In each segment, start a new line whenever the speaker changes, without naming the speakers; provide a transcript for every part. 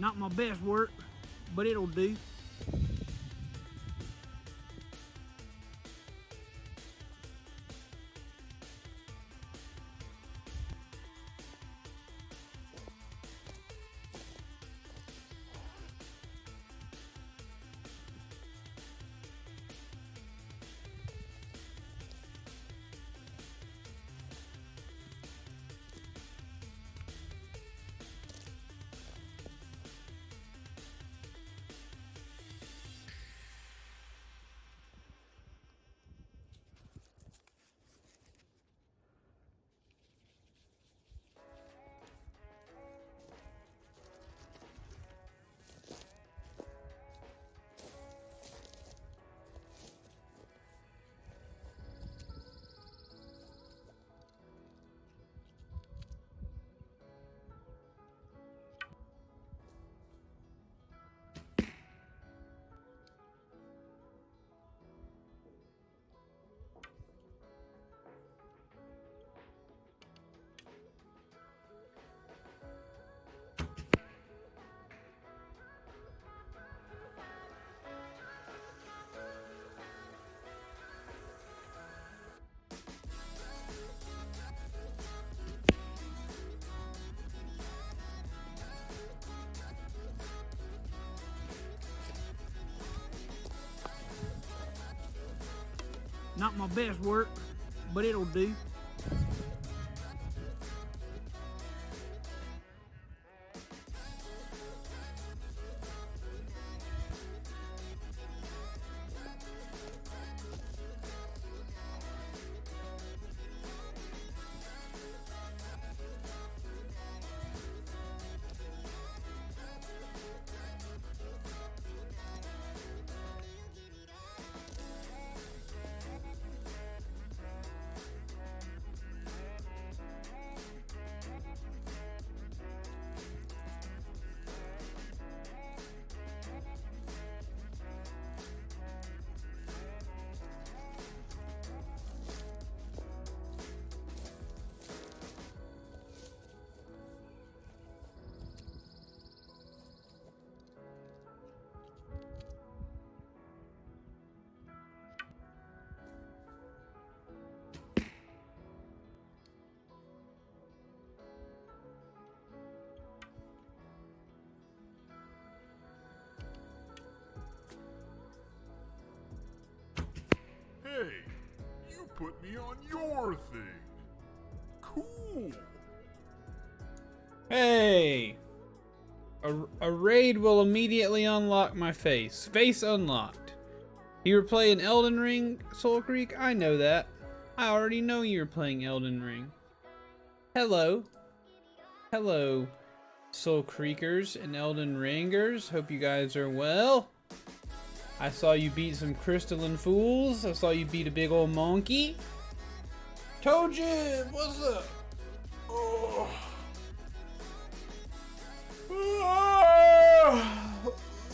Not my best work, but it'll do. Not my best work, but it'll do.
Hey, you put me on your thing. Cool.
Hey! A raid will immediately unlock my face. Face unlocked. You were playing Elden Ring, Soul Creek? I know that. I already know you were playing Elden Ring. Hello. Hello, Soul Creekers and Elden Ringers. Hope you guys are well. I saw you beat some crystalline fools. I saw you beat a big old monkey. Tojin, what's up? Oh.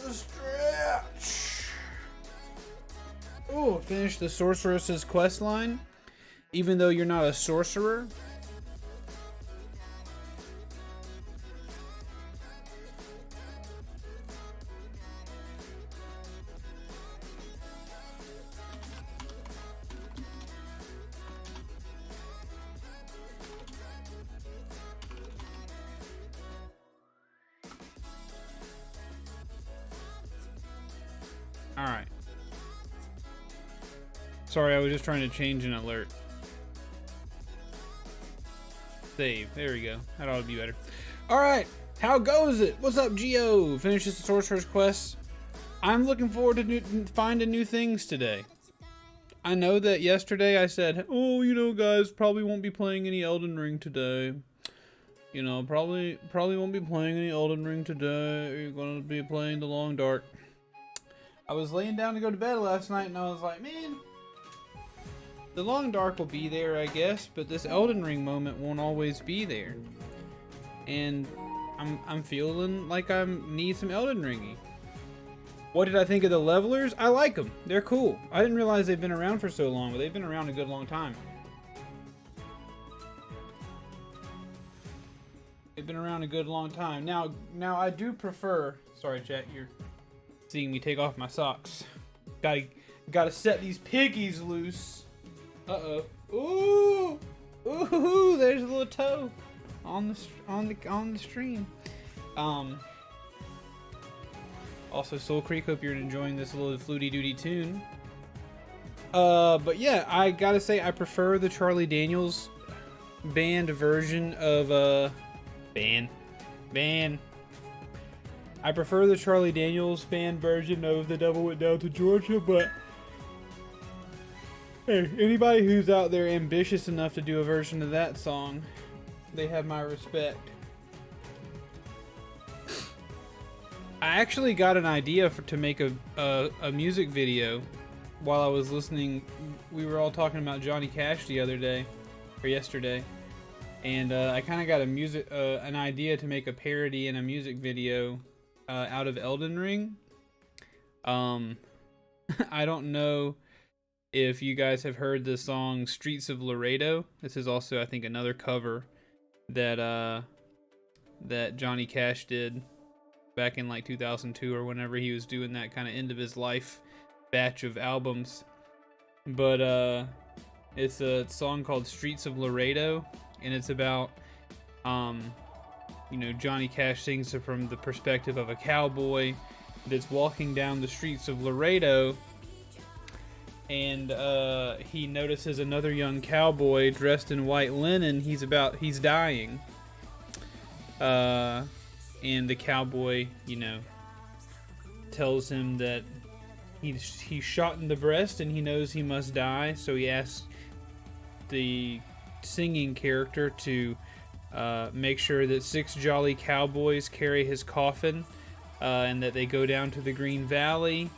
The stretch. Oh, finish the sorceress's quest line, even though you're not a sorcerer. Alright. Sorry, I was just trying to change an alert. Save. There we go. That ought to be better. Alright. How goes it? What's up, Geo? Finishes the Sorcerer's Quest. I'm looking forward to finding new things today. I know that yesterday I said, oh, you know, guys, probably won't be playing any Elden Ring today. You know, probably won't be playing any Elden Ring today. You're going to be playing The Long Dark. I was laying down to go to bed last night and I was like, man, The Long Dark will be there, I guess, but this Elden Ring moment won't always be there. And I'm feeling like I need some Elden Ringy. What did I think of the levelers? I like them. They're cool. I didn't realize they've been around for so long, but they've been around a good long time. They've been around a good long time. Now I do prefer. Sorry, chat. You're seeing me take off my socks. Gotta set these piggies loose. Uh oh. Ooh. There's a little toe on the stream. Also, Soul Creek. Hope you're enjoying this little fluty duty tune. But yeah, I gotta say I prefer the Charlie Daniels band version of band. I prefer the Charlie Daniels band version of The Devil Went Down to Georgia, but hey, anybody who's out there ambitious enough to do a version of that song, they have my respect. I actually got an idea to make a music video while I was listening. We were all talking about Johnny Cash the other day, or yesterday. And I kind of got an idea to make a parody and a music video out of Elden Ring. I don't know if you guys have heard the song Streets of Laredo. This is also, I think, another cover that Johnny Cash did back in like 2002 or whenever he was doing that kind of end of his life batch of albums. But it's a song called Streets of Laredo. And it's about, Johnny Cash sings it from the perspective of a cowboy that's walking down the streets of Laredo, and he notices another young cowboy dressed in white linen. He's dying, and the cowboy, tells him that he's shot in the breast and he knows he must die. So he asks the singing character to make sure that 6 jolly cowboys carry his coffin, and that they go down to the Green Valley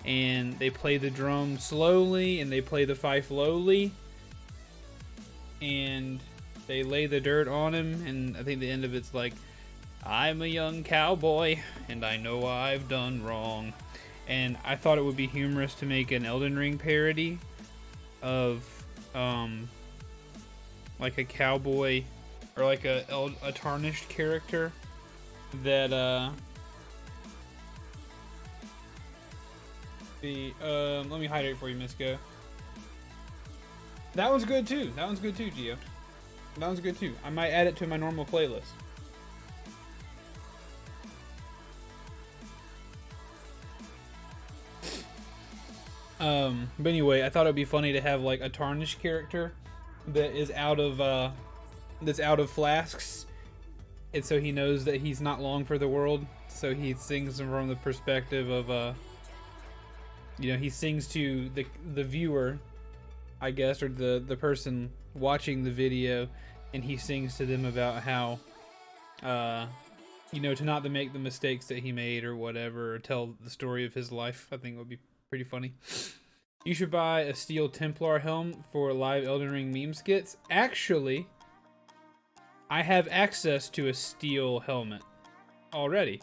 and they play the drum slowly and they play the fife lowly and they lay the dirt on him. And I think the end of it's like, I'm a young cowboy and I know I've done wrong. And I thought it would be humorous to make an Elden Ring parody of like a cowboy or like a tarnished character that let me hydrate for you, Misko. That one's good too, Gio. That one's good too. I might add it to my normal playlist. But anyway, I thought it'd be funny to have like a tarnished character that is out of flasks, and so he knows that he's not long for the world, so he sings from the perspective of he sings to the viewer, I guess, or the person watching the video, and he sings to them about how to not to make the mistakes that he made or whatever, or tell the story of his life. I think it would be pretty funny. You should buy a Steel Templar helm for live Elden Ring meme skits. Actually, I have access to a steel helmet already.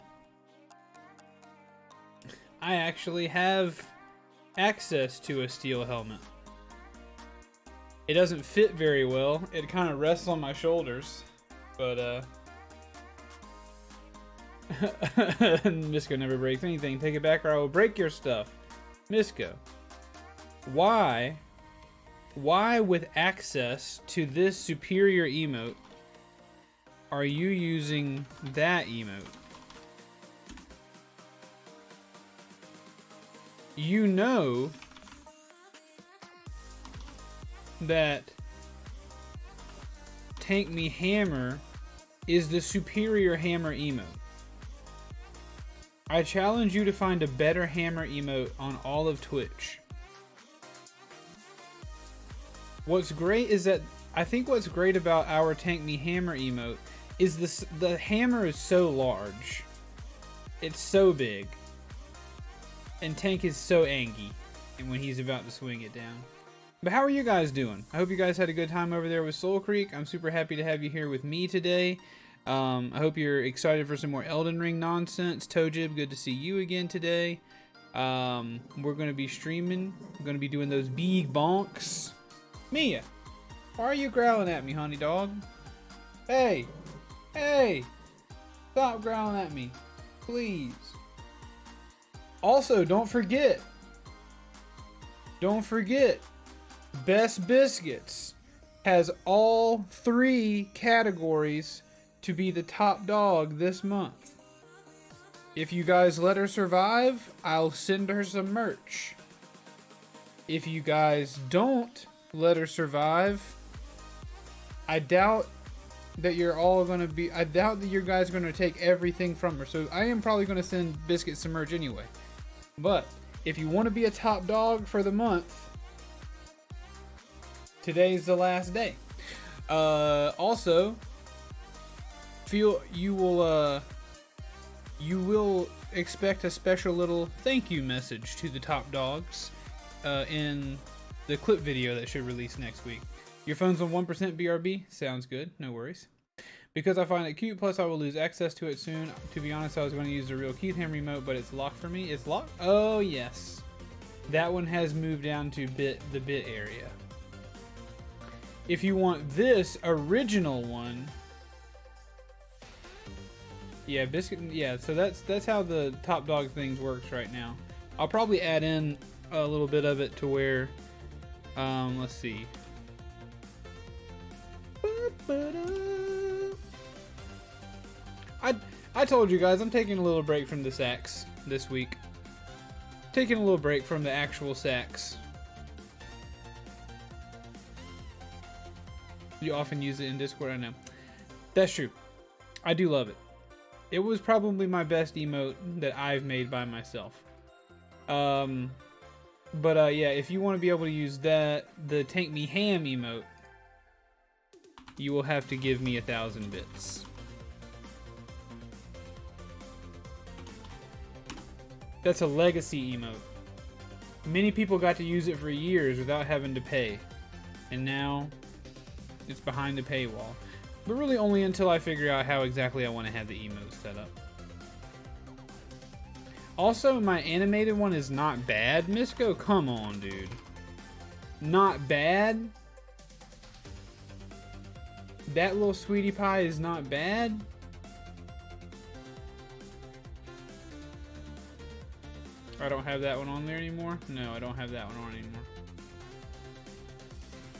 I actually have access to a steel helmet. It doesn't fit very well. It kind of rests on my shoulders, but Misko never breaks anything. Take it back or I will break your stuff. Misko, why with access to this superior emote are you using that emote? You know that Tank Me Hammer is the superior hammer emote. I challenge you to find a better hammer emote on all of Twitch. What's great is that I think what's great about our Tank Me Hammer emote is the hammer is so large. It's so big. And Tank is so angry and when he's about to swing it down. But how are you guys doing? I hope you guys had a good time over there with Soul Creek. I'm super happy to have you here with me today. I hope you're excited for some more Elden Ring nonsense. Tojib, good to see you again today. We're going to be streaming. We're going to be doing those big bonks. Mia, why are you growling at me, honey dog? Hey, Hey! Stop growling at me. Please. Also, don't forget. Best Biscuits has all 3 categories to be the top dog this month. If you guys let her survive, I'll send her some merch. If you guys don't let her survive, I doubt that you're all gonna be. I doubt that you guys are gonna take everything from her. So I am probably gonna send Biscuit some merch anyway. But if you want to be a top dog for the month, today's the last day. Also, you will expect a special little thank you message to the top dogs in the clip video that should release next week. Your phone's on 1% BRB? Sounds good, no worries. Because I find it cute, plus I will lose access to it soon. To be honest, I was going to use the real Keitham remote, but it's locked for me. It's locked? Oh, yes. That one has moved down to the bit area. If you want this original one, yeah, Biscuit, yeah, so that's how the top dog things works right now. I'll probably add in a little bit of it to where, let's see. I told you guys I'm taking a little break from the sacks this week. Taking a little break from the actual sacks. You often use it in Discord, I know. That's true. I do love it. It was probably my best emote that I've made by myself. Yeah, if you want to be able to use that, the Tank Me Ham emote, you will have to give me 1,000 bits. That's a legacy emote. Many people got to use it for years without having to pay. And now, it's behind the paywall. But really only until I figure out how exactly I want to have the emotes set up. Also, my animated one is not bad. Misco, come on, dude. Not bad? That little sweetie pie is not bad? I don't have that one on there anymore? No, I don't have that one on anymore.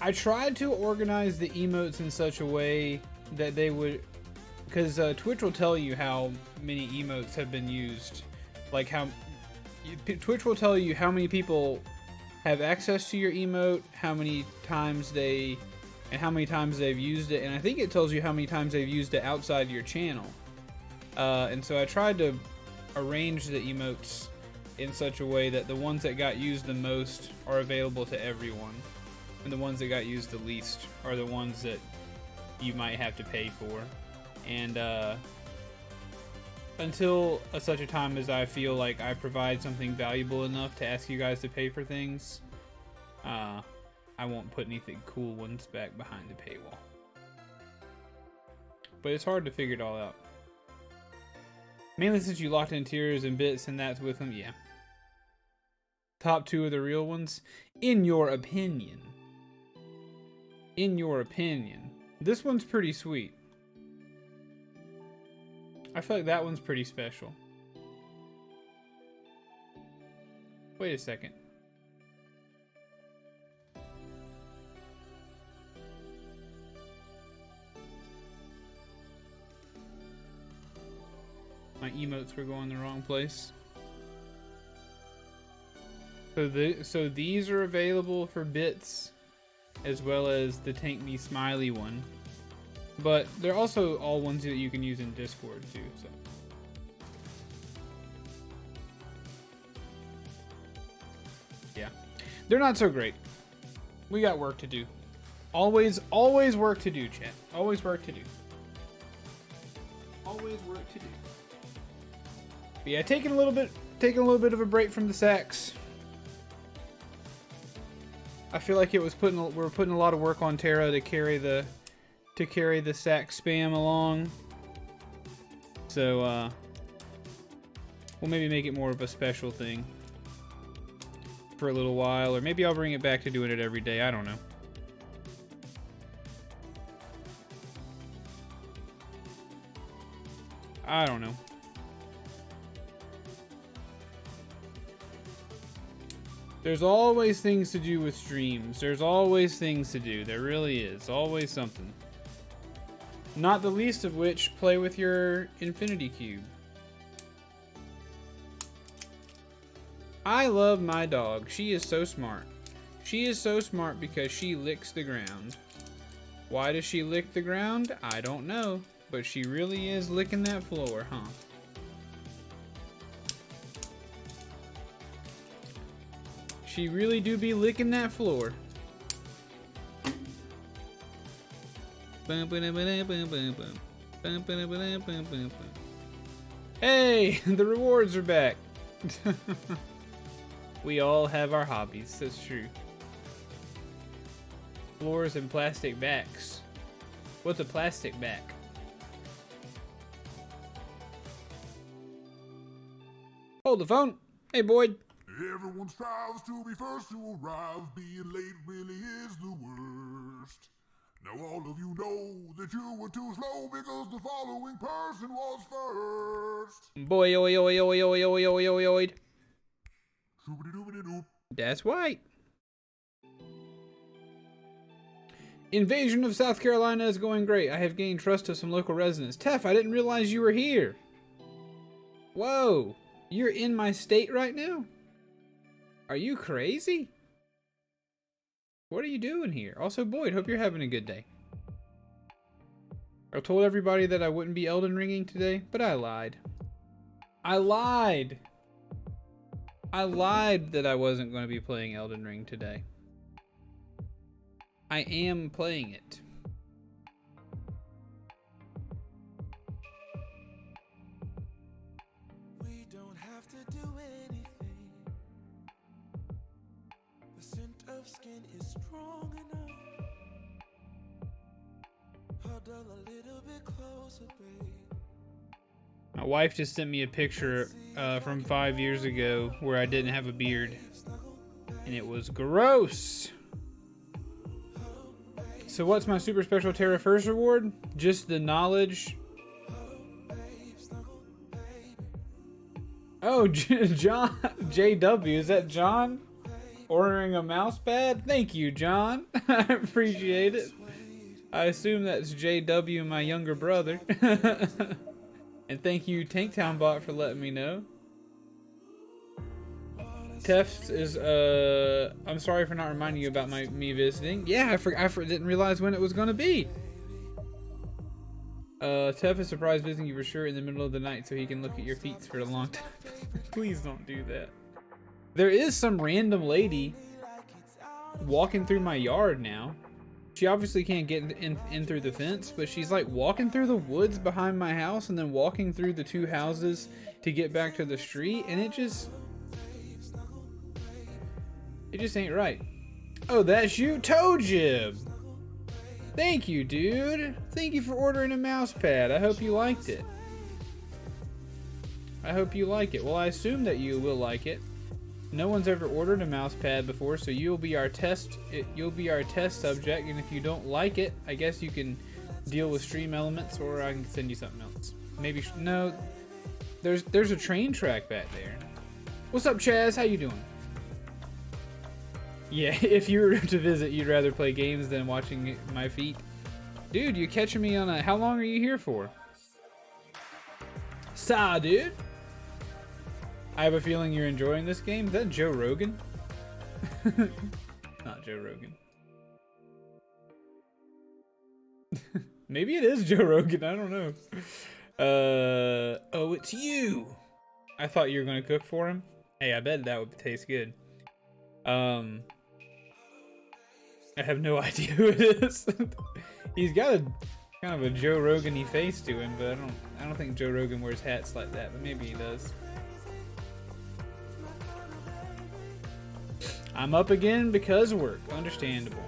I tried to organize the emotes in such a way that they would... Because Twitch will tell you how many emotes have been used. Like how... Twitch will tell you how many people have access to your emote, how many times they... and how many times they've used it. And I think it tells you how many times they've used it outside your channel. And so I tried to arrange the emotes in such a way that the ones that got used the most are available to everyone, and the ones that got used the least are the ones that you might have to pay for. And until such a time as I feel like I provide something valuable enough to ask you guys to pay for things, I won't put anything cool ones back behind the paywall. But it's hard to figure it all out. Mainly since you locked in tiers and bits and that's with them, yeah. Top 2 are the real ones. In your opinion. In your opinion. This one's pretty sweet. I feel like that one's pretty special. Wait a second. My emotes were going the wrong place. So these are available for bits, as well as the Tank Me Smiley one. But they're also all ones that you can use in Discord too. So. Yeah, they're not so great. We got work to do. Always work to do, chat. Always work to do. Always work to do. But yeah, taking a little bit of a break from the sacks. I feel like it was we were putting a lot of work on Terra to carry the sack spam along. So we'll maybe make it more of a special thing for a little while, or maybe I'll bring it back to doing it every day. I don't know. I don't know. There's always things to do with streams. There's always things to do. There really is. Always something. Not the least of which, play with your infinity cube. I love my dog. She is so smart. She is so smart because she licks the ground. Why does she lick the ground? I don't know. But she really is licking that floor, huh? She really do be licking that floor. Hey, the rewards are back. We all have our hobbies, that's true. Floors and plastic backs. What's a plastic back? Hold the phone. Hey, Boyd.
Everyone strives to be first to arrive. Being late really is the worst. Now all of you know that you were too slow because the following person was first.
Boy, oi, oi, oi, oi, oi, oi, oi, oi.
Shoobity-doobity-doop.
That's right. Invasion of South Carolina is going great. I have gained trust of some local residents. Tef, I didn't realize you were here. Whoa. You're in my state right now? Are you crazy? What are you doing here? Also, Boyd, hope you're having a good day. I told everybody that I wouldn't be Elden Ringing today, but I lied. I lied! I lied that I wasn't going to be playing Elden Ring today. I am playing it.
We don't have to do anything. The scent of skin is strong enough. Huddle a little bit closer, babe.
My wife just sent me a picture from 5 years ago where I didn't have a beard. And it was gross. So what's my super special Terra First reward? Just the knowledge. Oh, John, JW, is that John? Ordering a mouse pad? Thank you, John. I appreciate it. I assume that's JW, my younger brother. And thank you, Tanktown Bot, for letting me know. Teft is, I'm sorry for not reminding you about me visiting. Yeah, I didn't realize when it was going to be. Tef is surprised visiting you for sure in the middle of the night so he can look at your feet for a long time. Please don't do that. There is some random lady walking through my yard now. She obviously can't get in through the fence, but she's like walking through the woods behind my house and then walking through the two houses to get back to the street, and it just ain't right. Oh, that's you, Toejib. Thank you, dude. Thank you for ordering a mouse pad. I hope you liked it. I hope you like it. Well, I assume that you will like it. No one's ever ordered a mouse pad before, so you'll be our test. You'll be our test subject, and if you don't like it, I guess you can deal with stream elements, or I can send you something else. Maybe no. There's a train track back there. What's up, Chaz? How you doing? Yeah, if you were to visit, you'd rather play games than watching my feet. Dude, you're catching me on a... How long are you here for? Saw, dude. I have a feeling you're enjoying this game. Is that Joe Rogan? Not Joe Rogan. Maybe it is Joe Rogan. I don't know. Oh, it's you. I thought you were going to cook for him. Hey, I bet that would taste good. I have no idea who it is. He's got a kind of a Joe Rogan-y face to him, but I don't think Joe Rogan wears hats like that, but maybe he does. I'm up again because of work. Understandable.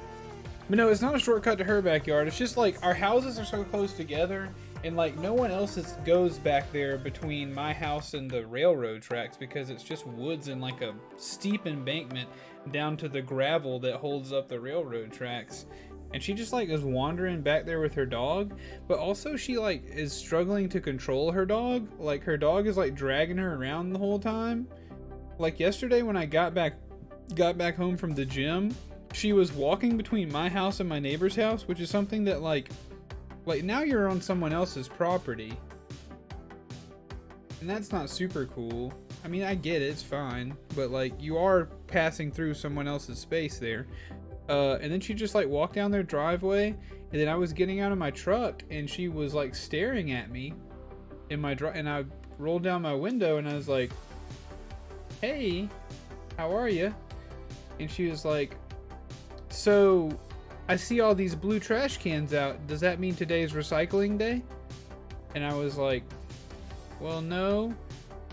But no, it's not a shortcut to her backyard. It's just like our houses are so close together, and like no one else goes back there between my house and the railroad tracks because it's just woods and like a steep embankment down to the gravel that holds up the railroad tracks. and she just like is wandering back there with her dog, but also she like is struggling to control her dog. Like her dog is like dragging her around the whole time. Like yesterday when I got back home from the gym, she was walking between my house and my neighbor's house, which is something that like now you're on someone else's property, and that's not super cool. I mean, I get it, it's fine, but like you are passing through someone else's space there. And then she just like walked down their driveway, and then I was getting out of my truck and she was like staring at me in my and I rolled down my window and I was like, "Hey, how are you?" And she was like, "So I see all these blue trash cans out. Does that mean today's recycling day?" And I was like, "Well, no.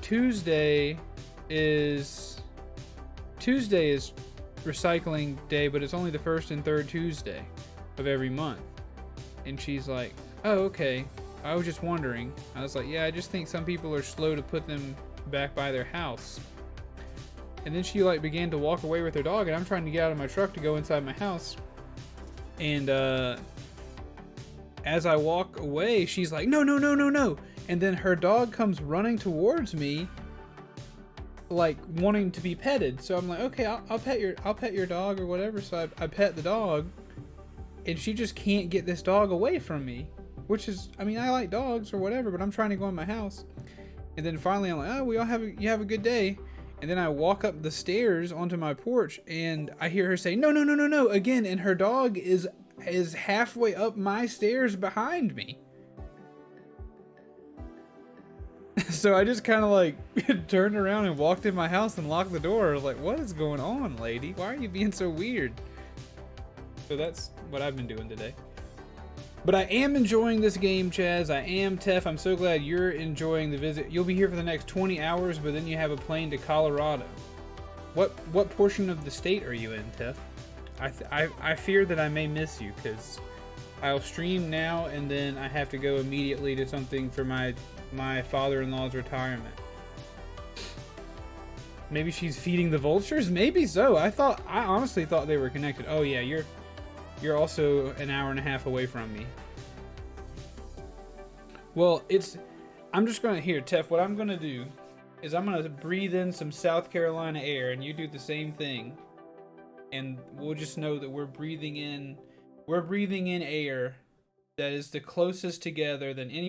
Tuesday is recycling day, but it's only the first and third Tuesday of every month." And she's like, "Oh, okay. I was just wondering." I was like, "Yeah, I just think some people are slow to put them back by their house." And then she like began to walk away with her dog, and I'm trying to get out of my truck to go inside my house. And as I walk away, she's like, "No, no, no, no, no." And then her dog comes running towards me, like wanting to be petted. So I'm like, "Okay, I'll pet your dog or whatever." So I pet the dog, and she just can't get this dog away from me, which is, I mean, I like dogs or whatever, but I'm trying to go in my house. And then finally I'm like, "Oh, you have a good day." And then I walk up the stairs onto my porch, and I hear her say, "No, no, no, no, no," again, and her dog is halfway up my stairs behind me. So I just kind of like turned around and walked in my house and locked the door. I was like, "What is going on, lady? Why are you being so weird?" So that's what I've been doing today. But I am enjoying this game, Chaz. I am, Tef. I'm so glad you're enjoying the visit. You'll be here for the next 20 hours, but then you have a plane to Colorado. What portion of the state are you in, Tef? I fear that I may miss you, because I'll stream now and then I have to go immediately to something for my father-in-law's retirement. Maybe she's feeding the vultures? Maybe so. I honestly thought they were connected. Oh yeah, you're also an hour and a half away from me. Well, I'm just gonna, here, Tef, what I'm gonna do is I'm gonna breathe in some South Carolina air, and you do the same thing. And we'll just know that we're breathing in air that is the closest together than any.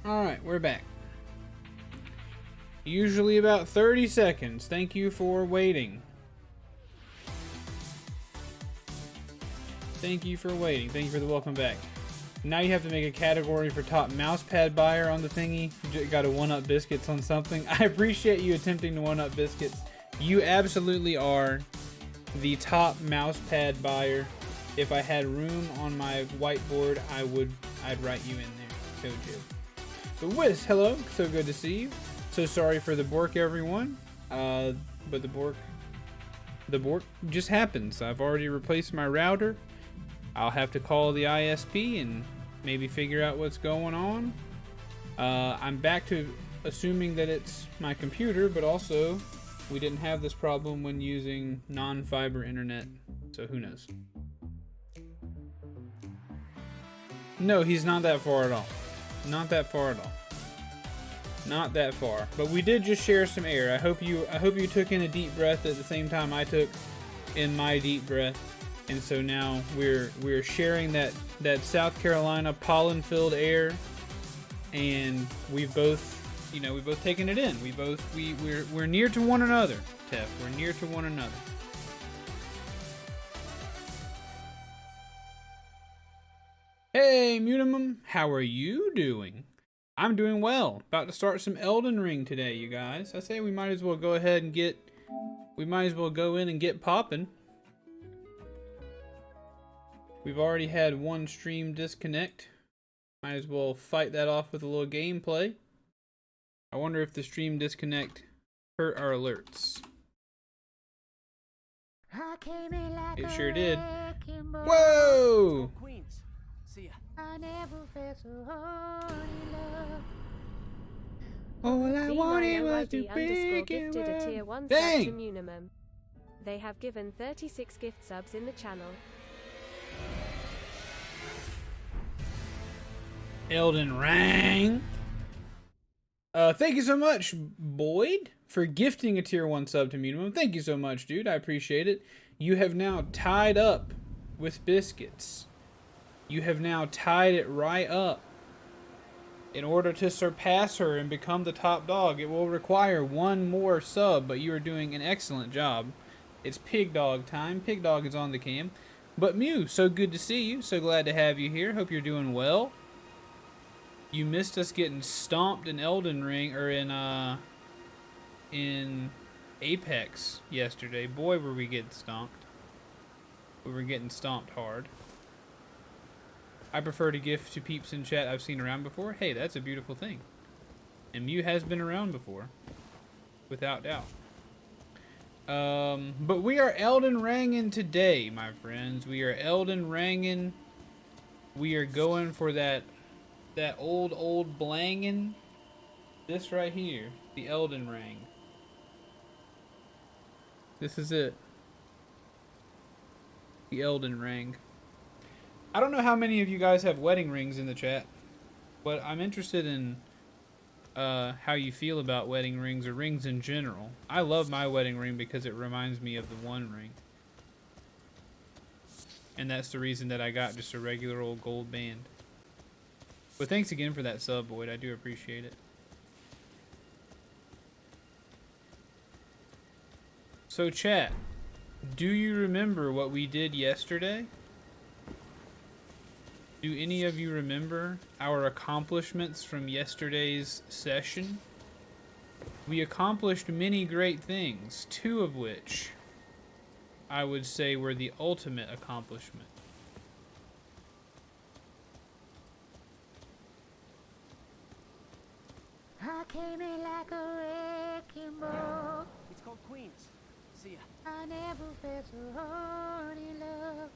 Alright, we're back. Usually about 30 seconds. Thank you for waiting. Thank you for waiting. Thank you for the welcome back. Now you have to make a category for top mousepad buyer on the thingy. You got to one-up Biscuits on something. I appreciate you attempting to one-up Biscuits. You absolutely are the top mousepad buyer. If I had room on my whiteboard, I'd write you in there, Jojo. But Wiz, hello, so good to see you. So sorry for the bork, everyone. But the bork just happens. I've already replaced my router. I'll have to call the ISP and maybe figure out what's going on. I'm back to assuming that it's my computer, but also we didn't have this problem when using non-fiber internet, so who knows. No, he's not that far at all. Not that far at all. Not that far. But we did just share some air. I hope you took in a deep breath at the same time I took in my deep breath. And so now we're sharing that South Carolina pollen-filled air, and we've both you know, we've both taken it in. We're near to one another, Tef. We're near to one another. Hey, Munimum, how are you doing? I'm doing well. About to start some Elden Ring today, you guys. I say we might as well go ahead and we might as well go in and get popping. We've already had one stream disconnect. Might as well fight that off with a little gameplay. I wonder if the stream disconnect hurt our alerts. It sure did. Whoa!
Queens. See ya.
I never felt so hard in love.
All I wanted was to
B9OID_gifted
break it
a
well.
tier 1 sub
Dang!
to Munimum. They have given 36 gift subs in the channel.
Elden Ring. Thank you so much, Boyd, for gifting a tier 1 sub to Munimum. Thank you so much, dude. I appreciate it. You have now tied up with Biscuits. You have now tied it right up. In order to surpass her and become the top dog, it will require one more sub, but you are doing an excellent job. It's Pig Dog time. Pig Dog is on the cam. But Mew, so good to see you. So glad to have you here. Hope you're doing well. You missed us getting stomped in Elden Ring, or in Apex yesterday. Boy, were we getting stomped. We were getting stomped hard. I prefer to gift to peeps in chat I've seen around before. Hey, that's a beautiful thing. And Mew has been around before. Without doubt. But we are Elden Ringing today, my friends. We are Elden Ringing. We are going for that old blangin'. This right here. The Elden Ring. This is it. The Elden Ring. I don't know how many of you guys have wedding rings in the chat, but I'm interested in how you feel about wedding rings or rings in general. I love my wedding ring because it reminds me of the One Ring. And that's the reason that I got just a regular old gold band. But thanks again for that sub, Boyd. I do appreciate it. So chat, do you remember what we did yesterday? Do any of you remember our accomplishments from yesterday's session? We accomplished many great things, two of which I would say were the ultimate accomplishment.
I came in like a wrecking ball.
It's called Queens. See ya.
I never felt so hard in love.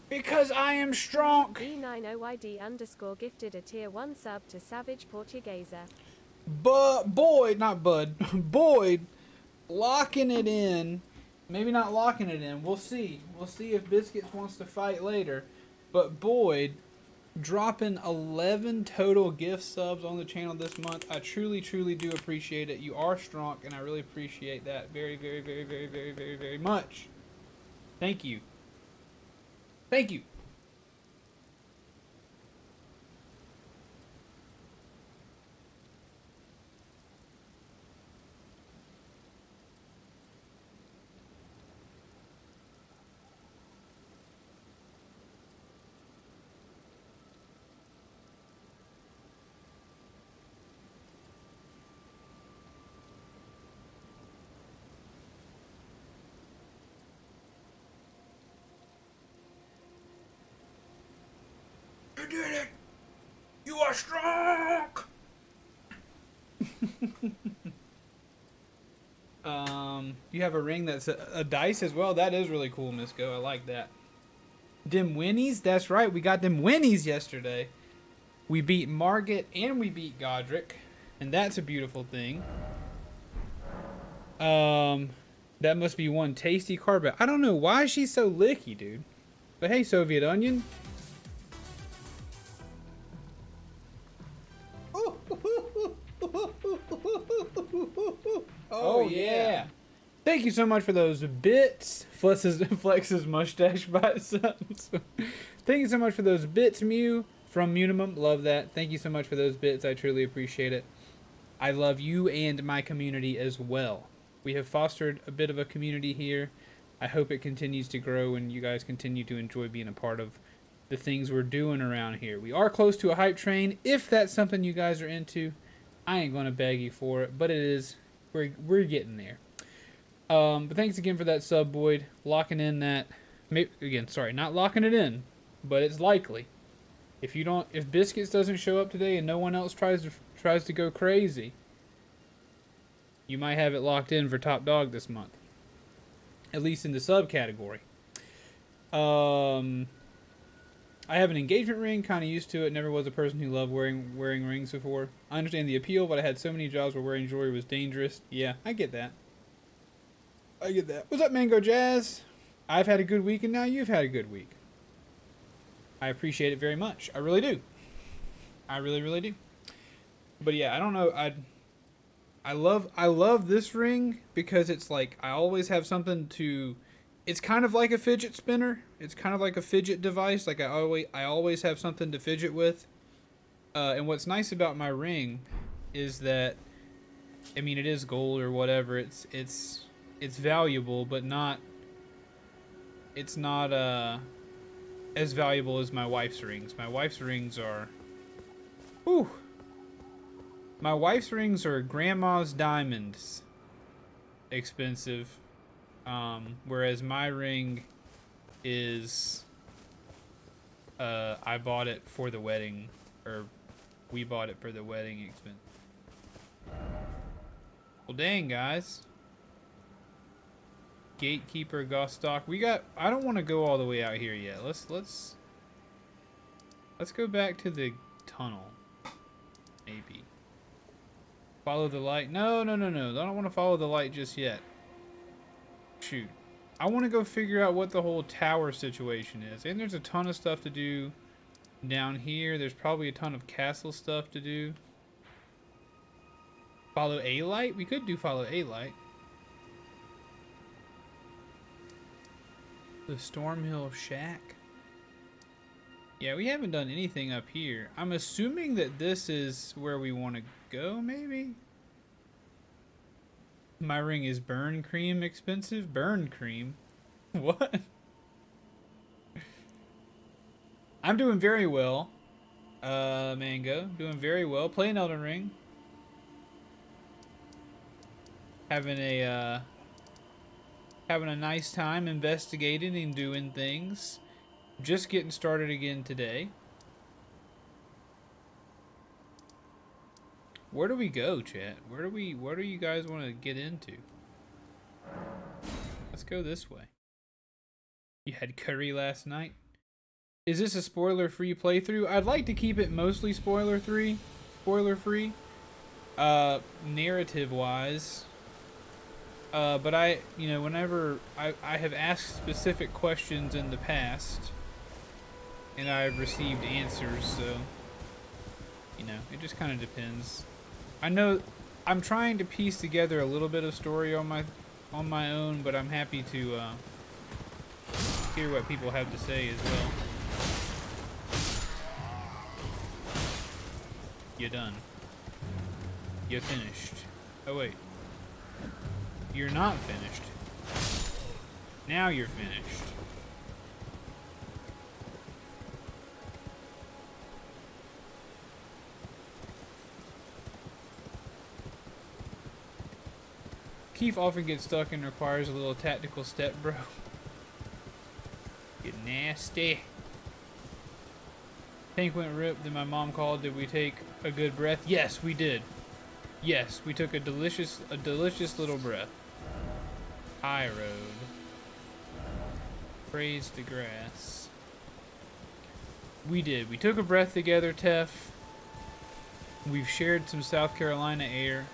Because I am strong.
B9OID_gifted a tier 1 sub to Savage Portuguesa.
But Boyd, not Bud, Boyd, locking it in. Maybe not locking it in. We'll see. We'll see if Biscuits wants to fight later. But Boyd, dropping 11 total gift subs on the channel this month. I truly, truly do appreciate it. You are strong, and I really appreciate that very, very, very, very, very, very, very much. Thank you. Thank you. You did it! You are strong! You have a ring that's a dice as well. That is really cool, Misco. I like that. Them winnies? That's right. We got them winnies yesterday. We beat Margit and we beat Godric. And that's a beautiful thing. That must be one tasty card, but I don't know why she's so licky, dude. But hey, Soviet Onion. Oh yeah. Thank you so much for those bits. Flex's mustache biceps. Thank you so much for those bits, Mew, from Munimum. Love that. Thank you so much for those bits. I truly appreciate it. I love you and my community as well. We have fostered a bit of a community here. I hope it continues to grow and you guys continue to enjoy being a part of the things we're doing around here. We are close to a hype train. If that's something you guys are into, I ain't going to beg you for it, but it is. We're getting there. But thanks again for that sub, Boyd. Locking in that... Again, sorry, not locking it in, but it's likely. If Biscuits doesn't show up today and no one else tries to go crazy, you might have it locked in for top dog this month. At least in the sub category. I have an engagement ring, kind of used to it. Never was a person who loved wearing rings before. I understand the appeal, but I had so many jobs where wearing jewelry was dangerous. Yeah, I get that. What's up, Mango Jazz? I've had a good week, and now you've had a good week. I appreciate it very much. I really do. I really, really do. But yeah, I don't know. I love this ring because it's like I always have something to... It's kind of like a fidget spinner. It's kind of like a fidget device. Like I always have something to fidget with. And what's nice about my ring is that, I mean, it is gold or whatever. It's valuable, but it's not as valuable as my wife's rings. My wife's rings are, whew. My wife's rings are grandma's diamonds, expensive. Whereas my ring is, I bought it for the wedding, or we bought it for the wedding expense. Well, dang, guys. Gatekeeper, Gostock. I don't want to go all the way out here yet. Let's go back to the tunnel. Maybe. Follow the light. No. I don't want to follow the light just yet. Shoot. I want to go figure out what the whole tower situation is. And there's a ton of stuff to do down here. There's probably a ton of castle stuff to do. Follow a light? We could do follow a light. The Stormhill Shack. Yeah, we haven't done anything up here. I'm assuming that this is where we want to go, maybe? My ring is burn cream expensive? Burn cream? What? I'm doing very well. Mango. Doing very well. Playing Elden Ring. Having a nice time investigating and doing things. Just getting started again today. Where do we go, chat? Where do you guys want to get into? Let's go this way. You had curry last night? Is this a spoiler-free playthrough? I'd like to keep it mostly spoiler-free. Narrative-wise. But whenever I have asked specific questions in the past, and I've received answers, so, it just kind of depends. I know I'm trying to piece together a little bit of story on my own, but I'm happy to hear what people have to say as well. You done. You finished. Oh wait. You're not finished. Now you're finished. Keith often gets stuck and requires a little tactical step, bro. You nasty. Tank went rip, then my mom called. Did we take a good breath? Yes, we did. Yes, we took a delicious little breath. High road. Praise the grass. We did. We took a breath together, Tef. We've shared some South Carolina air.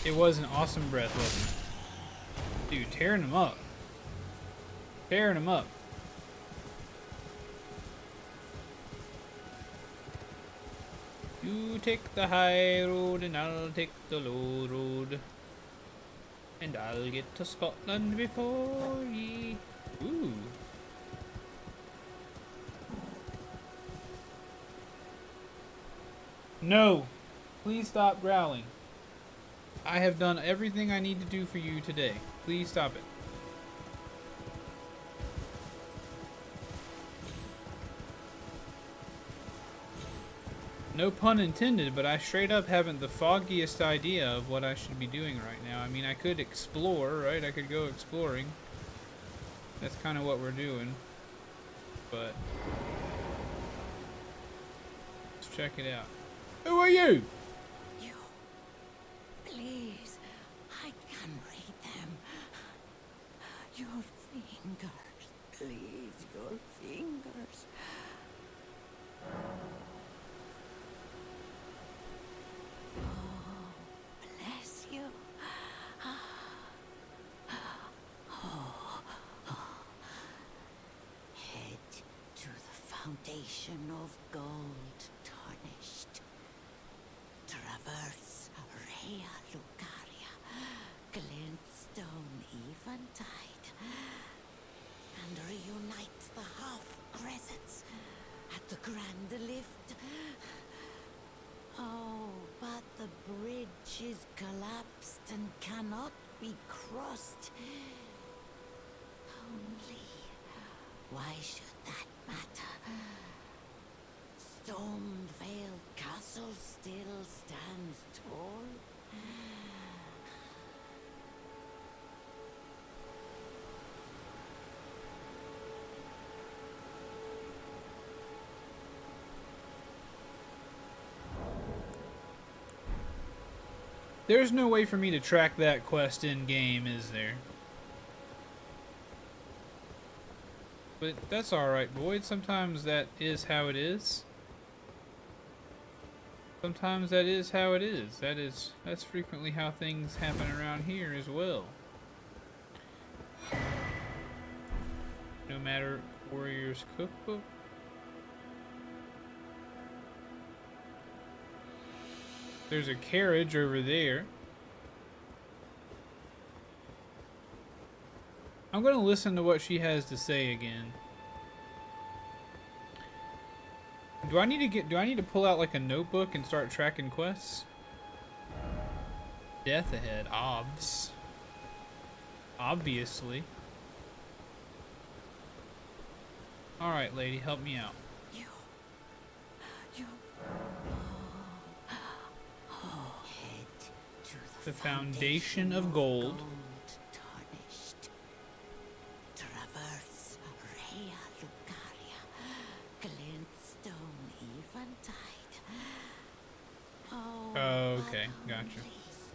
It was an awesome breath, wasn't it? Dude, tearing them up. Tearing them up. You take the high road and I'll take the low road. And I'll get to Scotland before ye. Ooh. No! Please stop growling. I have done everything I need to do for you today. Please stop it. No pun intended, but I straight up haven't the foggiest idea of what I should be doing right now. I mean, I could explore, right? I could go exploring. That's kind of what we're doing. But let's check it out. Who are you?
You. Please. I can read them. Your fingers. Please, your fingers. Oh, bless you. Head to the foundation of gold tarnished. Traverse Rhea Lucaria, glintstone eventide, and reunite the half-crescents at the grand lift. Oh, but the bridge is collapsed and cannot be crossed. Only, why should that matter? Stormvale Castle still stands tall.
There's no way for me to track that quest in game, is there? But that's alright, Boyd. Sometimes that is how it is. Sometimes that is how it is. That's frequently how things happen around here as well. No matter Warrior's Cookbook. There's a carriage over there. I'm gonna listen to what she has to say again. Do I need to pull out like a notebook and start tracking quests? Death ahead, obviously. Alright, lady, help me out.
You. Head to
The foundation of gold.
tarnished. Traverse Rhea Lucaria, glintstone eventide. Oh,
Okay, gotcha.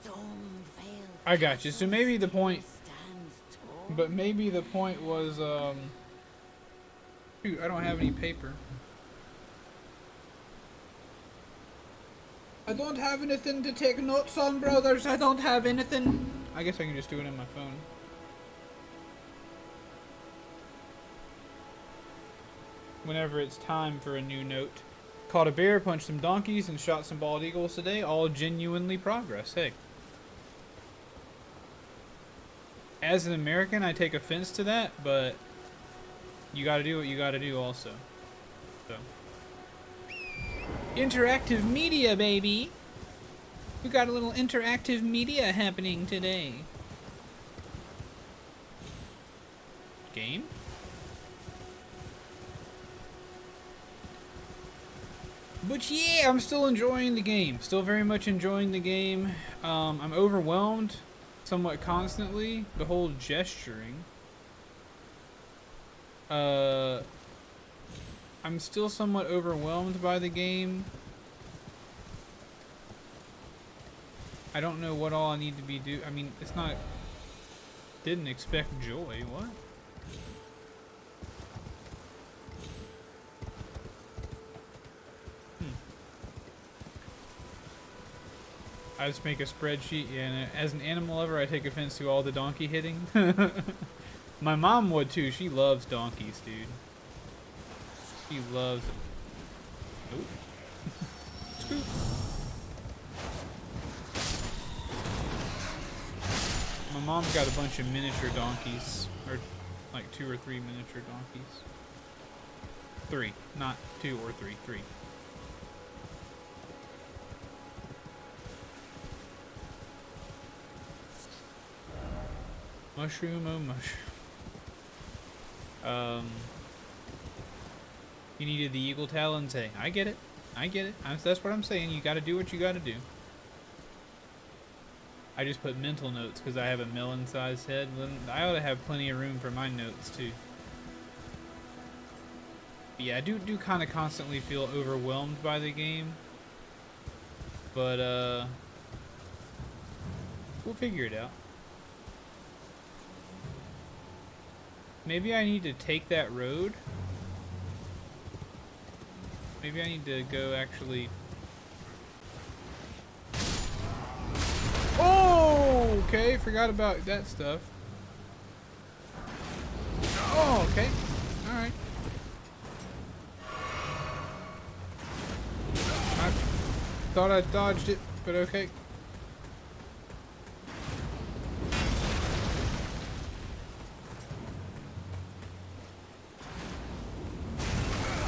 Stormvale
I got you. So maybe the point,
stands tall.
but maybe the point was, shoot, I don't have any paper. I don't have anything to take notes on, brothers. I don't have anything. I guess I can just do it on my phone. Whenever it's time for a new note. Caught a bear, punched some donkeys, and shot some bald eagles today. All genuinely progress. Hey. As an American, I take offense to that, but you gotta do what you gotta do also. So. Interactive media, baby! We got a little interactive media happening today. Game? But yeah, I'm still enjoying the game. Still very much enjoying the game. I'm overwhelmed somewhat constantly. The whole gesturing. I'm still somewhat overwhelmed by the game. I don't know what all I need to be I mean, it's not... Didn't expect joy. What? I just make a spreadsheet, yeah, and as an animal lover, I take offense to all the donkey hitting. My mom would too. She loves donkeys, dude. She loves them. Scoop. mom's got a bunch of miniature donkeys, or like 2 or 3 miniature donkeys. 3, not 2 or 3, 3. Mushroom, oh mushroom. You needed the eagle talons. Hey, I get it. I get it. That's what I'm saying. You gotta do what you gotta do. I just put mental notes because I have a melon-sized head. I ought to have plenty of room for my notes too. But yeah, I do kind of constantly feel overwhelmed by the game. But we'll figure it out. Maybe I need to take that road. Maybe I need to go actually. Oh, okay. Forgot about that stuff. Oh, okay. All right. I thought I dodged it, but okay.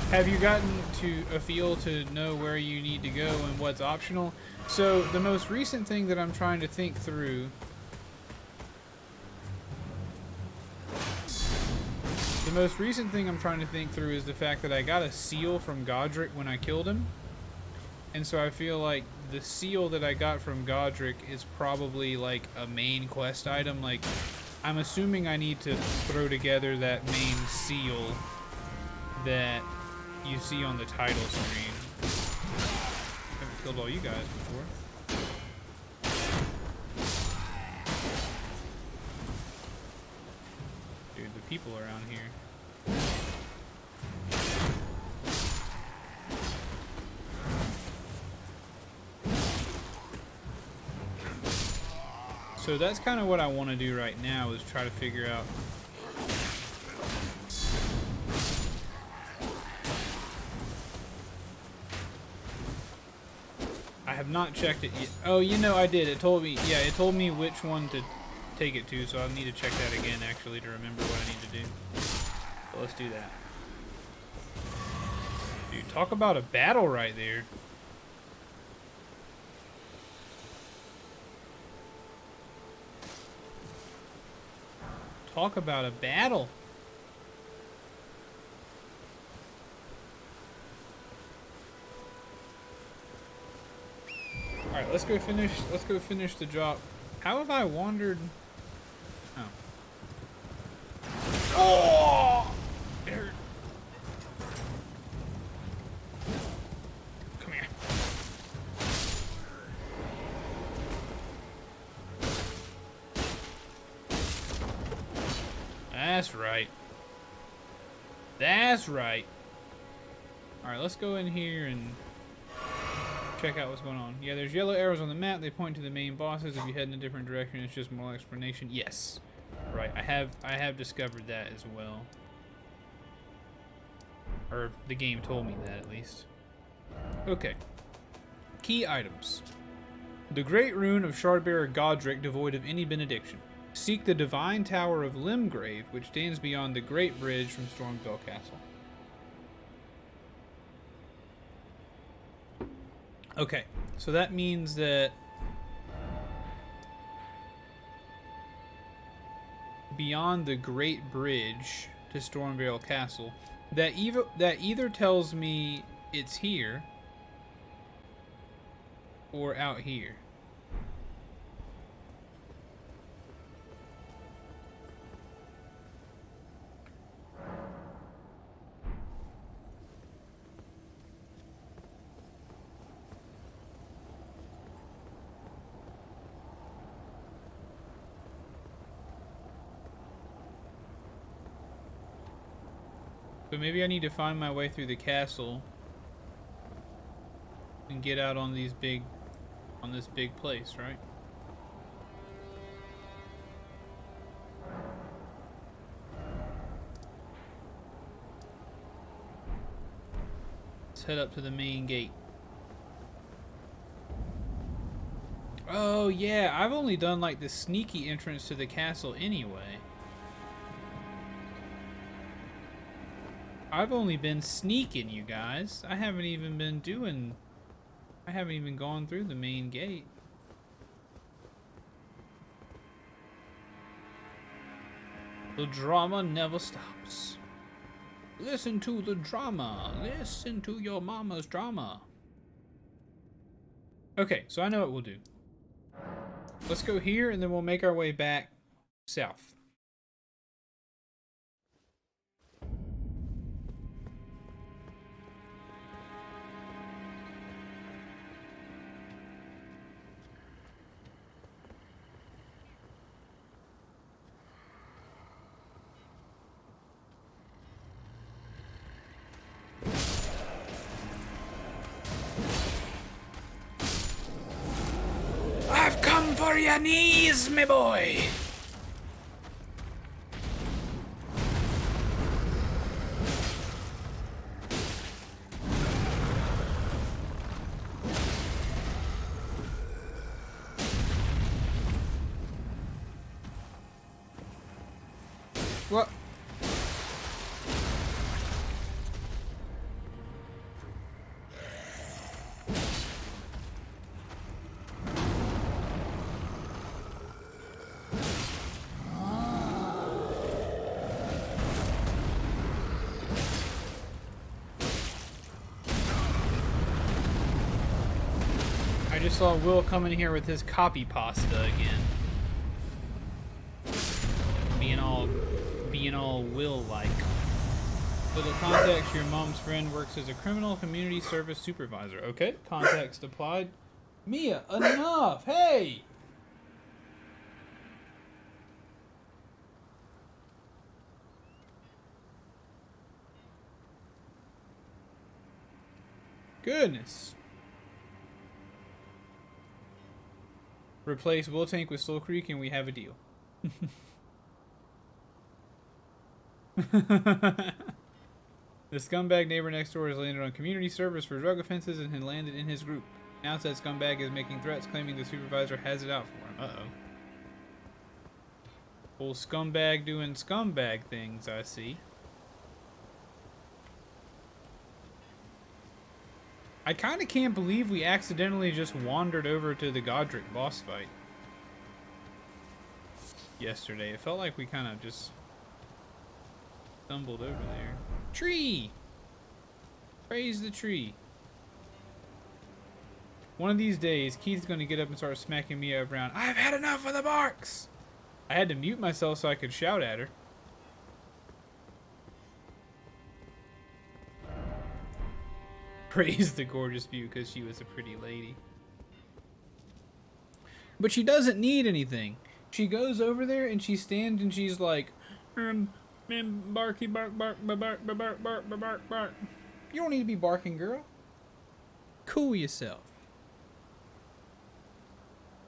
Have you gotten to a feel to know where you need to go and what's optional? So the most recent thing that I'm trying to think through is the fact that I got a seal from Godric when I killed him. And so I feel like the seal that I got from Godric is probably like a main quest item. Like, I'm assuming I need to throw together that main seal that you see on the title screen. Haven't killed all you guys before. Dude, the people around here. So that's kind of what I want to do right now, is try to figure out. I have not checked it yet. Oh, you know I did. It told me, yeah, it told me which one to take it to, so I'll need to check that again actually to remember what I need to do. So let's do that. Dude, talk about a battle right there. Talk about a battle. All right, let's go finish the job. How have I wandered? Oh. Oh! It hurt. Come here. That's right. That's right. All right, let's go in here and check out what's going on. Yeah, there's yellow arrows on the map. They point to the main bosses. If you head in a different direction, it's just more explanation. Yes. Right. I have discovered that as well. Or the game told me that, at least. Okay. Key items. The Great Rune of Shardbearer Godric, devoid of any benediction. Seek the Divine Tower of Limgrave, which stands beyond the Great Bridge from Stormvale Castle. Okay, so that means that beyond the Great Bridge to Stormvale Castle, that either tells me it's here or out here. So maybe I need to find my way through the castle and get out on this big place, right? Let's head up to the main gate. Oh yeah, I've only done like the sneaky entrance to the castle anyway. I've only been sneaking, you guys. I haven't even gone through the main gate. The drama never stops. Listen to the drama. Listen to your mama's drama. Okay, so I know what we'll do. Let's go here and then we'll make our way back south. I've come for your knees, me boy. What? I just saw Will come in here with his copy pasta again. Being all Will-like. Little context, your mom's friend works as a criminal community service supervisor. Okay, context applied. Mia, enough! Hey! Goodness. Replace Will Tank with Soul Creek and we have a deal. The scumbag neighbor next door has landed on community service for drug offenses and had landed in his group. Now that scumbag is making threats claiming the supervisor has it out for him. Uh-oh. Old scumbag doing scumbag things, I see. I kind of can't believe we accidentally just wandered over to the Godric boss fight yesterday. It felt like we kind of just stumbled over there. Tree! Praise the tree. One of these days, Keith's going to get up and start smacking me up around. I've had enough of the barks! I had to mute myself so I could shout at her. Praise the gorgeous view because she was a pretty lady. But she doesn't need anything. She goes over there and she stands and she's like, barky bark bark bark bark bark bark bark bark. You don't need to be barking, girl. Cool yourself.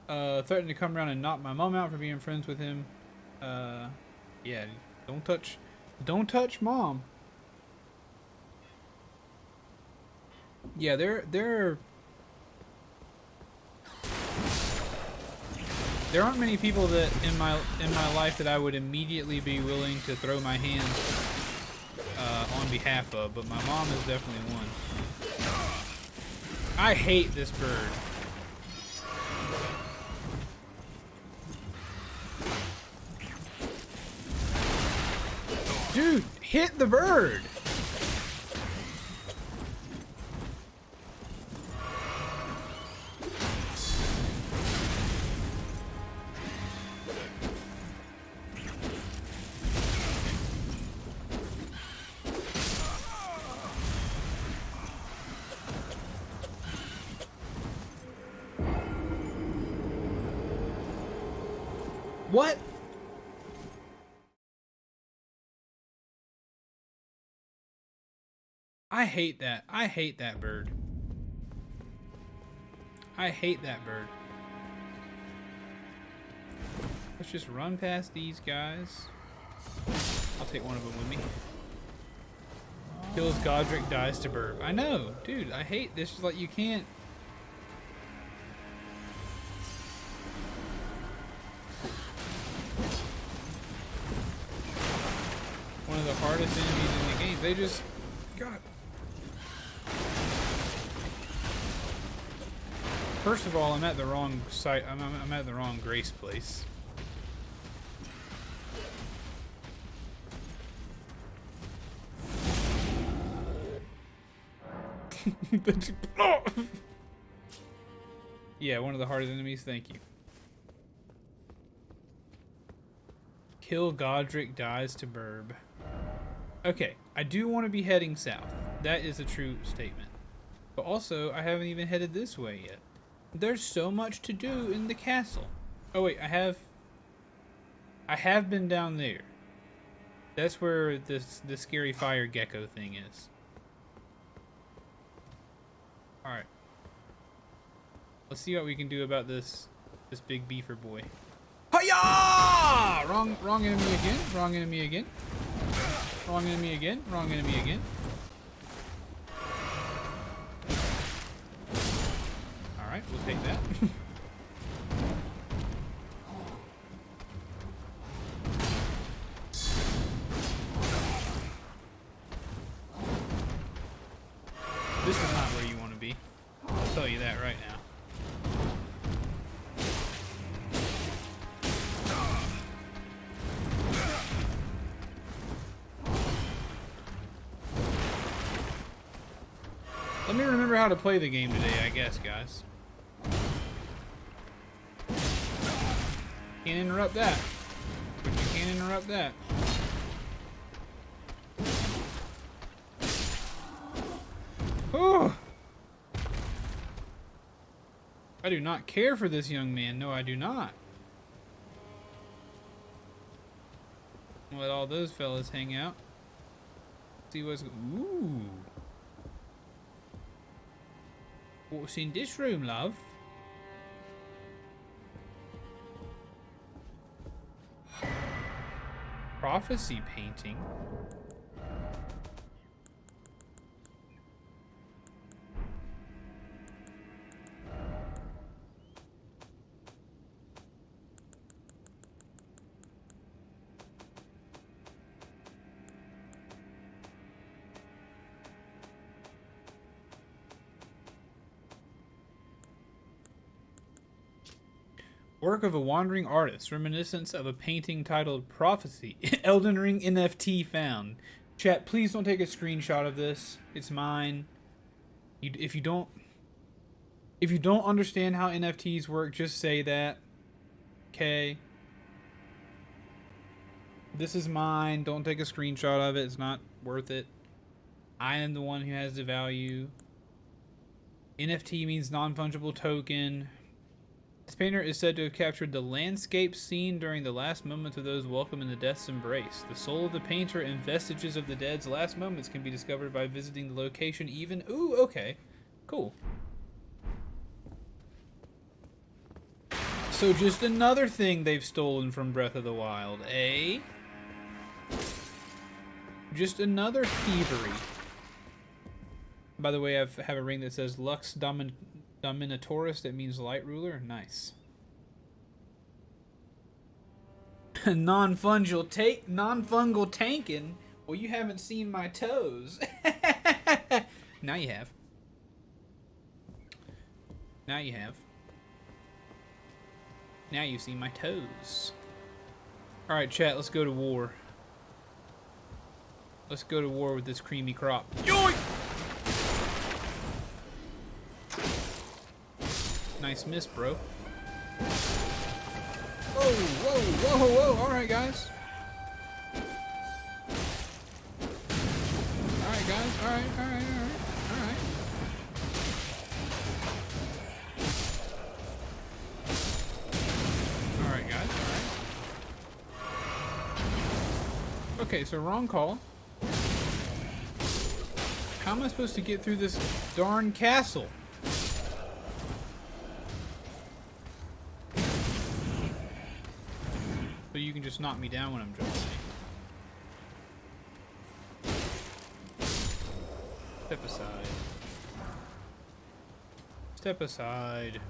Threatened to come around and knock my mom out for being friends with him. Yeah, don't touch mom. Yeah, there aren't many people that in my life that I would immediately be willing to throw my hands on behalf of, but my mom is definitely one. I hate this bird. Dude, hit the bird! What? I hate that. I hate that bird. I hate that bird. Let's just run past these guys. I'll take one of them with me. Kills Godric, dies to burb. I know, dude, I hate this. Is like you can't. hardest enemies in the game. They just... God. First of all, I'm at the wrong site. I'm at the wrong grace place. Yeah, one of the hardest enemies. Thank you. Kill Godric dies to Burb. Okay, I do want to be heading south. That is a true statement. But also, I haven't even headed this way yet. There's so much to do in the castle. Oh wait, I have been down there. That's where the scary fire gecko thing is. Alright. Let's see what we can do about this big beaver boy. Hiya! Wrong enemy again. Wrong enemy again. Wrong enemy again. Wrong enemy again. Alright, we'll take that. This is not where you want to be. I'll tell you that right now. Let me remember how to play the game today, I guess, guys. Can't interrupt that. But you can't interrupt that. Oh! I do not care for this young man. No, I do not. Let all those fellas hang out. See what's... Ooh. What's in this room, love? Prophecy painting. Work of a wandering artist, reminiscence of a painting titled Prophecy. Elden Ring NFT found. Chat, please don't take a screenshot of this. It's mine. If you don't understand how NFTs work, just say that. Okay. This is mine. Don't take a screenshot of it. It's not worth it. I am the one who has the value. NFT means non-fungible token. This painter is said to have captured the landscape scene during the last moments of those welcome in the death's embrace. The soul of the painter and vestiges of the dead's last moments can be discovered by visiting the location even... Ooh, okay. Cool. So just another thing they've stolen from Breath of the Wild, eh? Just another thievery. By the way, I have a ring that says Lux Dominatoris, that means light ruler. Nice. Non-fungal tanking. Well, you haven't seen my toes. Now you have. Now you have. Now you've seen my toes. All right, chat. Let's go to war. Let's go to war with this creamy crop. Yoink! Nice miss, bro. Whoa, whoa, whoa, whoa. All right, guys. All right, guys. All right, all right, all right, all right. All right, guys. All right. Okay, so wrong call. How am I supposed to get through this darn castle? So you can just knock me down when I'm jumping. Step aside. Step aside.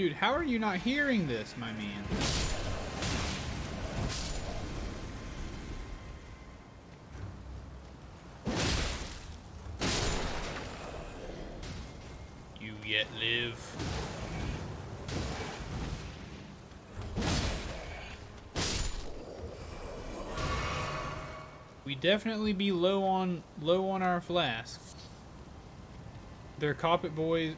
Dude, how are you not hearing this, my man? You yet live. We definitely be low on our flasks. Their carpet boys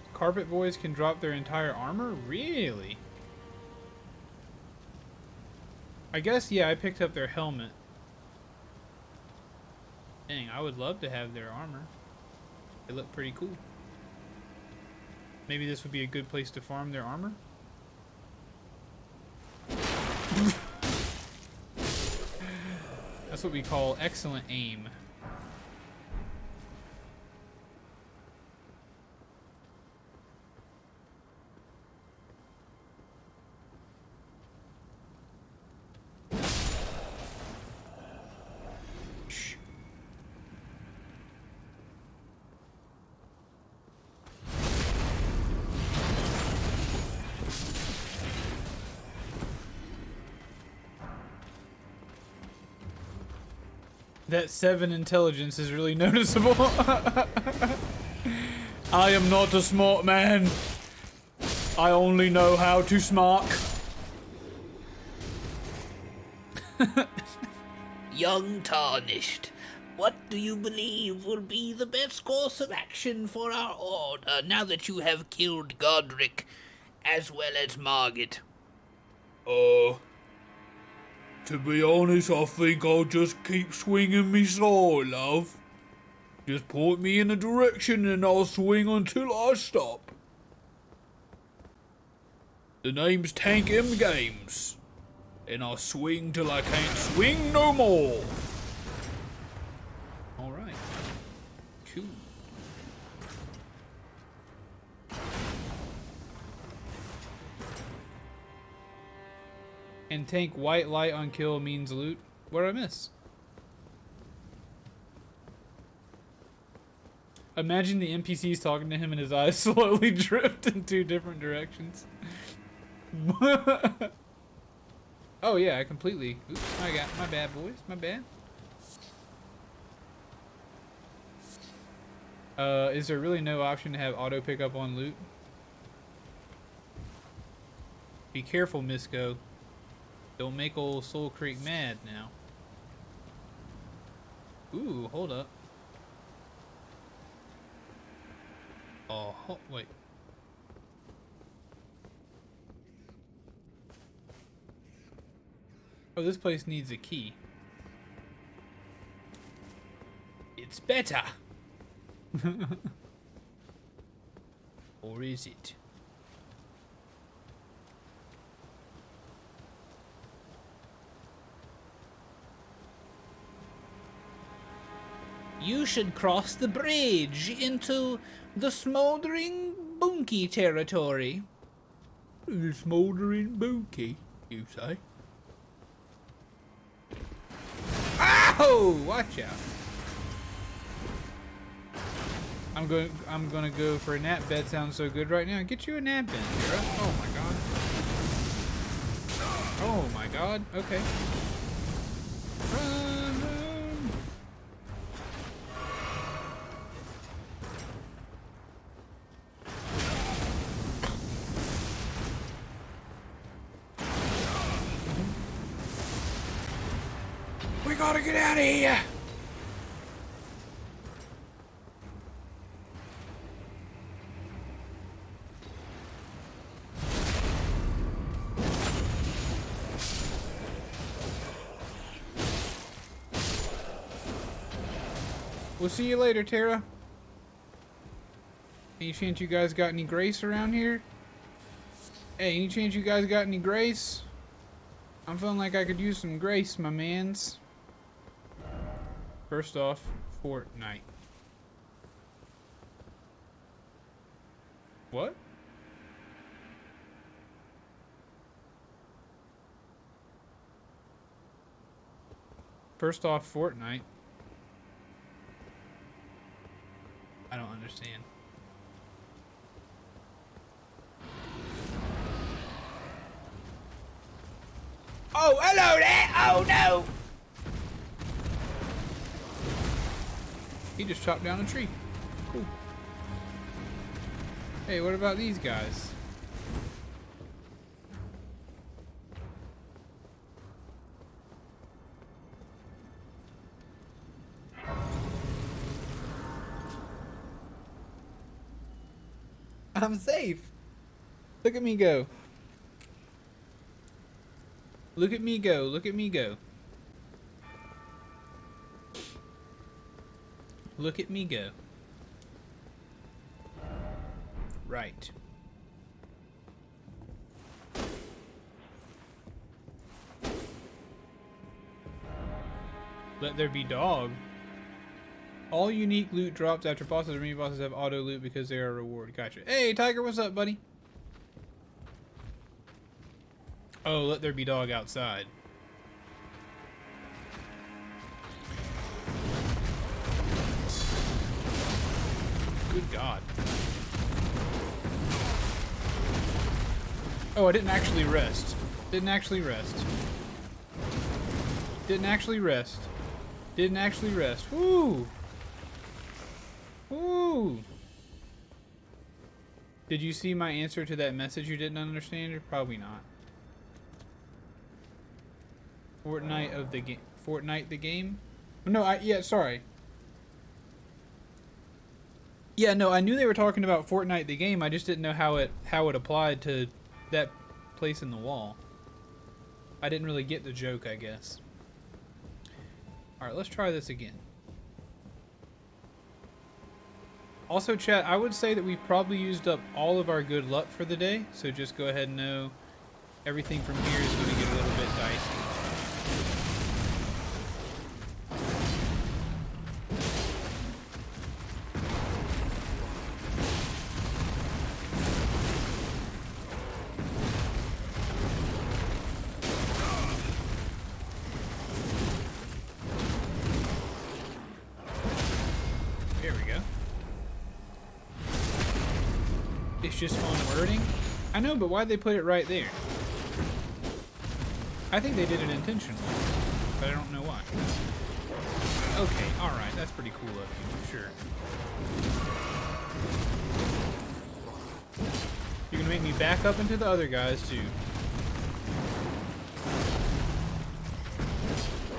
can drop their entire armor? Really? I guess, yeah, I picked up their helmet. Dang, I would love to have their armor. They look pretty cool. Maybe this would be a good place to farm their armor? That's what we call excellent aim. Shh. That 7 intelligence is really noticeable. I am not a smart man. I only know how to smark.
Young Tarnished, what do you believe will be the best course of action for our order now that you have killed Godric, as well as Margit?
To be honest, I think I'll just keep swinging me sword, love. Just point me in a direction and I'll swing until I stop. The name's Tank M Games, and I'll swing till I can't swing no more.
Alright. Cool. And tank white light on kill means loot. What did I miss? Imagine the NPCs talking to him and his eyes slowly drift in 2 different directions. Oh yeah, I completely. Oops, my bad, boys. My bad. Is there really no option to have auto pickup on loot? Be careful, Misco. Don't make old Soul Creek mad now. Ooh, hold up. Oh, wait. Oh, this place needs a key. It's better. Or is it?
You should cross the bridge into the smoldering Bunky territory.
The smoldering bookie, you say?
Ow! Watch out. I'm gonna go for a nap. Bed sounds so good right now. Get you a nap in, Tara. Oh my god. Oh my god. Okay. Run, run. We gotta get out of here. We'll see you later, Tara. Any chance you guys got any grace around here? Hey, any chance you guys got any grace? I'm feeling like I could use some grace, my mans. First off, Fortnite. What? First off, Fortnite. I don't understand.
Oh, hello there! Oh no!
He just chopped down a tree. Cool. Hey, what about these guys? I'm safe. Look at me go. Look at me go. Look at me go. Look at me go. Right. Let there be dog. All unique loot drops after bosses or mini bosses have auto loot because they are a reward. Gotcha. Hey, Tiger, what's up, buddy? Oh, let there be dog outside. Good God. Oh, I didn't actually rest. Didn't actually rest. Didn't actually rest. Didn't actually rest. Woo! Woo! Did you see my answer to that message you didn't understand? Probably not. Fortnite the game? No, yeah, sorry. Yeah, no, I knew they were talking about Fortnite the game. I just didn't know how it applied to that place in the wall. I didn't really get the joke, I guess. Alright, let's try this again. Also, chat, I would say that we've probably used up all of our good luck for the day, so just go ahead and know everything from here is going to get a little bit dicey. Just fun wording. I know, but why'd they put it right there? I think they did it intentionally, but I don't know why. Okay, alright, that's pretty cool of you, sure. You're gonna make me back up into the other guys, too.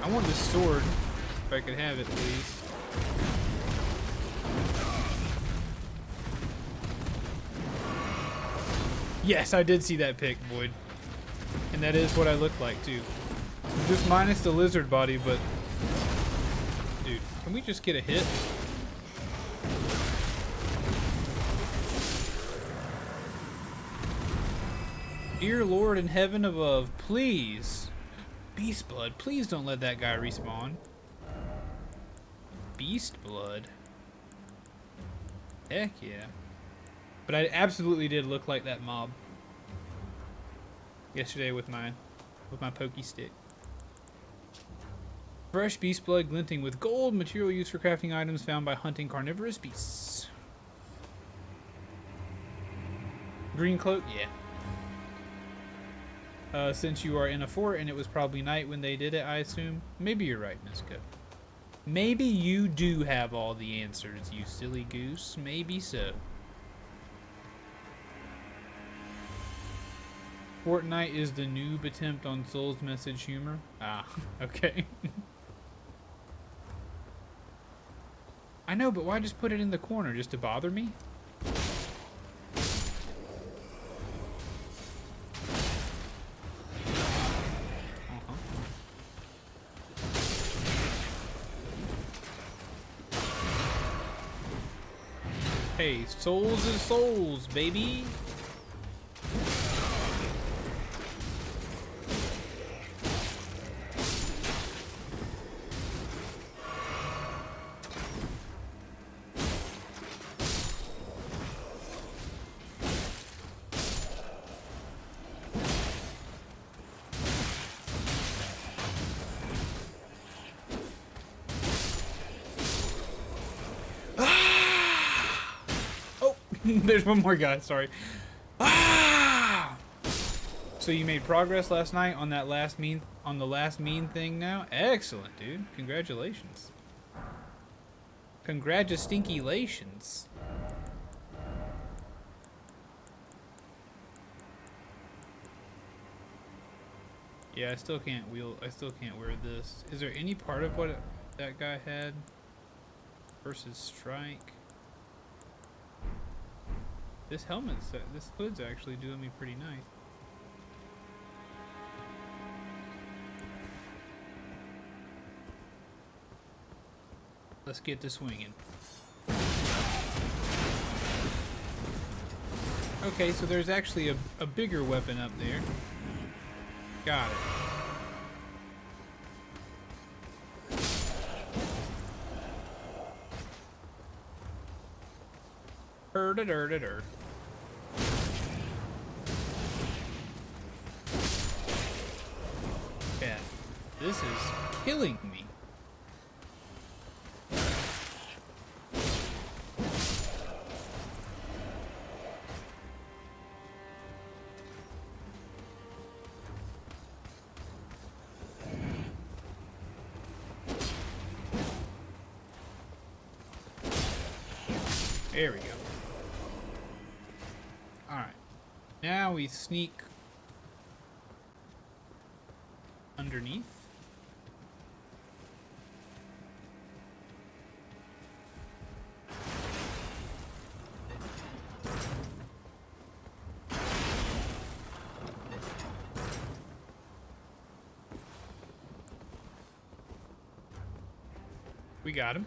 I want this sword, if I could have it, please. Yes, I did see that pic, Boyd. And that is what I look like, too. Just minus the lizard body, but... Dude, can we just get a hit? Dear Lord in heaven above, please. Beast blood, please don't let that guy respawn. Beast blood? Heck yeah. But I absolutely did look like that mob yesterday with my pokey stick. Fresh beast blood glinting with gold, material used for crafting items found by hunting carnivorous beasts. Green cloak, yeah. Since you are in a fort and it was probably night when they did it, I assume. Maybe you're right, Nisko. Maybe you do have all the answers, you silly goose. Maybe so. Fortnite is the noob attempt on Soul's message humor. Ah, okay. I know, but why just put it in the corner? Just to bother me? Hey, souls is souls, baby. There's one more guy, sorry. Ah! So you made progress last night on that last mean thing now? Excellent, dude. Congratulations. Congratulations. Yeah, I still can't wear this. Is there any part of what that guy had versus strike? This hood's actually doing me pretty nice. Let's get to swinging. Okay, so there's actually a bigger weapon up there. Got it. Hurt. Yeah, this is killing me. There we go. Alright. Now we sneak underneath. We got him.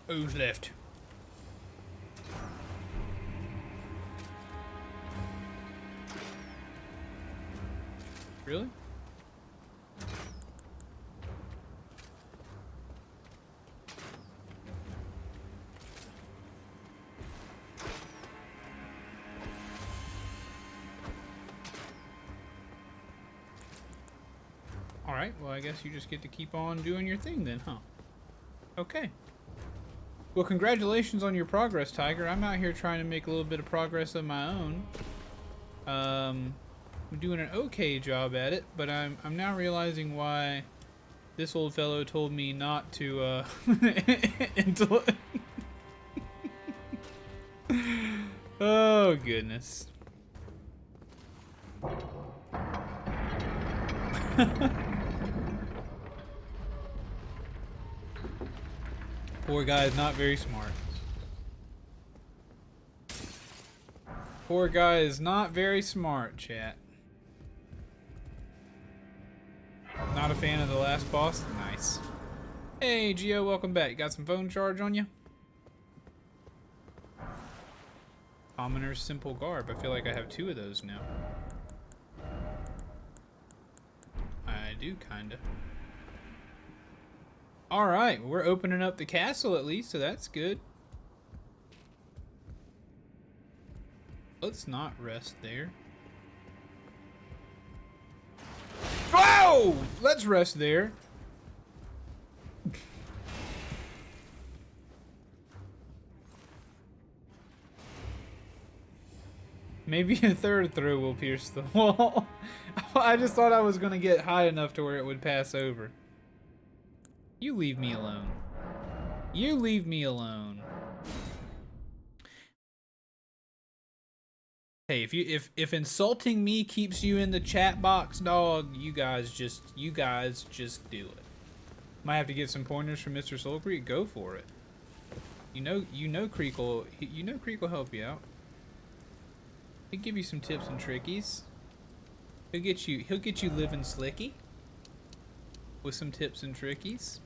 Who's left? Really? Alright, well I guess you just get to keep on doing your thing then, huh? Okay. Well, congratulations on your progress, Tiger. I'm out here trying to make a little bit of progress of my own. I'm doing an okay job at it, but I'm now realizing why this old fellow told me not to Oh goodness. Poor guy is not very smart. Poor guy is not very smart, chat. Not a fan of the last boss? Nice. Hey, Gio, welcome back. Got some phone charge on you? Commoner's Simple Garb. I feel like I have 2 of those now. I do, kinda. Alright, we're opening up the castle at least, so that's good. Let's not rest there. Whoa! Let's rest there. Maybe a third throw will pierce the wall. I just thought I was going to get high enough to where it would pass over. You leave me alone. You leave me alone. Hey, if insulting me keeps you in the chat box, dog, you guys just do it. Might have to get some pointers from Mr. Soul Creek. Go for it. You know Creek will help you out. He'll give you some tips and trickies. He'll get you living slicky with some tips and trickies.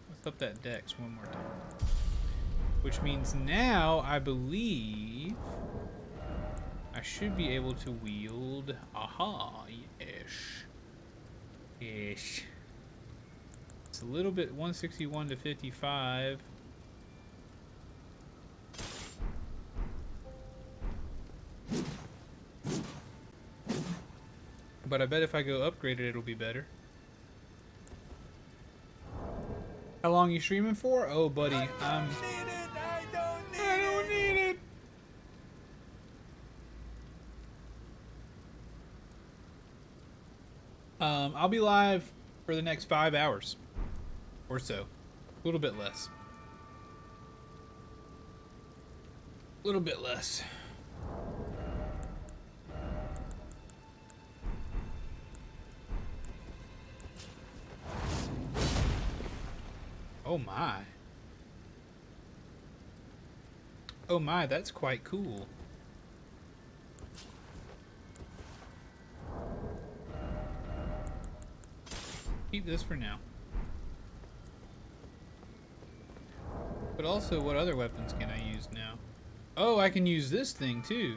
Let's up that dex one more time. Which means now I believe I should be able to wield. Aha, yes. Ish. It's a little bit 161 to 55. But I bet if I go upgrade it, it'll be better. How long you streaming for? Oh, buddy, I don't need it. I'll be live for the next 5 hours or so. A little bit less. A little bit less. Oh my. Oh my, that's quite cool. Keep this for now. But also, what other weapons can I use now? Oh, I can use this thing too.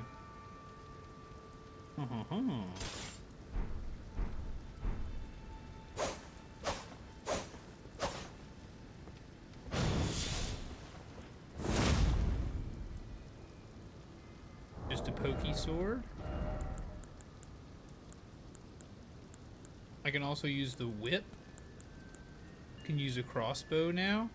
Just a pokey sword. I can also use the whip. Can use a crossbow now.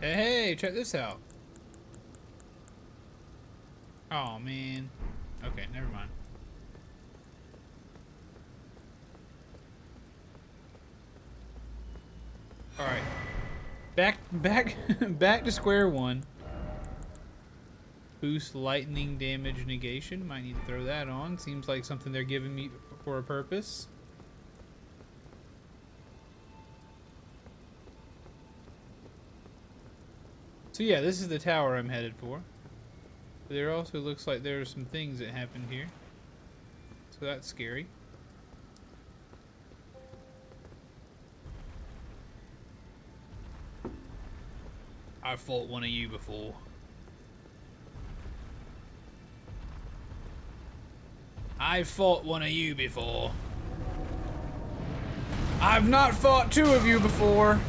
Hey, check this out. Oh man. Okay, never mind. All right. Back to square one. Boost lightning damage negation. Might need to throw that on. Seems like something they're giving me for a purpose. So yeah, this is the tower I'm headed for. But there also looks like there are some things that happened here. So that's scary. I fought one of you before. I fought one of you before. I've not fought two of you before.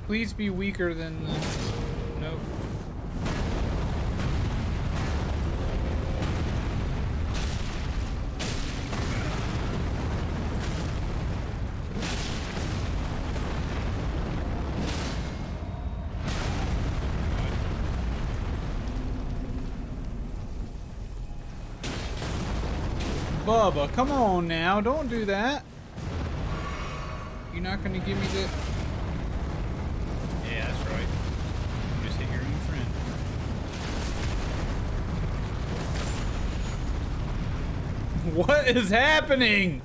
Please be weaker than the... Nope. Bubba, come on now, don't do that. You're not gonna give me the... Yeah, that's right. You just hit your own friend. What is happening?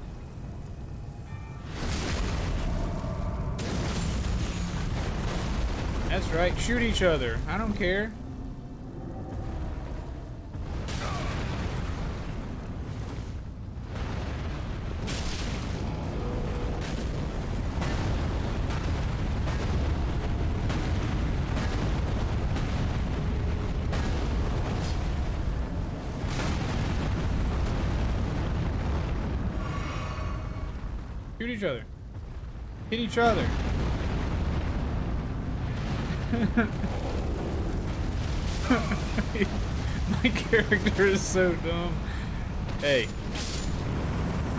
That's right, shoot each other. I don't care. Shoot each other. Hit each other. My character is so dumb. Hey.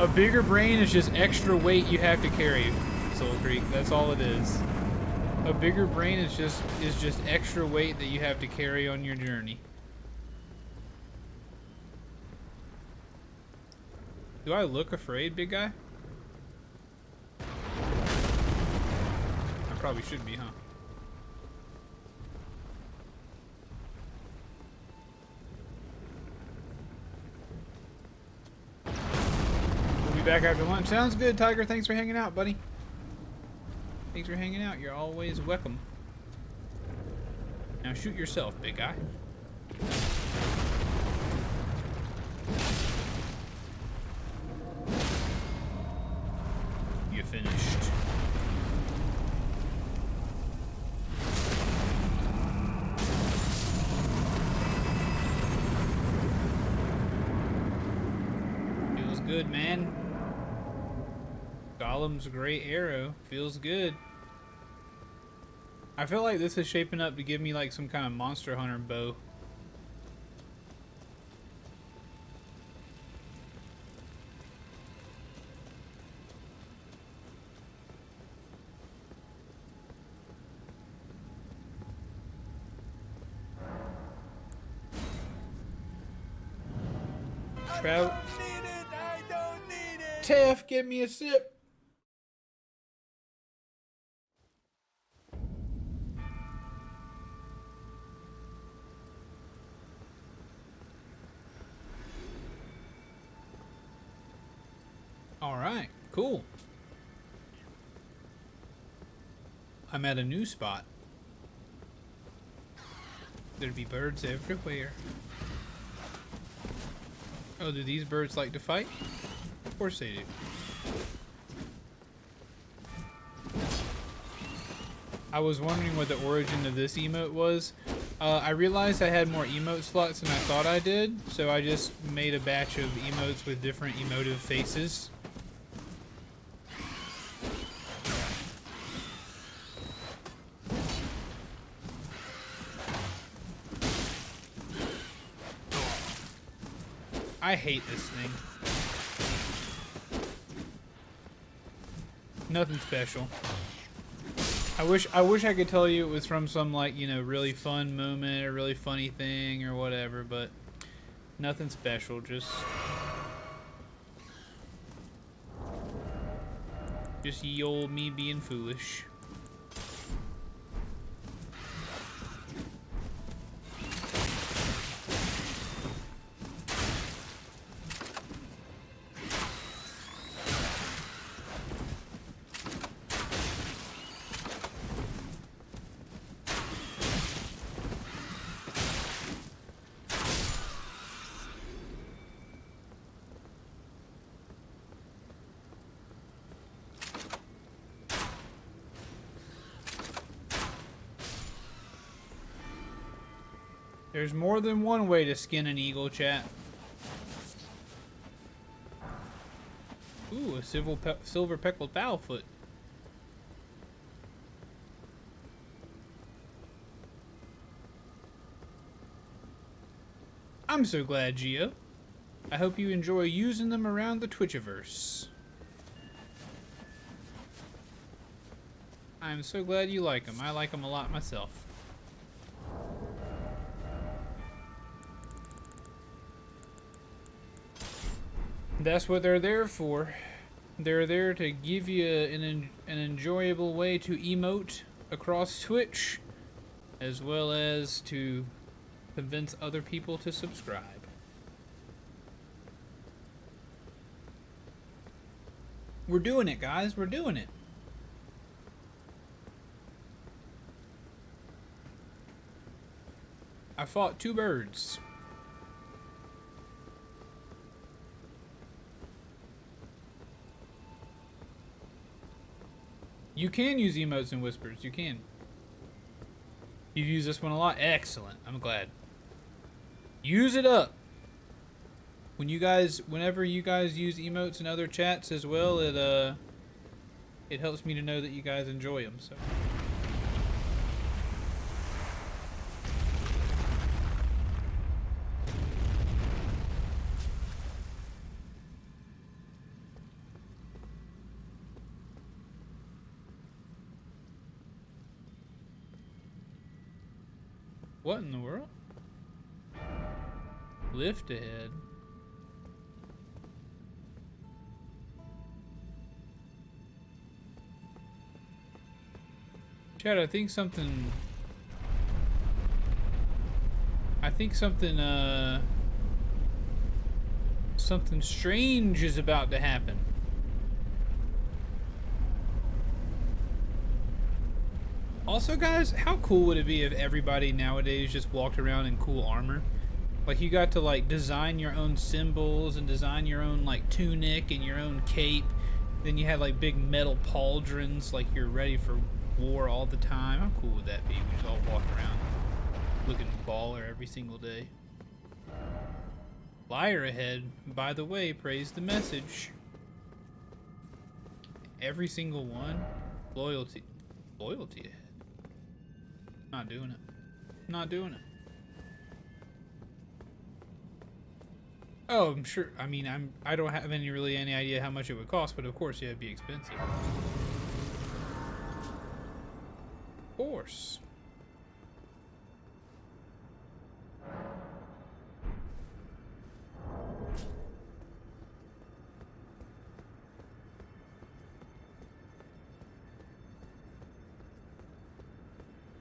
A bigger brain is just extra weight you have to carry, Soul Creek. That's all it is. A bigger brain is just extra weight that you have to carry on your journey. Do I look afraid, big guy? Probably should be, huh? We'll be back after lunch. Sounds good, Tiger. Thanks for hanging out, buddy. Thanks for hanging out. You're always welcome. Now shoot yourself, big guy. good, man. Golem's great arrow. Feels good. I feel like this is shaping up to give me like some kind of Monster Hunter bow. Travel. Teff, give me a sip. All right, cool. I'm at a new spot. There'd be birds everywhere. Oh, do these birds like to fight? Of course they do. I was wondering what the origin of this emote was. I realized I had more emote slots than I thought I did, so I just made a batch of emotes with different emotive faces. I hate this thing. Nothing special. I wish I could tell you it was from some, like, you know, really fun moment or really funny thing or whatever, but nothing special, just ye old me being foolish. There's more than one way to skin an eagle, chat. Ooh, a silver peckled fowl-foot. I'm so glad, Geo. I hope you enjoy using them around the Twitchiverse. I'm so glad you like them. I like them a lot myself. That's what they're there for. They're there to give you an enjoyable way to emote across Twitch, as well as to convince other people to subscribe. We're doing it, guys. We're doing it. I fought 2 birds. You can use emotes and whispers. You can. You've used this one a lot. Excellent. I'm glad. Use it up. Whenever you guys use emotes in other chats as well, it helps me to know that you guys enjoy them. So. What in the world? Lift ahead. Chad, I think something strange is about to happen. Also, guys, how cool would it be if everybody nowadays just walked around in cool armor? Like, you got to, like, design your own symbols and design your own, like, tunic and your own cape. Then you had, like, big metal pauldrons, like you're ready for war all the time. How cool would that be? We just all walk around looking baller every single day. Liar ahead. By the way, praise the message. Every single one. Loyalty. Loyalty ahead. Not doing it. Not doing it. Oh, I'm sure. I mean, I don't have really any idea how much it would cost, but of course, yeah, it'd be expensive. Of course.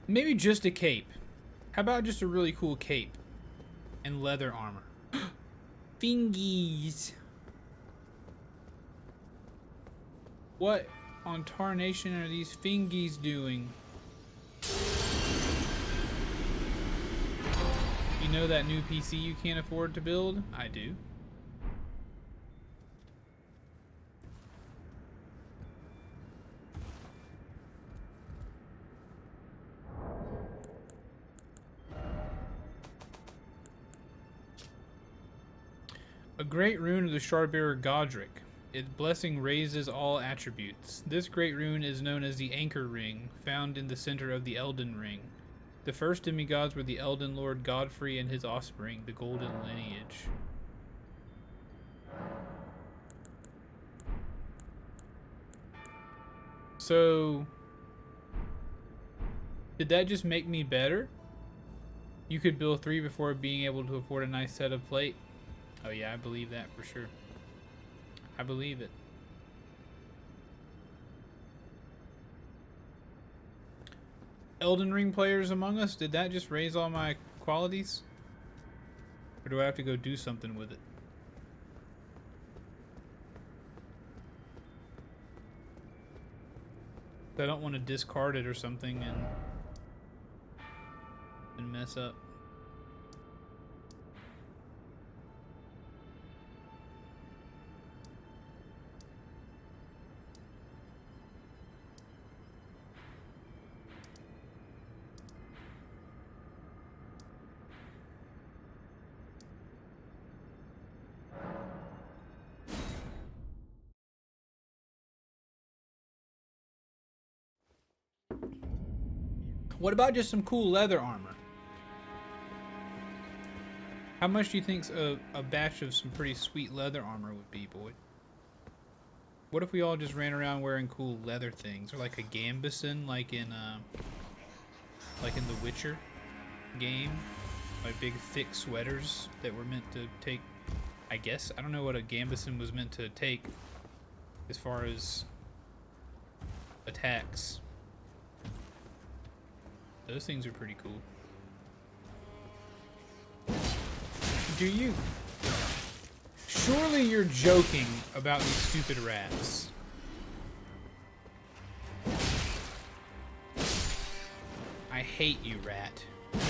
Maybe just a cape. How about just a really cool cape and leather armor? Fingies. What on tarnation are these fingies doing? You know that new PC you can't afford to build? I do. A great rune of the Shardbearer Godric. Its blessing raises all attributes. This great rune is known as the Anchor Ring, found in the center of the Elden Ring. The first demigods were the Elden Lord Godfrey and his offspring, the Golden Lineage. So, did that just make me better? You could build 3 before being able to afford a nice set of plate. Oh yeah, I believe that for sure. I believe it. Elden Ring players among us, did that just raise all my qualities? Or do I have to go do something with it? I don't want to discard it or something and mess up. What about just some cool leather armor? How much do you think a batch of some pretty sweet leather armor would be, boy? What if we all just ran around wearing cool leather things, or like a gambeson, like in the Witcher game, like big thick sweaters that were meant to take. I guess I don't know what a gambeson was meant to take, as far as attacks. Those things are pretty cool. Do you? Surely you're joking about these stupid rats. I hate you, rat. The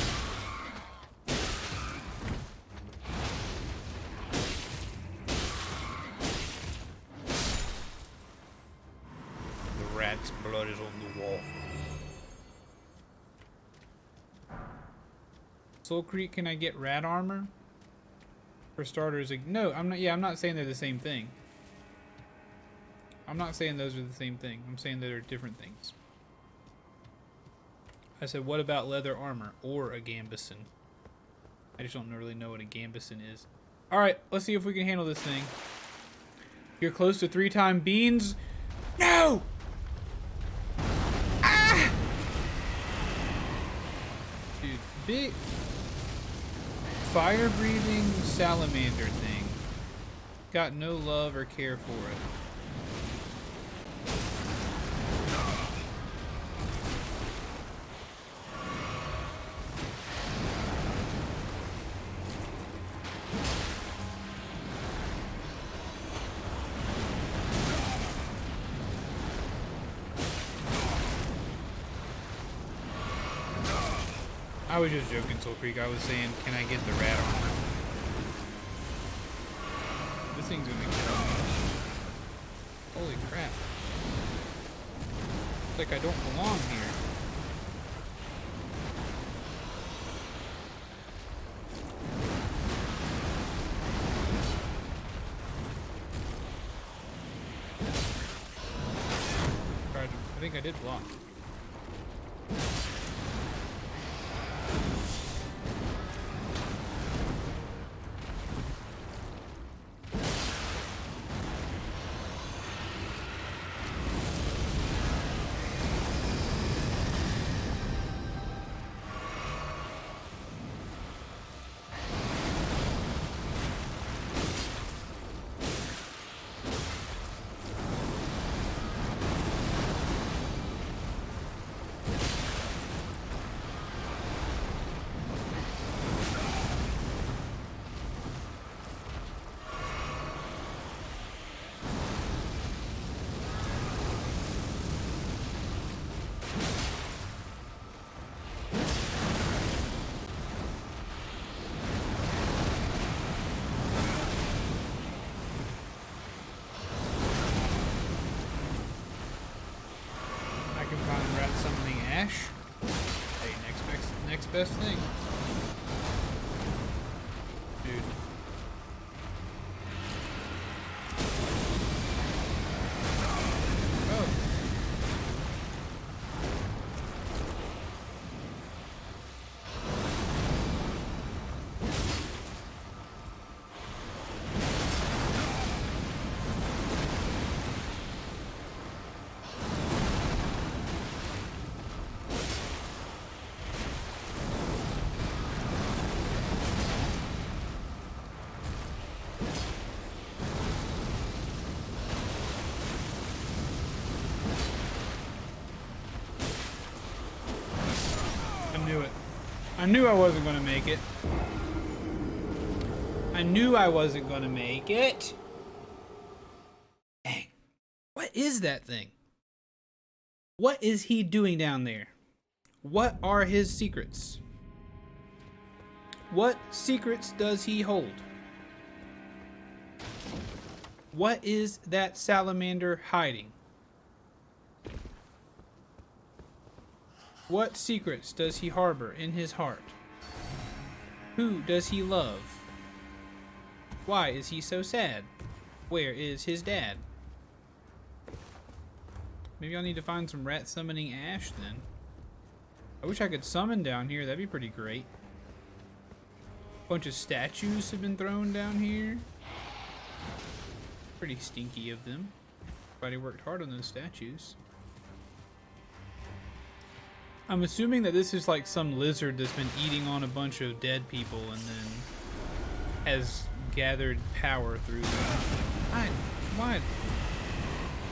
rat's blood is on the wall. Soul Creek, can I get rat armor? For starters, no, I'm not. Yeah, I'm not saying they're the same thing. I'm not saying those are the same thing. I'm saying they're different things. I said, what about leather armor or a gambeson? I just don't really know what a gambeson is. All right, let's see if we can handle this thing. You're close to 3-time beans. No! Ah! Dude, big fire-breathing salamander thing. Got no love or care for it. I was just joking, Soul Creek. I was saying, can I get the rat armor? This thing's gonna kill me. Holy crap. It's like I don't belong here. think I did block. Ash. Hey, next best thing. Dude. Oh. I knew I wasn't gonna make it. I knew I wasn't gonna make it. Dang. What is that thing? What is he doing down there? What are his secrets? What secrets does he hold? What is that salamander hiding? What secrets does he harbor in his heart? Who does he love? Why is he so sad? Where is his dad? Maybe I'll need to find some rat summoning ash then. I wish I could summon down here. That'd be pretty great. Bunch of statues have been thrown down here. Pretty stinky of them. Everybody worked hard on those statues. I'm assuming that this is like some lizard that's been eating on a bunch of dead people and then has gathered power through them. Why?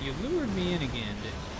You lured me in again, didn't you?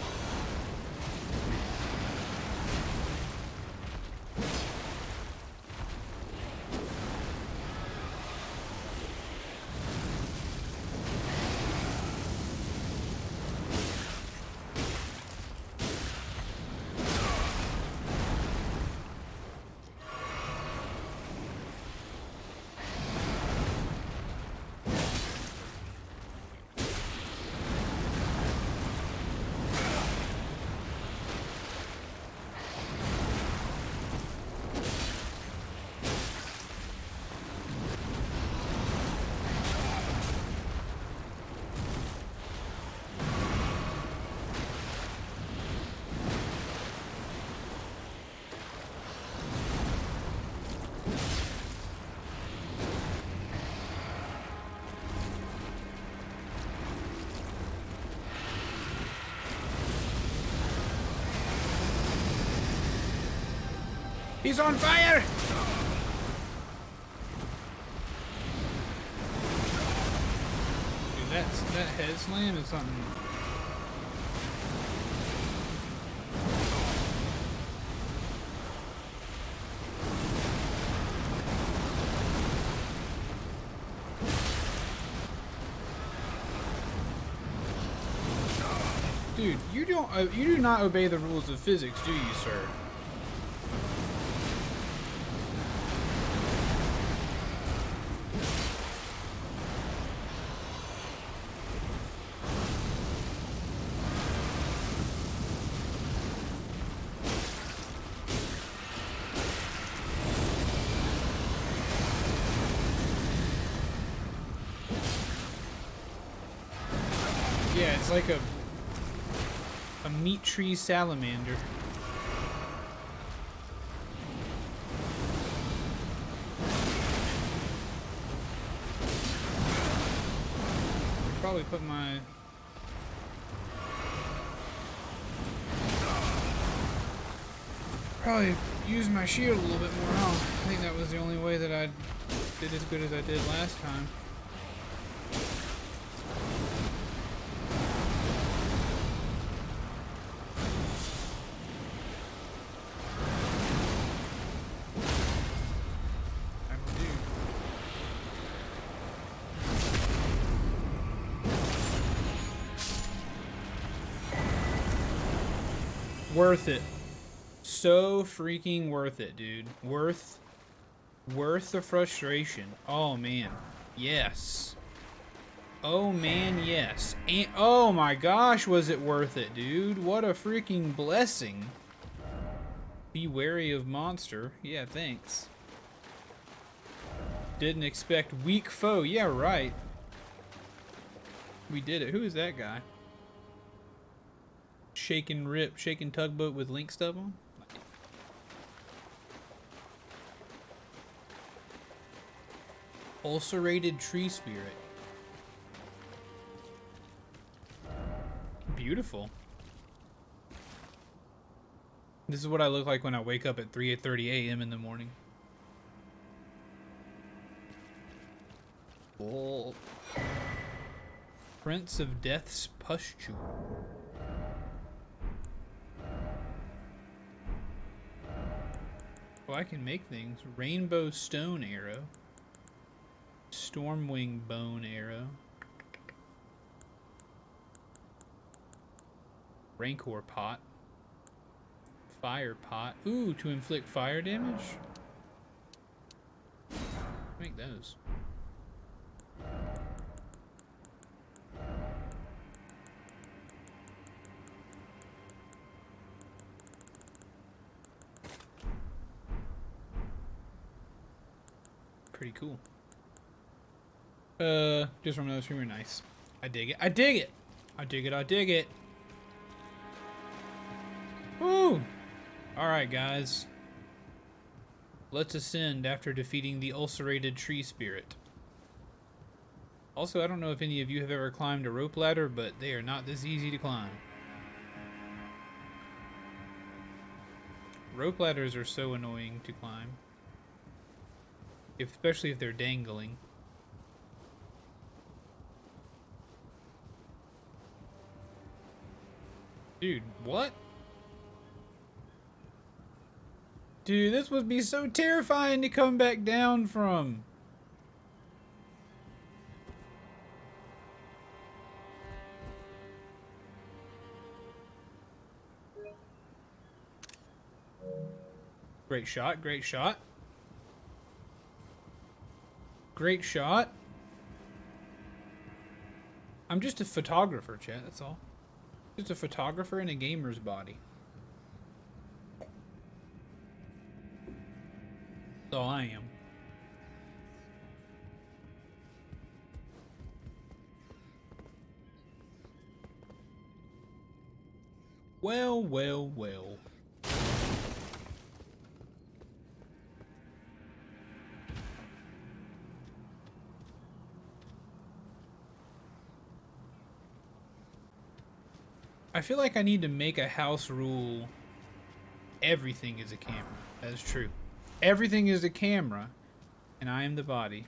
He's on fire! Dude, that head slam is something. Dude, you do not obey the rules of physics, do you, sir? Yeah, it's like a A meat tree salamander. Probably put my... Probably use my shield a little bit more now. I think that was the only way that I did as good as I did last time. Worth it. So freaking worth it, dude. Worth the frustration. Oh man. Yes. Oh man, yes. And oh my gosh, was it worth it, dude? What a freaking blessing. Be wary of monster. Yeah, thanks. Didn't expect weak foe. Yeah, right. We did it. Who is that guy? Shaking tugboat with link stuff on? Ulcerated tree spirit. Beautiful. This is what I look like when I wake up at 3:30 a.m. in the morning. Oh. Prince of Death's Pustule. Oh, I can make things. Rainbow stone arrow. Stormwing bone arrow. Rancor pot. Fire pot. Ooh, to inflict fire damage? Make those. Pretty cool. Just from another streamer, nice. I dig it. I dig it. I dig it. I dig it. Woo! Alright, guys. Let's ascend after defeating the ulcerated tree spirit. Also, I don't know if any of you have ever climbed a rope ladder, but they are not this easy to climb. Rope ladders are so annoying to climb. Especially if they're dangling. Dude, what? Dude, this would be so terrifying to come back down from. Great shot, great shot. Great shot. I'm just a photographer, chat, that's all. Just a photographer in a gamer's body. That's all I am. Well, well, well. I feel like I need to make a house rule. Everything is a camera. That is true. Everything is a camera, and I am the body.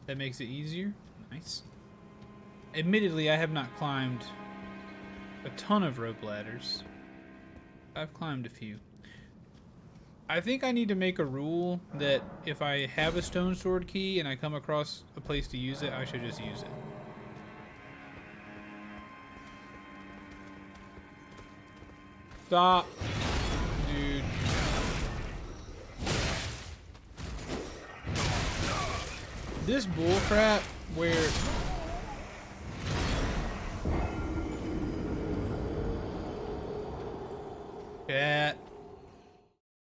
That makes it easier. Nice. Admittedly, I have not climbed a ton of rope ladders. I've climbed a few. I think I need to make a rule that if I have a stone sword key and I come across a place to use it, I should just use it. Stop. Dude. This bullcrap where... Cat.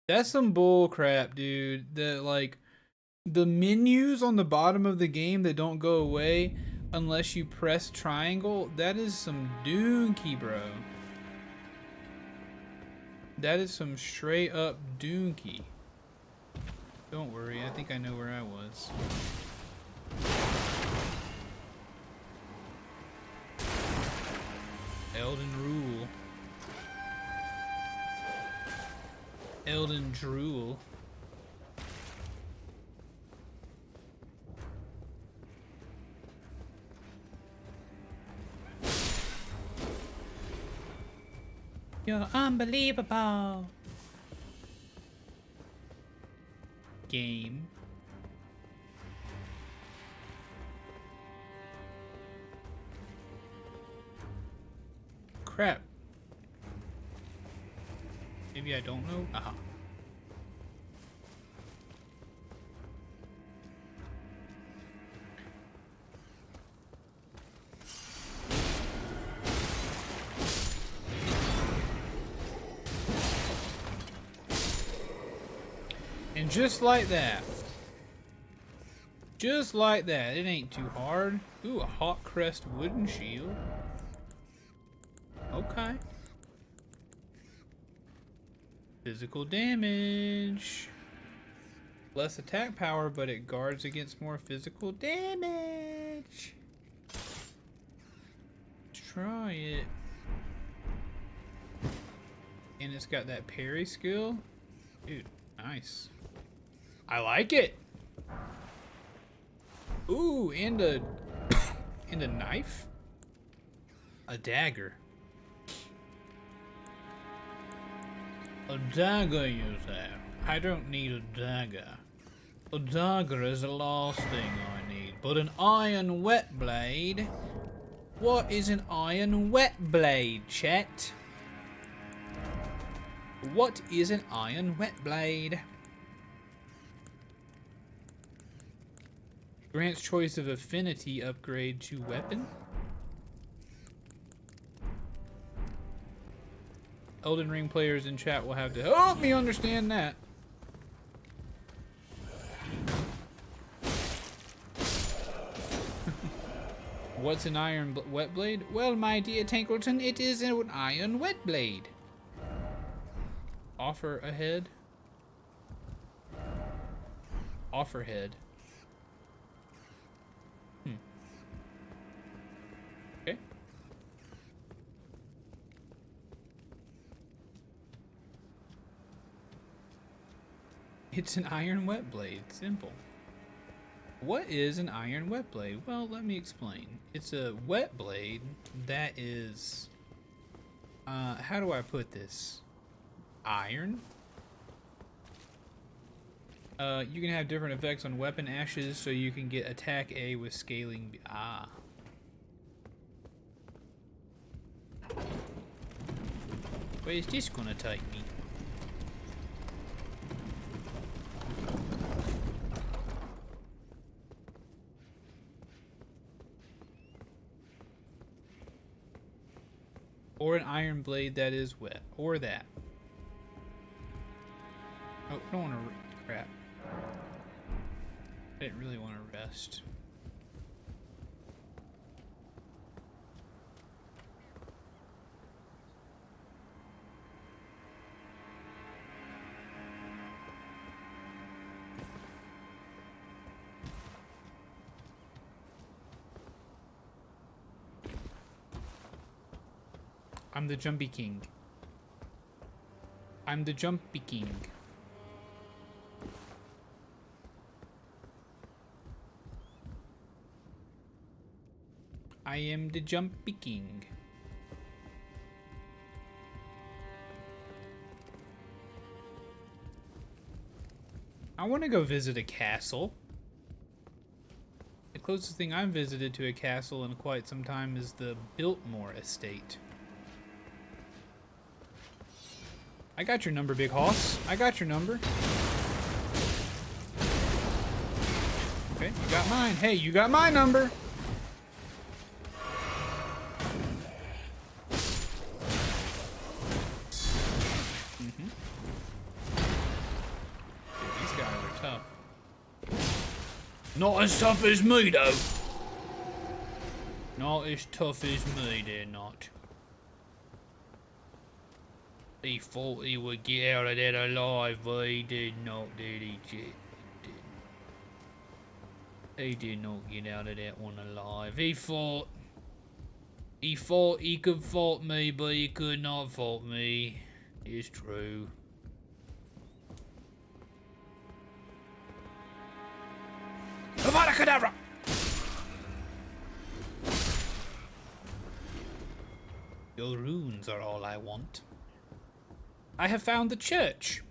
That's some bull crap, dude. That, like, The menus on the bottom of the game that don't go away unless you press triangle, that is some dookie, bro. That is some straight up dookie. Don't worry, I think I know where I was. Elden Rule. Elden Drool. You're unbelievable. Game. Crap. Maybe I don't know? Aha. And just like that. Just like that. It ain't too hard. Ooh, a Hawk Crest wooden shield. Okay. Physical damage. Less attack power, but it guards against more physical damage. Let's try it. And it's got that parry skill. Dude, nice. I like it. Ooh, and a knife? A dagger. A dagger, you say? I don't need a dagger. A dagger is the last thing I need. But an iron wet blade? What is an iron wet blade, chat? What is an iron wet blade? Grants choice of affinity upgrade to weapon. Elden Ring players in chat will have to help me understand that. What's an iron wet blade? Well, my dear Tankleton, it is an iron wet blade. Offer ahead. Offer head. Okay. It's an iron wet blade. Simple. What is an iron wet blade? Well, let me explain. It's a wet blade that is... how do I put this? Iron. You can have different effects on weapon ashes, so you can get attack A with scaling B. Ah. Where's this gonna take me? Or an iron blade that is wet. Or that. Oh, I don't want to... Crap. I didn't really want to rest. I'm the Jumpy King. I'm the Jumpy King. I am the Jumpy King. I want to go visit a castle. The closest thing I've visited to a castle in quite some time is the Biltmore estate. I got your number, Big Hoss. I got your number. Okay, you got mine. Hey, you got my number. Dude, these guys are tough.
Not as tough as me, though. Not as tough as me, they're not. He thought he would get out of that alive, but he did not, did he, Jet? He did not get out of that one alive. He thought he could fault me, but he could not fault me. It's true. Avada Kedavra! Your runes are all I want. I have found the church.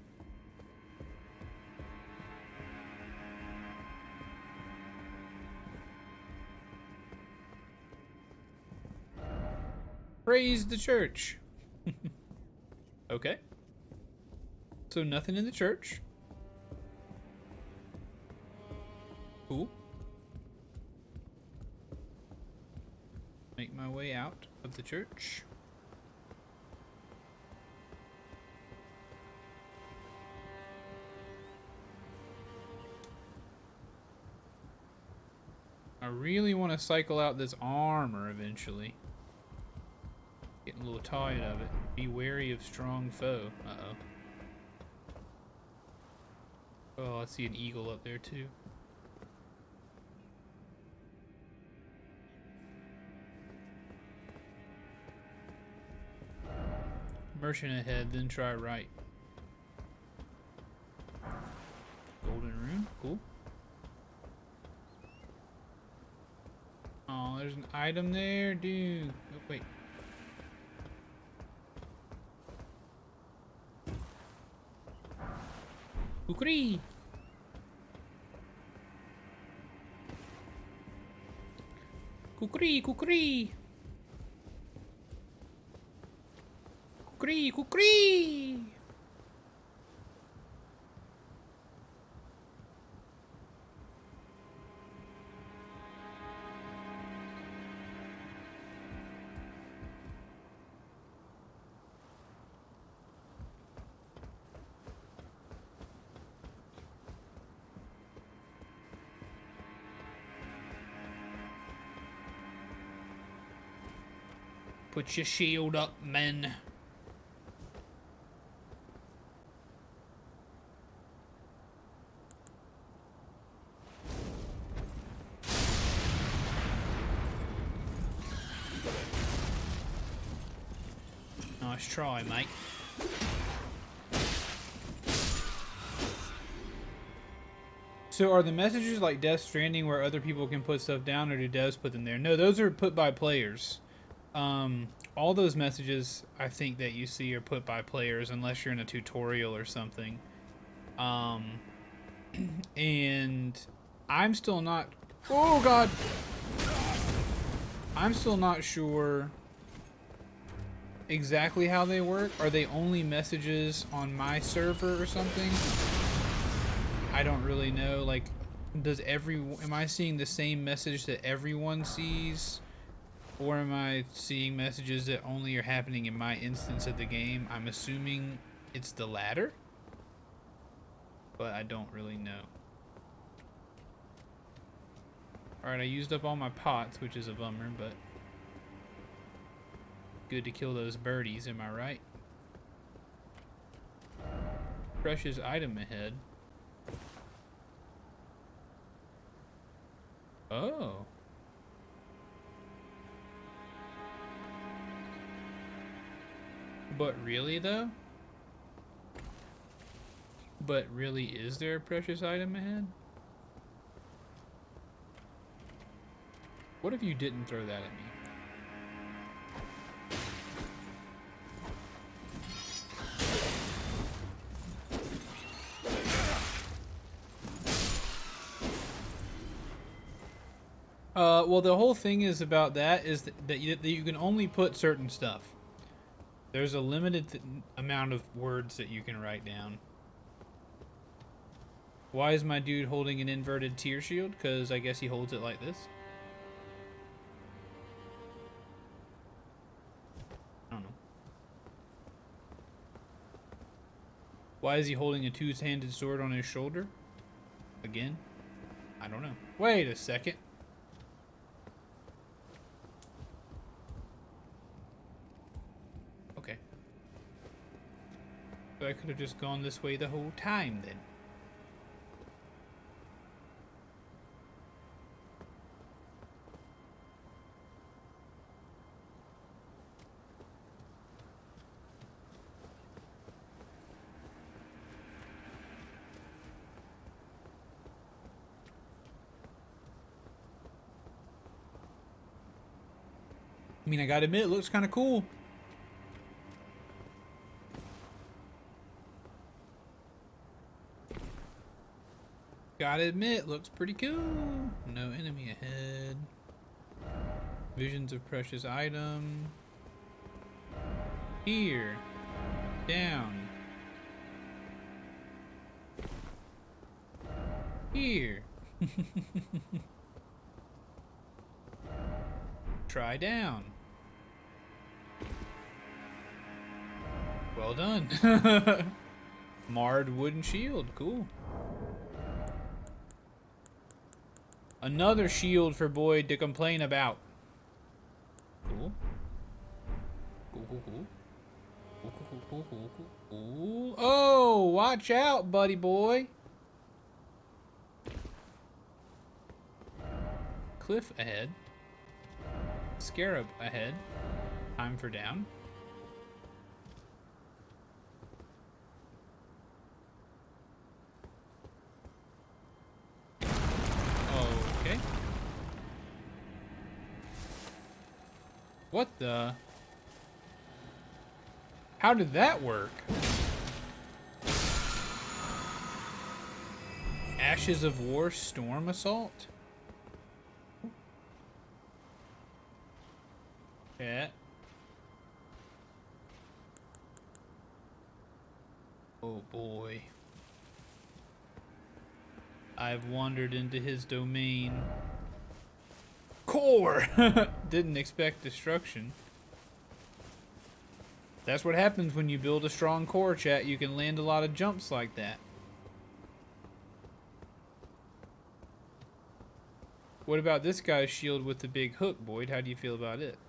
Praise the church. Okay. So nothing in the church. Cool. Make my way out of the church. I really want to cycle out this armor eventually. Getting a little tired of it. Be wary of strong foe. Uh-oh. Oh, I see an eagle up there too. Merchant ahead, then try right. Golden rune, cool. Oh, there's an item there, dude. Oh, wait. Kukri! Kukri, kukri! Kukri, kukri! Put your shield up, men. Nice try, mate. So are the messages like Death Stranding where other people can put stuff down, or do devs put them there? No, those are put by players. All those messages I think that you see are put by players unless you're in a tutorial or something. And I'm still not... Oh, God! I'm still not sure exactly how they work. Are they only messages on my server or something? I don't really know. Like, am I seeing the same message that everyone sees? Or am I seeing messages that only are happening in my instance of the game? I'm assuming it's the latter, but I don't really know. Alright, I used up all my pots, which is a bummer, but good to kill those birdies, am I right? Precious item ahead. Oh. But really, though? But really, is there a precious item ahead? What if you didn't throw that at me? Well, the whole thing is about that is that you can only put certain stuff. There's a limited amount of words that you can write down. Why is my dude holding an inverted tear shield? Because I guess he holds it like this. I don't know. Why is he holding a two-handed sword on his shoulder? Again? I don't know. Wait a second. Okay. So I could have just gone this way the whole time then. I mean, I gotta admit, it looks kind of cool. Gotta admit, looks pretty cool. No enemy ahead. Visions of precious item. Here. Down. Here. Try down. Well done. Marred wooden shield. Cool. Another shield for Boyd to complain about. Cool. Cool, cool, cool. Cool, cool, cool, cool, cool, cool. Oh, watch out, buddy boy. Cliff ahead. Scarab ahead. Time for down. Okay. What the? How did that work? Ashes of War Storm Assault? Yeah. Oh boy. I've wandered into his domain. Core! Didn't expect destruction. That's what happens when you build a strong core, chat. You can land a lot of jumps like that. What about this guy's shield with the big hook, Boyd? How do you feel about it?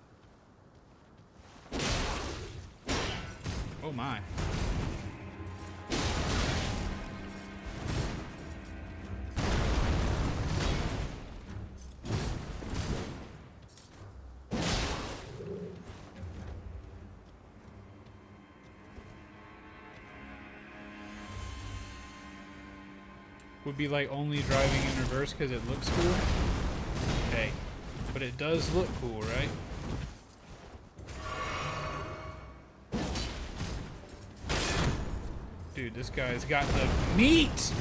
Oh my. Would be like only driving in reverse because it looks cool. Okay, but it does look cool, right? Dude, this guy's got the meat!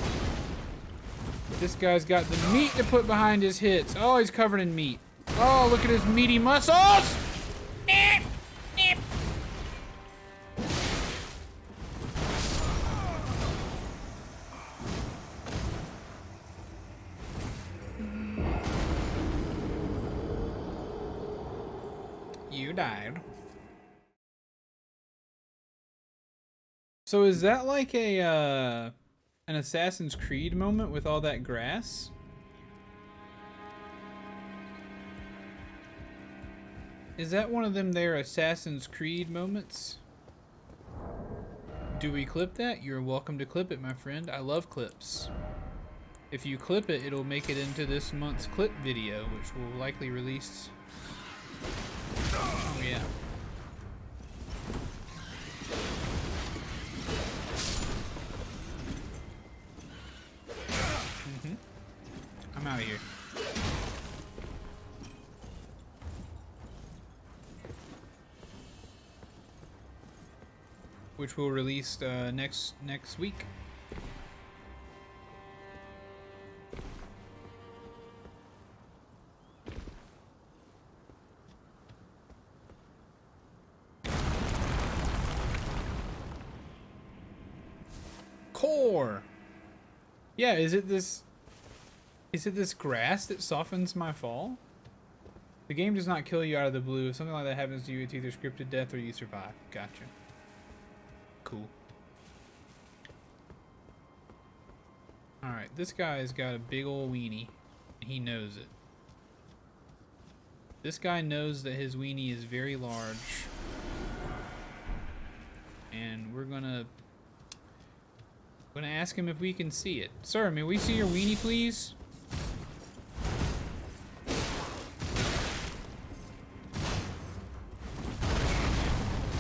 This guy's got the meat to put behind his hits. Oh, he's covered in meat. Oh, look at his meaty muscles! Nip, nip. You died. So is that like a an Assassin's Creed moment with all that grass? Is that one of them there Assassin's Creed moments? Do we clip that? You're welcome to clip it, my friend. I love clips. If you clip it, it'll make it into this month's clip video, which will likely release. Oh yeah. I'm out of here. Which will release next week. Core. Yeah, is it this grass that softens my fall? The game does not kill you out of the blue. If something like that happens to you, it's either scripted death or you survive. Gotcha. Cool. Alright, this guy's got a big ol' weenie. he knows it. This guy knows that his weenie is very large. And we're gonna ask him if we can see it. Sir, may we see your weenie, please?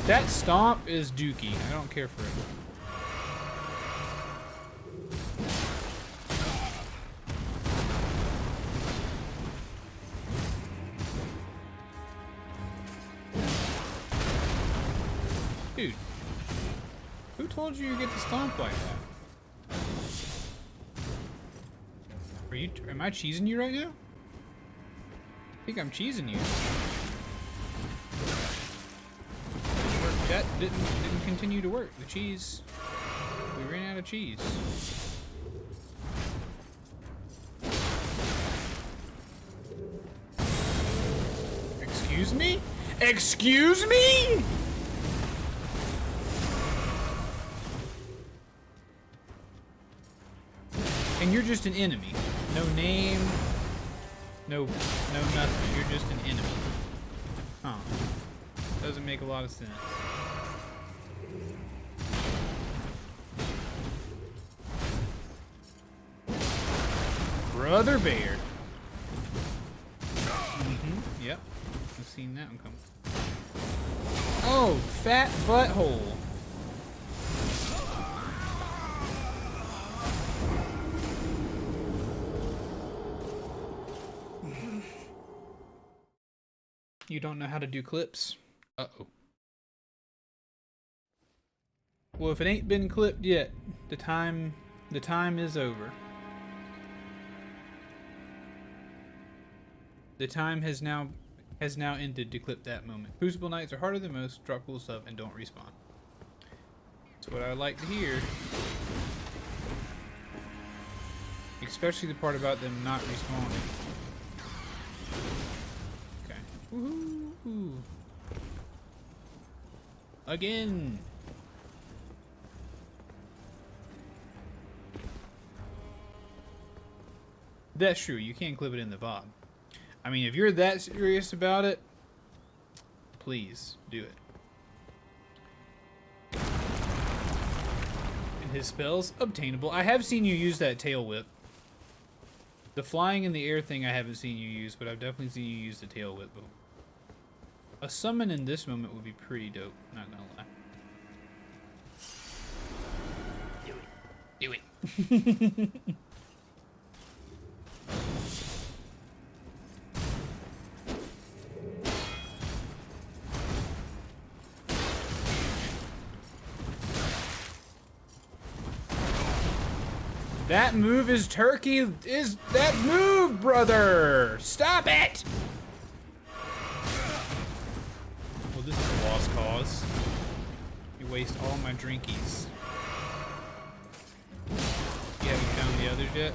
That stomp is dookie. I don't care for it. Dude, who told you you get to stomp like that? Am I cheesing you right now? I think I'm cheesing you. That didn't continue to work. The cheese, we ran out of cheese. Excuse me? Excuse me? And you're just an enemy. No name, no nothing. You're just an enemy. Huh. Doesn't make a lot of sense. Brother Bear. Yep. I've seen that one come. Oh, fat butthole. You don't know how to do clips? Uh-oh. Well, if it ain't been clipped yet, the time is over. The time has now ended to clip that moment. Crucible Knights are harder than most, drop cool stuff, and don't respawn. That's what I like to hear. Especially the part about them not respawning. Okay. Woohoo! Again! That's true, you can't clip it in the VOD. I mean, if you're that serious about it, please do it. And his spells, obtainable. I have seen you use that tail whip. The flying in the air thing I haven't seen you use, but I've definitely seen you use the tail whip before. A summon in this moment would be pretty dope, not gonna lie. Do it. That move is turkey. Is that move, brother? Stop it! Well, this is a lost cause. You waste all my drinkies. You haven't found the others yet?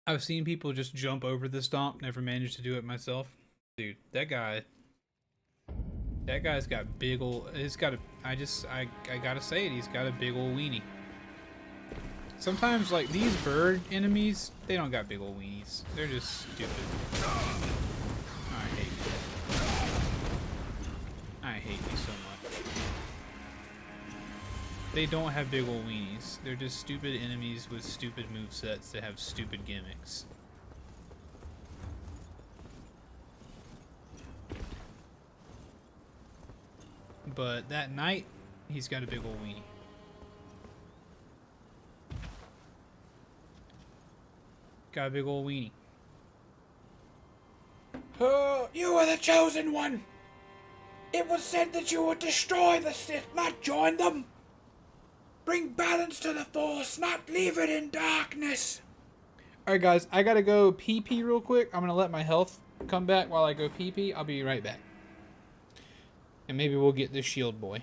I've seen people just jump over the stomp, never managed to do it myself. Dude, that guy's got big ol', I gotta say it, he's got a big ol' weenie. Sometimes, like, these bird enemies, they don't got big ol' weenies. They're just stupid. I hate you. I hate you so much. They don't have big ol' weenies. They're just stupid enemies with stupid movesets that have stupid gimmicks. But that knight, he's got a big ol' weenie. Got a big ol' weenie. You are the chosen one. It was said that you would destroy the Sith, not join them. Bring balance to the Force, not leave it in darkness. Alright guys, I gotta go pee real quick. I'm gonna let my health come back while I go pee. I'll be right back. And maybe we'll get this shield boy.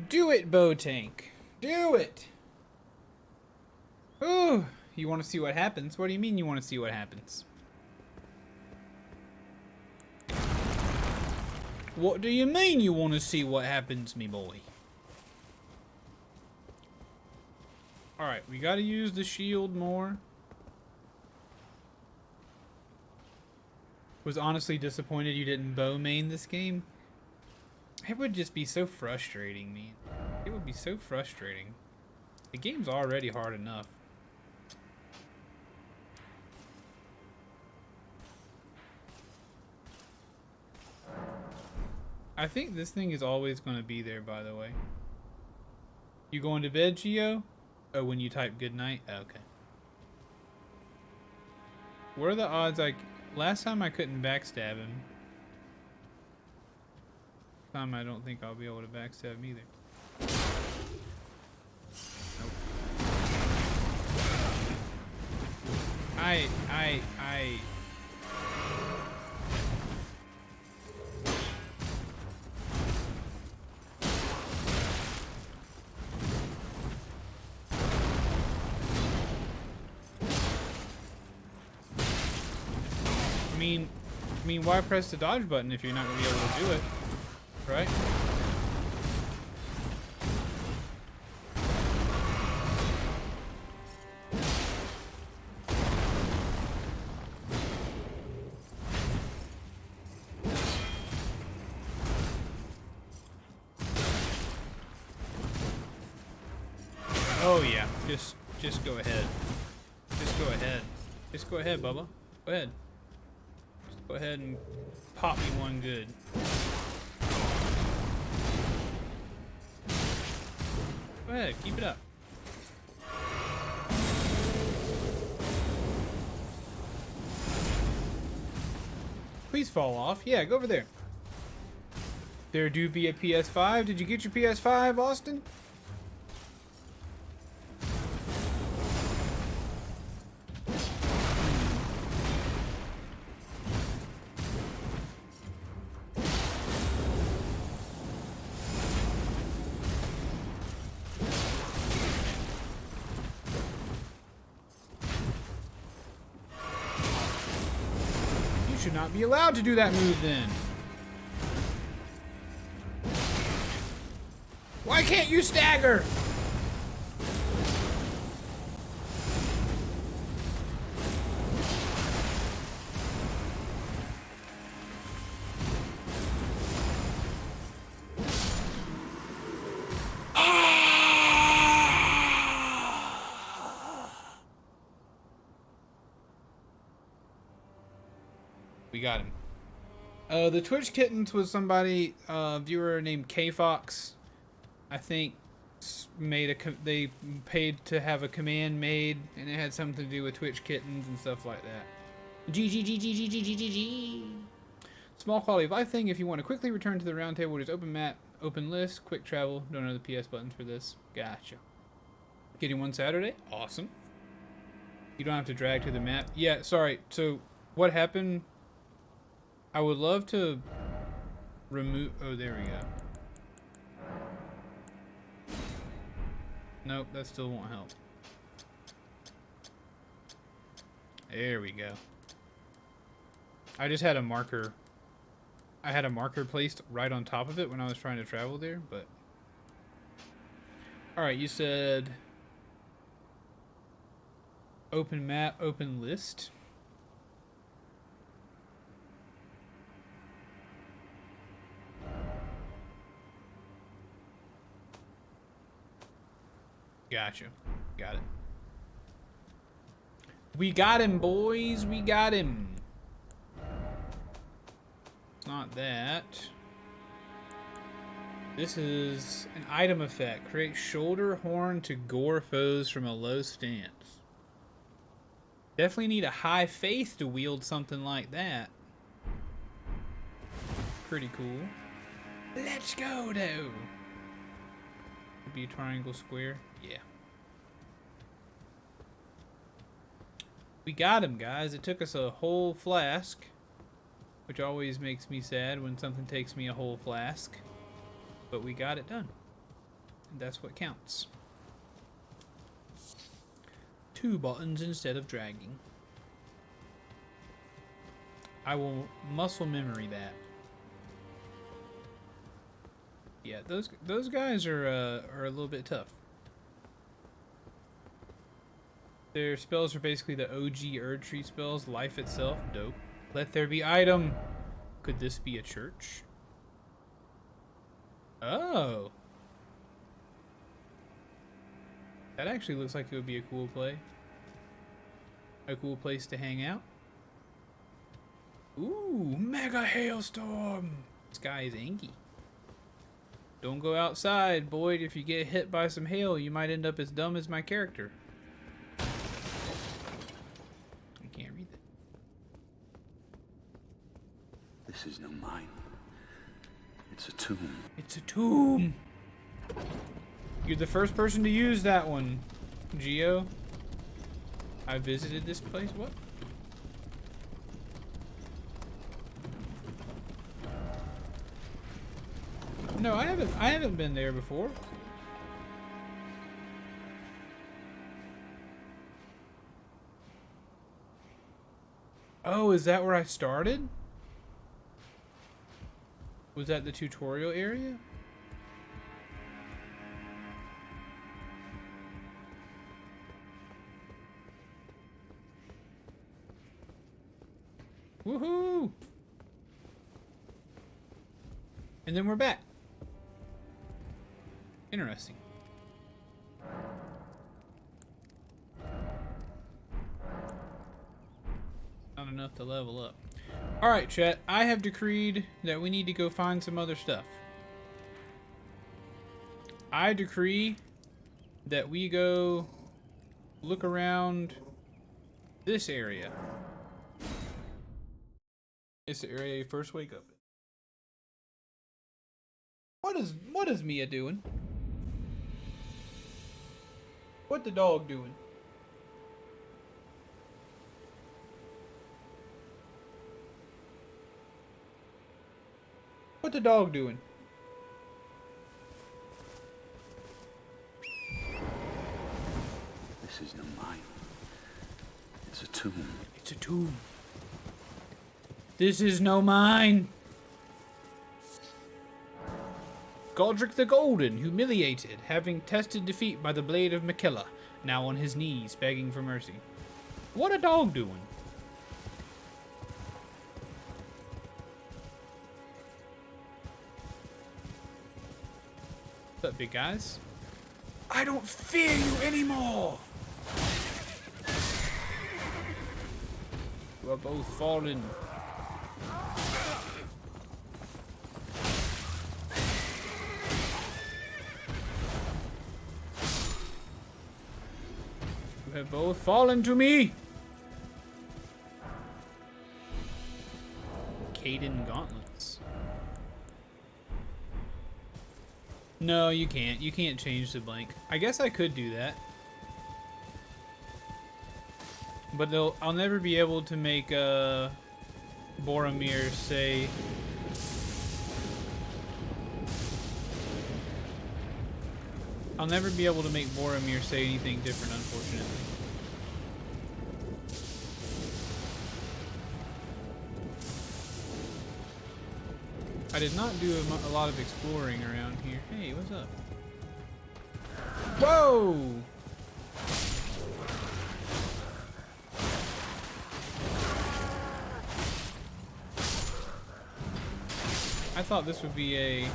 Do it, Botank. Do it. Ooh, you want to see what happens? What do you mean you want to see what happens? What do you mean you want to see what happens, me boy? Alright, we gotta use the shield more. Was honestly disappointed you didn't bow main this game. It would just be so frustrating, man. It would be so frustrating. The game's already hard enough. I think this thing is always going to be there, by the way. You going to bed, Gio? Oh, when you type good night? Oh, okay. What are the odds last time I couldn't backstab him. This time I don't think I'll be able to backstab him either. Nope. I mean, why press the dodge button if you're not going to be able to do it, right? Oh yeah, just go ahead. Just go ahead. Just go ahead, Bubba. Go ahead. Go ahead and pop me one good. Go ahead, keep it up. Please fall off. Yeah, go over there. There do be a PS5. Did you get your PS5, Austin? Should not be allowed to do that move then. Why can't you stagger? We got him. The Twitch Kittens was somebody, viewer named KFox. I think they paid to have a command made, and it had something to do with Twitch Kittens and stuff like that. G. Small quality of life thing. If you want to quickly return to the round table, just open map, open list, quick travel. Don't know the PS buttons for this. Gotcha. Getting one Saturday. Awesome. You don't have to drag to the map. Yeah, sorry. So what happened? I would love to remove. Oh, there we go. Nope, that still won't help. There we go. I just had a marker. I had a marker placed right on top of it when I was trying to travel there, but... Alright, you said... Open map, open list. Gotcha. Got it. We got him, boys. We got him. It's not that. This is an item effect. Create shoulder horn to gore foes from a low stance. Definitely need a high faith to wield something like that. Pretty cool. Let's go, though. Be a triangle square. Yeah. We got him, guys. It took us a whole flask, which always makes me sad when something takes me a whole flask. But we got it done. And that's what counts. 2 buttons instead of dragging. I will muscle memory that. Yeah, those guys are a little bit tough. Their spells are basically the OG Erd Tree spells. Life itself, dope. Let there be item. Could this be a church? Oh. That actually looks like it would be a cool play. A cool place to hang out. Ooh, mega hailstorm. This guy is angry. Don't go outside, Boyd. If you get hit by some hail, you might end up as dumb as my character. I can't read that.
This is no mine. It's a tomb.
It's a tomb. You're the first person to use that one, Geo. I visited this place. What? No, I haven't been there before. Oh, is that where I started? Was that the tutorial area? Woohoo! And then we're back. Interesting. Not enough to level up. Alright, chat. I have decreed that we need to go find some other stuff. I decree that we go look around this area. It's the area you first wake up in. What is Mia doing? What the dog doing? What the dog doing?
This is no mine. It's a tomb.
It's a tomb. This is no mine. Godric the Golden, humiliated, having tested defeat by the blade of Makilla, now on his knees, begging for mercy. What a dog doing? What's up, big guys? I don't fear you anymore! You are both fallen. You have both fallen to me! Caden gauntlets. No, you can't. You can't change the blank. I guess I could do that. But I'll never be able to make Boromir say... I'll never be able to make Boromir say anything different, unfortunately. I did not do a lot of exploring around here. Hey, what's up? Whoa! I thought this would be a...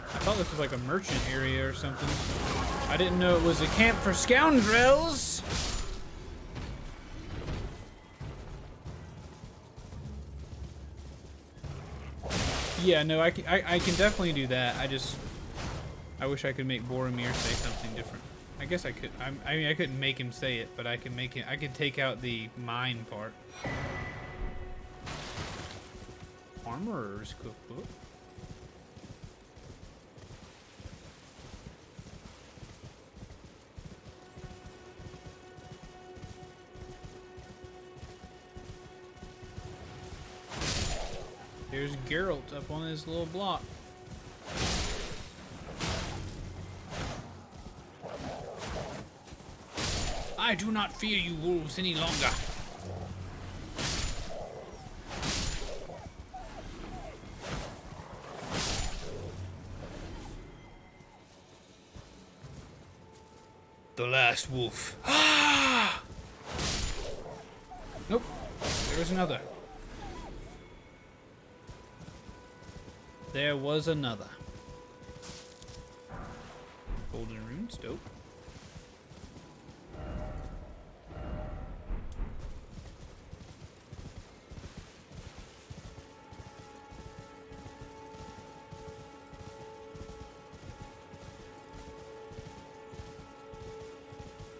I thought this was like a merchant area or something. I didn't know it was a camp for scoundrels! Yeah, no, I can definitely do that. I wish I could make Boromir say something different. I guess I could. I mean, I couldn't make him say it, but I can make it. I could take out the mine part. Armorer's cookbook. There's Geralt up on his little block. I do not fear you wolves any longer. The last wolf. Ah! Nope. There's another. There was another. Golden runes, dope.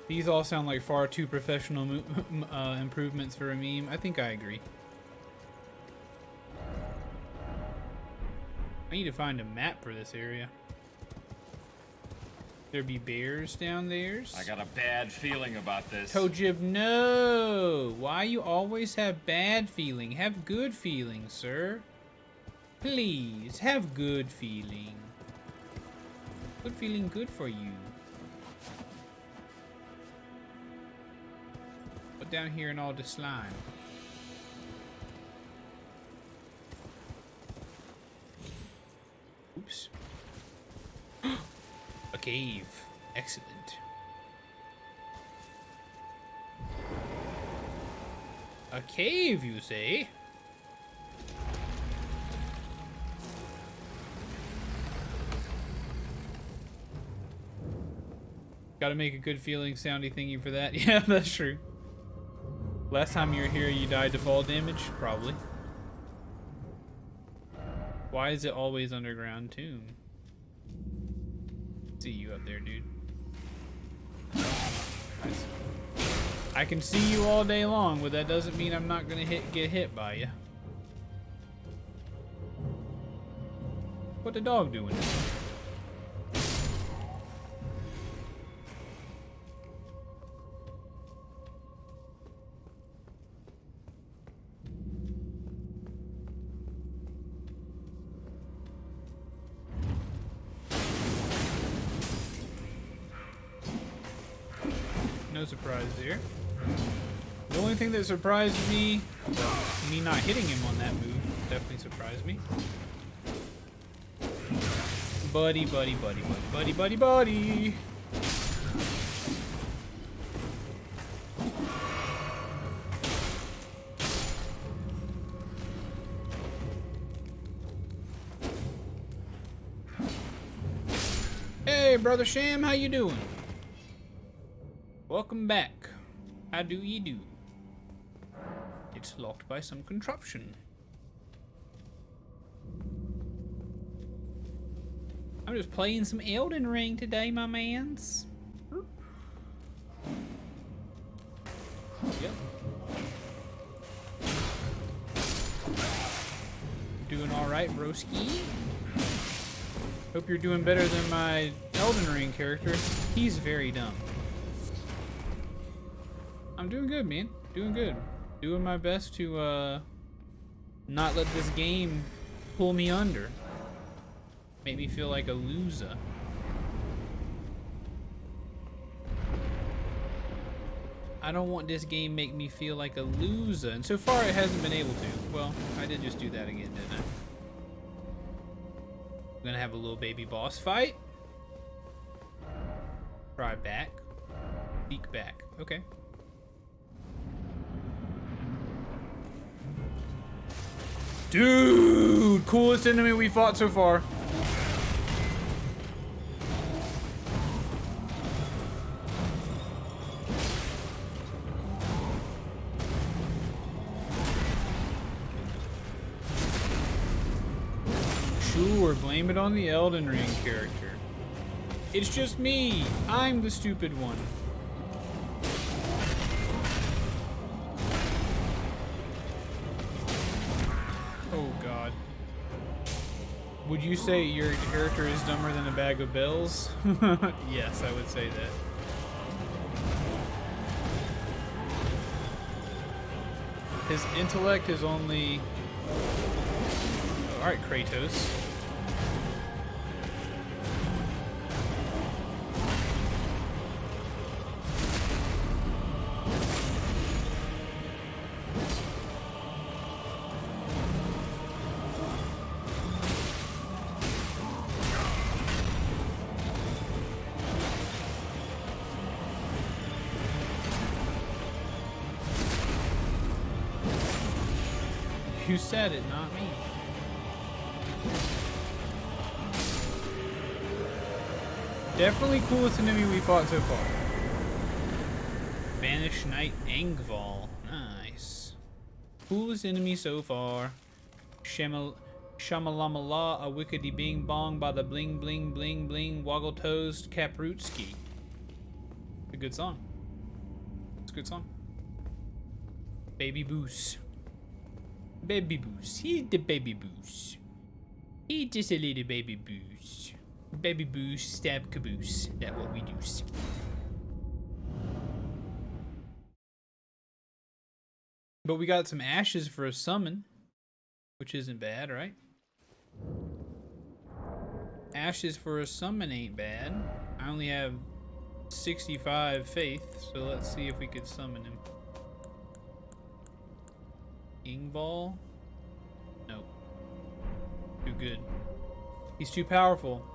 These all sound like far too professional improvements for a meme. I think I agree. I need to find a map for this area. There be bears down there.
I got a bad feeling about this.
Tojib, no! Why you always have bad feeling? Have good feeling, sir. Please, have good feeling. Good feeling good for you. Put down here in all the slime. Oops. A cave. Excellent. A cave, you say? Gotta make a good feeling soundy thingy for that. Yeah, that's true. Last time you were here, you died to fall damage? Probably. Why is it always underground tomb? See you up there, dude. I can see you all day long, but that doesn't mean I'm not gonna get hit by you. What the dog doing? No surprise there. The only thing that surprised me, well, me not hitting him on that move, definitely surprised me. Buddy, buddy, buddy, buddy, buddy, buddy, buddy. Hey, Brother Sham, how you doing? Welcome back. How do ye do? It's locked by some contraption. I'm just playing some Elden Ring today, my mans. Yep. Doing alright, broski. Hope you're doing better than my Elden Ring character. He's very dumb. I'm doing good, man. Doing good. Doing my best to not let this game pull me under. Make me feel like a loser. I don't want this game make me feel like a loser, and so far it hasn't been able to. Well, I did just do that again, didn't I? I'm gonna have a little baby boss fight. Try back. Peek back. Okay. Dude! Coolest enemy we fought so far. Sure, blame it on the Elden Ring character. It's just me. I'm the stupid one. Oh god. Would you say your character is dumber than a bag of bells? Yes, I would say that. His intellect is only... Alright, Kratos. You said it, not me. Definitely coolest enemy we fought so far. Banished Knight Angval. Nice. Coolest enemy so far. Shamalamala, a wickedy bing bong by the bling bling bling bling woggle toes Kaprutski. A good song. It's a good song. Baby Boos. Baby Boos. He's the baby Boos. He's just a little baby Boos. Baby Boos stab caboose. That's what we do. But we got some ashes for a summon, which isn't bad, right? Ashes for a summon ain't bad. I only have 65 faith, so let's see if we could summon him. Ingball? Nope. Too good. He's too powerful.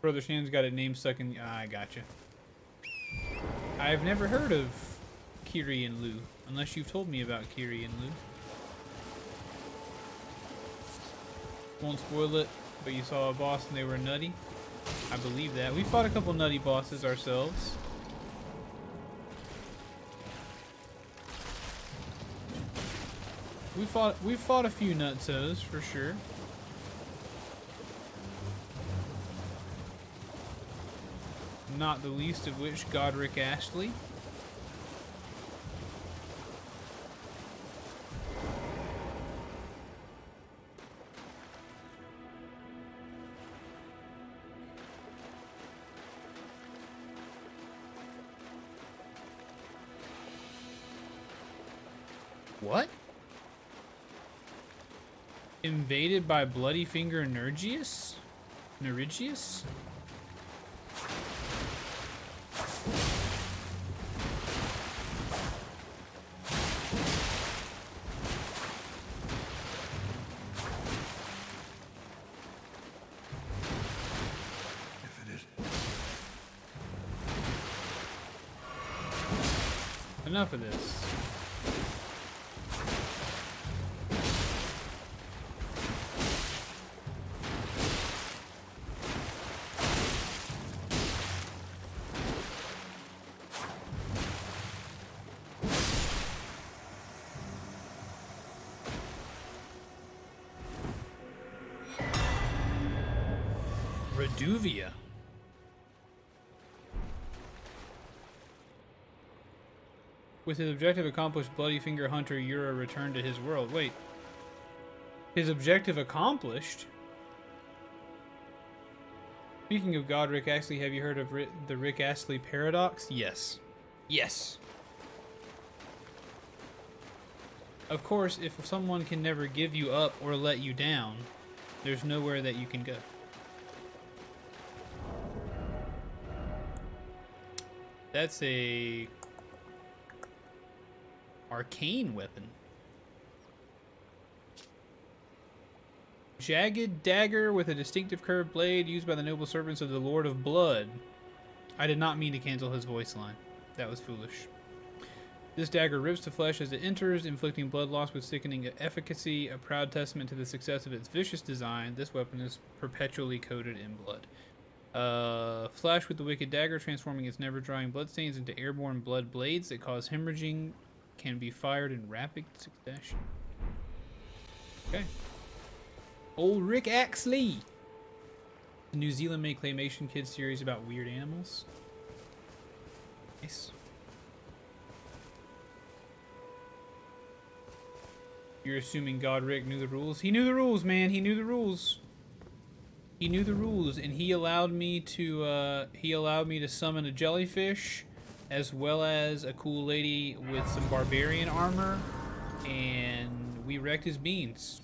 Brother Shan's got a name stuck in... I gotcha. I've never heard of Kiri and Lu, unless you've told me about Kiri and Lu. Won't spoil it, but you saw a boss and they were nutty. I believe that. We fought a couple nutty bosses ourselves. We fought a few nutsos for sure. Not the least of which Godric Ashley. What? Invaded by Bloody Finger Nergius? Nerigius? Enough of this.
Duvia. With his objective accomplished, Bloody Finger Hunter Yura returned to his world. Wait. His objective accomplished? Speaking of God, Rick Astley, have you heard of the Rick Astley paradox? Yes. Yes. Of course, if someone can never give you up or let you down, there's nowhere that you can go. That's a arcane weapon. Jagged dagger with a distinctive curved blade used by the noble servants of the Lord of Blood. I did not mean to cancel his voice line. That was foolish. This dagger rips the flesh as it enters, inflicting blood loss with sickening efficacy, a proud testament to the success of its vicious design. This weapon is perpetually coated in blood. Flash with the wicked dagger, transforming its never-drying bloodstains into airborne blood blades that cause hemorrhaging, can be fired in rapid succession. Okay. Old Rick Astley. The New Zealand-made claymation kids series about weird animals. Nice. You're assuming God Rick knew the rules? He knew the rules, man. He knew the rules. He knew the rules, and he allowed me to summon a jellyfish, as well as a cool lady with some barbarian armor, and we wrecked his beans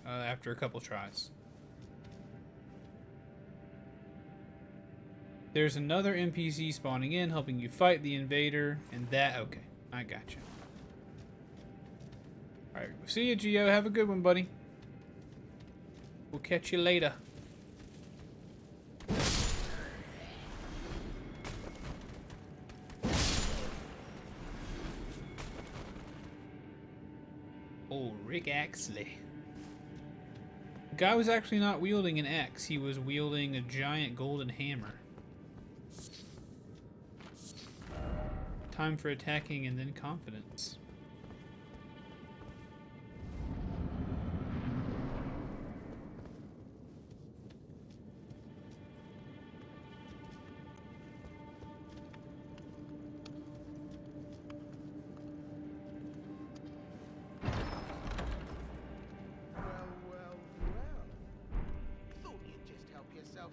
after a couple tries. There's another NPC spawning in, helping you fight the invader, and that, okay, I gotcha. Alright, see you, Geo. Have a good one, buddy. We'll catch you later. Oh, Rick Astley. The guy was actually not wielding an axe. He was wielding a giant golden hammer. Time for attacking and then confidence.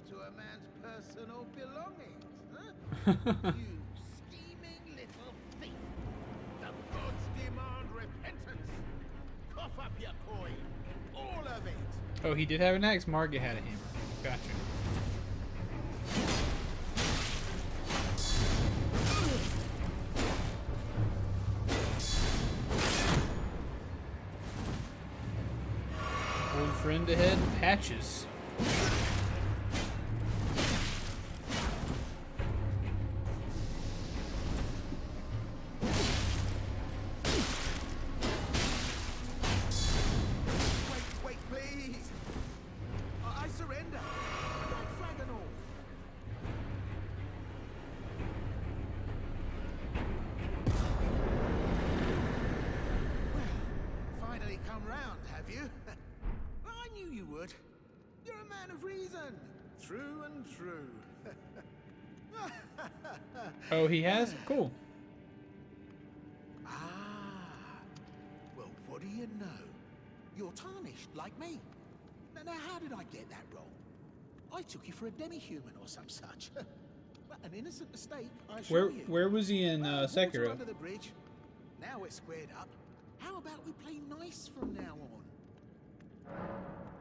To a man's personal belongings, huh? You scheming little thief! The gods demand repentance! Cough up your coin, all of it!
Oh, he did have an axe. Margit had a hammer. Gotcha. Old friend ahead, Patches.
True and true.
Oh, he has? Cool.
Well, what do you know? You're tarnished, like me. Now, how did I get that wrong? I took you for a demi-human or some such. Well, an innocent mistake, I assure you.
Where was he in Sekiro?
Water under the bridge. Now we're squared up. How about we play nice from now on?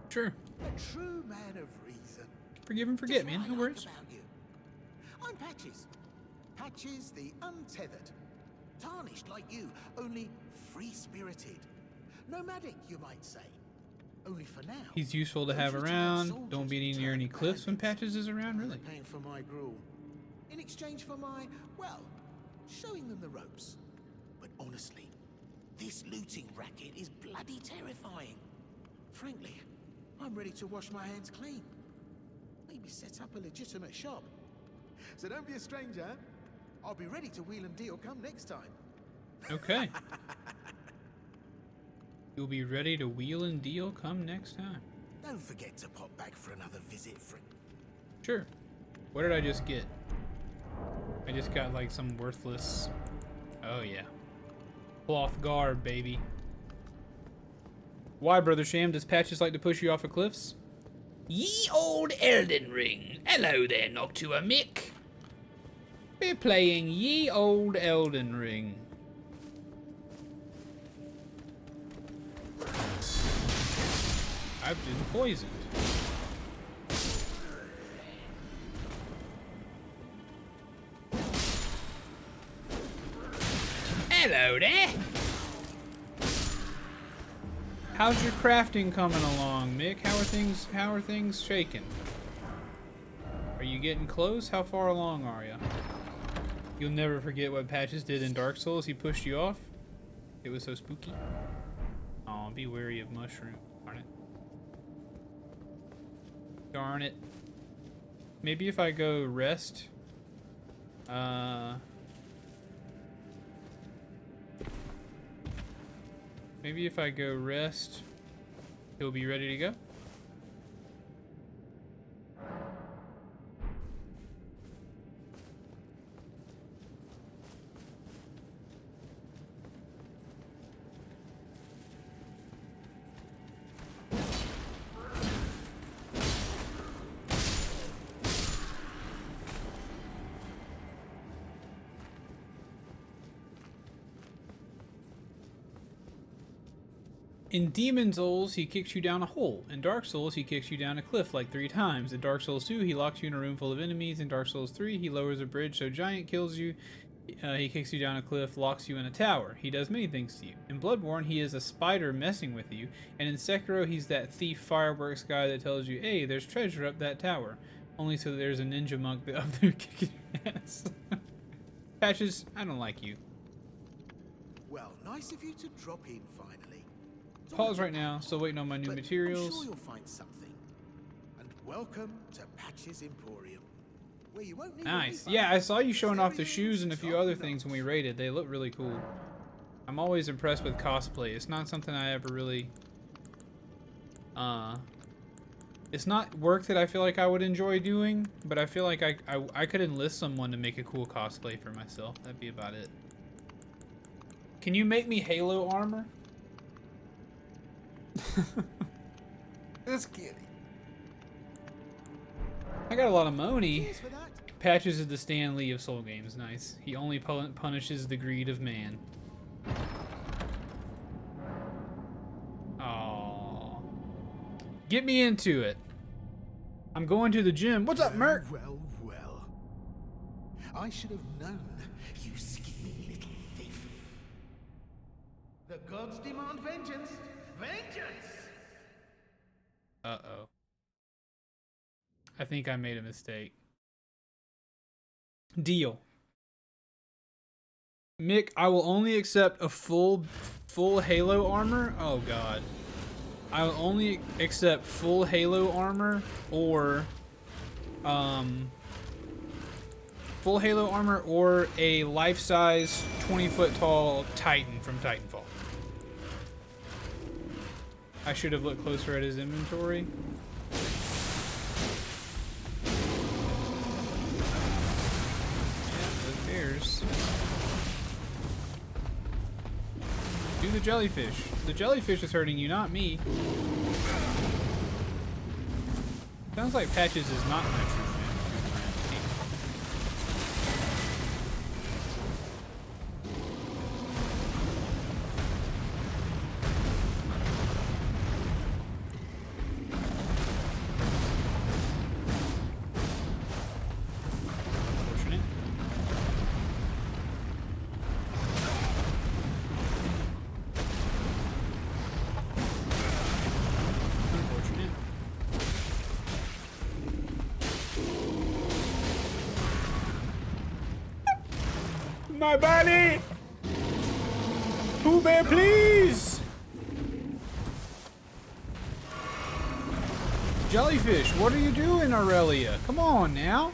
Sure.
A true man of reason.
Forgive and forget, man. No worries.
I'm Patches. Patches the untethered. Tarnished like you, only free-spirited. Nomadic, you might say. Only for now.
He's useful to have around. Don't be near any cliffs when Patches is around, really.
Paying for my gruel. In exchange for my, well, showing them the ropes. But honestly, this looting racket is bloody terrifying. Frankly, I'm ready to wash my hands clean. Maybe set up a legitimate shop. So don't be a stranger. I'll be ready to wheel and deal come next time.
Okay. You'll be ready to wheel and deal come next time.
Don't forget to pop back for another visit,
Sure. What did I just get? I just got like some worthless... Oh yeah. Cloth garb, baby. Why, Brother Sham, does Patches like to push you off of cliffs?
Ye old Elden Ring. Hello there, Noctua Mick.
We're playing Ye Old Elden Ring. I've been poisoned.
Hello there.
How's your crafting coming along, Mick? How are things shaking? Are you getting close? How far along are you? You'll never forget what Patches did in Dark Souls. He pushed you off. It was so spooky. Oh, be wary of mushroom. Darn it. Darn it. Maybe if I go rest. Maybe if I go rest, he'll be ready to go. In Demon Souls, he kicks you down a hole. In Dark Souls, he kicks you down a cliff like 3 times. In Dark Souls 2, he locks you in a room full of enemies. In Dark Souls 3, he lowers a bridge so Giant kills you. He kicks you down a cliff, locks you in a tower. He does many things to you. In Bloodborne, he is a spider messing with you. And in Sekiro, he's that thief fireworks guy that tells you, hey, there's treasure up that tower. Only so that there's a ninja monk up there kicking your ass. Patches, I don't like you.
Well, nice of you to drop in finally.
Pause right now, still waiting on my new materials.
I'm sure you'll find something. And welcome to Patches Emporium, where you won't need
Nice. Yeah, I saw you showing off the shoes and a few other things when we raided. They look really cool. I'm always impressed with cosplay. It's not something I ever really... It's not work that I feel like I would enjoy doing, but I feel like I could enlist someone to make a cool cosplay for myself. That'd be about it. Can you make me Halo armor? Just kidding. I got a lot of money. Patches is the Stan Lee of Soul Games. Nice. He only punishes the greed of man. Aww. Get me into it. I'm going to the gym. What's up, Merc?
Well. I should have known, you skinny little thief. The gods demand vengeance. Vengeance!
Uh-oh. I think I made a mistake. Deal. Mick, I will only accept a full Halo armor. Oh god. I will only accept full Halo armor or full Halo armor or a life-size 20-foot tall Titan from Titanfall. I should have looked closer at his inventory. Yeah, those bears. Do the jellyfish. The jellyfish is hurting you, not me. Sounds like Patches is not my true friend. My body! Pooh Bear, please! Jellyfish, what are you doing, Aurelia? Come on now.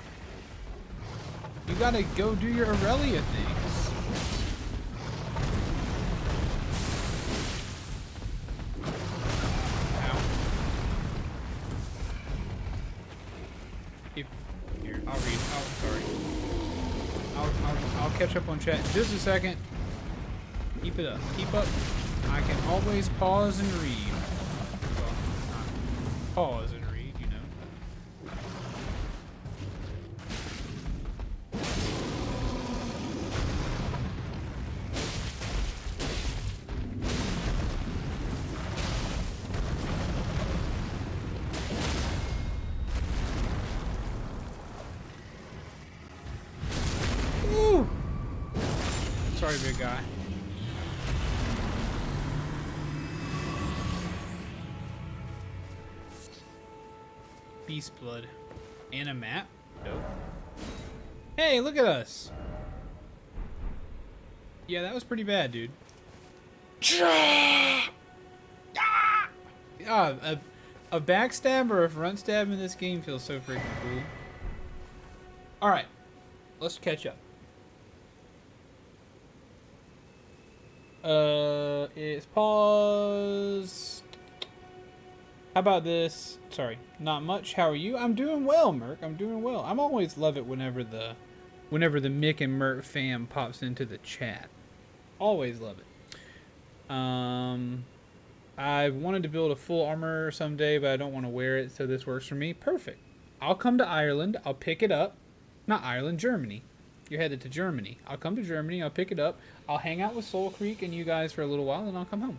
You gotta go do your Aurelia things. Ow. I'll catch up on chat in just a second. Keep it up. Keep up. I can always pause and read. Well, not pause and read, you know. Woo! Sorry, big guy. Beast blood. And a map? Nope. Hey, look at us! Yeah, that was pretty bad, dude. Ah, a backstab or a front stab in this game feels so freaking cool. Alright, let's catch up. It's paused. How about this? Sorry, not much. How are you? I'm doing well, Merc. I'm doing well. I'm always love it whenever the Mick and Merc fam pops into the chat. Always love it. I wanted to build a full armor someday, but I don't want to wear it, so this works for me. Perfect. I'll come to Ireland. I'll pick it up. Not Ireland, Germany. You're headed to Germany. I'll come to Germany. I'll pick it up. I'll hang out with Soul Creek and you guys for a little while, and I'll come home.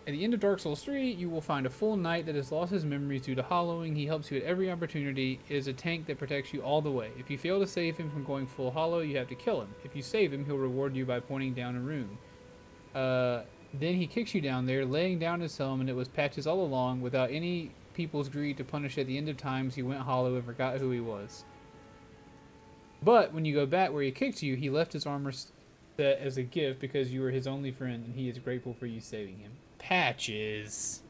At the end of Dark Souls 3, you will find a full knight that has lost his memories due to hollowing. He helps you at every opportunity. It is a tank that protects you all the way. If you fail to save him from going full hollow, you have to kill him. If you save him, he'll reward you by pointing down a rune. Then he kicks you down there, laying down his helm, and it was Patches all along. Without any people's greed to punish at the end of times, he went hollow and forgot who he was. But when you go back where he kicked you, he left his armor set as a gift because you were his only friend, and he is grateful for you saving him. Patches.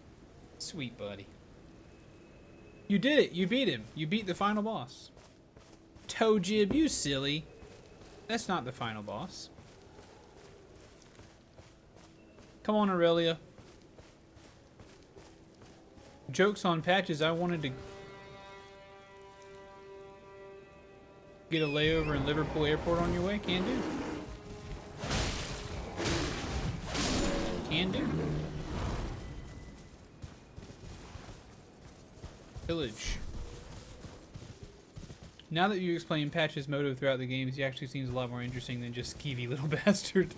Sweet buddy. You did it. You beat him. You beat the final boss. Toe Jib, you silly. That's not the final boss. Come on, Aurelia. Joke's on Patches. I wanted to get a layover in Liverpool Airport on your way. Can do. Can do. Pillage. Now that you explain Patch's motive throughout the games, he actually seems a lot more interesting than just skeevy little bastard.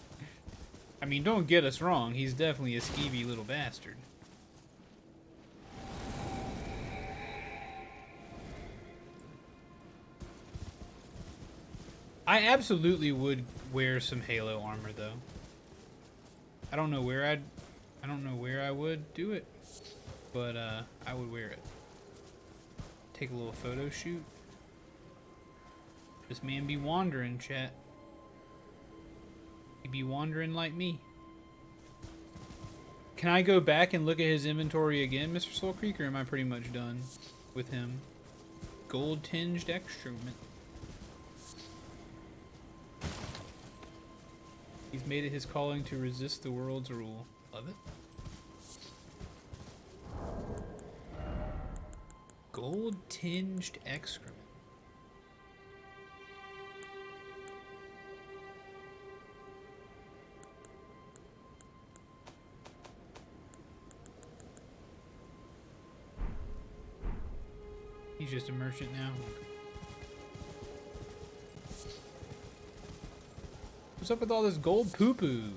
I mean, don't get us wrong, he's definitely a skeevy little bastard. I absolutely would wear some Halo armor though. I don't know where I would do it, but I would wear it. Take a little photo shoot. This man be wandering, chat. He be wandering like me. Can I go back and look at his inventory again, Mr. Soul Creek, or am I pretty much done with him? Gold tinged excrement. He's made it his calling to resist the world's rule. Love it. Gold tinged excrement. He's just a merchant now. What's up with all this gold poo-poo?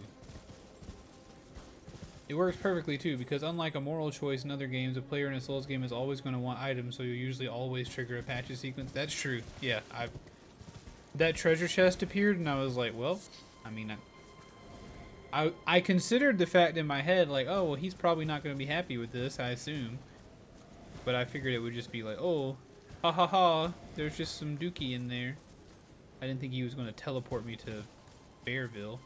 It works perfectly too, because unlike a moral choice in other games, a player in a Souls game is always going to want items, so you'll usually always trigger a patch sequence. That's true. Yeah, that treasure chest appeared, and I was like, well, I mean, I considered the fact in my head, like, oh, well, he's probably not going to be happy with this, I assume. But I figured it would just be like, oh, ha ha ha, there's just some dookie in there. I didn't think he was going to teleport me to Bearville.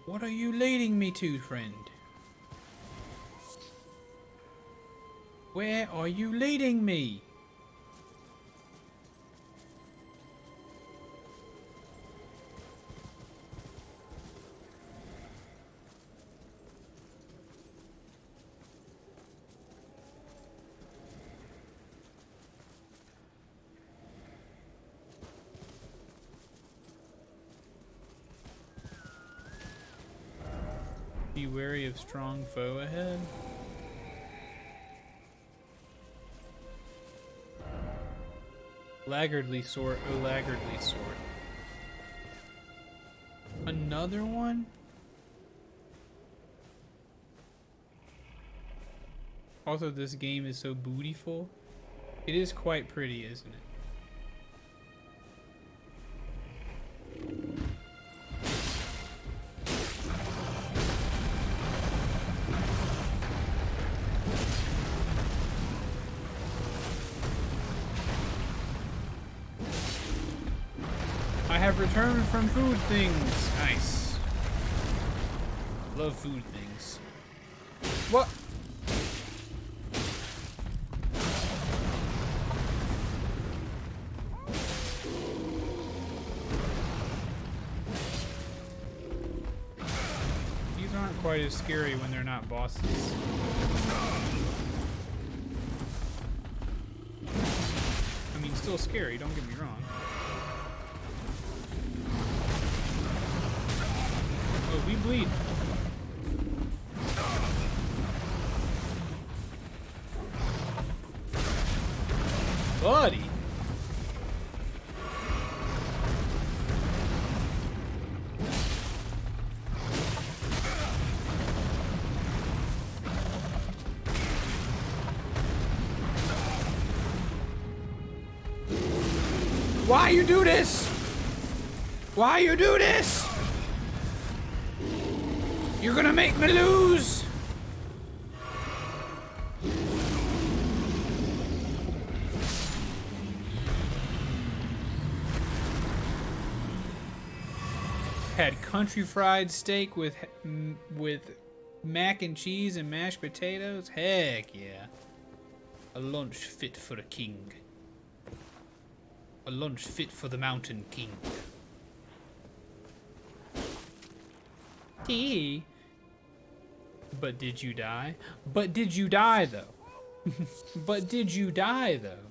What are you leading me to, friend? Where are you leading me? Be wary of strong foe ahead. Laggardly sort. Oh, laggardly sort. Another one? Also, this game is so bootyful. It is quite pretty, isn't it? I have returned from food things. Nice. Love food things. What? These aren't quite as scary when they're not bosses. I mean, still scary, don't get me wrong. Oh, we bleed. Buddy. Why you do this? Why you do this? You're gonna make me lose. Had country fried steak with mac and cheese and mashed potatoes. Heck yeah. A lunch fit for a king. A lunch fit for the mountain king. Tea. But did you die? But did you die though? But did you die though?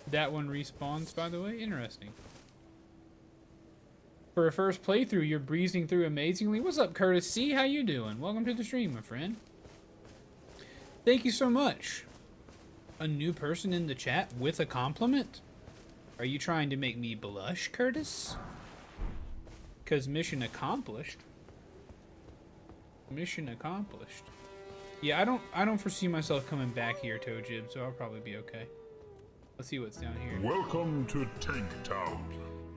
That one respawns, by the way. Interesting. For a first playthrough, you're breezing through amazingly. What's up, Curtis C? How you doing? Welcome to the stream, my friend. Thank you so much. A new person in the chat with a compliment? Are you trying to make me blush, Curtis? Because mission accomplished. Mission accomplished. Yeah, I don't foresee myself coming back here, Toe Jib, so I'll probably be okay. Let's see what's down here.
Welcome to Tank Town.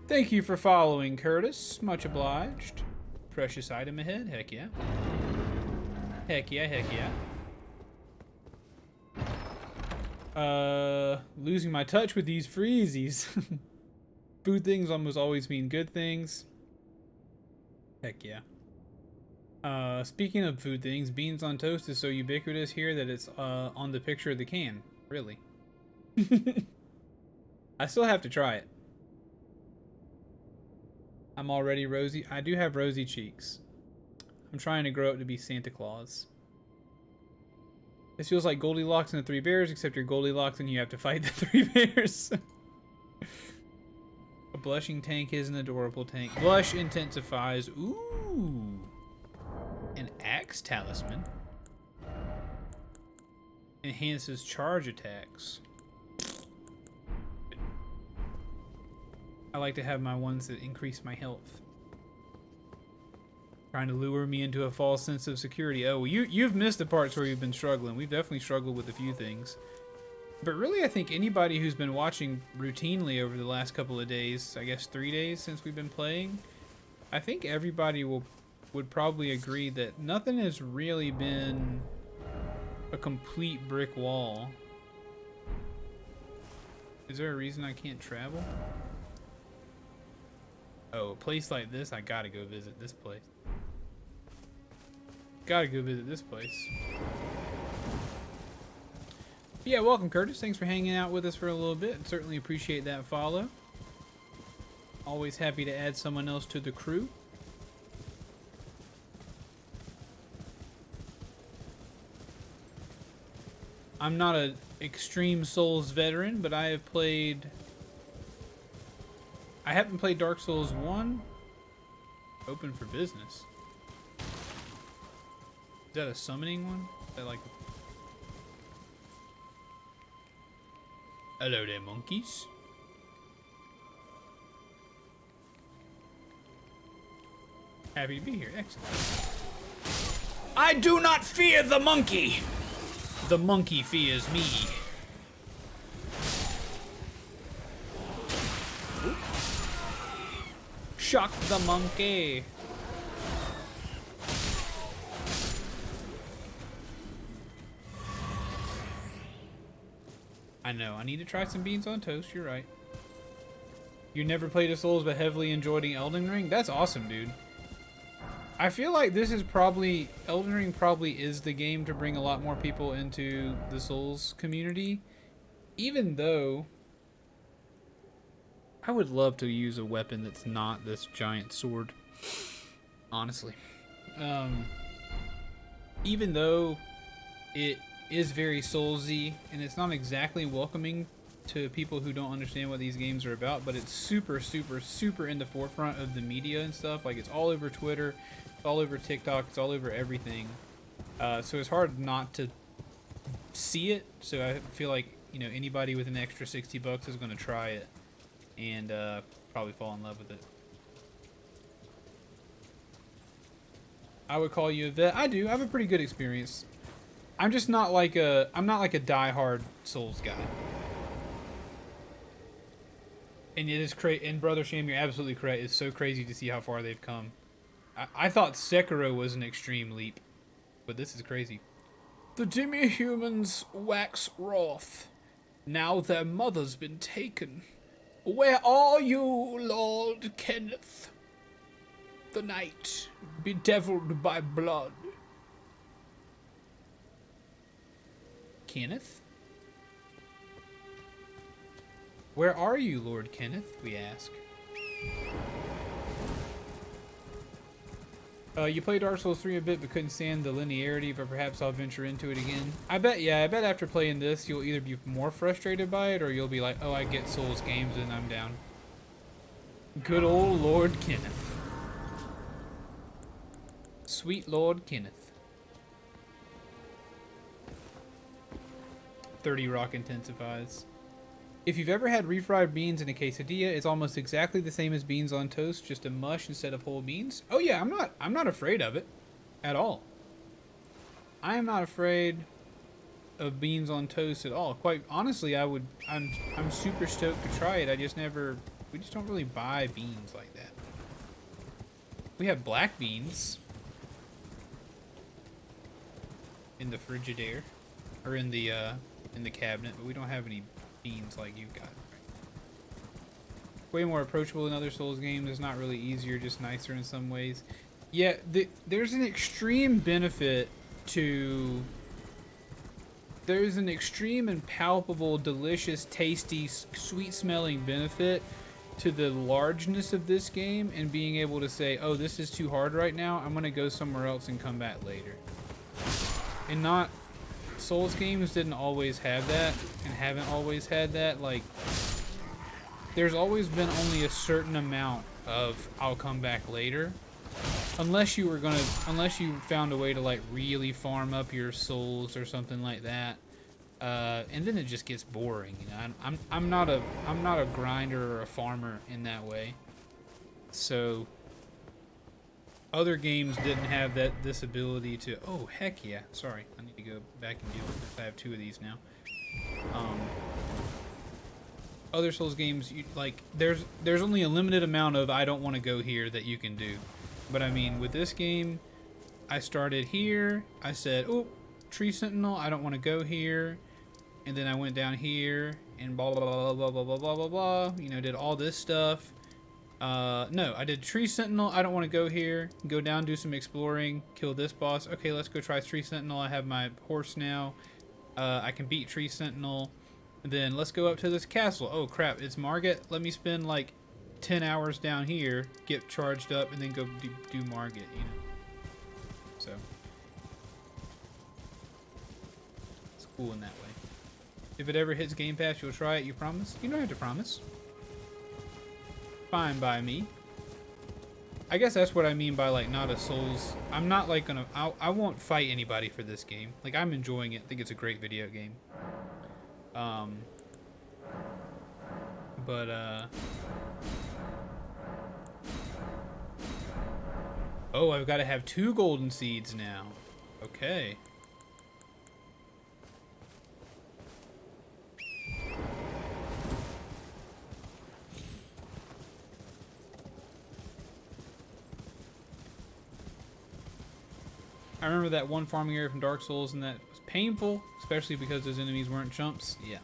Thank you for following, Curtis. Much obliged. Precious item ahead. Heck yeah. Heck yeah, heck yeah. Losing my touch with these freezies. Food things almost always mean good things. Heck yeah. Speaking of food things, beans on toast is so ubiquitous here that it's on the picture of the can. Really. I still have to try it. I'm already rosy. I do have rosy cheeks. I'm trying to grow up to be Santa Claus. This feels like Goldilocks and the Three Bears, except you're Goldilocks and you have to fight the Three Bears. A blushing tank is an adorable tank. Blush intensifies. Ooh. An axe talisman. Enhances charge attacks. I like to have my ones that increase my health. Trying to lure me into a false sense of security. Oh, you've missed the parts where we've been struggling. We've definitely struggled with a few things. But really, I think anybody who's been watching routinely over the last couple of days, I guess 3 days since we've been playing, I think everybody would probably agree that nothing has really been a complete brick wall. Is there a reason I can't travel? Oh, a place like this, I gotta go visit this place. Gotta go visit this place. Yeah, welcome, Curtis. Thanks for hanging out with us for a little bit. Certainly appreciate that follow. Always happy to add someone else to the crew. I'm not an Extreme Souls veteran, but I haven't played Dark Souls 1, Open for business. Is that a summoning one? Is that like... Hello there, monkeys. Happy to be here. Excellent. I do not fear the monkey. The monkey fears me. Shock the monkey. I know, I need to try some beans on toast, you're right. You never played a Souls but heavily enjoyed Elden Ring? That's awesome, dude. I feel like this is probably, Elden Ring probably is the game to bring a lot more people into the Souls community. Even though, I would love to use a weapon that's not this giant sword. Honestly. Even though it is very Soulsy and it's not exactly welcoming to people who don't understand what these games are about, but it's super, super, super in the forefront of the media and stuff. Like, it's all over Twitter, it's all over TikTok, it's all over everything. So it's hard not to see it. So I feel like, you know, anybody with an extra $60 is going to try it and probably fall in love with it. I would call you a vet. I do. I have a pretty good experience. I'm just not like a, I'm not like a die-hard Souls guy. And it is crazy. And Brother Sham, you're absolutely correct. It's so crazy to see how far they've come. I thought Sekiro was an extreme leap, but this is crazy. The demi-humans wax wroth. Now their mother's been taken. Where are you, Lord Kenneth? The night, bedeviled by blood. Kenneth? Where are you, Lord Kenneth? We ask. You played Dark Souls 3 a bit but couldn't stand the linearity, but perhaps I'll venture into it again. I bet after playing this, you'll either be more frustrated by it or you'll be like, oh, I get Souls games and I'm down. Good old Lord Kenneth. Sweet Lord Kenneth. 30 Rock intensifies. If you've ever had refried beans in a quesadilla, it's almost exactly the same as beans on toast, just a mush instead of whole beans. Oh yeah, I'm not afraid of it at all. I am not afraid of beans on toast at all. Quite honestly, I'm super stoked to try it. We just don't really buy beans like that. We have black beans in the Frigidaire or in the cabinet, but we don't have any beans like you've got. Way more approachable than other Souls games. It's not really easier, just nicer in some ways. Yeah, there's an extreme benefit to... There's an extreme and palpable, delicious, tasty, sweet-smelling benefit to the largeness of this game and being able to say, oh, this is too hard right now, I'm going to go somewhere else and come back later. And not... Souls games didn't always have that and haven't always had that. Like, there's always been only a certain amount of I'll come back later, unless you found a way to like really farm up your souls or something like that, and then it just gets boring. You know, I'm not a grinder or a farmer in that way, so other games didn't have this ability to... Oh, heck yeah. Sorry. I need to go back and deal with this. I have 2 of these now. Other Souls games, there's only a limited amount of I don't want to go here that you can do. But I mean, with this game, I started here. I said, oh, Tree Sentinel, I don't want to go here. And then I went down here and blah, blah, blah, blah, blah, blah, blah, blah, blah. You know, did all this stuff. No, I did Tree Sentinel. I don't want to go here. Go down, do some exploring, kill this boss. Okay, let's go try Tree Sentinel. I have my horse now. I can beat Tree Sentinel. And then let's go up to this castle. Oh crap, it's Margit. Let me spend like 10 hours down here, get charged up, and then go do Margit, you know. So it's cool in that way. If it ever hits Game Pass, you'll try it, you promise? You don't have to promise. Fine by me. I guess that's what I mean by like not a Souls. I'm not like gonna. I won't fight anybody for this game. Like I'm enjoying it. I think it's a great video game. But oh, I've got to have 2 golden seeds now. Okay. I remember that one farming area from Dark Souls, and that was painful, especially because those enemies weren't chumps. Yeah.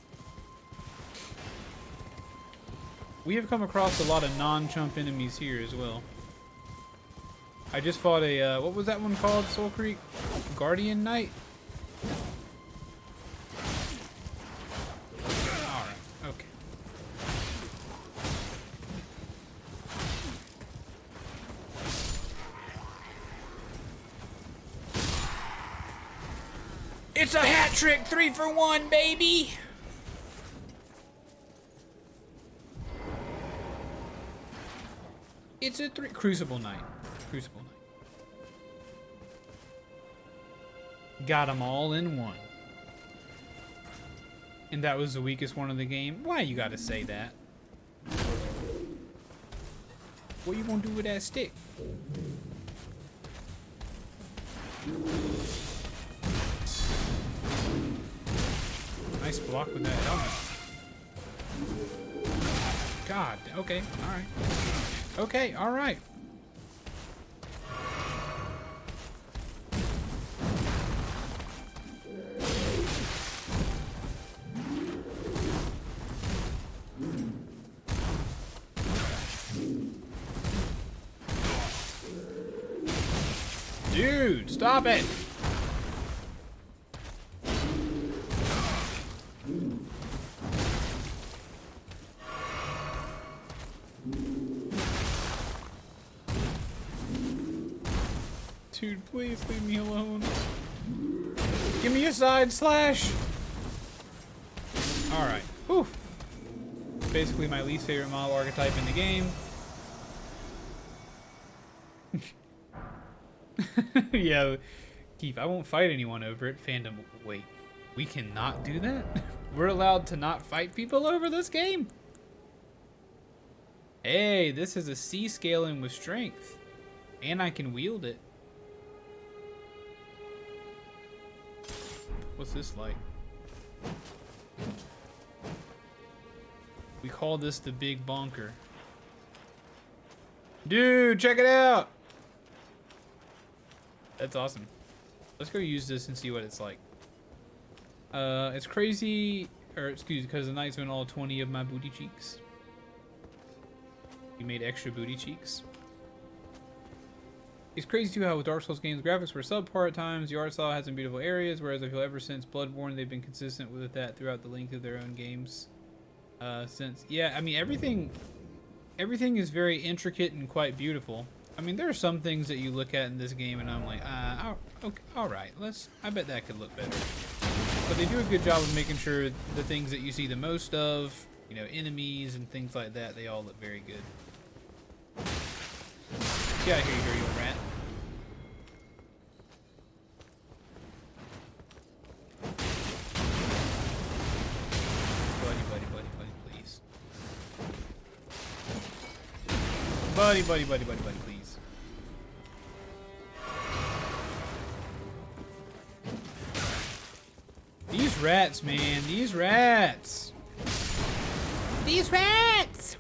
We have come across a lot of non-chump enemies here as well. I just fought a, what was that one called, Soul Creek? Guardian Knight? Alright, okay. It's a hat trick, 3 for 1, baby! It's a Crucible Knight. Crucible Knight. Got them all in one. And that was the weakest one of the game? Why you gotta say that? What you gonna do with that stick? Nice block with that helmet. God, okay, alright. Okay, alright. Dude, stop it! Dude, please leave me alone. Give me a side slash! Alright. Whew. Basically my least favorite mob archetype in the game. Yeah, Keith, I won't fight anyone over it. Fandom, wait. We cannot do that? We're allowed to not fight people over this game? Hey, this is a C scaling with strength. And I can wield it. What's this like? We call this the Big Bonker. Dude, check it out! That's awesome. Let's go use this and see what it's like. It's crazy, or excuse me, because the Knight's win all 20 of my booty cheeks. You made extra booty cheeks. It's crazy too how with Dark Souls games, graphics were subpar at times, the art style has some beautiful areas, whereas I feel ever since Bloodborne, they've been consistent with that throughout the length of their own games. Yeah, I mean, everything is very intricate and quite beautiful. I mean, there are some things that you look at in this game and I'm like, okay, alright, I bet that could look better. But they do a good job of making sure the things that you see the most of, you know, enemies and things like that, they all look very good. Get out of here, you dirty old rat. Buddy, please. Buddy, please. These rats, man. These rats. These rats!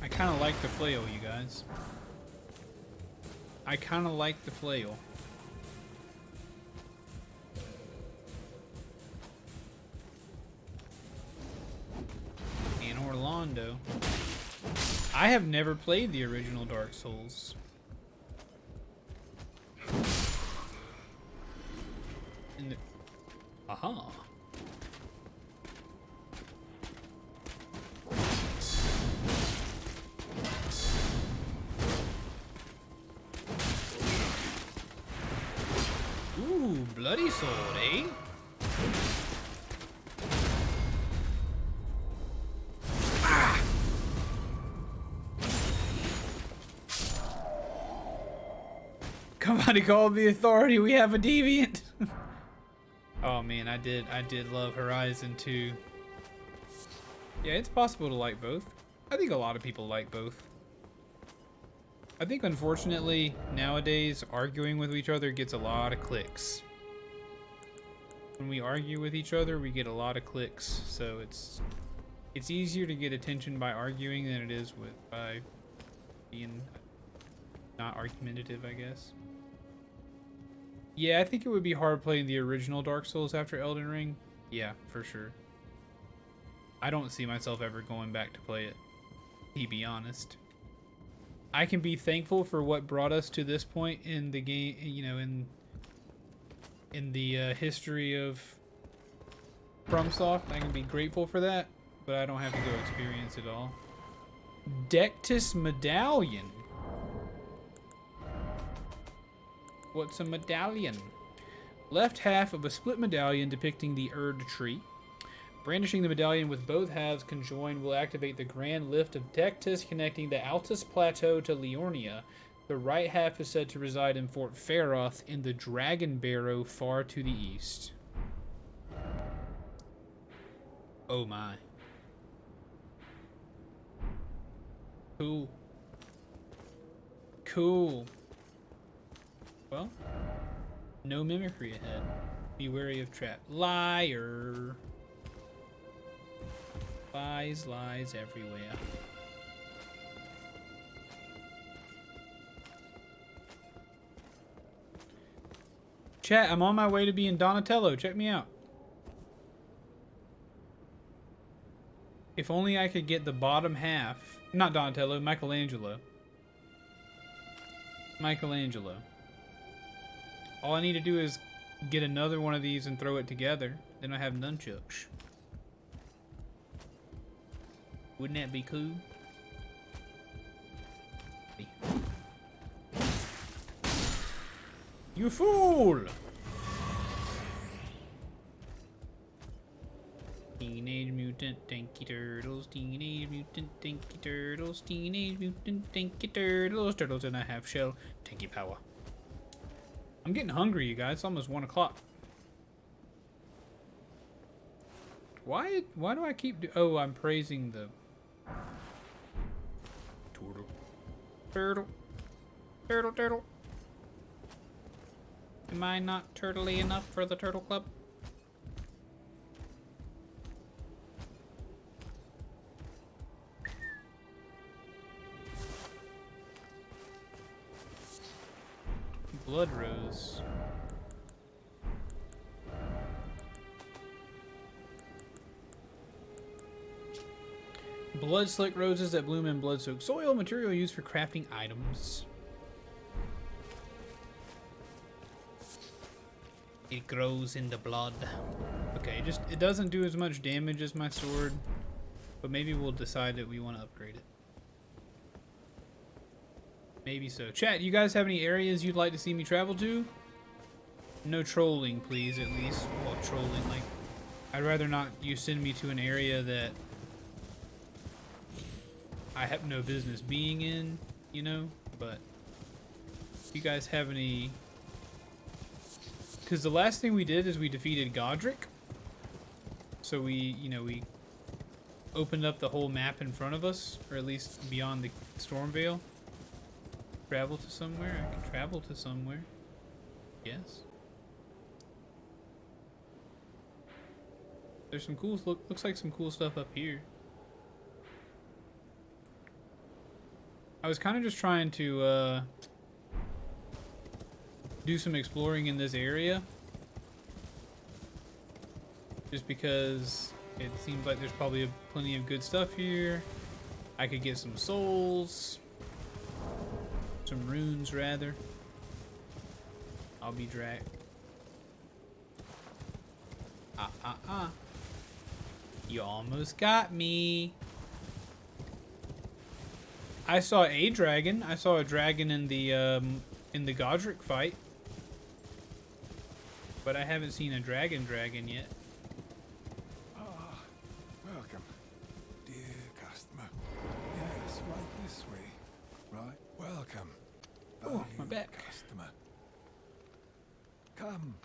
I kind of like the flail, you guys. I kind of like the flail. And Orlando. I have never played the original Dark Souls. Aha. sword, eh? Somebody called the authority. We have a deviant. Oh man, I did love Horizon 2. Yeah, it's possible to like both. I think a lot of people like both. I think unfortunately nowadays arguing with each other gets a lot of clicks. When we argue with each other, we get a lot of clicks. So it's easier to get attention by arguing than it is by being not argumentative, I guess. Yeah, I think it would be hard playing the original Dark Souls after Elden Ring. Yeah, for sure. I don't see myself ever going back to play it, to be honest. I can be thankful for what brought us to this point in the game, you know, in the history of FromSoft. I can be grateful for that, but I don't have to go experience it all. Dectus Medallion. What's a medallion? Left half of a split medallion depicting the Erd tree. Brandishing the medallion with both halves conjoined will activate the Grand Lift of Dectus, connecting the Altus Plateau to Liurnia. The right half is said to reside in Fort Faroth in the Dragon Barrow far to the east. Oh my. Cool. Cool. Well, no mimicry ahead. Be wary of trap. Liar. Lies, lies everywhere. Chat, I'm on my way to being Donatello. Check me out. If only I could get the bottom half. Not Donatello, Michelangelo. Michelangelo. All I need to do is get another one of these and throw it together. Then I have nunchucks. Wouldn't that be cool? You fool! Teenage Mutant Tinky Turtles, Teenage Mutant Tinky Turtles, Teenage Mutant Tinky Turtles, turtles in a half shell, Tinky Power. I'm getting hungry, you guys. It's almost 1 o'clock. Why do I keep oh, I'm praising the turtle. Turtle. Turtle, turtle. Am I not turtly enough for the Turtle Club? Blood rose. Blood slick roses that bloom in blood-soaked soil, material used for crafting items. It grows in the blood. Okay, it doesn't do as much damage as my sword, but maybe we'll decide that we want to upgrade it. Maybe so. Chat, you guys have any areas you'd like to see me travel to? No trolling, please, at least. Well, trolling, like, I'd rather not you send me to an area that I have no business being in, you know? But if you guys have any... Because the last thing we did is we defeated Godric. So we, you know, we opened up the whole map in front of us, or at least beyond the Stormvale. Travel to somewhere? I can travel to somewhere. Yes. There's some cool, looks like some cool stuff up here. I was kind of just trying to do some exploring in this area. Just because it seems like there's probably plenty of good stuff here. I could get some souls. Some runes, rather. I'll be dragged. You almost got me. I saw a dragon. I saw a dragon in the Godric fight. but I haven't seen a dragon yet.
Ah, welcome, dear customer. Yes, right this way. Right, welcome,
Oh, my
valued
back.
customer. Come,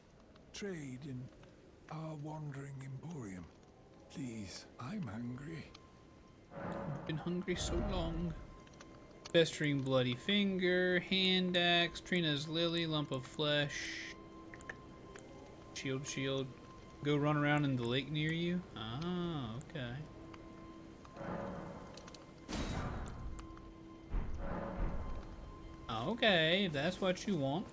trade in our wandering emporium. Please, I'm hungry.
Been hungry so long. Festering bloody finger, hand axe, Trina's lily, lump of flesh. Shield. Go run around in the lake near you? Ah, okay. Okay, if that's what you want.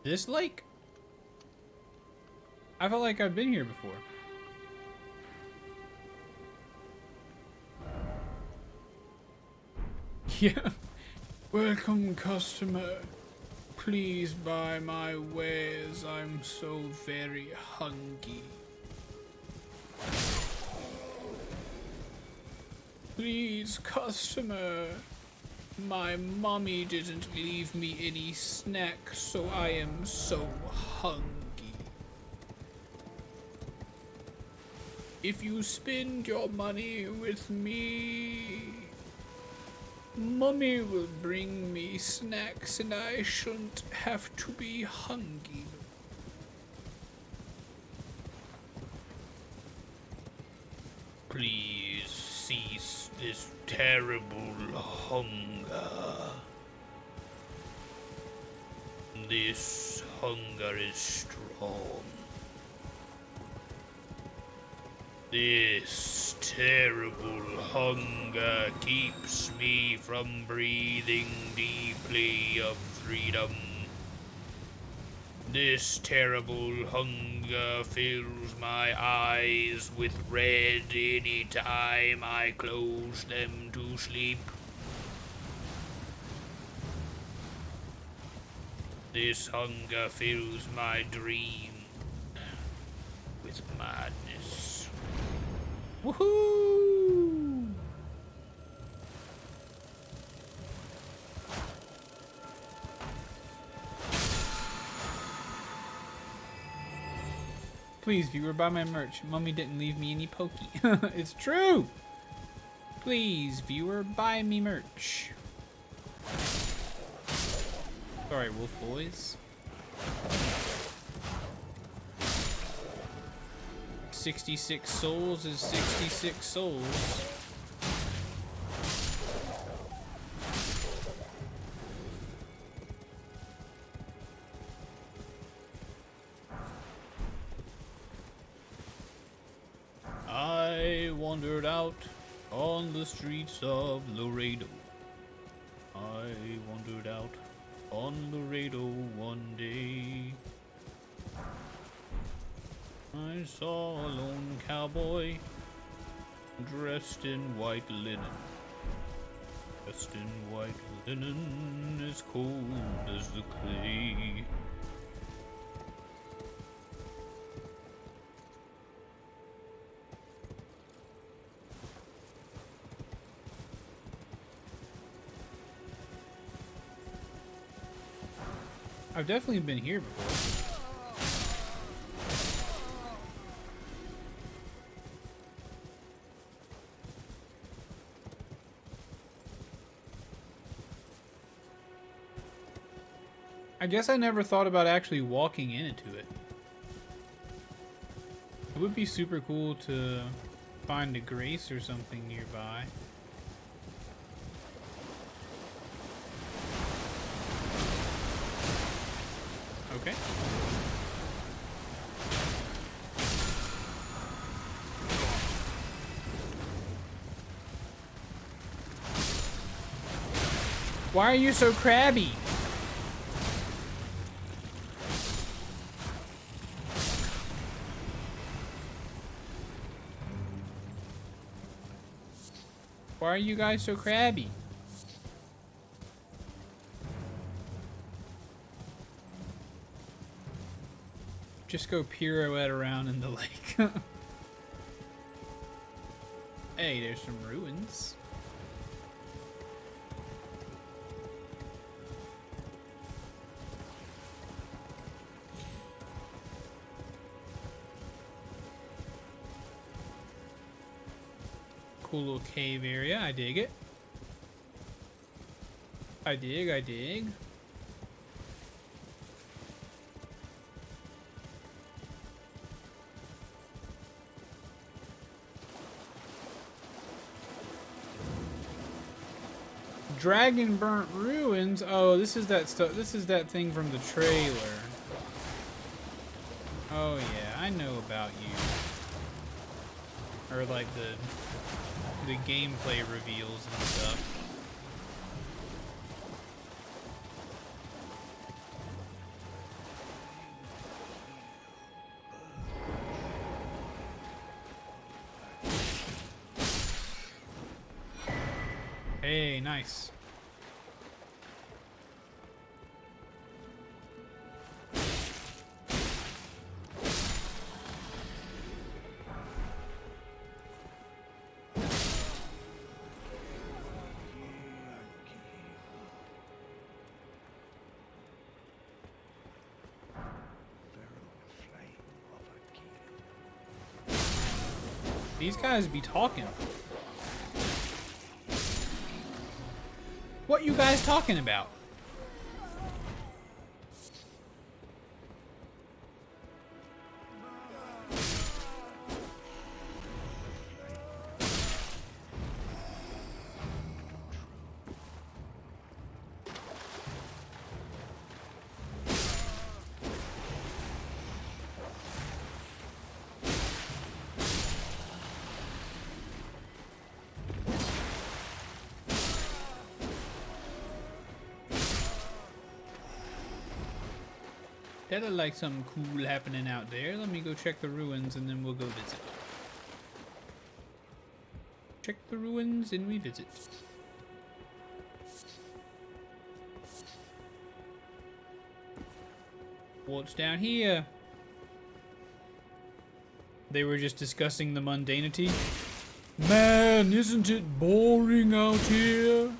This lake? I felt like I've been here before. Yeah. Welcome, customer. Please buy my wares. I'm so very hungry. Please, customer. My mommy didn't leave me any snacks, so I am so hungry. If you spend your money with me, Mommy will bring me snacks and I shouldn't have to be hungry. Please cease this terrible hunger. This hunger is strong. This terrible hunger keeps me from breathing deeply of freedom. This terrible hunger fills my eyes with red any time I close them to sleep. This hunger fills my dream with madness. Woohoo! Please, viewer, buy my merch. Mummy didn't leave me any pokey. It's true! Please, viewer, buy me merch. Sorry, wolf boys. 66 souls is 66 souls. I wandered out on the streets of Laredo. I wandered out on Laredo one day. I saw a lone cowboy dressed in white linen. Dressed in white linen, as cold as the clay. I've definitely been here before. I guess I never thought about actually walking into it. It would be super cool to find a grace or something nearby. Okay. Why are you so crabby? Why are you guys so crabby? Just go pirouette around in the lake. Hey, there's some ruins. cool little cave area. I dig it. I dig. Dragon Burnt Ruins. Oh, this is that stuff. This is that thing from the trailer. Oh yeah, I know about you. Or like the gameplay reveals and stuff. Hey, nice. These guys be talking. What you guys talking about? That look like something cool happening out there. Let me go check the ruins and then we'll go visit. Check the ruins and we visit. What's down here? They were just discussing the mundanity. Man, isn't it boring out here?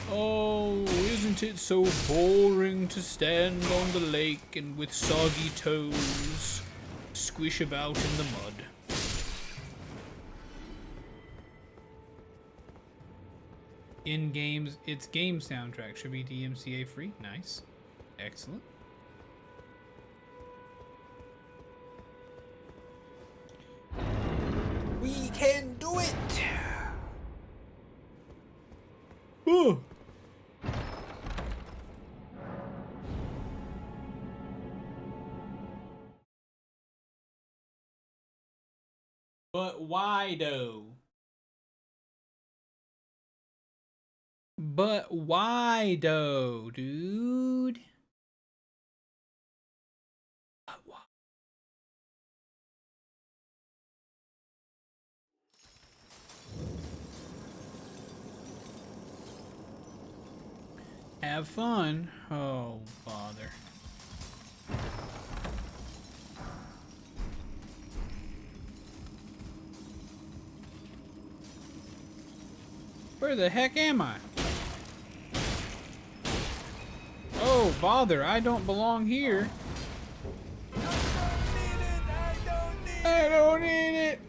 Oh, isn't it so boring to stand on the lake and with soggy toes squish about in the mud? In games, its game soundtrack should be DMCA free. Nice. Excellent. We can do it! Oh! But why though? But why though, dude? But why? Have fun. Oh, bother. Where the heck am I? Oh, bother, I don't belong here. I don't need it.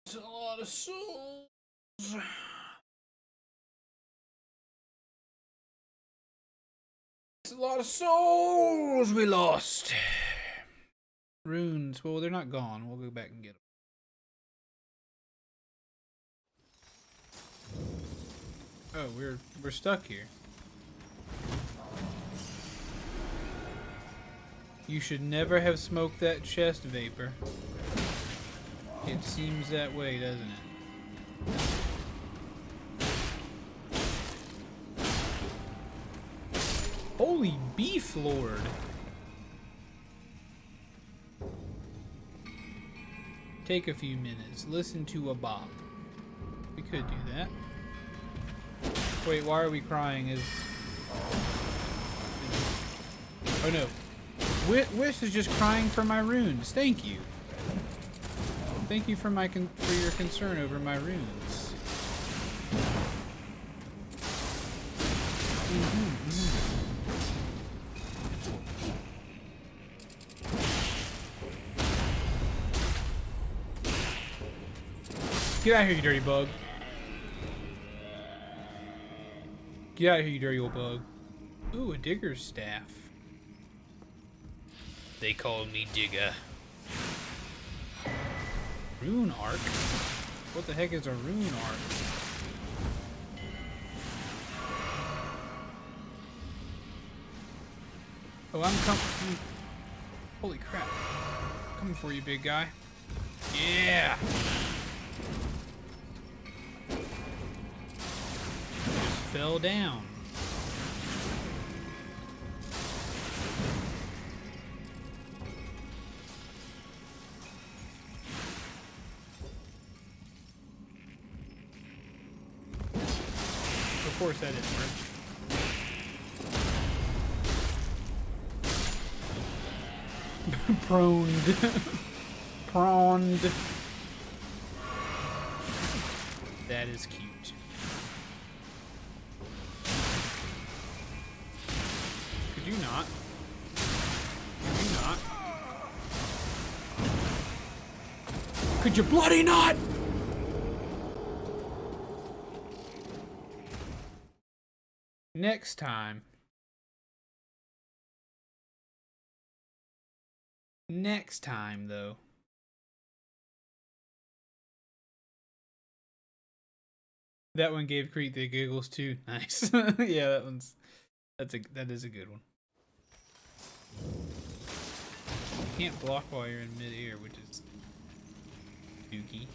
It's a lot of souls. It's a lot of souls we lost. Runes. Well, they're not gone. We'll go back and get them. Oh, we're stuck here. You should never have smoked that chest, Vapor. It seems that way, doesn't it? Holy beef lord! Take a few minutes. Listen to a bop. We could do that. Wait, why are we crying? Oh no. Wish is just crying for my runes. Thank you. Thank you for your concern over my runes. Get out of here, you dirty bug. Get out of here, you dirty old bug. Ooh, a digger's staff.
They call me Digger.
Rune arc? What the heck is a rune arc? Oh, I'm coming. Holy crap. Coming for you, big guy. Yeah! Just fell down. Of course that didn't work. Proned. Prawned. That is cute. Could you not? Could you not? Could you bloody not? Next time. Next time, though. That one gave Creek the giggles too. Nice. Yeah, that is a good one. You can't block while you're in midair, which is dookie.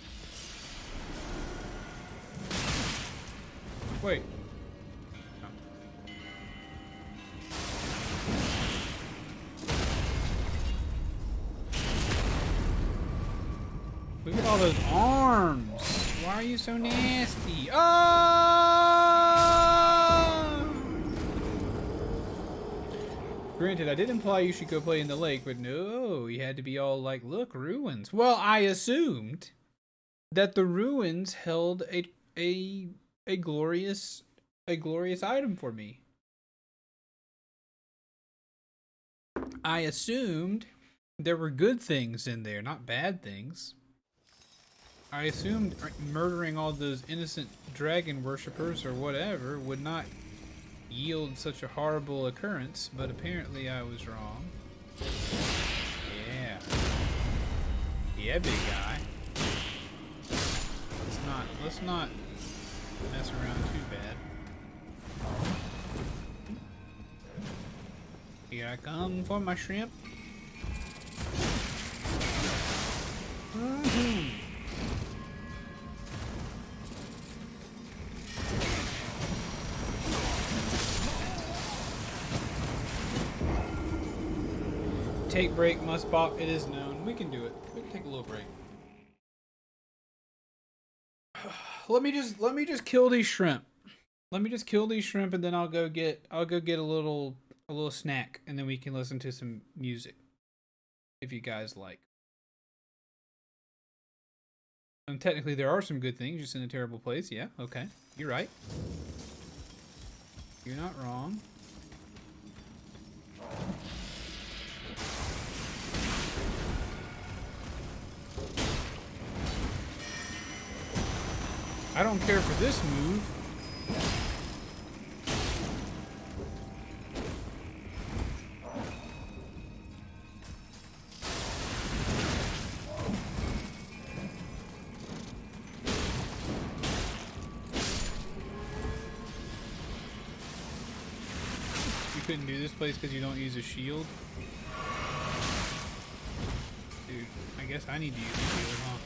Wait. Look at all those arms. Why are you so nasty? Oh! Granted, I did imply you should go play in the lake, but no, you had to be all like, look, ruins. Well, I assumed that the ruins held a glorious item for me. I assumed there were good things in there, not bad things. I assumed murdering all those innocent dragon worshippers or whatever would not yield such a horrible occurrence, but apparently I was wrong. Yeah. Yeah, big guy. Let's not mess around too bad. Here I come for my shrimp. Take break, must bop. It is known. We can do it. We can take a little break. Let me just kill these shrimp. Let me just kill these shrimp, and then I'll go get a little snack, and then we can listen to some music, if you guys like. And technically, there are some good things, just in a terrible place. Yeah, okay, you're right. You're not wrong. I don't care for this move. You couldn't do this place because you don't use a shield? Dude, I guess I need to use a shield, huh?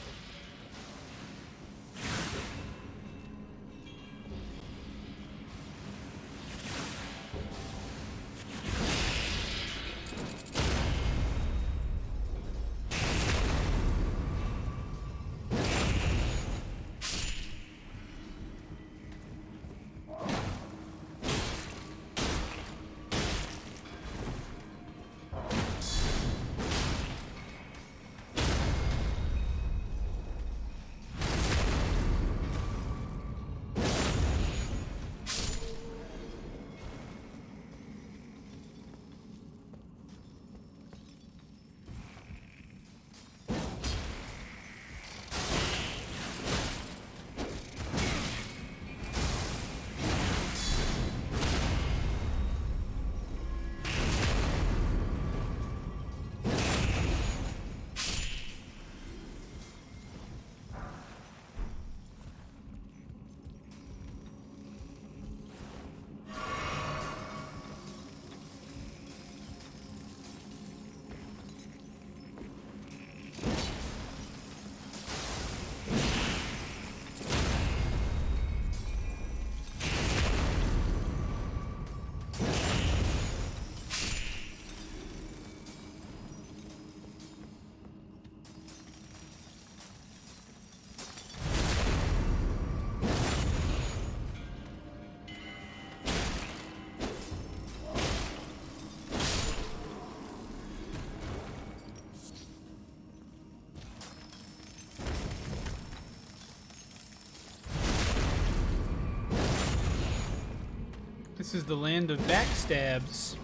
This is the land of backstabs.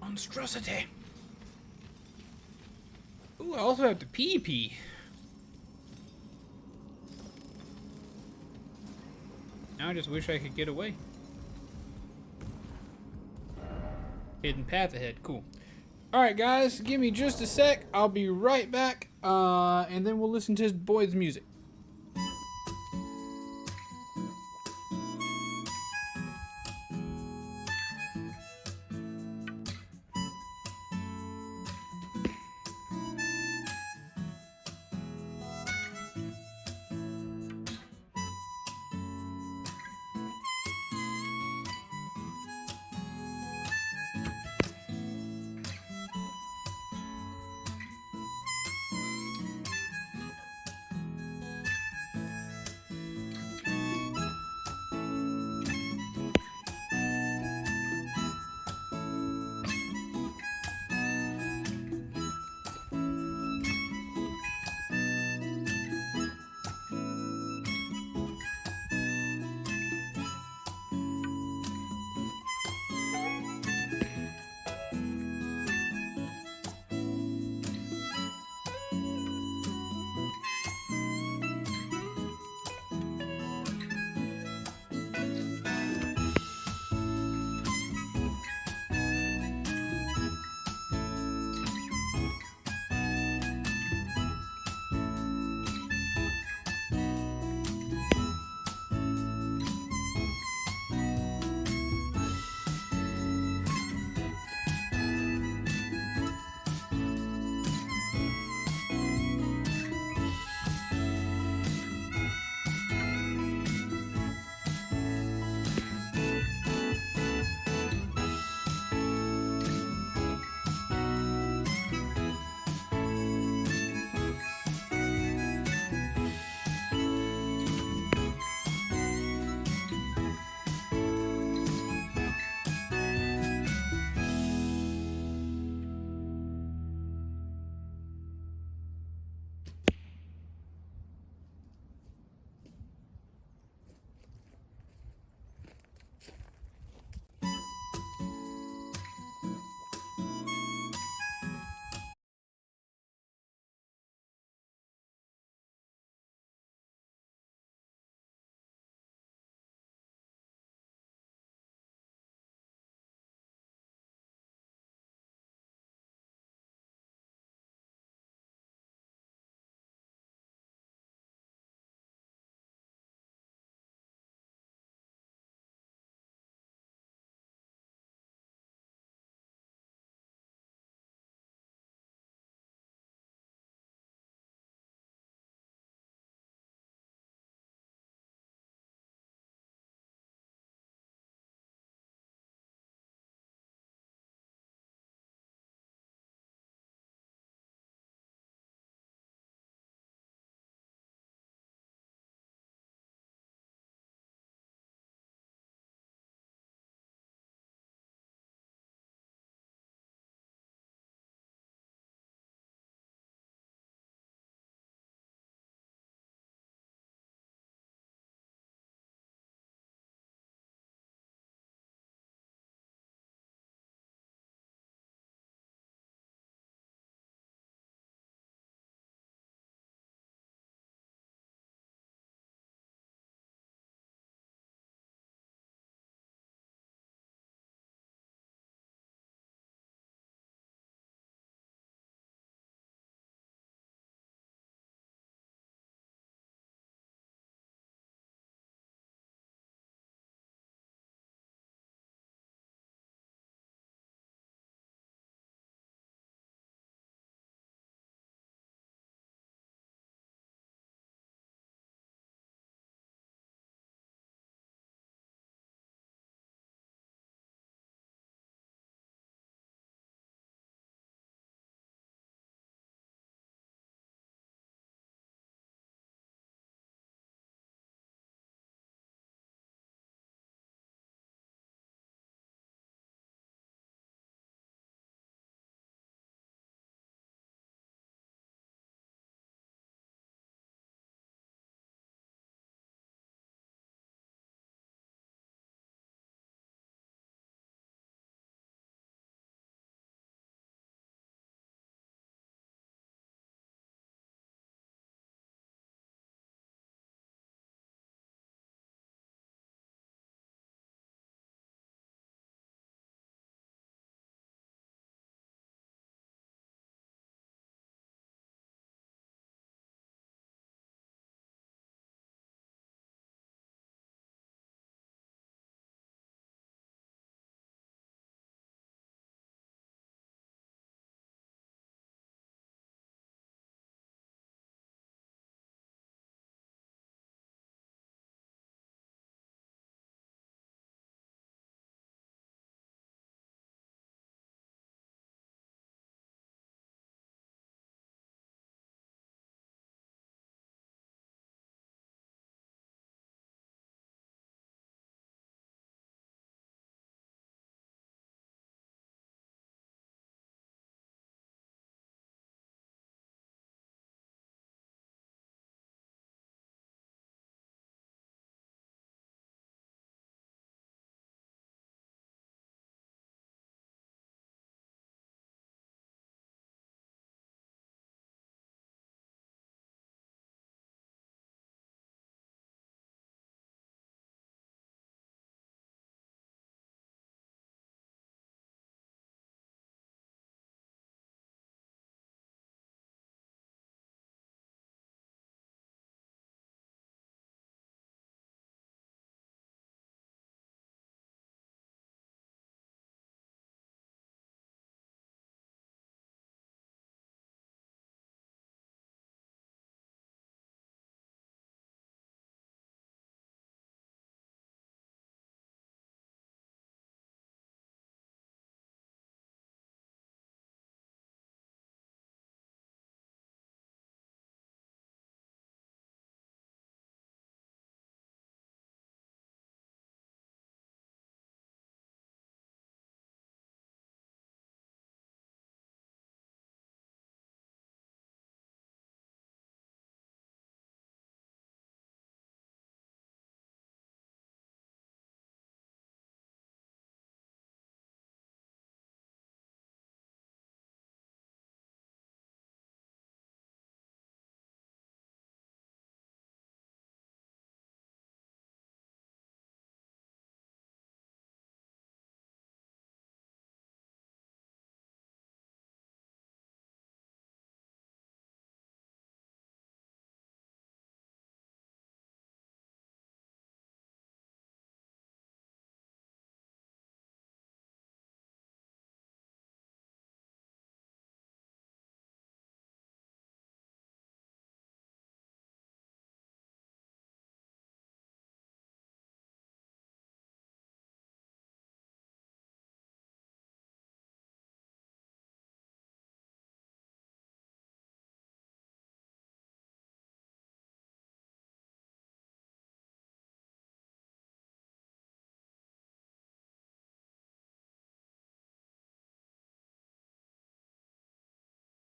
Monstrosity. Ooh, I also have to pee. Now I just wish I could get away. Hidden path ahead. Cool. Alright, guys. Give me just a sec. I'll be right back. And then we'll listen to Boyd's music.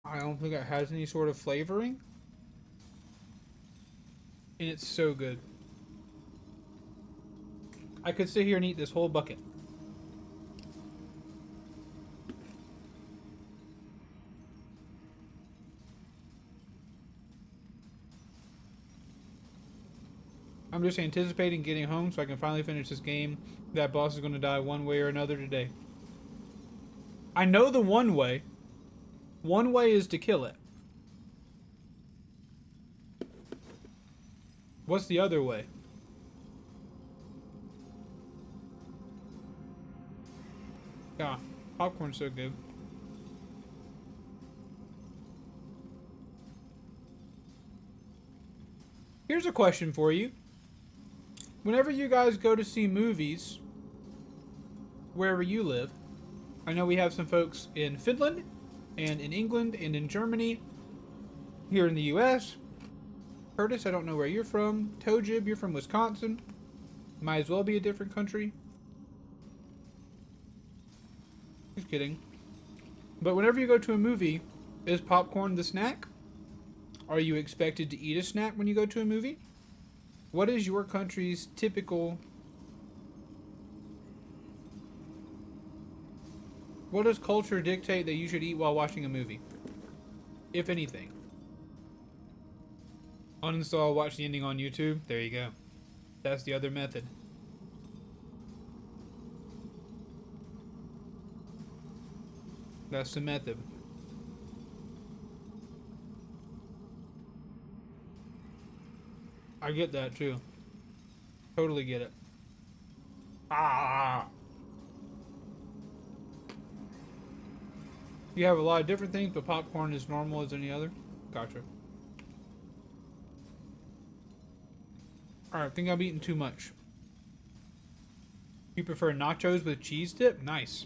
I don't think it has any sort of flavoring. And it's so good. I could sit here and eat this whole bucket. I'm just anticipating getting home so I can finally finish this game. That boss is going to die one way or another today. I know the one way. One way is to kill it. What's the other way? God, popcorn's so good. Here's a question for you. Whenever you guys go to see movies, wherever you live, I know we have some folks in Finland, and in England, and in Germany, here in the US. Curtis, I don't know where you're from. Tojib, you're from Wisconsin. Might as well be a different country. Just kidding. But whenever you go to a movie, is popcorn the snack? Are you expected to eat a snack when you go to a movie? What is your country's typical... What does culture dictate that you should eat while watching a movie? If anything. Uninstall, watch the ending on YouTube. There you go. That's the other method. That's the method. I get that too. Totally get it. Ah. You have a lot of different things, but popcorn is normal as any other? Gotcha. Alright, I think I've eaten too much. You prefer nachos with cheese dip? Nice.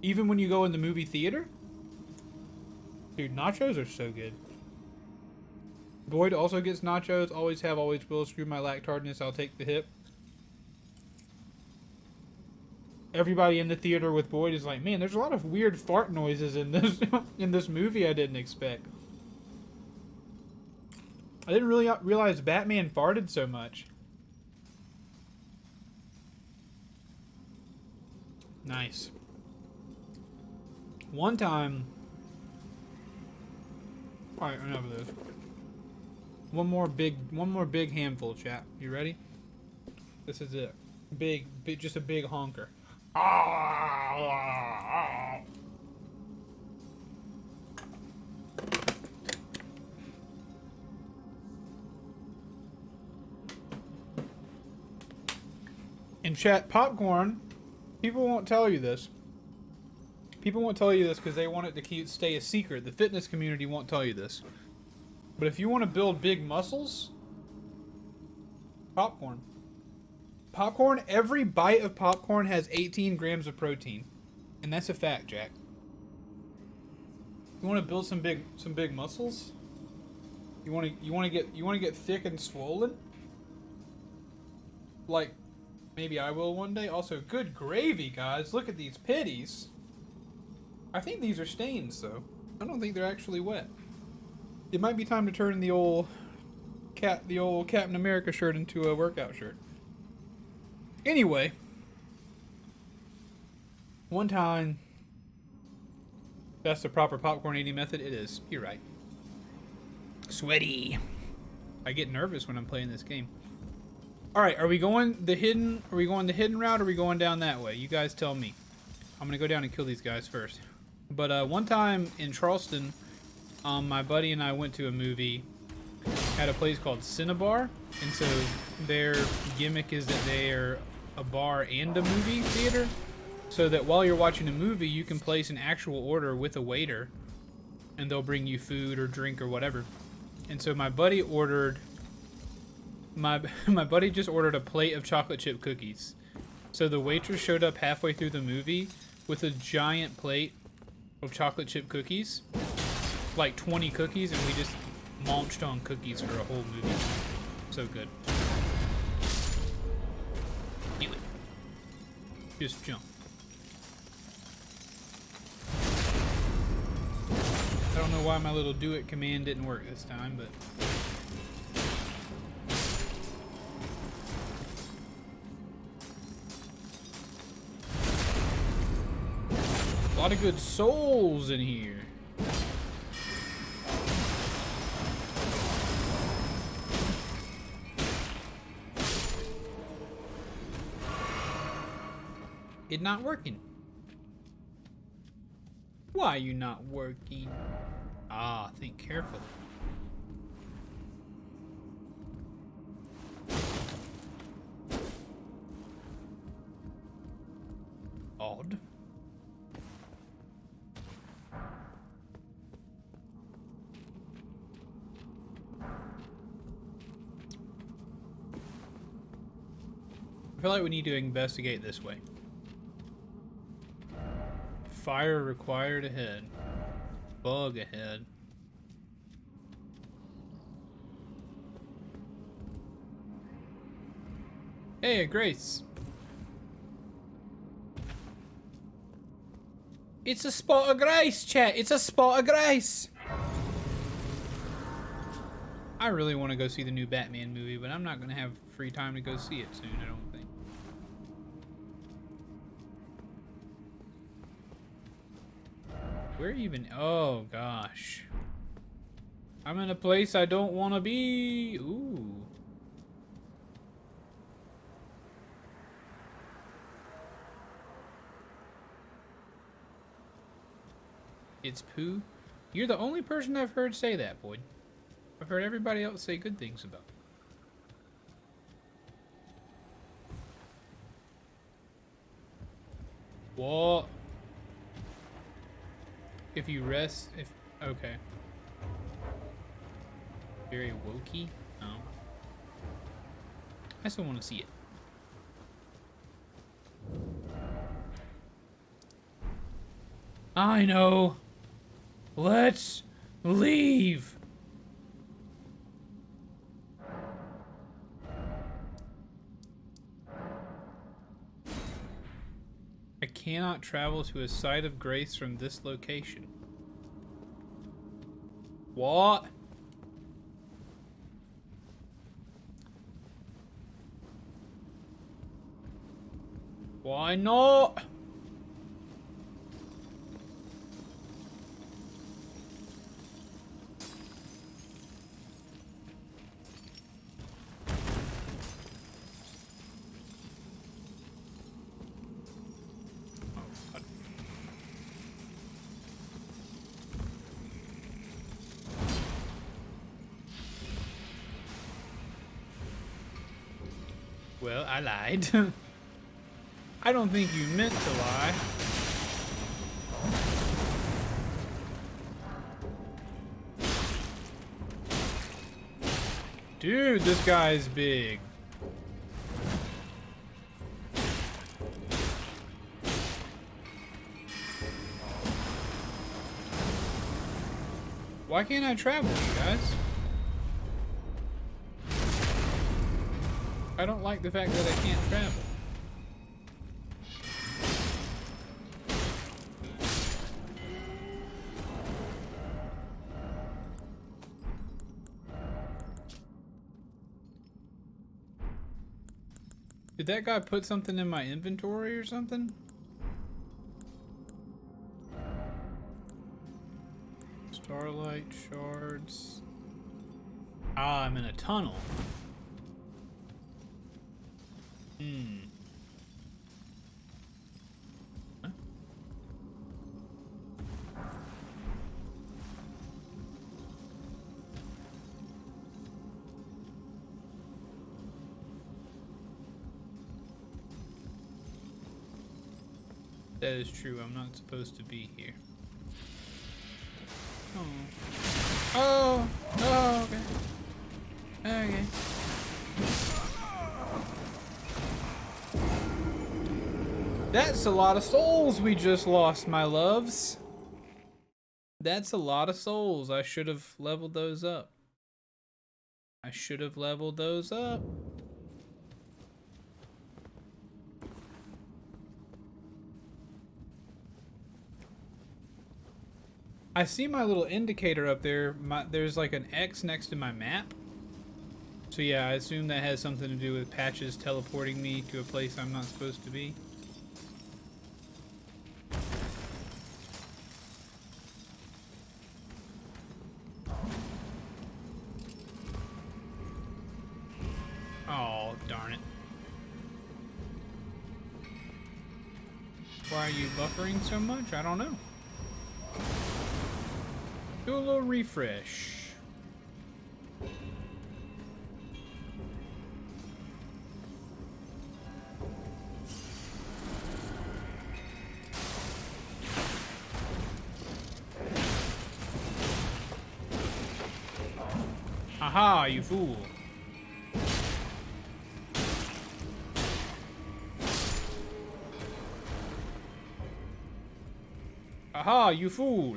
Even when you go in the movie theater? Dude, nachos are so good. Boyd also gets nachos. Always have, always will. Screw my lactardness. I'll take the hit. Everybody in the theater with Boyd is like, man, there's a lot of weird fart noises in this in this movie I didn't expect. I didn't really realize Batman farted so much. Nice. One time... Alright, enough of this. One more big handful, chat. You ready? This is it. Big, just a big honker. In chat, popcorn, people won't tell you this. People won't tell you this because they want it to stay a secret. The fitness community won't tell you this. But if you want to build big muscles, popcorn. Popcorn, every bite of popcorn has 18 grams of protein. And that's a fact, Jack. You want to build some big muscles? You want to get thick and swollen? Like maybe I will one day. Also, good gravy, guys. Look at these pitties. I think these are stains though. I don't think they're actually wet. It might be time to turn the old Captain America shirt into a workout shirt. Anyway, one time, that's the proper popcorn eating method. It is. You're right. Sweaty. I get nervous when I'm playing this game. All right, are we going the hidden route, or are we going down that way? You guys tell me. I'm gonna go down and kill these guys first. But one time in Charleston, my buddy and I went to a movie at a place called Cinnabar, and so their gimmick is that they're a bar and a movie theater, so that while you're watching a movie, you can place an actual order with a waiter, and they'll bring you food or drink or whatever. And so my buddy ordered, my buddy just ordered a plate of chocolate chip cookies. So the waitress showed up halfway through the movie with a giant plate of chocolate chip cookies, like 20 cookies, and we just munched on cookies for a whole movie. So good. Do it. Just jump. don't know why my little do it command didn't work this time, but... A lot of good souls in here. It not working. Why you not working? Ah, think carefully. Odd. I feel like we need to investigate this way. Fire required ahead. Bug ahead. Hey, Grace. It's a spot of grace, chat. It's a spot of grace. I really want to go see the new Batman movie, but I'm not going to have free time to go see it soon, I don't think. Where even? Oh, gosh. I'm in a place I don't want to be. Ooh. It's poo? You're the only person I've heard say that, Boyd. I've heard everybody else say good things about it. What? If you rest, okay. Very wokey? No. I still want to see it. I know. Let's leave. I cannot travel to a site of grace from this location. What? Why not? Well, I lied. I don't think you meant to lie. Dude, this guy's big. Why can't I travel, you guys? I don't like the fact that I can't travel. Did that guy put something in my inventory or something? Starlight shards. Ah, I'm in a tunnel. Huh? That is true. I'm not supposed to be here. Oh. Oh, okay. Okay. That's a lot of souls we just lost, my loves. That's a lot of souls. I should have leveled those up. I should have leveled those up. I see my little indicator up there. There's like an X next to my map. So yeah, I assume that has something to do with patches teleporting me to a place I'm not supposed to be. Oh, darn it. Why are you buffering so much? I don't know. Do a little refresh. Aha, you fool. Aha, you fool.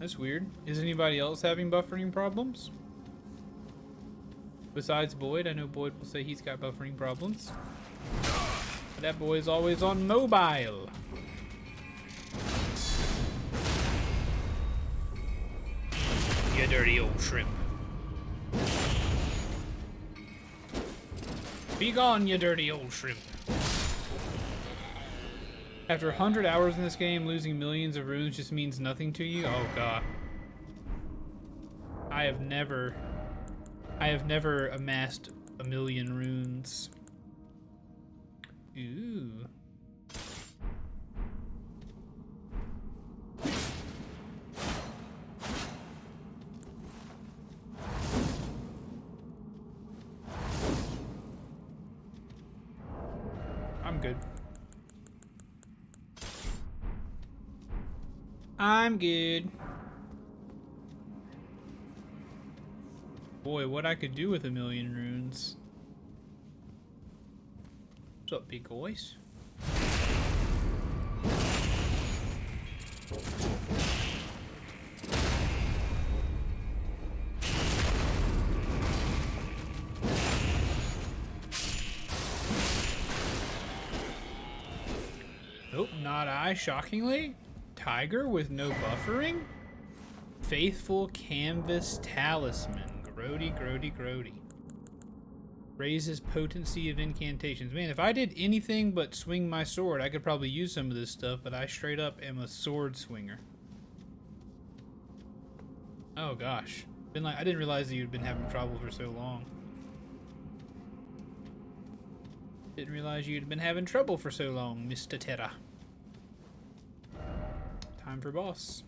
That's weird. Is anybody else having buffering problems? Besides Boyd, I know Boyd will say he's got buffering problems. But that boy is always on mobile. You dirty old shrimp. Be gone, you dirty old shrimp. After 100 hours in this game, losing millions of runes just means nothing to you? Oh god. I have never amassed 1,000,000 runes. Ooh. I'm good. I'm good. Boy, what I could do with 1,000,000 runes. What's up, big boys? Nope, not I, shockingly. Tiger with no buffering? Faithful Canvas Talisman. Grody, grody, grody. Raises potency of incantations. Man, if I did anything but swing my sword, I could probably use some of this stuff, but I straight up am a sword swinger. Oh gosh. I didn't realize that you'd been having trouble for so long. Didn't realize you'd been having trouble for so long, Mr. Terra. Time for boss.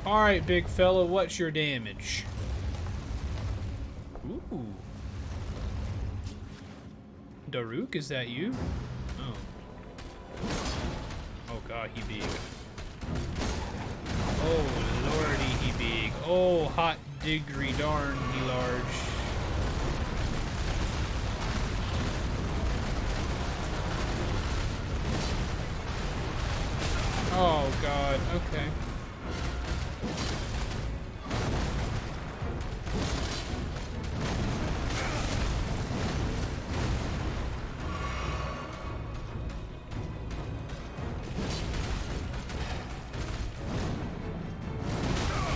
Alright, big fella, what's your damage? Ooh. Daruk, is that you? Oh. Oh god, he big. Oh lordy, he big. Oh, hot diggity darn, he large. Oh god, okay.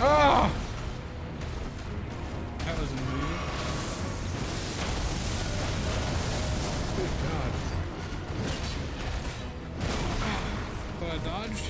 Ah! That was a move. Good god. Thought I dodged.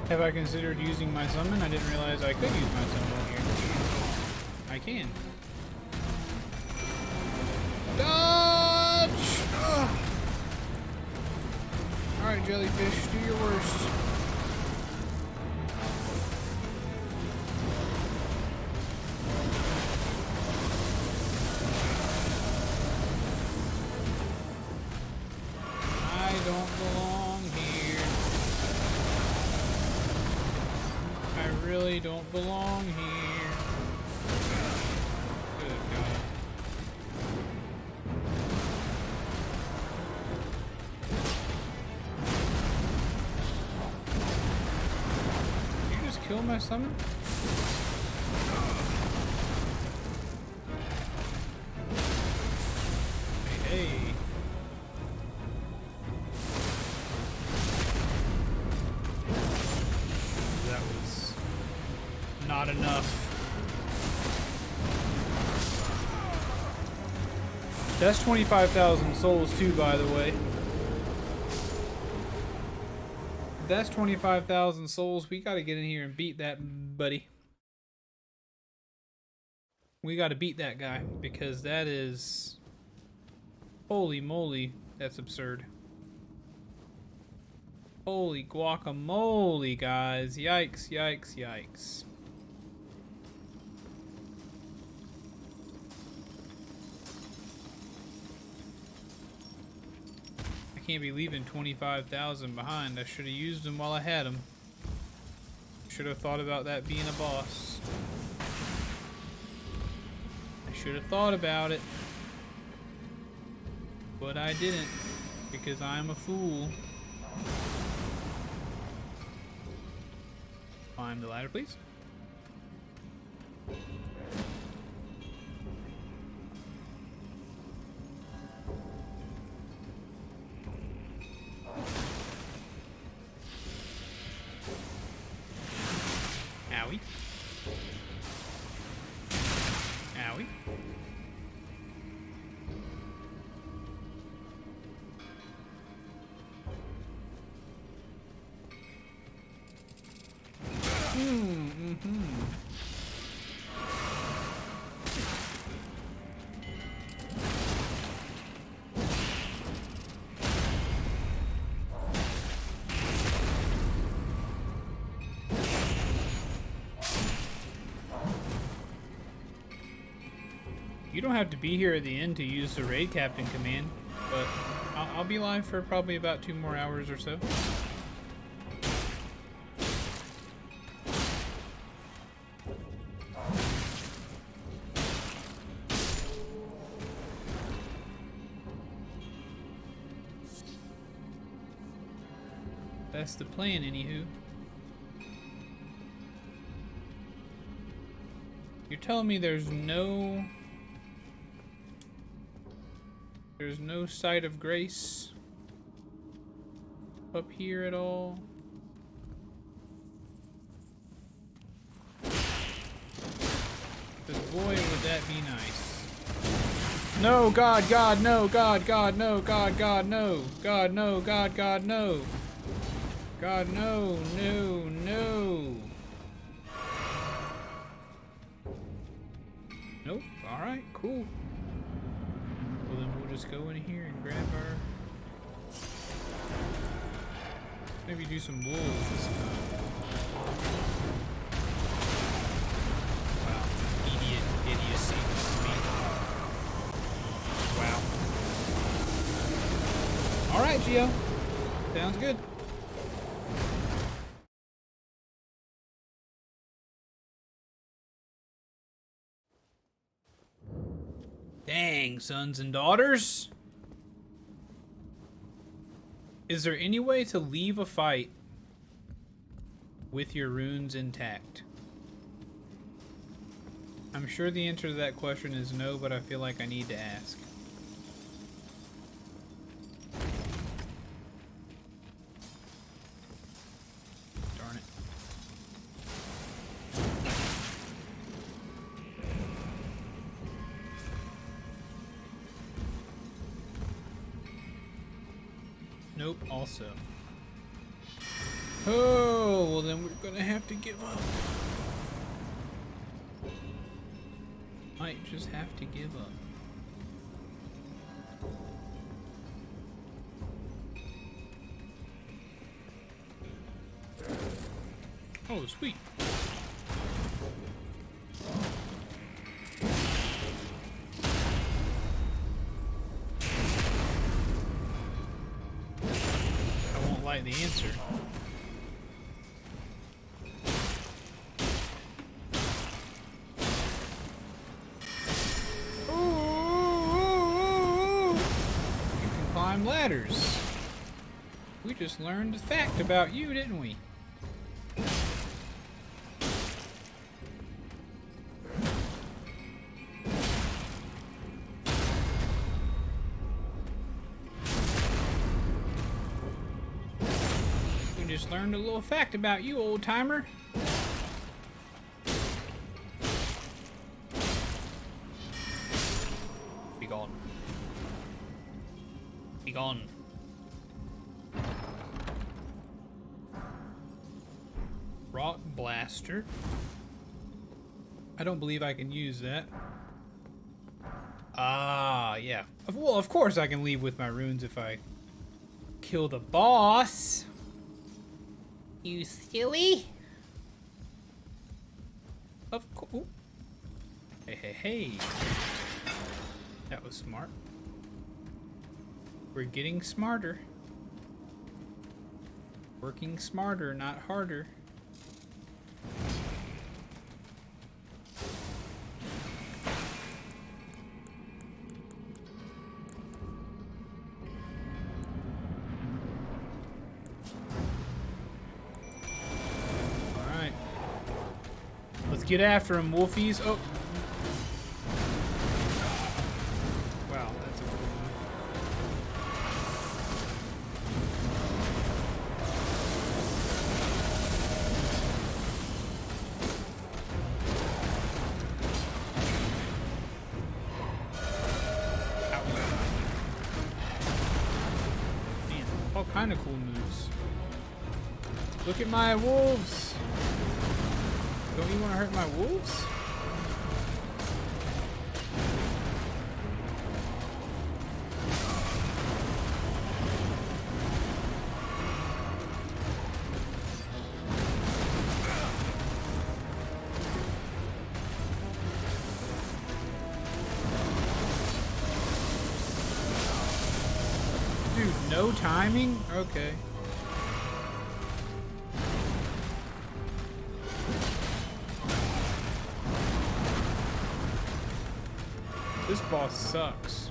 Have I considered using my summon? I didn't realize I could use my summon here. I can. Dodge! Ugh. Alright, jellyfish, do your worst. I don't belong here. I really don't belong here. Good God. Did you just kill my summon? Hey, hey. That was not enough. That's 25,000 souls too, by the way. That's 25,000 souls. We gotta get in here and beat that buddy. We gotta beat that guy because that is... Holy moly, that's absurd. Holy guacamole, guys. Yikes, yikes, yikes. I can't be leaving 25,000 behind. I should have used them while I had them. Should have thought about that being a boss. I should have thought about it. But I didn't, because I'm a fool. Climb the ladder, please. Owie. Owie. You don't have to be here at the end to use the raid captain command, but I'll be live for probably about 2 more hours or so. That's the plan, anywho. You're telling me there's no sight of grace up here at all? Because boy, would that be nice. No, God, God, no, God, God, no, God, God, no, God, no, God, God, no. God, no, no, no. Nope, alright, cool. Well, then we'll just go in here and grab our... Maybe do some wolves this time. Wow, idiocy from me. Wow. Alright, Gio. Sounds good. Dang, sons and daughters. Is there any way to leave a fight with your runes intact? I'm sure the answer to that question is no, but I feel like I need to ask. Darn it. Nope, also. Oh, well then we're gonna have to give up. Might just have to give up. Oh, sweet. I won't like the answer. You can climb ladders. We just learned a fact about you, didn't we? Just learned a little fact about you, old timer. Be gone. Be gone. Rock blaster. I don't believe I can use that. Ah, yeah. Well, of course I can leave with my runes if I kill the boss. You silly? Of course. Hey, hey, hey. That was smart. We're getting smarter. Working smarter, not harder. Get after him, wolfies. Oh. Wow, that's a cool one. Man, all kind of cool moves. Look at my wolves. Don't you want to hurt my wolves? Dude, no timing? Okay. This boss sucks.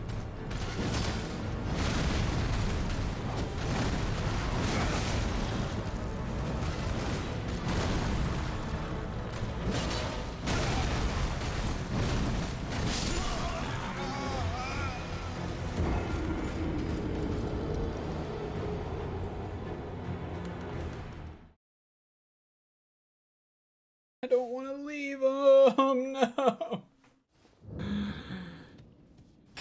I don't want to leave them. No.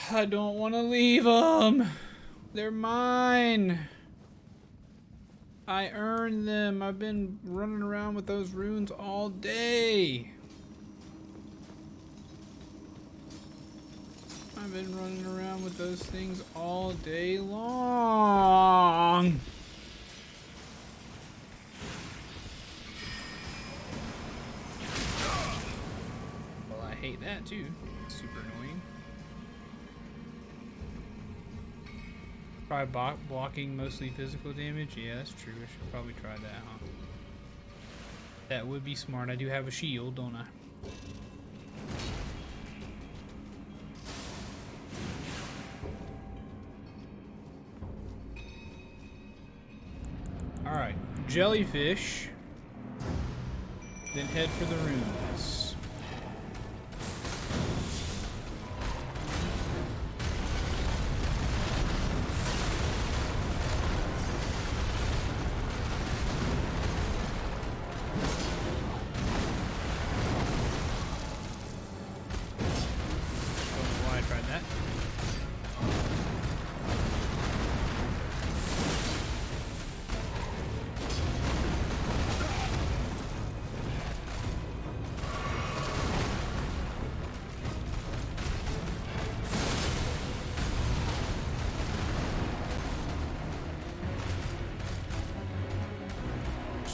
I don't want to leave them. They're mine. I earned them. I've been running around with those runes all day. I've been running around with those things all day long. Well, I hate that too. It's super annoying. Try blocking mostly physical damage? Yeah, that's true. I should probably try that, huh? That would be smart. I do have a shield, don't I? Alright, jellyfish. Then head for the runes.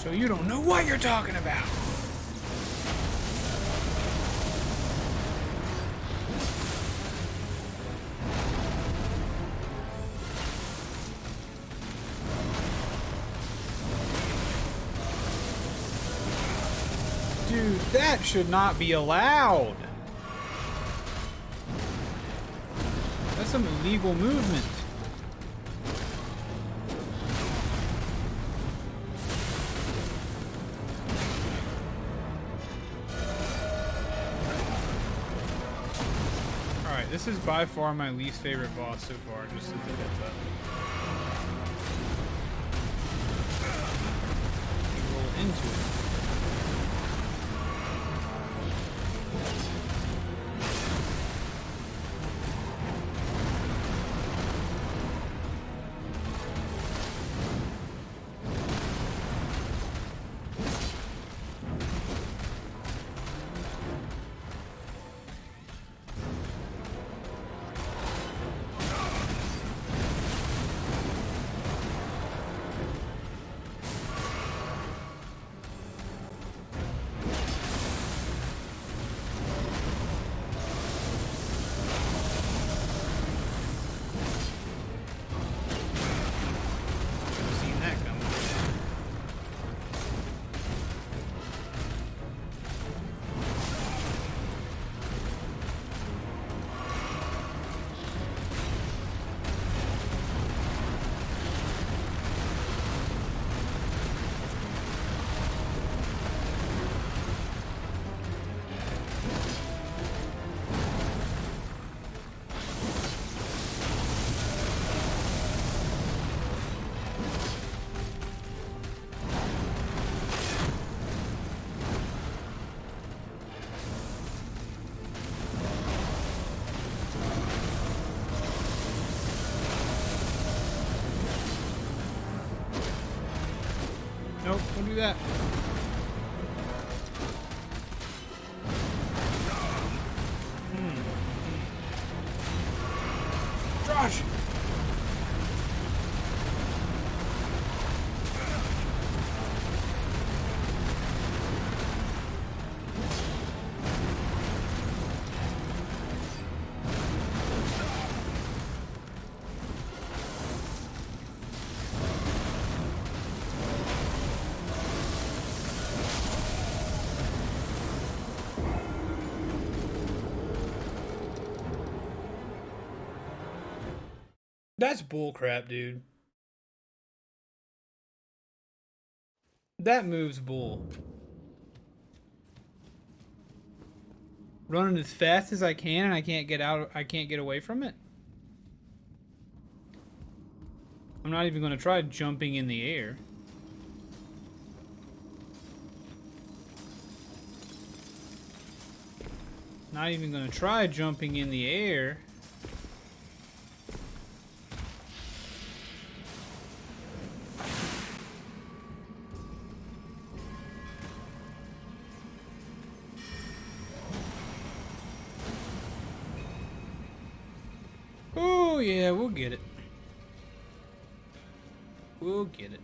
So you don't know what you're talking about. Dude, that should not be allowed. That's some illegal movement. Alright, this is by far my least favorite boss so far, just as a heads up. Roll into it. Nope, don't do that. Josh! That's bullcrap, dude. That move's bull. Running as fast as I can and I can't get out, I can't get away from it. I'm not even gonna try jumping in the air. Not even gonna try jumping in the air. Oh yeah, we'll get it. We'll get it.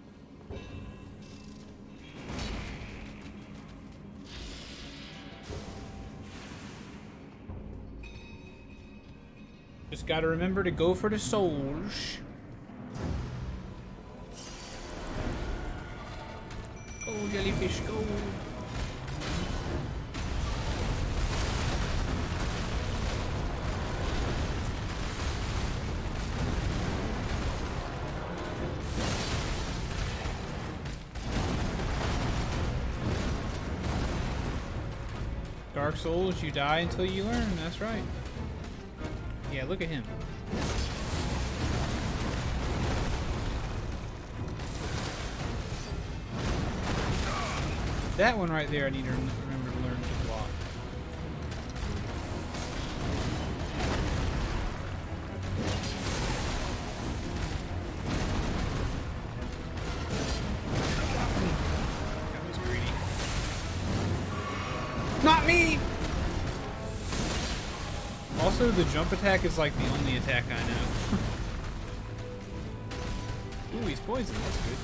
Just gotta remember to go for the souls. Go, jellyfish, go. Dark Souls, you die until you learn, that's right. Yeah, look at him. That one right there I need to remember to learn to block. That was greedy. Not me! Also, the jump attack is like the only attack I know. Ooh, he's poisoned. That's good.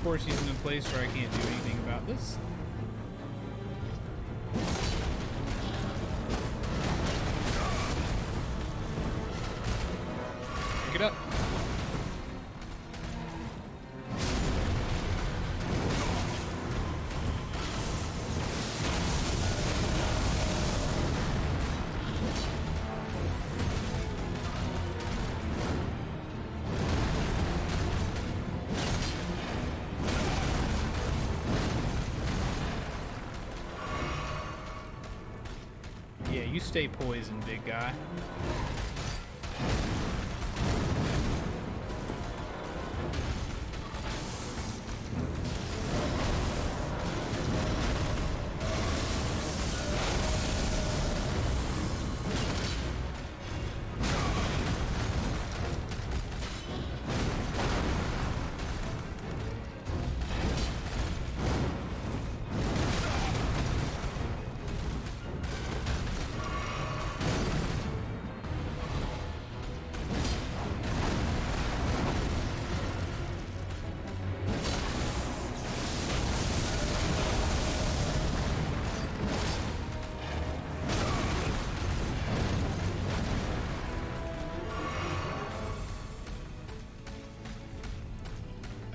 course he's in a place where I can't do anything about this. Pick it up. Yeah, you stay poisoned, big guy.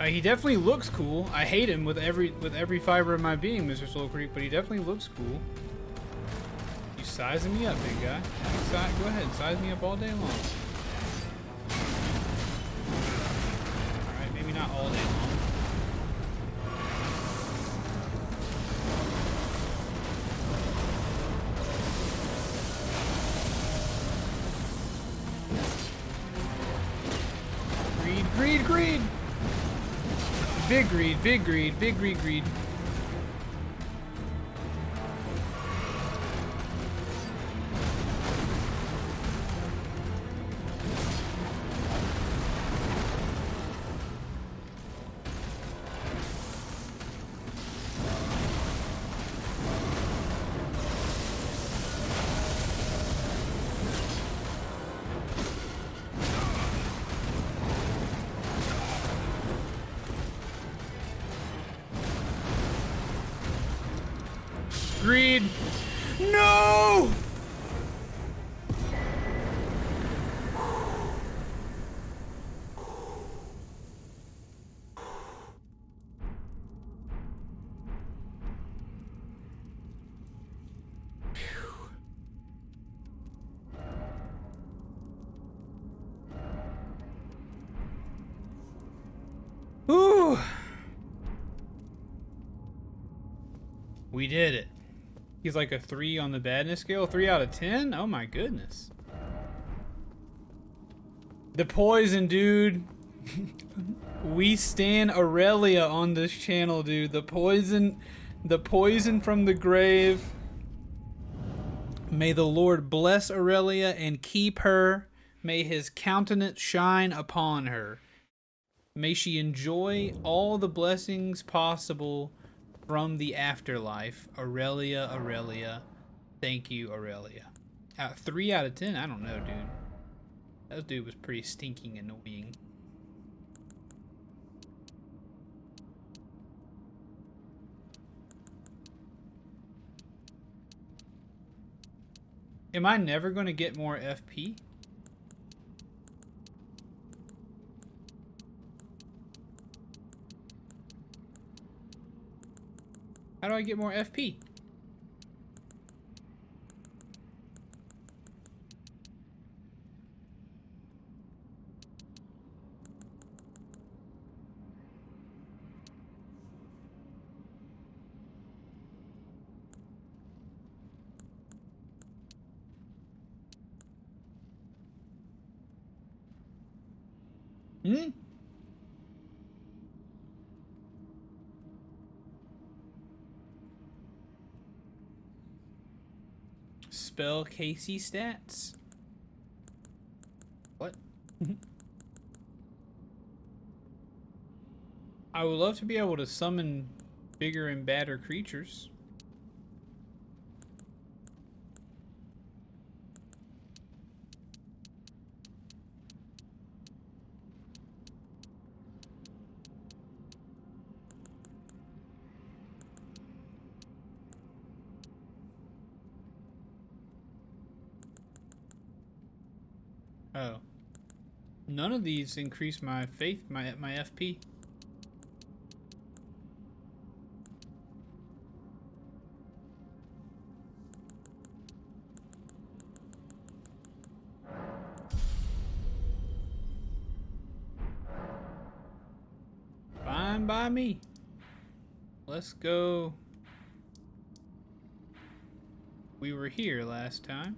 He definitely looks cool. I hate him with every fiber of my being, Mr. Soul Creek, but he definitely looks cool. You sizing me up, big guy. Go ahead, size me up all day long. Alright, maybe not all day long. Greed, greed, greed! Big greed, big greed, big greed, greed. Greed. No! Ooh. We did it. He's like a 3 on the badness scale. 3 out of 10? Oh my goodness. The poison, dude. We stan Aurelia on this channel, dude. The poison from the grave. May the Lord bless Aurelia and keep her. May his countenance shine upon her. May she enjoy all the blessings possible from the afterlife. Aurelia, Aurelia. Thank you, Aurelia. 3 out of 10? I don't know, dude. That dude was pretty stinking annoying. Am I never going to get more FP? How do I get more FP? Hmm? Spell Casey stats. What? I would love to be able to summon bigger and badder creatures. Oh. None of these increase my faith, my FP. Fine by me. Let's go. We were here last time.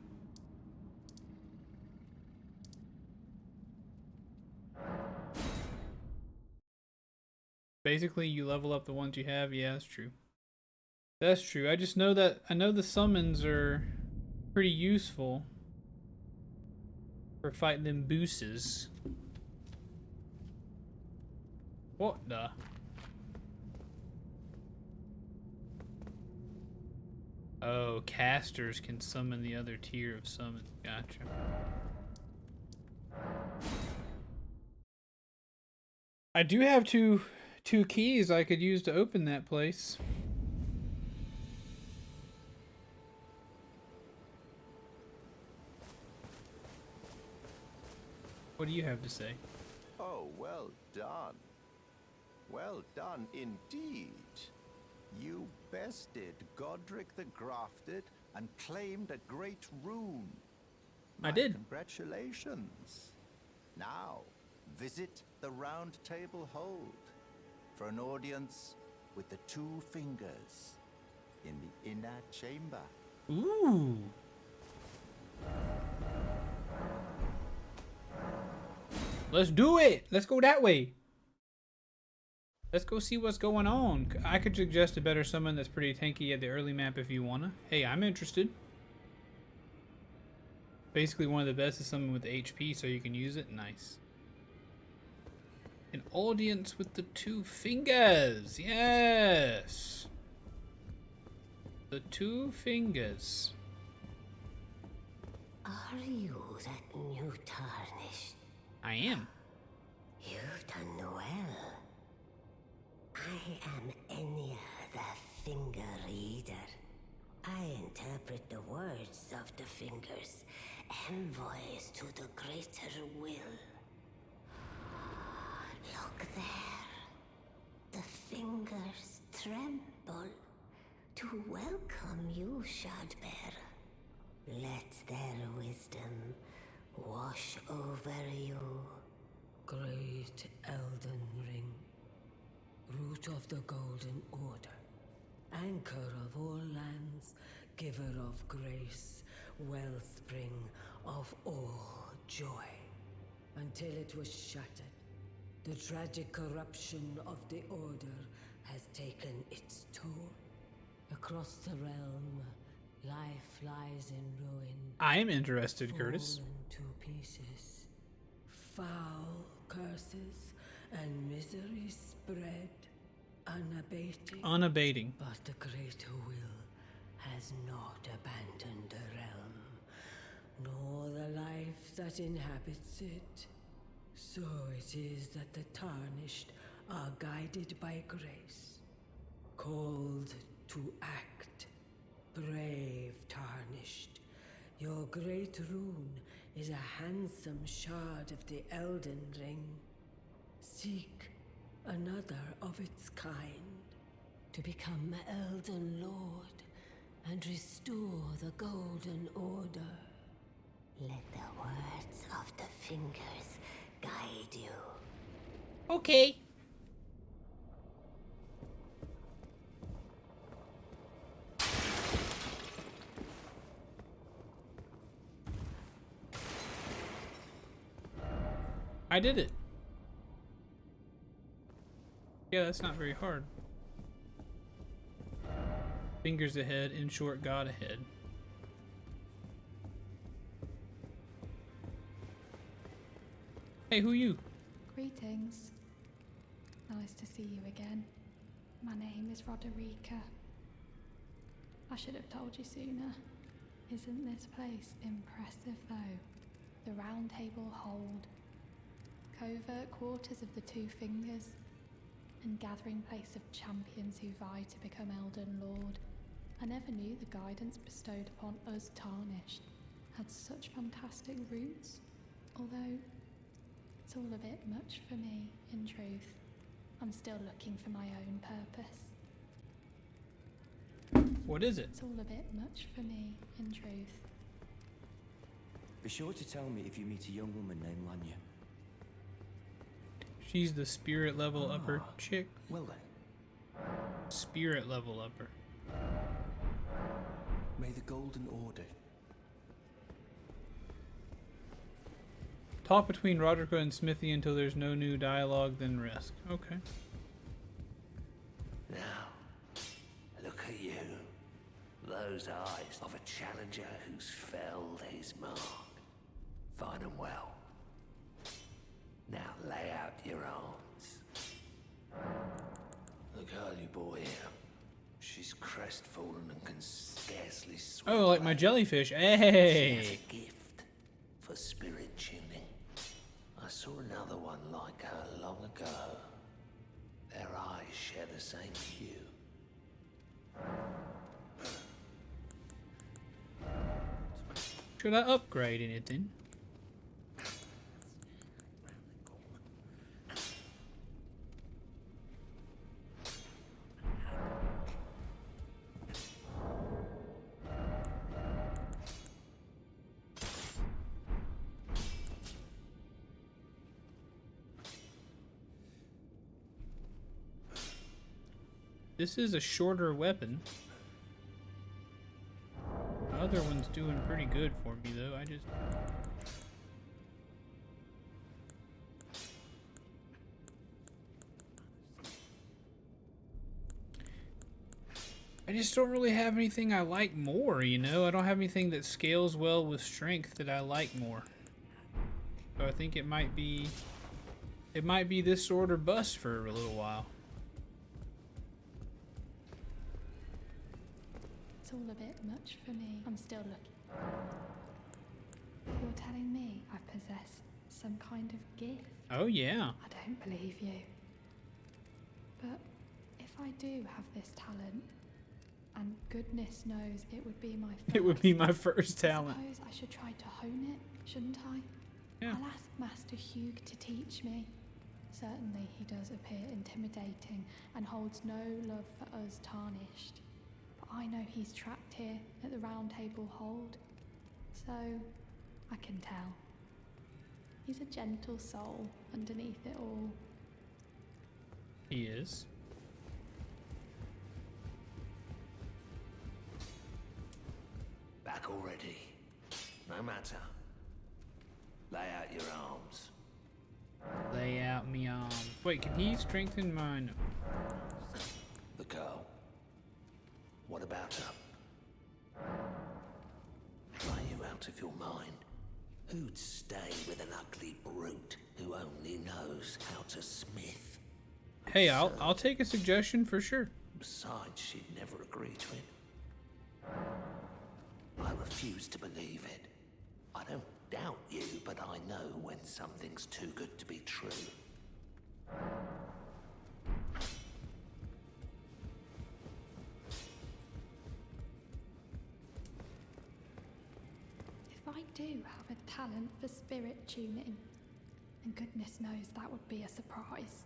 Basically, you level up the ones you have. Yeah, that's true. That's true. I just know that I know the summons are pretty useful for fighting them boosses. What the? Oh, casters can summon the other tier of summons. Gotcha. I do have two keys I could use to open that place. What do you have to say?
Oh, well done. Well done indeed. You bested Godric the Grafted and claimed a great rune.
I did.
Congratulations. Now, visit the Round Table Hold for an audience with the two fingers in the inner chamber.
Ooh. Let's do it. Let's go that way. Let's go see what's going on. I could suggest a better summon that's pretty tanky at the early map if you wanna. Hey, I'm interested. Basically one of the best is summon with HP so you can use it. Nice. An audience with the two fingers. Yes. The two fingers.
Are you that new tarnished?
I am.
You've done well. I am Enya, the Finger Reader. I interpret the words of the fingers, envoys to the greater will. Look there. The fingers tremble to welcome you, Shardbearer. Let their wisdom wash over you.
Great Elden Ring, root of the Golden Order, anchor of all lands, giver of grace, wellspring of all joy. Until it was shattered, the tragic corruption of the Order has taken its toll. Across the realm, life lies in ruin.
I am interested, Curtis.
Fallen to pieces. Foul curses and misery spread, unabating.
Unabating.
But the greater will has not abandoned the realm, nor the life that inhabits it. So it is that the tarnished are guided by grace, called to act. Brave tarnished, your great rune is a handsome shard of the Elden Ring. Seek another of its kind, to become Elden Lord and restore the Golden Order.
Let the words of the fingers guide you.
Okay. I did it. Yeah, that's not very hard. Fingers ahead, in short, God ahead. Hey, who you?
Greetings. Nice to see you again. My name is Roderica. I should have told you sooner. Isn't this place impressive though? The Round Table Hold. Covert quarters of the Two Fingers. And gathering place of champions who vie to become Elden Lord. I never knew the guidance bestowed upon us tarnished had such fantastic roots. Although it's all a bit much for me, in truth. I'm still looking for my own purpose.
What is it?
It's all a bit much for me, in truth.
Be sure to tell me if you meet a young woman named Lanya.
She's the spirit level upper chick.
Well then.
Spirit level upper.
May the Golden Order.
Talk between Roderick and Smithy until there's no new dialogue, then rest. Okay.
Now, look at you. Those eyes of a challenger who's felled his mark. Fine and well. Now lay out your arms. The girly boy here. She's crestfallen and can scarcely swim.
Oh, like my jellyfish.
She
Hey!
has a gift for spirit tuning. I saw another one like her long ago. Their eyes share the same hue.
Should I upgrade anything? This is a shorter weapon. The other one's doing pretty good for me, though. I just don't really have anything I like more, you know? I don't have anything that scales well with strength that I like more. So I think it might be this sword or bust for a little while.
It's all a bit much for me. I'm still looking. You're telling me I possess some kind of gift?
Oh, yeah.
I don't believe you. But if I do have this talent, and goodness knows it would be my first.
It would be my first talent.
I suppose I should try to hone it, shouldn't I?
Yeah.
I'll ask Master Hugh to teach me. Certainly he does appear intimidating and holds no love for us tarnished. But I know he's trapped here at the Round Table Hold, so I can tell. He's a gentle soul underneath it all.
He is.
Back already. No matter. Lay out your arms.
Lay out me arms. Wait, can he strengthen mine?
The girl. What about her? Are you out of your mind? Who'd stay with an ugly brute who only knows how to smith?
Hey, I'll take a suggestion for sure.
Besides, she'd never agree to it. I refuse to believe it. I don't doubt you, but I know when something's too good to be true.
If I do have a talent for spirit tuning, and goodness knows that would be a surprise,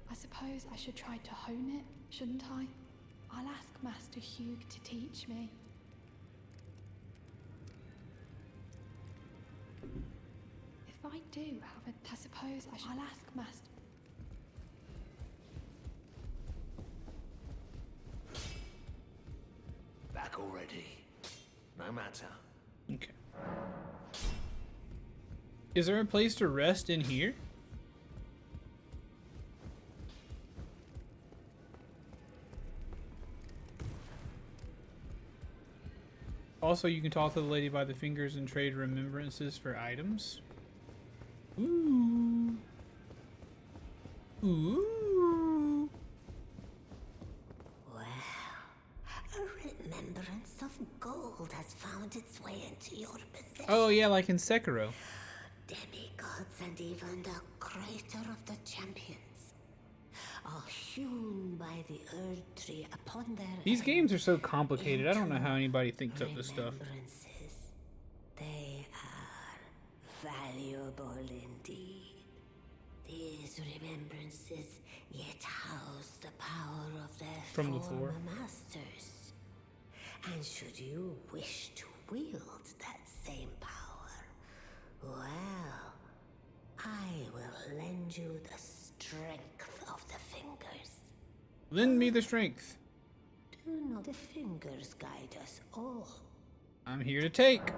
I suppose I should try to hone it, shouldn't I? I'll ask Master Hugh to teach me. If I do have a, I suppose I'll ask Master.
Back already. No matter.
Okay. Is there a place to rest in here? Also, you can talk to the lady by the fingers and trade remembrances for items. Ooh. Ooh.
Well, a remembrance of gold has found its way into your possession.
Oh yeah, like in Sekiro.
Demigods and even the creator of the champions are hewn by the Earth Tree upon their
These games are so complicated. I don't know how anybody thinks up this stuff.
remembrances. They are valuable indeed. These remembrances yet house the power of their
From the floor.
former masters. And should you wish to wield that same power, well, I will lend you the strength of the fingers.
Lend me the strength.
Do not the fingers guide us all?
I'm here to take.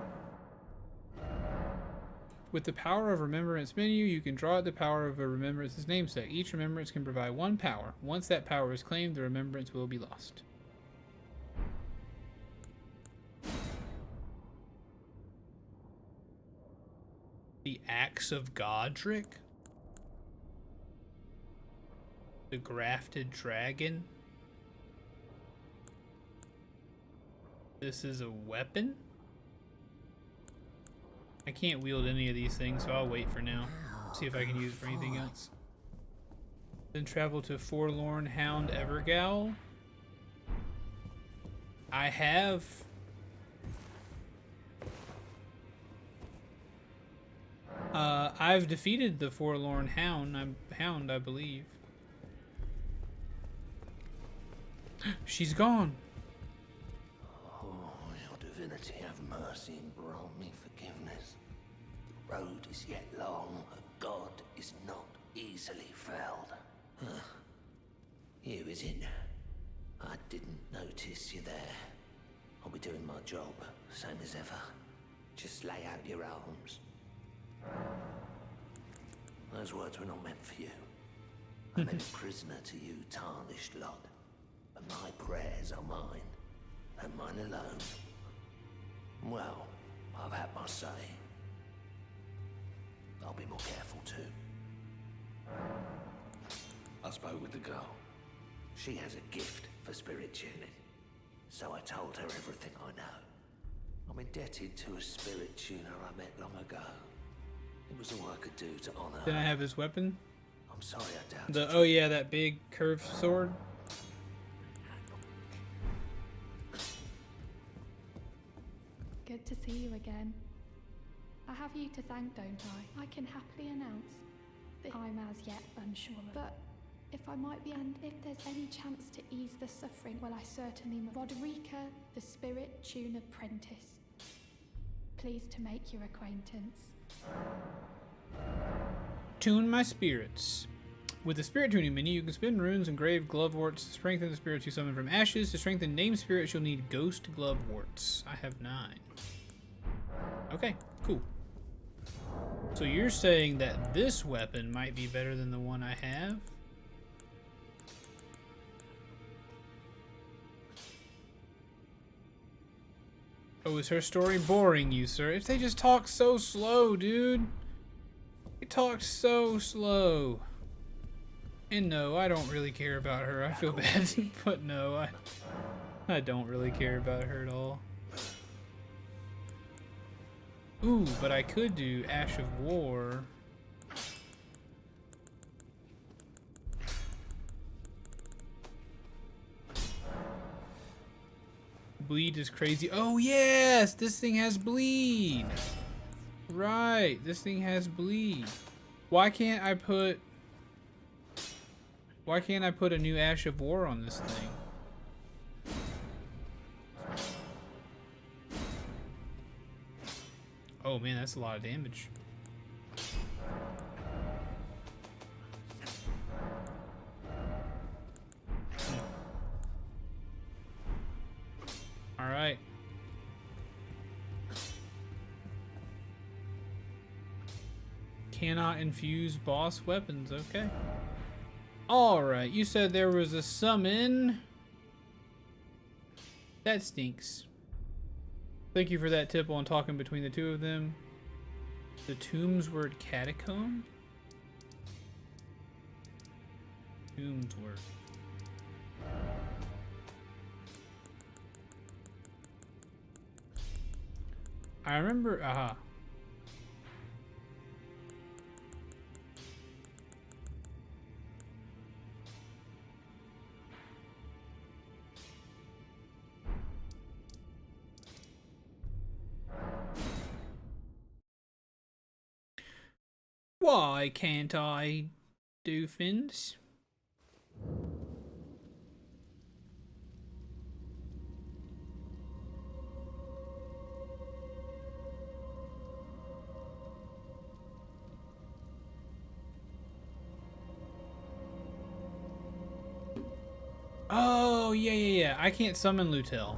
With the power of remembrance menu, you can draw out the power of a remembrance's namesake. Each remembrance can provide one power. Once that power is claimed, the remembrance will be lost. The Axe of Godric? The Grafted Dragon? This is a weapon? I can't wield any of these things, so I'll wait for now. See if I can use it for anything else. Then travel to Forlorn Hound Evergaol. I have... I've defeated the Forlorn Hound, I believe. She's gone.
Oh, your divinity, have mercy and grant me forgiveness. The road is yet long, a god is not easily felled. Huh. You, is it? I didn't notice you there. I'll be doing my job, same as ever. Just lay out your arms. Those words were not meant for you. I meant prisoner to you, tarnished lot. But my prayers are mine, and mine alone. Well, I've had my say. I'll be more careful too. I spoke with the girl. She has a gift for spirit tuning. So I told her everything I know. I'm indebted to a spirit tuner I met long ago. It was all I could do to honor her.
Then I have his weapon.
I'm sorry I doubted you.
Oh yeah, that big curved sword.
Good to see you again. I have you to thank, don't I? I can happily announce that I'm as yet unsure of. But if I might be, and if there's any chance to ease the suffering, well, I certainly must. Roderica, the Spirit Tune Apprentice. Pleased to make your acquaintance.
Tune my spirits. With the spirit tuning menu, you can spin runes and grave gloveworts to strengthen the spirits you summon from ashes. To strengthen named spirits, you'll need ghost gloveworts. I have 9. Okay, cool. So you're saying that this weapon might be better than the one I have? Oh, is her story boring you, sir? If they just talk so slow, dude. They talk so slow. And no, I don't really care about her. I feel bad, but no, I don't really care about her at all. Ooh, but I could do Ash of War. Bleed is crazy. Oh yes, this thing has bleed. Right, this thing has bleed. Why can't I put a new Ash of War on this thing? Oh man, that's a lot of damage. All right. Cannot infuse boss weapons. Okay. All right. You said there was a summon. That stinks. Thank you for that tip on talking between the two of them. The Tomb's word catacomb? Tomb's word. I remember, aha.
Why can't I do things? Oh, yeah. I can't summon Lutel.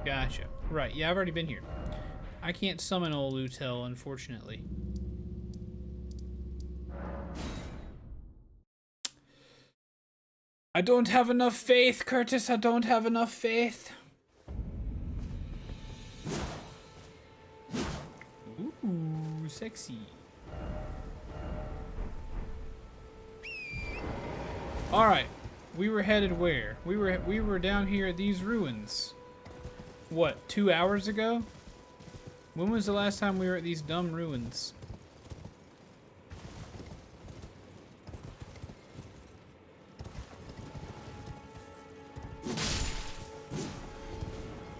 Gotcha. Right, yeah, I've already been here. I can't summon old Lutel, unfortunately. I don't have enough faith, Curtis. I don't have enough faith. Ooh, sexy. All right, we were headed where? We were down here at these ruins. What, 2 hours ago? When was the last time we were at these dumb ruins?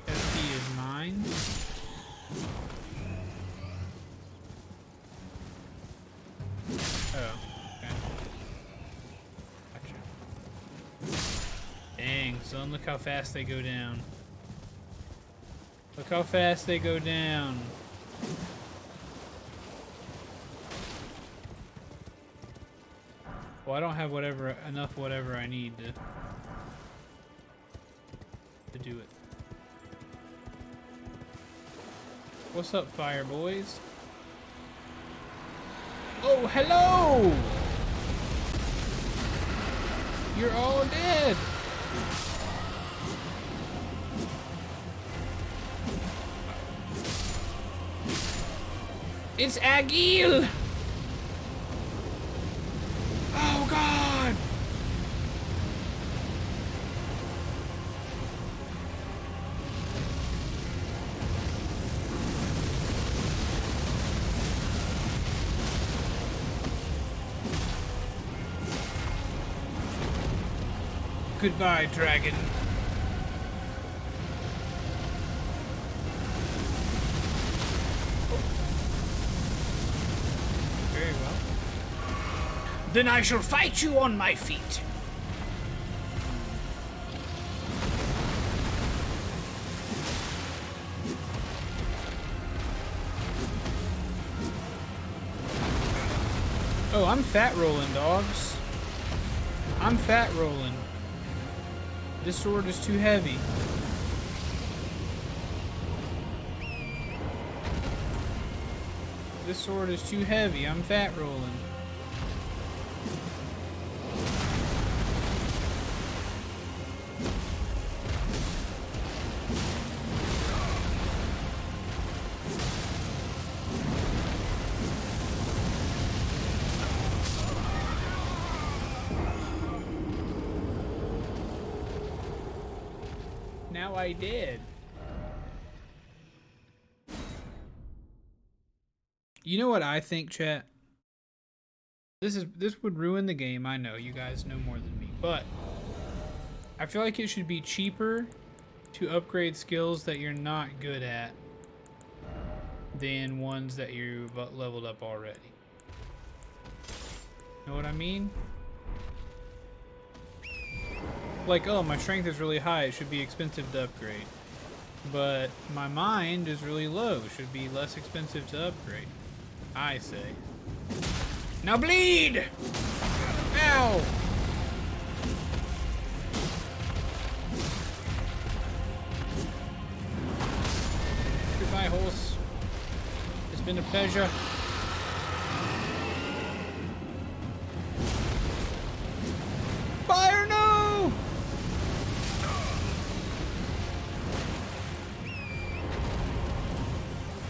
SP is mine. Oh, okay. Gotcha. Dang, son, look how fast they go down. Look how fast they go down. Well, I don't have enough whatever I need to do it. What's up, fire boys? Oh, hello! You're all dead. It's Agil! Oh God! Goodbye, dragon. Very well. Then I shall fight you on my feet. Oh, I'm fat rolling, dogs. I'm fat rolling. This sword is too heavy. This sword is too heavy. I'm fat rolling. Now I did. You know what I think, chat? This would ruin the game. I know you guys know more than me, but I feel like it should be cheaper to upgrade skills that you're not good at than ones that you've leveled up already. Know what I mean? Like, oh, my strength is really high, it should be expensive to upgrade. But my mind is really low, it should be less expensive to upgrade. I say. Now bleed! Ow! Goodbye, horse. It's been a pleasure. Fire, no!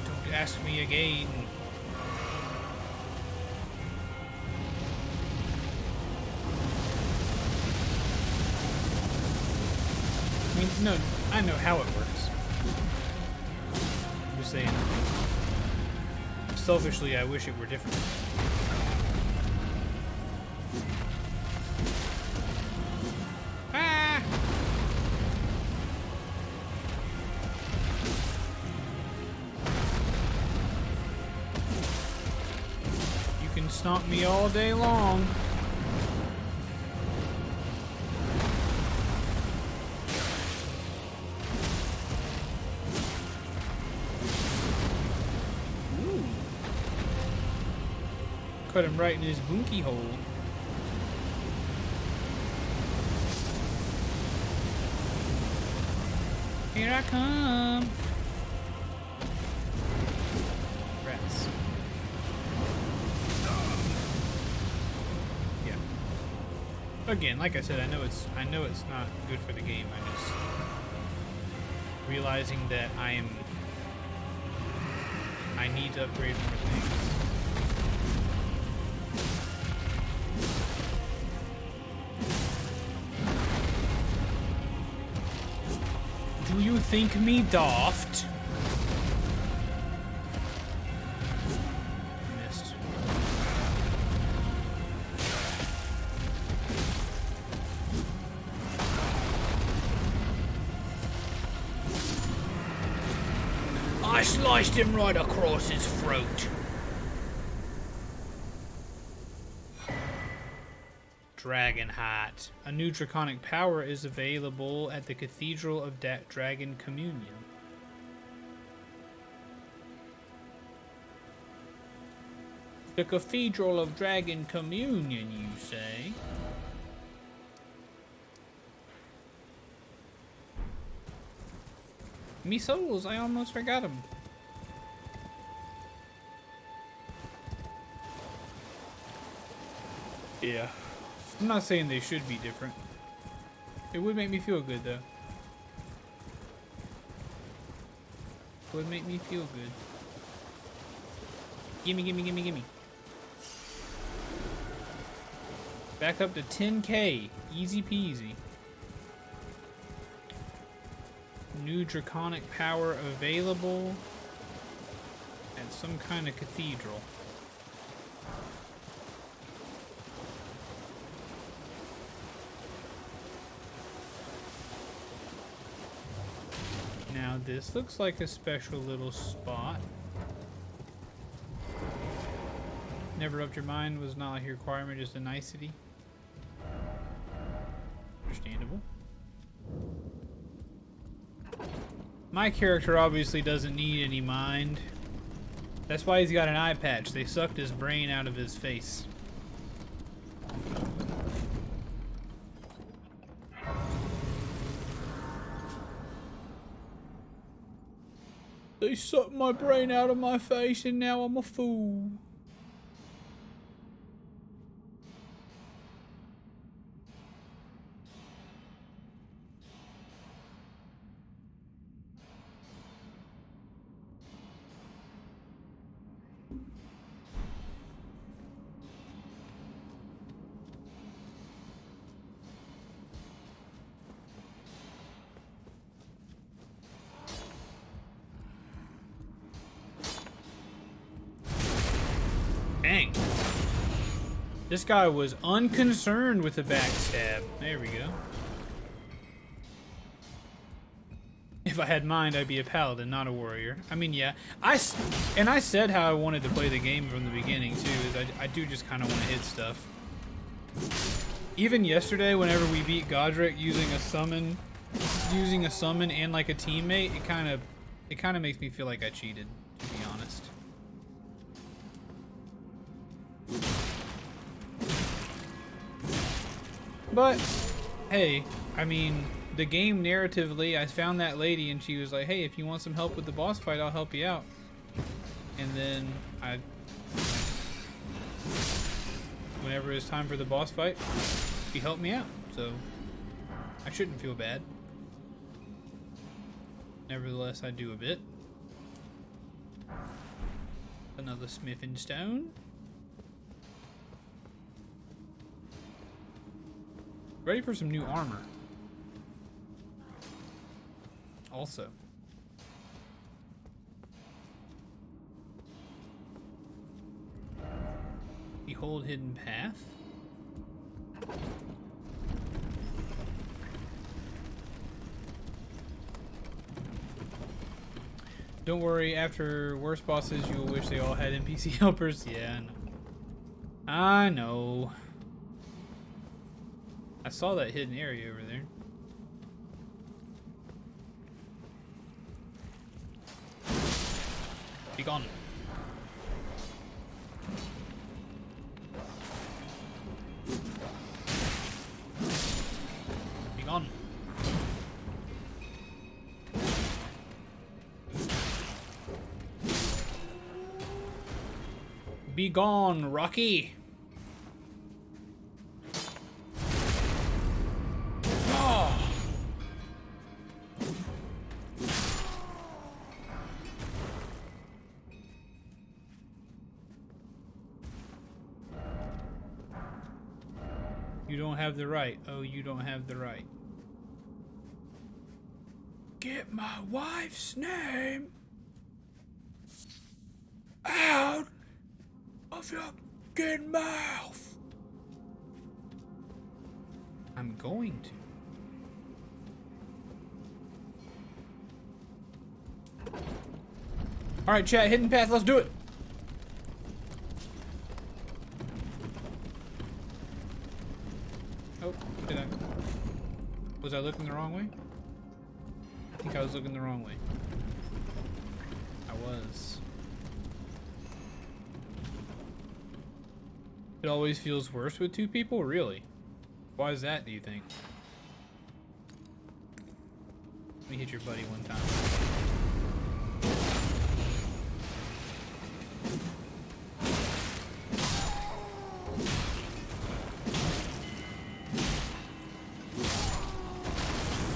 Don't ask me again. I mean, no, I know how it works. I'm just saying. Selfishly, I wish it were different. Ah! stomp me all day long. Ooh. Cut him right in his bunkie hole. Here I come. Rats. Yeah. Again, like I said, I know it's not good for the game. I'm just realizing that I need to upgrade more things. Do you think me daft? Missed.
I sliced him right across his throat.
Dragonheart. A new draconic power is available at the Cathedral of Dragon Communion. The Cathedral of Dragon Communion, you say? Me souls, I almost forgot them. Yeah. I'm not saying they should be different. It would make me feel good, though. It would make me feel good. Gimme, gimme, gimme, gimme. Back up to 10K. Easy peasy. New draconic power available at some kind of cathedral. Now this looks like a special little spot. Never upped your mind was not like a requirement, just a nicety. Understandable. My character obviously doesn't need any mind. That's why he's got an eye patch. They sucked his brain out of his face. They sucked my brain out of my face and now I'm a fool. Dang. This guy was unconcerned with the backstab. There we go. If I had mind, I'd be a paladin, not a warrior. I mean, yeah. I said how I wanted to play the game from the beginning, too. Is I do just kind of want to hit stuff. Even yesterday, whenever we beat Godric using a summon and like a teammate, it kind of makes me feel like I cheated, to be honest. But, hey, I mean, the game narratively, I found that lady and she was like, hey, if you want some help with the boss fight, I'll help you out. And then whenever it's time for the boss fight, she helped me out. So, I shouldn't feel bad. Nevertheless, I do a bit. Another smithing stone. Ready for some new armor. Also. Behold hidden path. Don't worry, after worse bosses, you will wish they all had NPC helpers. Yeah, I know. I know. I saw that hidden area over there. Be gone. Be gone. Be gone, Rocky. Oh. You don't have the right. Oh, you don't have the right. Get my wife's name out of your fucking mouth. I'm going to. Alright, chat, hidden path, let's do it. Oh, did I? Was I looking the wrong way? I think I was looking the wrong way. I was. It always feels worse with two people? Really? Why is that, do you think? Let me hit your buddy one time.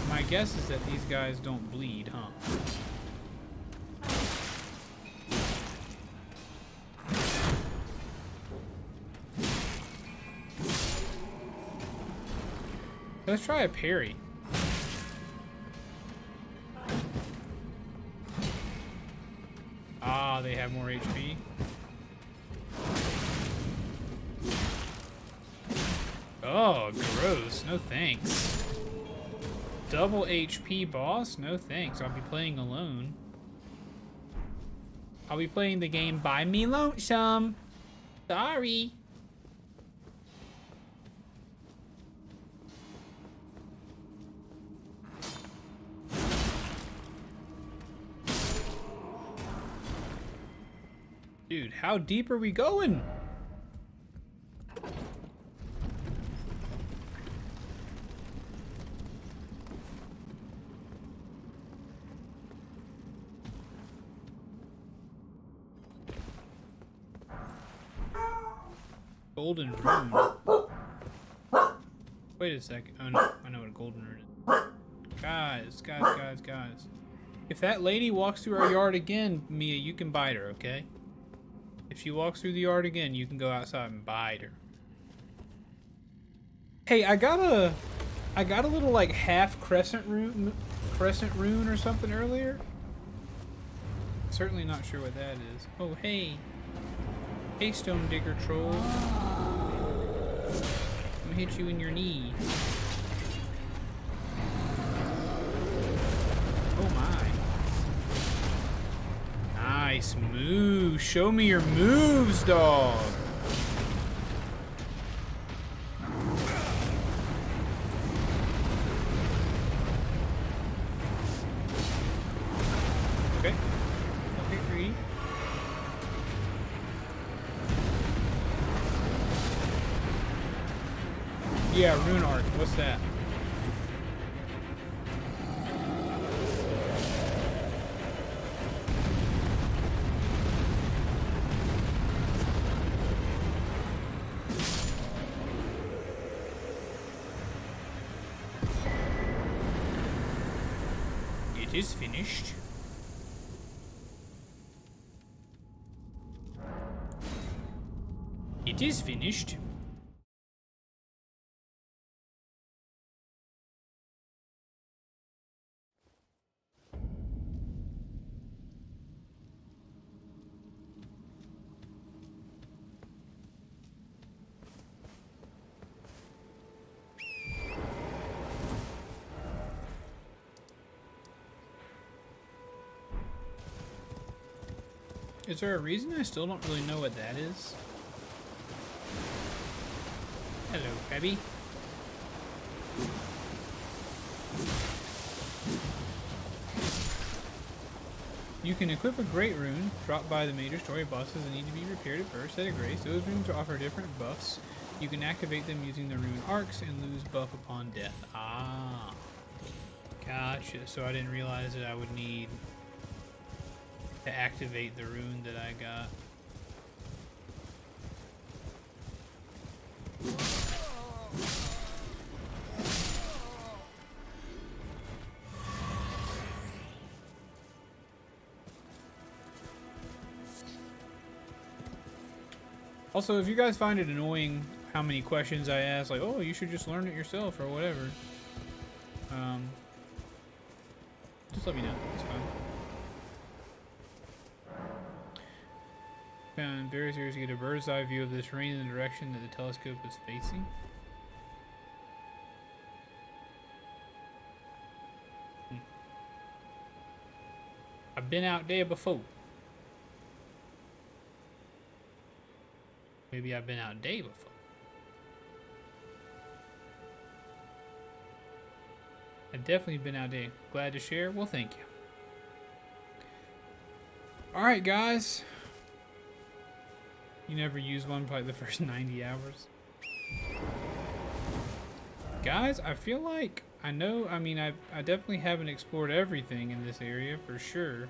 My guess is that these guys don't bleed, huh? Let's try a parry. Ah, they have more HP. Oh, gross. No thanks. Double HP boss? No thanks. I'll be playing alone. I'll be playing the game by me lonesome. Sorry. Dude, how deep are we going? Golden rune. Wait a second. Oh no, I know what a golden rune is. Guys. If that lady walks through our yard again, Mia, you can bite her, okay? If she walks through the yard again, you can go outside and bite her. Hey, I got a little like half crescent rune or something earlier. Certainly not sure what that is. Oh, hey. Hey, Stone Digger Troll. I'm gonna hit you in your knee. Oh my. Nice move. Show me your moves, dog. Okay. Okay, greedy. Yeah, rune arc. What's that? It is finished. It is finished. Is there a reason I still don't really know what that is?
Hello, Krabby. You can equip a great rune, drop by the major story bosses that need to be repaired at first at a grace. Those runes offer different buffs. You can activate them using the rune arcs and lose buff upon death. Ah. Gotcha. So I didn't realize that I would need to activate the rune that I got. Also, if you guys find it annoying how many questions I ask, like, oh, you should just learn it yourself or whatever, just let me know. It's fine. Found various areas to get a bird's eye view of the terrain in the direction that the telescope is facing. I've been out there before. Maybe I've been out there before. I've definitely been out there. Glad to share? Well, thank you. Alright, guys. You never use one for like the first 90 hours. Guys, I feel like I definitely haven't explored everything in this area for sure.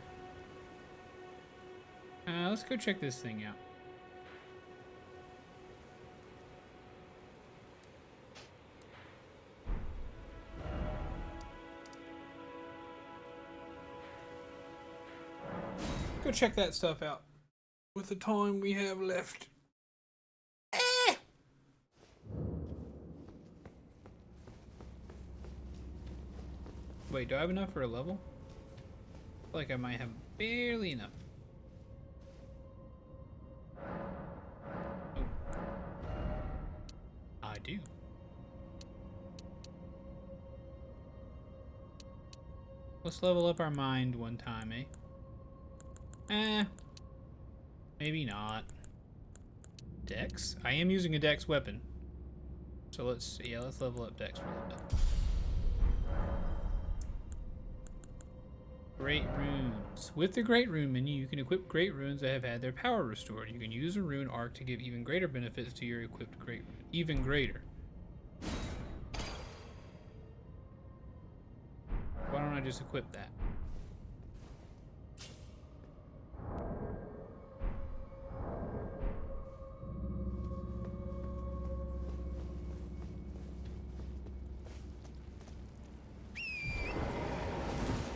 Let's go check this thing out. Go check that stuff out with the time we have left. Wait, do I have enough for a level? I feel like I might have barely enough. Oh. I do. Let's level up our mind one time, eh? Maybe not. Dex? I am using a Dex weapon. So let's level up Dex for a little bit. Great runes. With the Great Rune menu, you can equip Great Runes that have had their power restored. You can use a rune arc to give even greater benefits to your equipped Great Rune. Even greater. Why don't I just equip that?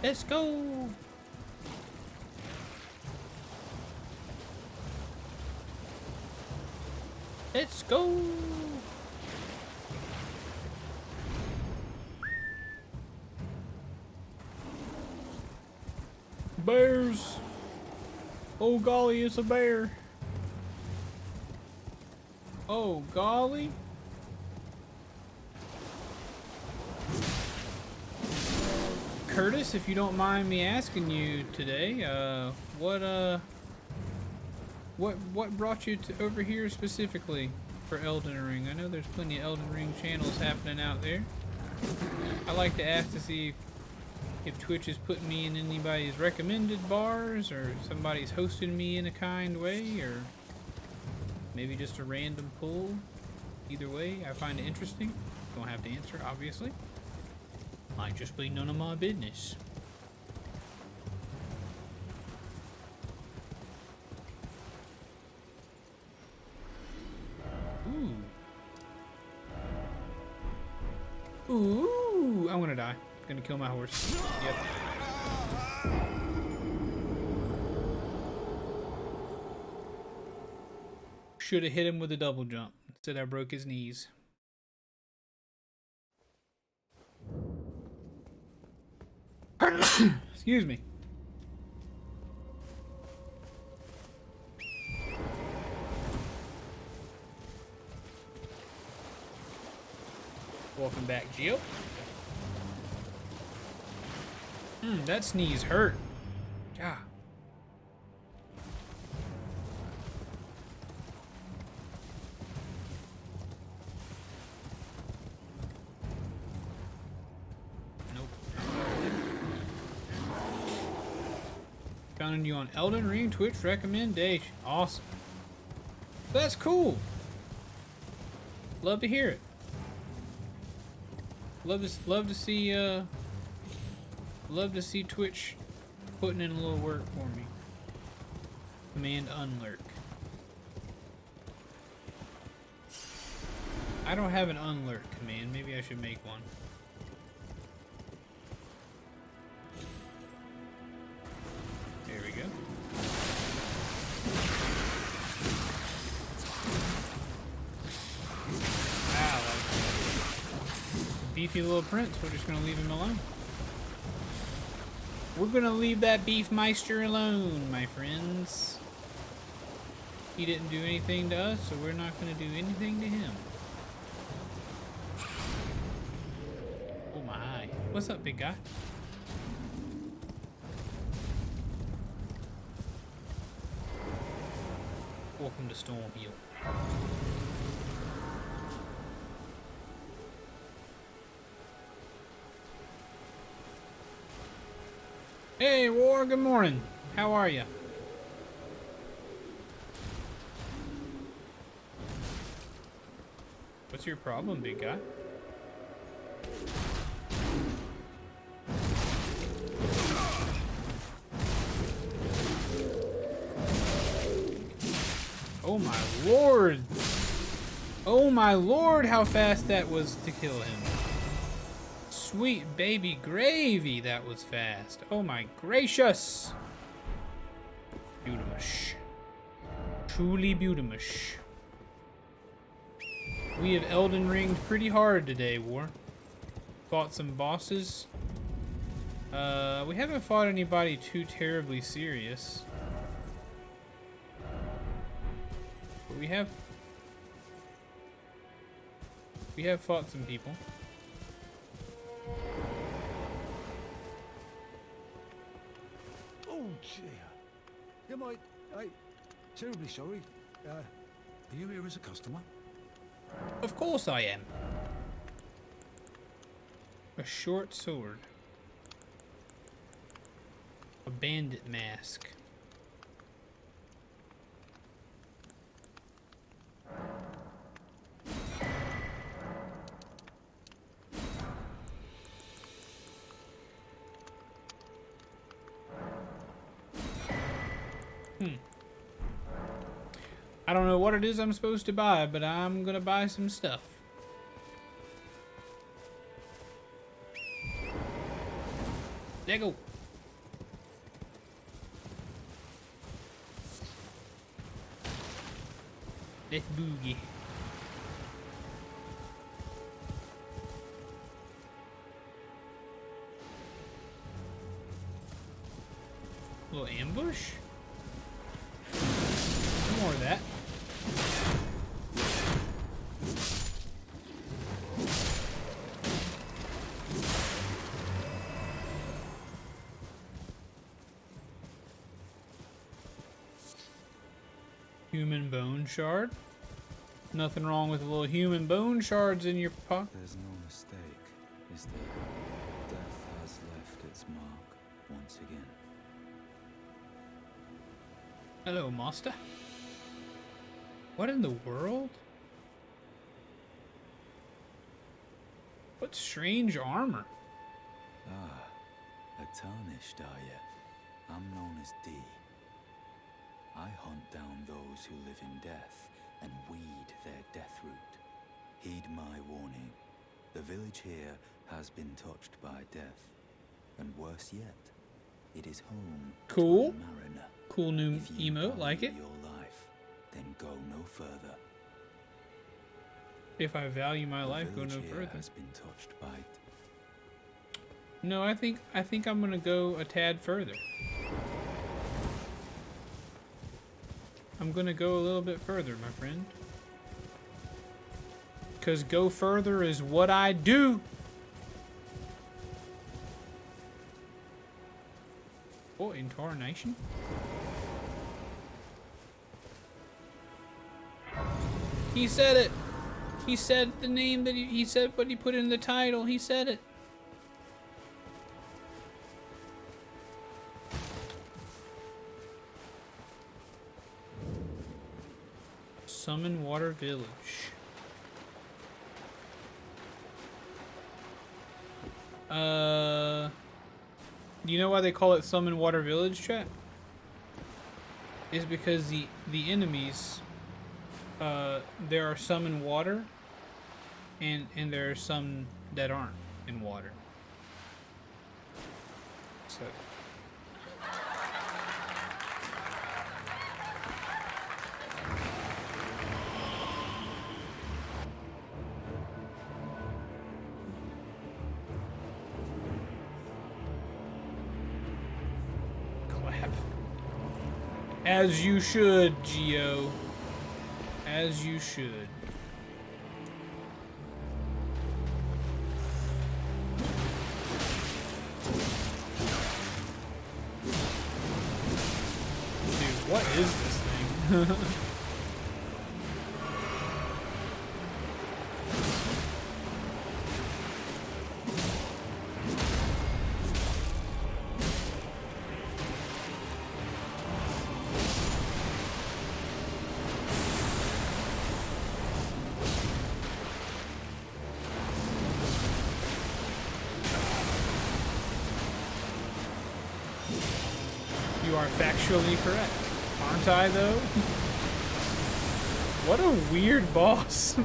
Let's go! Let's go! Bears! Oh golly, it's a bear! Oh golly! Curtis, if you don't mind me asking you today, what brought you over here specifically for Elden Ring? I know there's plenty of Elden Ring channels happening out there. I like to ask to see if Twitch is putting me in anybody's recommended bars, or somebody's hosting me in a kind way, or maybe just a random pull. Either way, I find it interesting. Don't have to answer, obviously. Might just be none of my business. Ooh. Ooh, I'm gonna die. I'm gonna kill my horse. Yep. Should have hit him with a double jump. Instead I broke his knees. Excuse me. Welcome back, Gio. That sneeze hurt. Yeah.
Found you on Elden Ring Twitch recommendation. Awesome. That's cool. Love to hear it. Love to see Twitch putting in a little work for me. Command unlurk. I don't have an unlurk command. Maybe I should make one. There we go. Wow, beefy little prince. We're just gonna leave him alone. We're gonna leave that beef meister alone, my friends. He didn't do anything to us, so we're not gonna do anything to him. Oh my. What's up, big guy? Welcome to Stormhill. Hey, War, good morning. How are you? What's your problem, big guy? Oh my lord! Oh my lord, how fast that was to kill him. Sweet baby gravy, that was fast. Oh my gracious. Beautimush. Truly beautimush. We have Elden Ringed pretty hard today, War. Fought some bosses. We haven't fought anybody too terribly serious. But we have fought some people.
Oh, dear. Am I terribly sorry. Are you here as a customer?
Of course I am. A short sword. A bandit mask. I don't know what it is I'm supposed to buy, but I'm gonna buy some stuff. There you go. Let's boogie. Little ambush? More of that. Human bone shard. Nothing wrong with a little human bone shards in your pocket.
There's no mistake, is there? Death has left its mark once again.
Hello, master. What in the world? What strange armor?
Ah, a tarnished, are you? I'm known as D. I hunt down those who live in death and weed their death root. Heed my warning. The village here has been touched by death. And worse yet, it is home
Cool.
to a mariner.
Cool new
If you
emote, like
value
it.
your life, then go no further.
If I value my
The
life, go no
village here
further.
has been touched by
No, I think I'm gonna go a tad further. I'm gonna go a little bit further, my friend. 'Cause go further is what I do. Oh, incarnation. He said it. He said the name that he said what he put in the title. He said it.
Summon Water Village. Do you know why they call it Summon Water Village, chat? It's because the enemies, there are some in water, and there are some that aren't in water. So. Clap. As you should, Geo. As you should. What is this thing? You are factually correct. Aren't I, though? What a weird boss.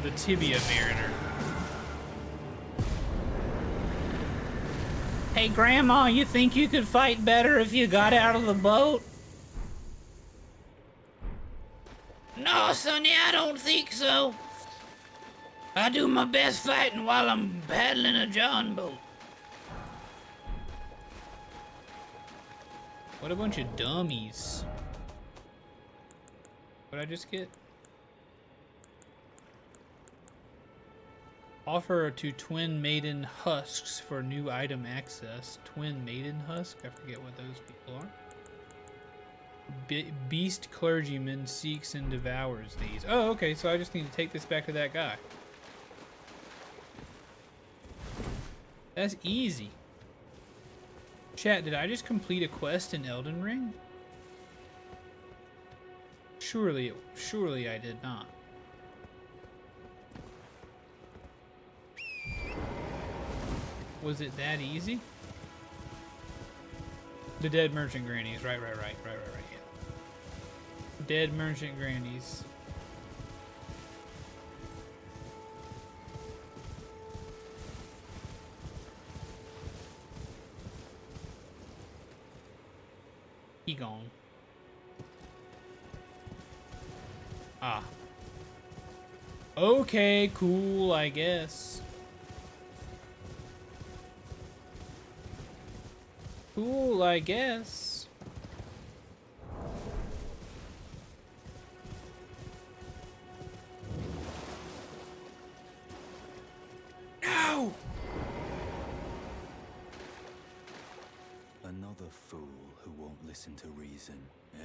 The Tibia Mariner.
Hey, Grandma, you think you could fight better if you got out of the boat? No, Sonny, I don't think so. I do my best fighting while I'm paddling a John boat.
What a bunch of dummies. What'd I just get? Offer to Twin Maiden Husks for new item access. Twin Maiden Husk? I forget what those people are. Beast Clergyman seeks and devours these. Oh, okay, so I just need to take this back to that guy. That's easy. Chat, did I just complete a quest in Elden Ring? Surely I did not. Was it that easy? The dead merchant grannies, right, yeah. Dead merchant grannies. He gone. Ah. Okay, cool, I guess. Cool, I guess. No!
Another fool who won't listen to reason, eh?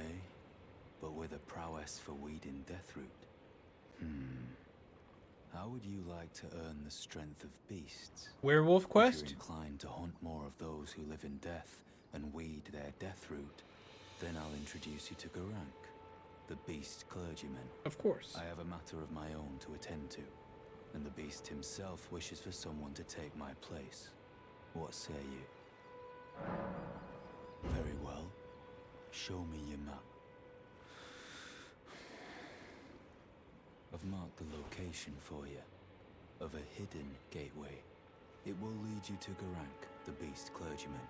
But with a prowess for weeding Deathroot. How would you like to earn the strength of beasts?
Werewolf quest?
If you're inclined to hunt more of those who live in death and weed their Deathroot, then I'll introduce you to Garank, the beast clergyman.
Of course.
I have a matter of my own to attend to, and the beast himself wishes for someone to take my place. What say you? Very well. Show me your map. I've marked the location for you, of a hidden gateway. It will lead you to Garank, the beast clergyman.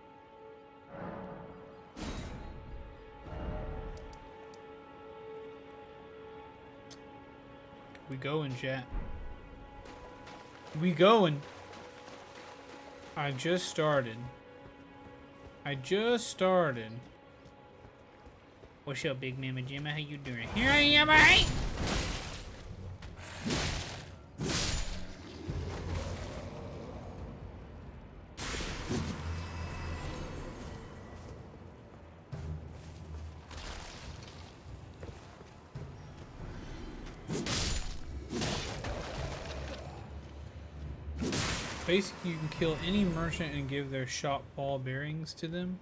We going, chat. We going. I just started. What's up, Big Mama Jimmy? How you doing? Here I am, mate! Basically, you can kill any merchant and give their shop ball bearings to them.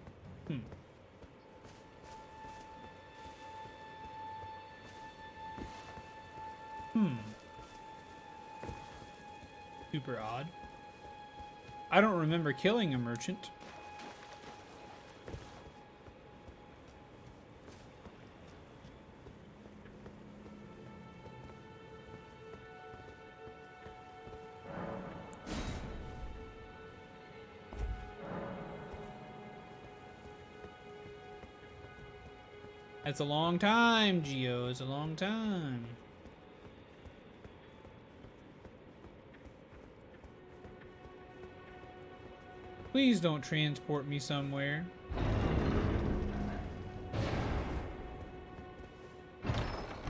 Super odd. I don't remember killing a merchant. That's a long time, Geo. It's a long time. Please don't transport me somewhere.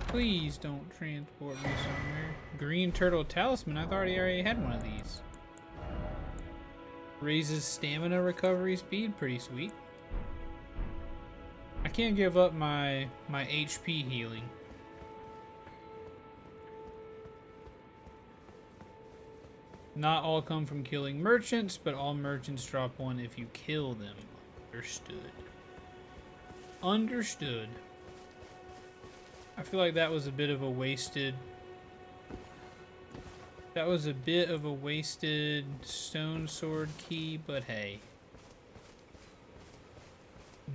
Please don't transport me somewhere. Green turtle talisman. I thought I already had one of these. Raises stamina recovery speed. Pretty sweet. I can't give up my HP healing. Not all come from killing merchants, but all merchants drop one if you kill them. Understood. Understood. I feel like that was a bit of a wasted... That was a bit of a wasted stone sword key, but hey.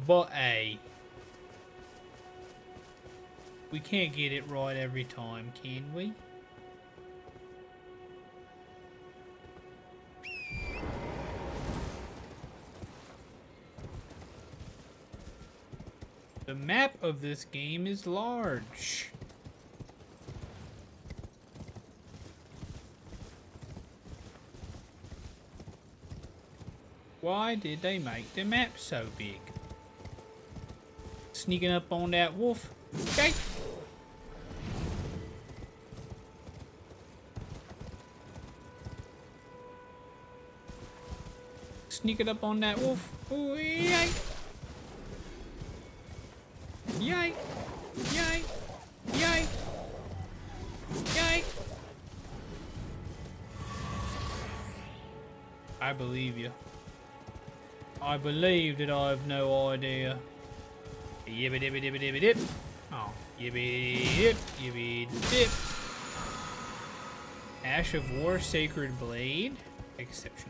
But hey. We can't get it right every time, can we? The map of this game is large. Why did they make the map so big? Sneaking up on that wolf. Okay. Sneaking up on that wolf. Ooh, yay. Yay! Yay! Yay! Yay! I believe you. I believe that I have no idea. Yibby dibby dibby dibby dip. Oh, yibby dip, yibby dip. Ash of War, Sacred Blade. Exception.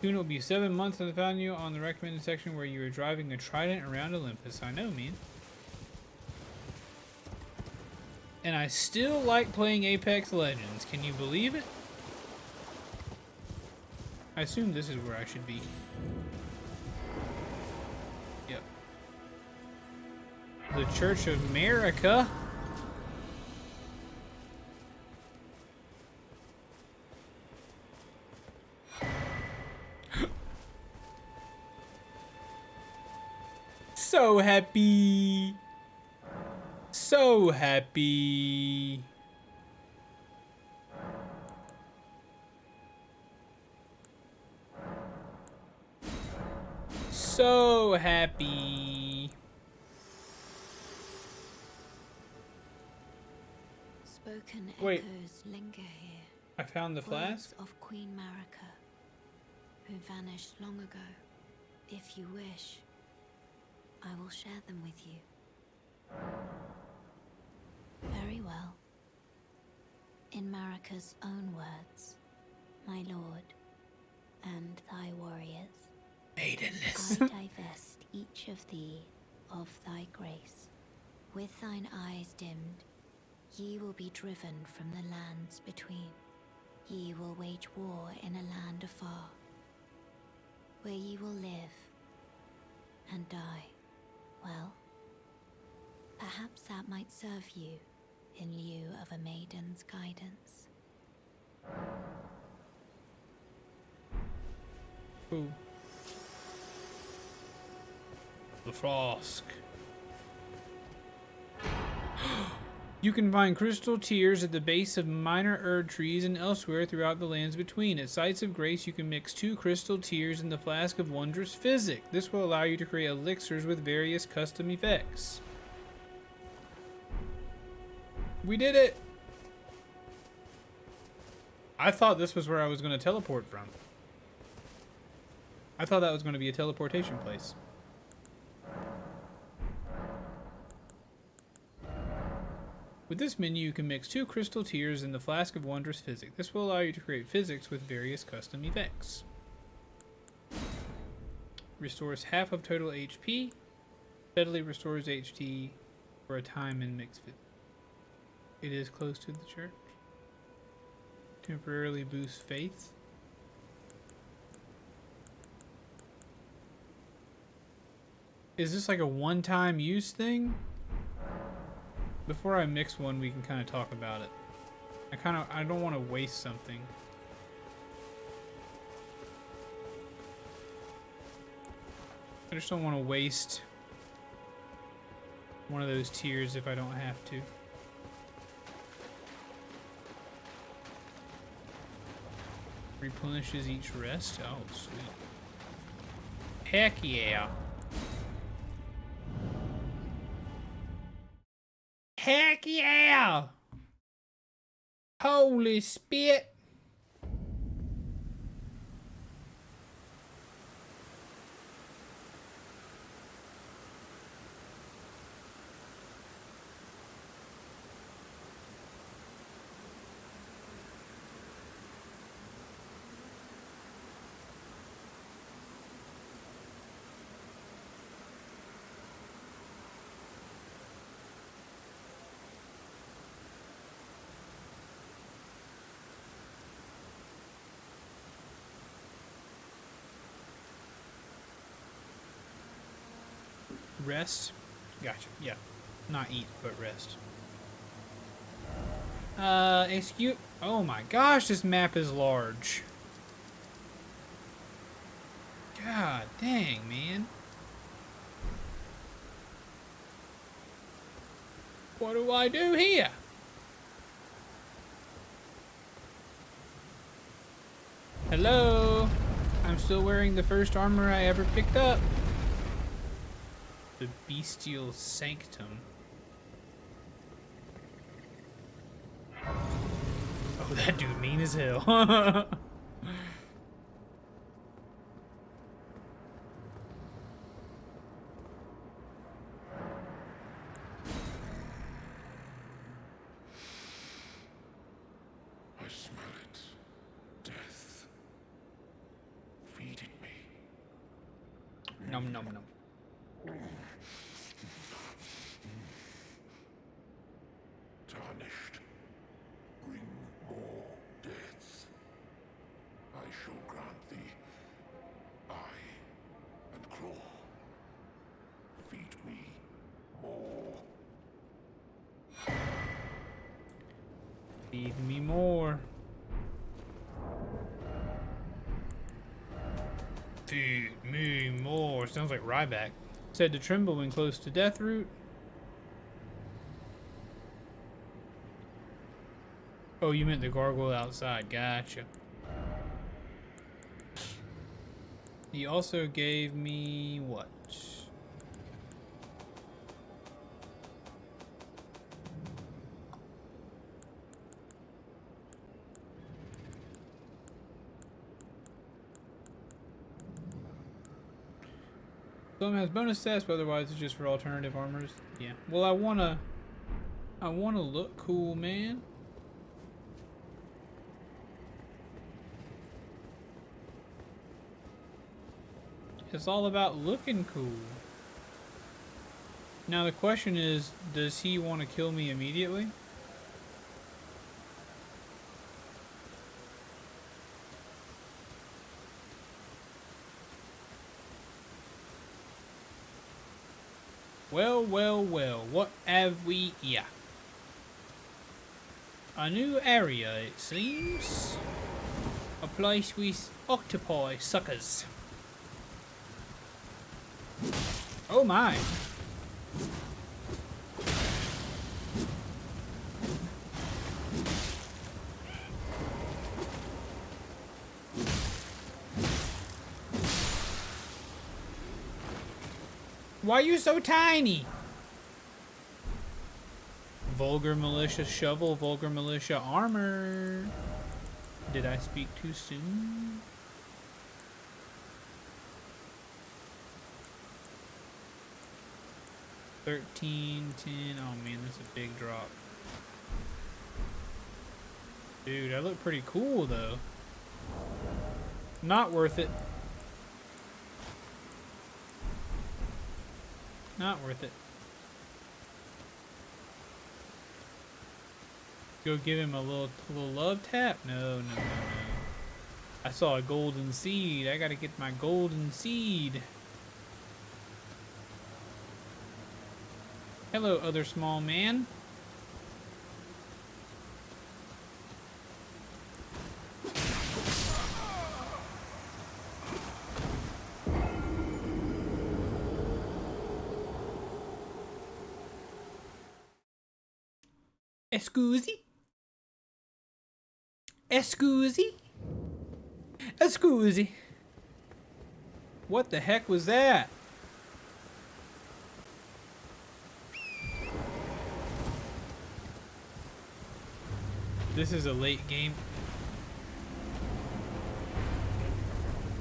Soon it will be 7 months since I found you on the recommended section where you were driving a trident around Olympus. I know, man. And I still like playing Apex Legends. Can you believe it? I assume this is where I should be. Yep. The Church of America. So happy. So happy. So happy.
Spoken
Wait.
echoes linger here.
I found the flask.
Words of Queen Marika, who vanished long ago. If you wish, I will share them with you. Very well. In Marika's own words, my lord, and thy warriors,
Maidenness.
I divest each of thee of thy grace. With thine eyes dimmed, ye will be driven from the lands between. Ye will wage war in a land afar, where ye will live and die. Well, perhaps that might serve you in lieu of a maiden's guidance.
Ooh. The flask. You can find crystal tears at the base of minor Erd trees and elsewhere throughout the lands between. At sites of grace, you can mix 2 crystal tears in the flask of wondrous physic. This will allow you to create elixirs with various custom effects. We did it! I thought this was where I was going to teleport from. I thought that was going to be a teleportation place.
With this menu, you can mix 2 crystal tears in the flask of wondrous physics. This will allow you to create physics with various custom effects. Restores half of total HP. Steadily restores HP for a time in mixed physics. It is close to the church. Temporarily boosts faith. Is this like a one-time use thing? Before I mix one, we can kind of talk about it. I don't want to waste something. I just don't want to waste one of those tiers if I don't have to. Replenishes each rest. Oh, sweet. Heck yeah. Heck yeah! Holy spit! Rest? Gotcha. Yeah. Not eat, but rest. Excuse... Oh my gosh, this map is large. God dang, man. What do I do here? Hello? I'm still wearing the first armor I ever picked up. The Bestial Sanctum. Oh, that dude mean as hell.
I smell it. Death. Feeding me.
Nom nom nom.
Tarnished. Bring more death. I shall grant thee eye and claw. Feed me more.
Feed me more. Feed me more. Sounds like Ryback. Said to tremble when close to Deathroot. Oh, you meant the gargoyle outside. Gotcha. He also gave me what? Some has bonus stats, but otherwise it's just for alternative armors. Yeah. Well, I wanna look cool, man. It's all about looking cool. Now the question is, does he want to kill me immediately? Well, well, well, what have we here? A new area, it seems. A place with octopi suckers. Oh my. Why are you so tiny? Vulgar militia shovel, vulgar militia armor. Did I speak too soon? $13.10. Oh man, that's a big drop. Dude, that looked pretty cool though. Not worth it. Not worth it. Go give him a little love tap? No. I saw a golden seed. I gotta get my golden seed. Hello, other small man. Scusi? Scusi? Scusi? What the heck was that? This is a late game.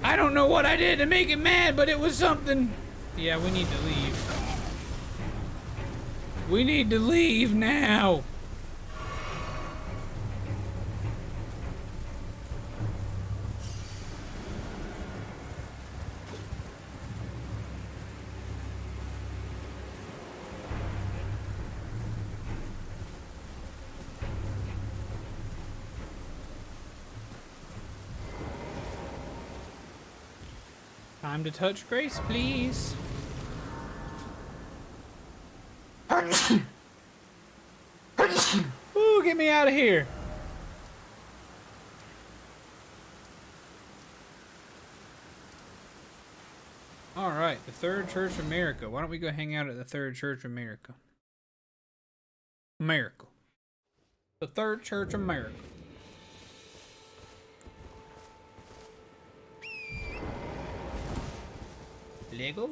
I don't know what I did to make him mad, but it was something. Yeah, we need to leave. We need to leave now. Time to touch Grace, please. Ooh, get me out of here. All right, the Third Church of America. Why don't we go hang out at the Third Church of America? America. The Third Church of America. Lego.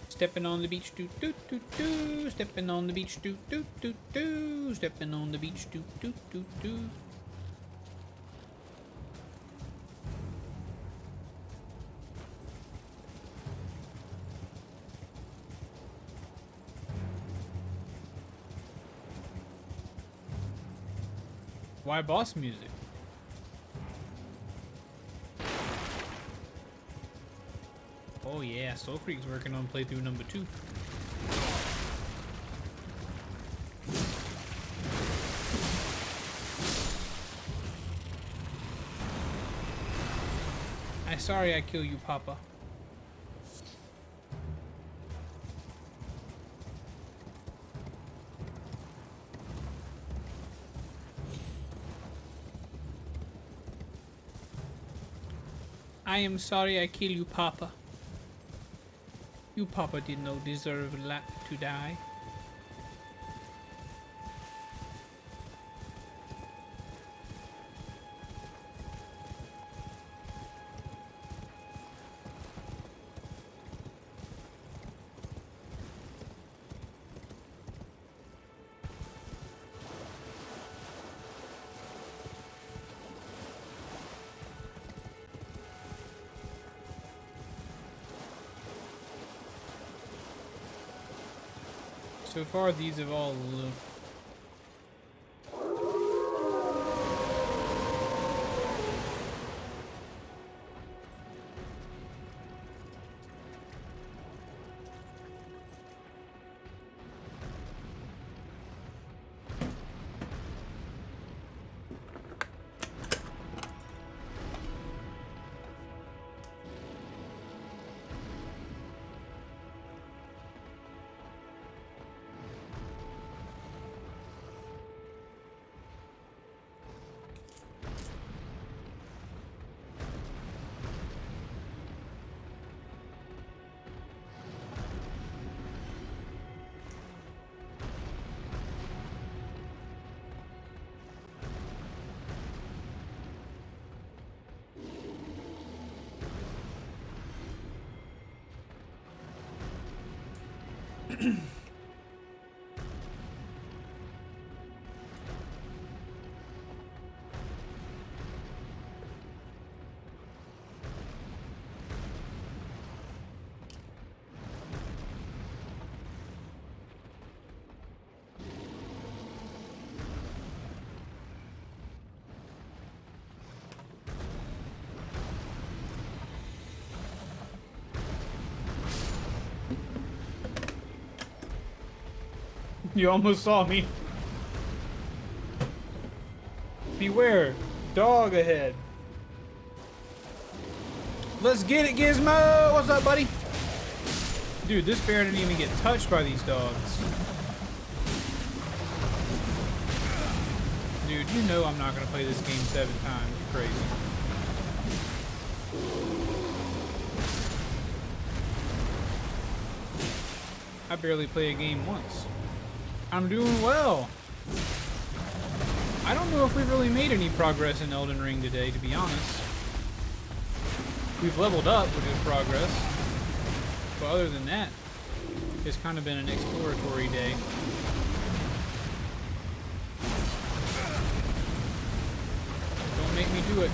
Stepping on the beach, doo doo doo doo. Stepping on the beach, doo doo doo doo. Stepping on the beach, doo doo doo doo. Why boss music? Oh yeah, Soul Creek's working on playthrough number 2. I'm sorry I kill you, Papa. I am sorry I kill you, Papa. You, Papa, did not deserve to die. So far, these have all looked. You almost saw me. Beware. Dog ahead. Let's get it, Gizmo! What's up, buddy? Dude, this bear didn't even get touched by these dogs. Dude, you know I'm not gonna play this game 7 times. You're crazy. I barely play a game once. I'm doing well. I don't know if we've really made any progress in Elden Ring today, to be honest. We've leveled up, which is progress. But other than that, it's kind of been an exploratory day. Don't make me do it.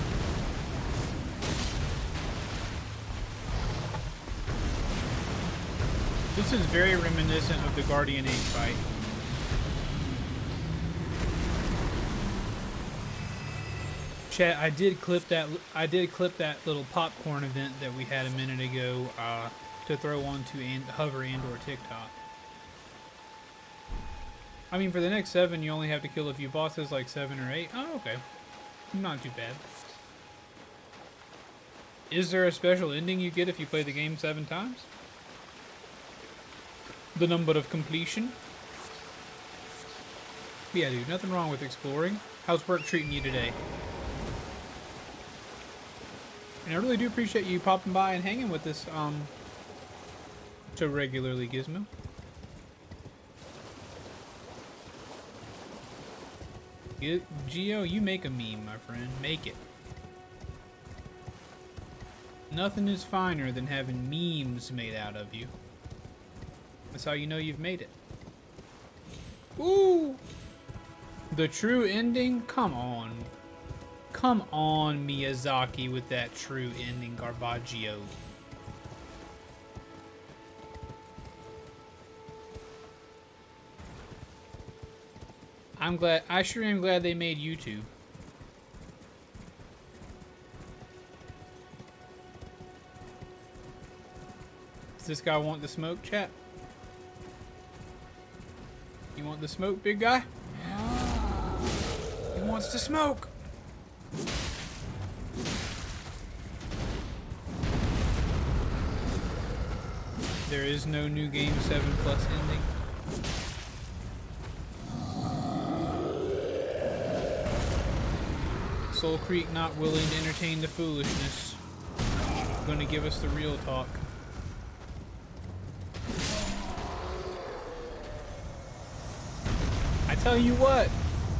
This is very reminiscent of the Guardian 8 fight. Chat, I did clip that little popcorn event that we had a minute ago to throw onto Hover and or TikTok. I mean, for the next 7, you only have to kill a few bosses, like 7 or 8. Oh, okay. Not too bad. Is there a special ending you get if you play the game 7 times? The number of completion? Yeah, dude, nothing wrong with exploring. How's work treating you today? And I really do appreciate you popping by and hanging with us so regularly, Gizmo. Geo, you make a meme, my friend. Make it. Nothing is finer than having memes made out of you. That's how you know you've made it. Ooh! The true ending? Come on. Come on, Miyazaki, with that true ending, Garbaggio. I'm glad. I sure am glad they made YouTube. Does this guy want the smoke, chat? You want the smoke, big guy? He wants to smoke. There is no new game 7 plus ending. Soul Creek not willing to entertain the foolishness. Gonna give us the real talk. I tell you what,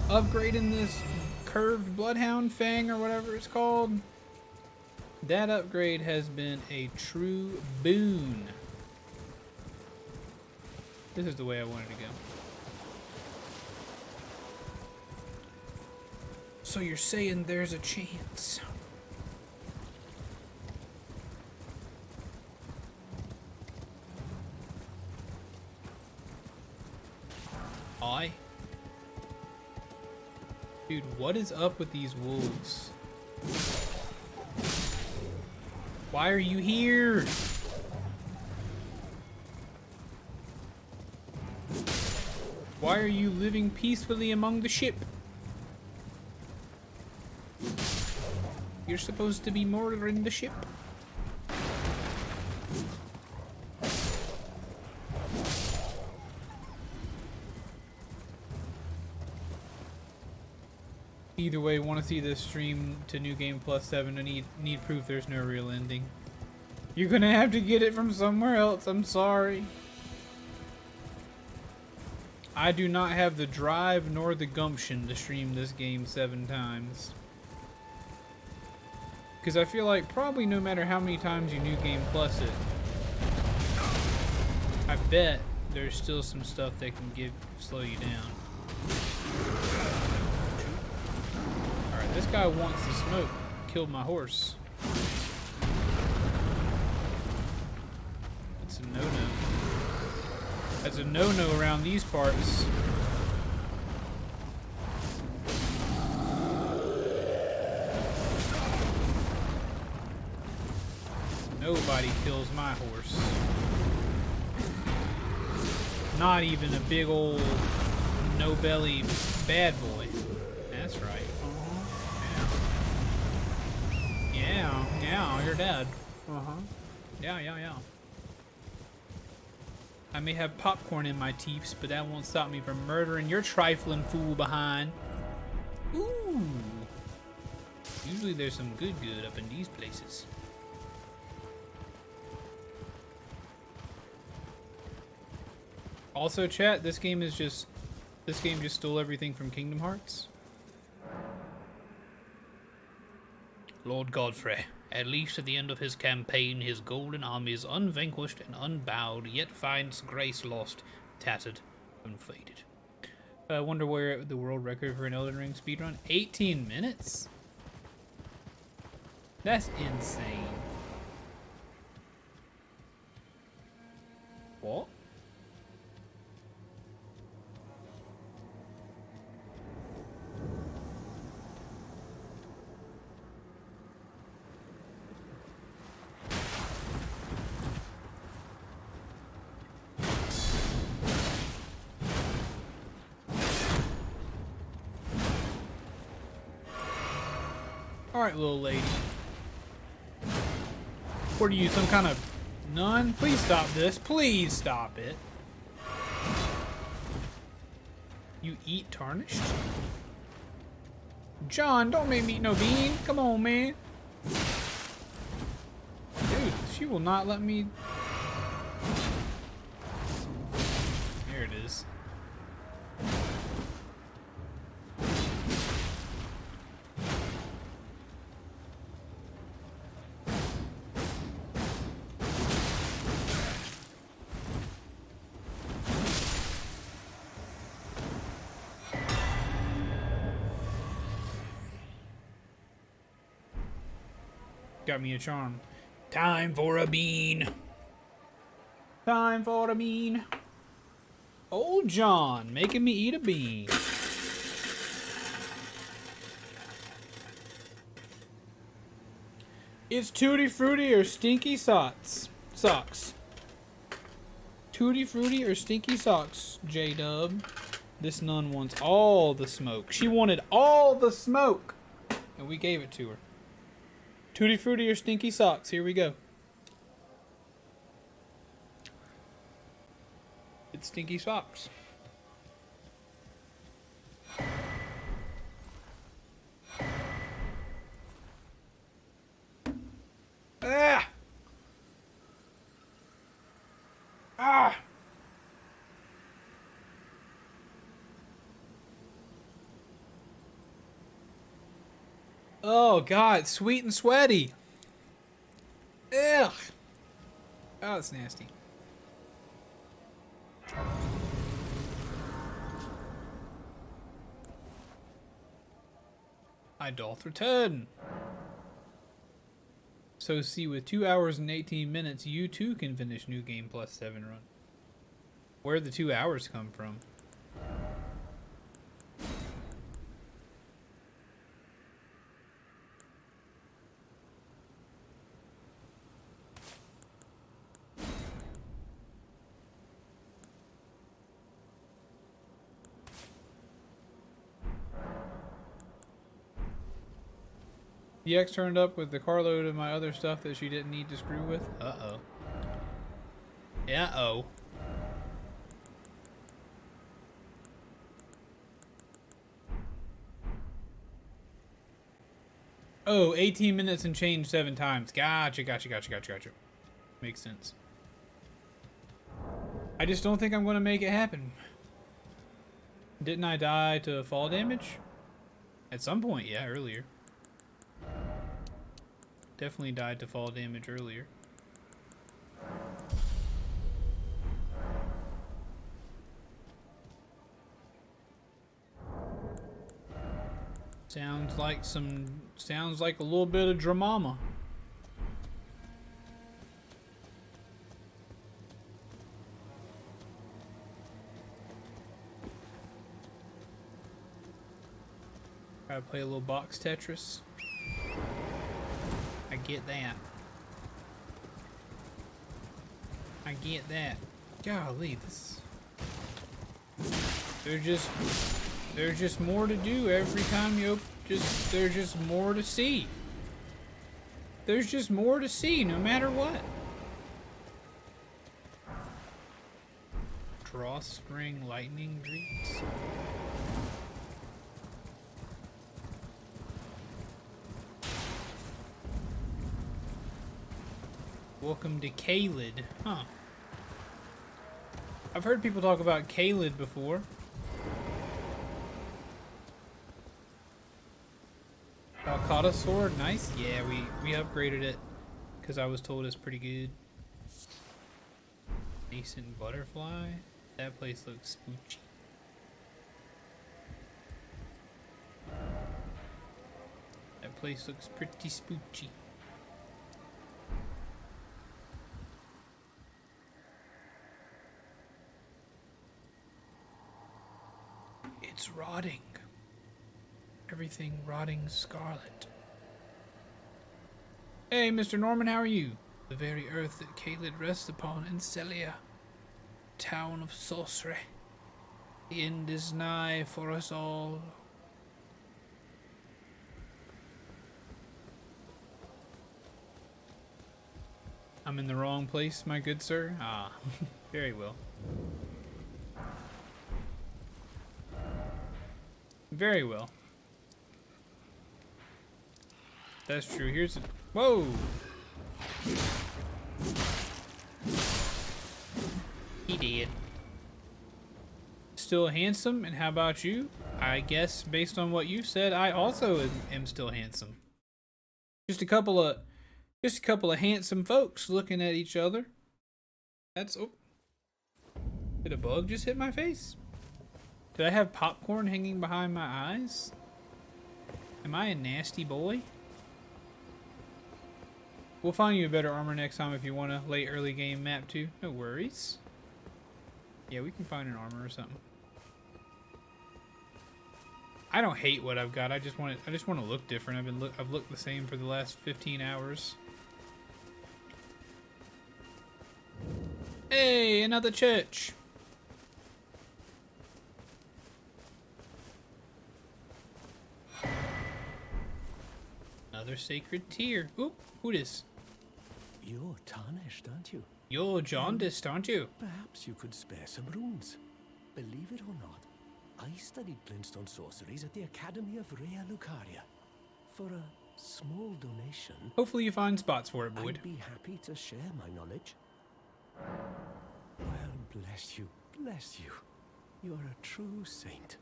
upgrading this curved bloodhound fang or whatever it's called, that upgrade has been a true boon. This is the way I wanted to go. So you're saying there's a chance? Aye. Dude, what is up with these wolves? Why are you here? Why are you living peacefully among the ship? You're supposed to be murdering the ship. Either way, want to see this stream to New Game Plus 7 and need proof there's no real ending. You're gonna have to get it from somewhere else, I'm sorry. I do not have the drive nor the gumption to stream this game 7 times. Because I feel like probably no matter how many times you New Game Plus it, I bet there's still some stuff that can slow you down. Alright, this guy wants to smoke. Killed my horse. That's a no-no. That's a no-no around these parts. Nobody kills my horse. not even a big old no belly bad boy. That's right. Yeah, you're dead. Yeah. I may have popcorn in my teeth, but that won't stop me from murdering your trifling fool behind. Ooh. Usually there's some good up in these places. Also, chat, this game just stole everything from Kingdom Hearts.
Lord Godfrey, at least at the end of his campaign, his golden army is unvanquished and unbowed, yet finds grace lost, tattered, and faded.
I wonder where the world record for an Elden Ring speedrun? 18 minutes? That's insane. What? Alright, little lady. What are you, some kind of nun? Please stop this. Please stop it. You eat tarnished? John, don't make me eat no bean. Come on, man. Dude, she will not let me... There it is. Got me a charm.
Time for a bean.
Time for a bean. Old John making me eat a bean. It's Tutti Frutti or Stinky Socks. Tutti Frutti or Stinky Socks, J-Dub. This nun wants all the smoke. She wanted all the smoke. And we gave it to her. Tutti Frutti or Stinky Socks. Here we go. It's Stinky Socks. Ah! Ah! Oh God, sweet and sweaty. Ugh. Oh, it's nasty. I doth return. So see, with 2 hours and 18 minutes, you too can finish New Game Plus 7 run. Where'd the 2 hours come from? The ex turned up with the carload of my other stuff that she didn't need to screw with. Uh-oh. Uh-oh. Oh, 18 minutes and change 7 times. Gotcha. Makes sense. I just don't think I'm going to make it happen. Didn't I die to fall damage? At some point, yeah, earlier. Definitely died to fall damage earlier. Sounds like a little bit of dramama. Gotta play a little box Tetris. I get that. I get that. Golly, this... There's just more to do every time you there's just more to see. There's just more to see no matter what. Drawstring lightning greaves. Welcome to Caelid. Huh. I've heard people talk about Caelid before. Alcata sword, nice. Yeah, we upgraded it because I was told it's pretty good. Nascent butterfly. That place looks spoochy. That place looks pretty spoochy. It's rotting. Everything rotting scarlet. Hey, Mr. Norman, how are you? The very earth that Caelid rests upon in Celia, town of sorcery. The end is nigh for us all. I'm in the wrong place, my good sir? Ah, very well. Very well. That's true. Here's a... Whoa! He did. Still handsome, and how about you? I guess based on what you said, I also am still handsome. Just a couple of handsome folks looking at each other. That's... Oh. Did a bug just hit my face? Did I have popcorn hanging behind my eyes? Am I a nasty boy? We'll find you a better armor next time if you want a late early game map too. No worries. Yeah, we can find an armor or something. I don't hate what I've got. I just want to look different. I've looked the same for the last 15 hours. Hey, another church. Another sacred tear. Oop, who this?
You're tarnished, aren't you?
You're jaundiced, aren't you?
Perhaps you could spare some runes. Believe it or not, I studied glintstone sorceries at the Academy of Rea Lucaria. For a small donation...
Hopefully you find spots for it, Boyd.
I'd be happy to share my knowledge. Well, bless you, bless you. You're a true saint.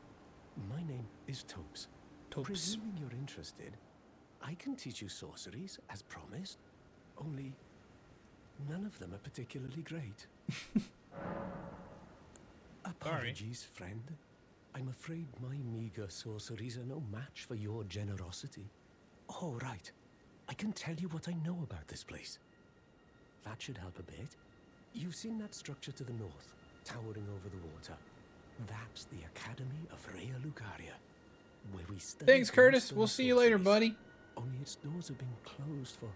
My name is Topes. Presuming you're interested, I can teach you sorceries, as promised. Only, none of them are particularly great. Apologies, friend. I'm afraid my meager sorceries are no match for your generosity. Oh, right. I can tell you what I know about this place. That should help a bit. You've seen that structure to the north, towering over the water. That's the Academy of Rea Lucaria, where we study.
Thanks, Curtis. We'll see you later, buddy.
Only its doors have been closed for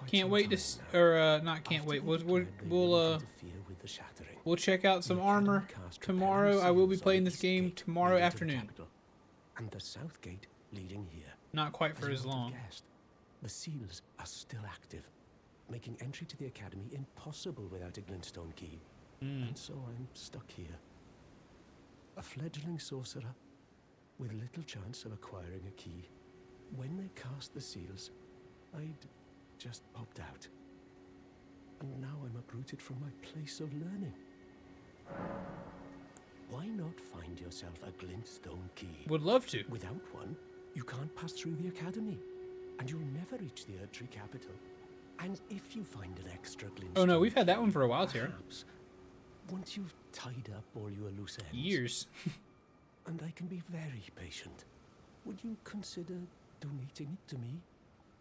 can't wait to, not can't wait. We'll check out some armor tomorrow. I will be playing this game tomorrow afternoon.
And the south gate leading here.
Not quite for as long.
The seals are still active, making entry to the academy impossible without a glintstone key. And so I'm stuck here. A fledgling sorcerer with little chance of acquiring a key. When they cast the seals, I'd just popped out. And now I'm uprooted from my place of learning. Why not find yourself a glintstone key?
Would love to.
Without one, you can't pass through the academy, and you'll never reach the Erdtree capital. And if you find an extra glintstone...
Oh no, we've had that one for a while, Tara.
Once you've tied up all your loose ends...
Years.
And I can be very patient. Would you consider donating it to me?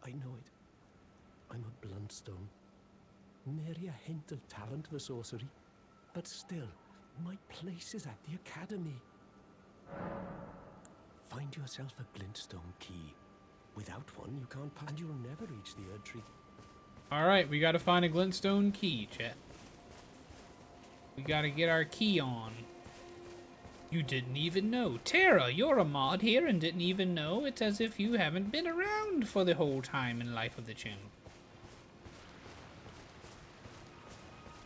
I know it. I'm a bluntstone. Nary a hint of talent for sorcery. But still, my place is at the academy. Find yourself a glintstone key. Without one, you can't pass, and you'll never reach the Erdtree.
Alright, we gotta find a glintstone key, chat. We gotta get our key on.
You didn't even know. Tara, you're a mod here and didn't even know. It's as if you haven't been around for the whole time in life of the channel.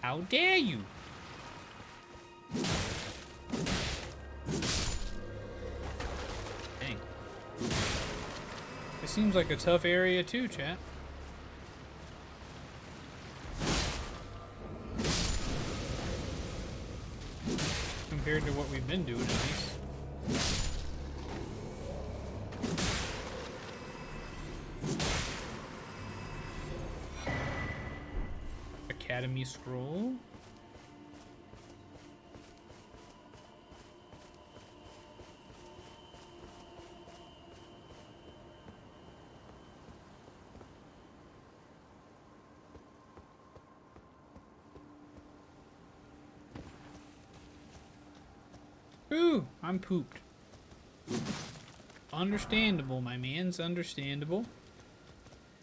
How dare you? Dang. It seems like a tough area too, chat. Compared to what we've been doing, at least. Academy scroll. Ooh, I'm pooped. Understandable, my man's understandable.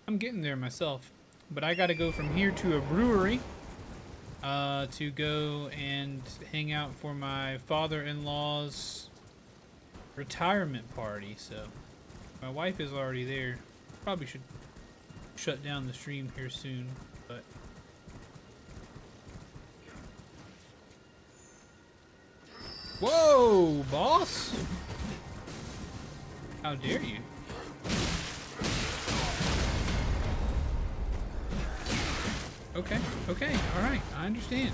I'm getting there myself. But I gotta go from here to a brewery to go and hang out for my father-in-law's retirement party. So my wife is already there. Probably should shut down the stream here soon, but whoa, boss! How dare you? Okay, okay, alright, I understand.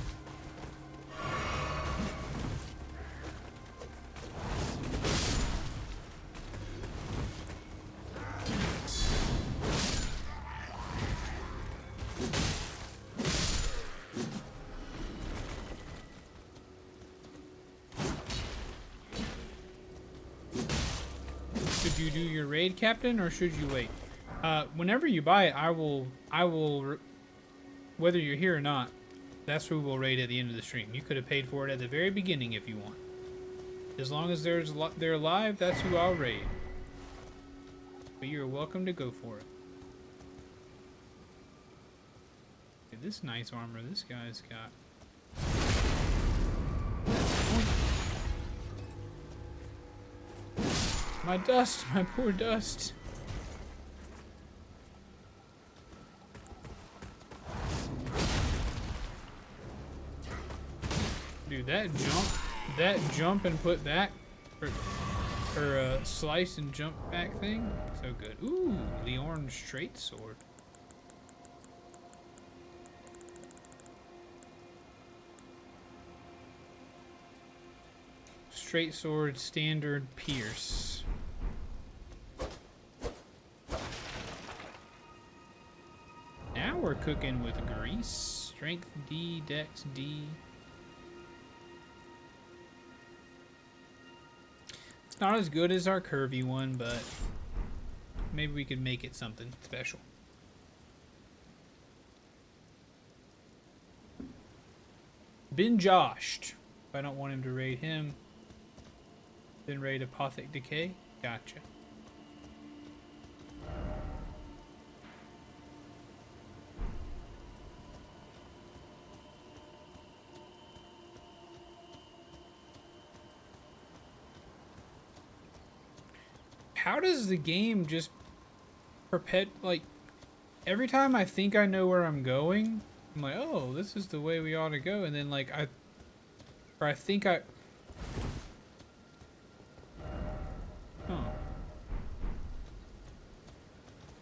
Should you do your raid, Captain, or should you wait? Whenever you buy it, I will whether you're here or not, that's who we'll raid at the end of the stream. You could have paid for it at the very beginning if you want. As long as they're live, that's who I'll raid. But you're welcome to go for it. Look at this nice armor this guy's got. My dust, my poor dust. Dude, that jump and put back, or slice and jump back thing, so good. Ooh, the orange straight sword. Straight sword, standard, pierce. Now we're cooking with grease. Strength D, Dex D. It's not as good as our curvy one, but maybe we could make it something special. Been joshed. If I don't want him to raid him, then raid Apothic Decay. Gotcha. How does the game just like, every time I think I know where I'm going, I'm like, oh, this is the way we ought to go, and then like I think I,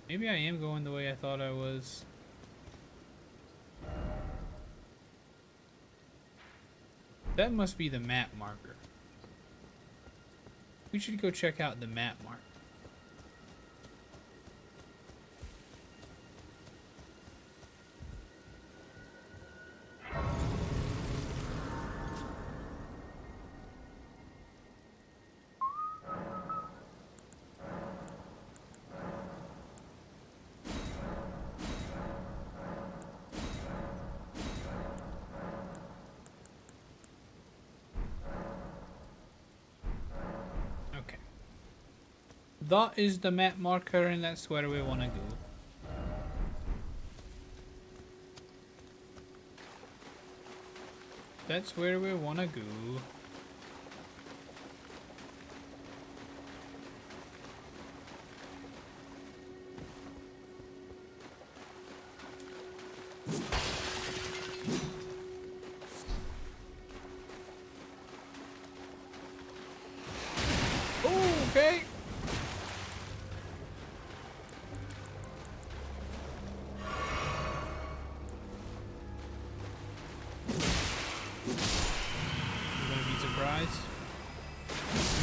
maybe I am going the way I thought I was. That must be the map marker. We should go check out the map marker. That is the map marker, and that's where we want to go. That's where we want to go.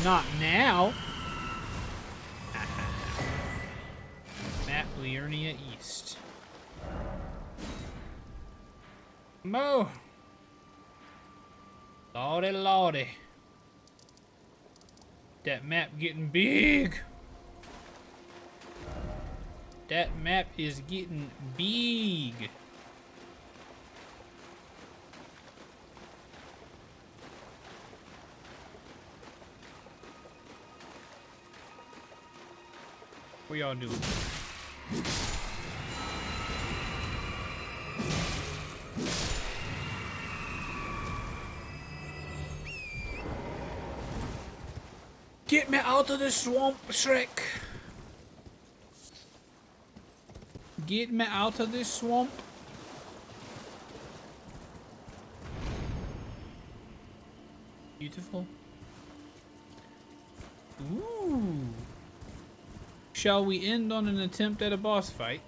Not now. Map Liurnia East. Mo. Lordy, lordy. That map getting big. That map is getting big. What y'all doing? Get me out of the swamp, Shrek. Get me out of this swamp. Beautiful. Ooh. Shall we end on an attempt at a boss fight?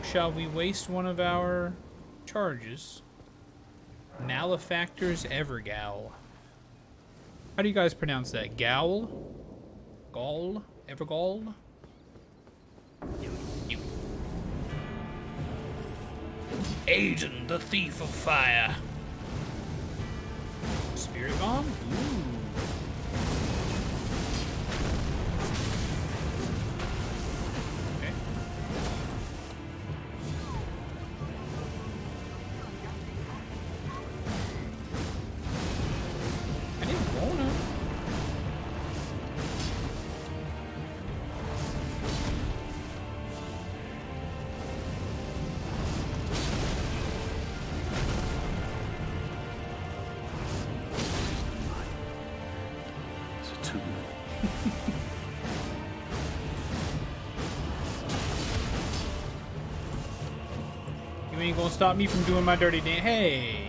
Shall we waste one of our charges? Malefactor's Evergaol. How do you guys pronounce that? Gowl? Gaul? Evergaol?
Aiden, the thief of fire.
Spirit bomb? Ooh. Okay. I didn't wanna. You ain't gonna stop me from doing my dirty dance. Hey,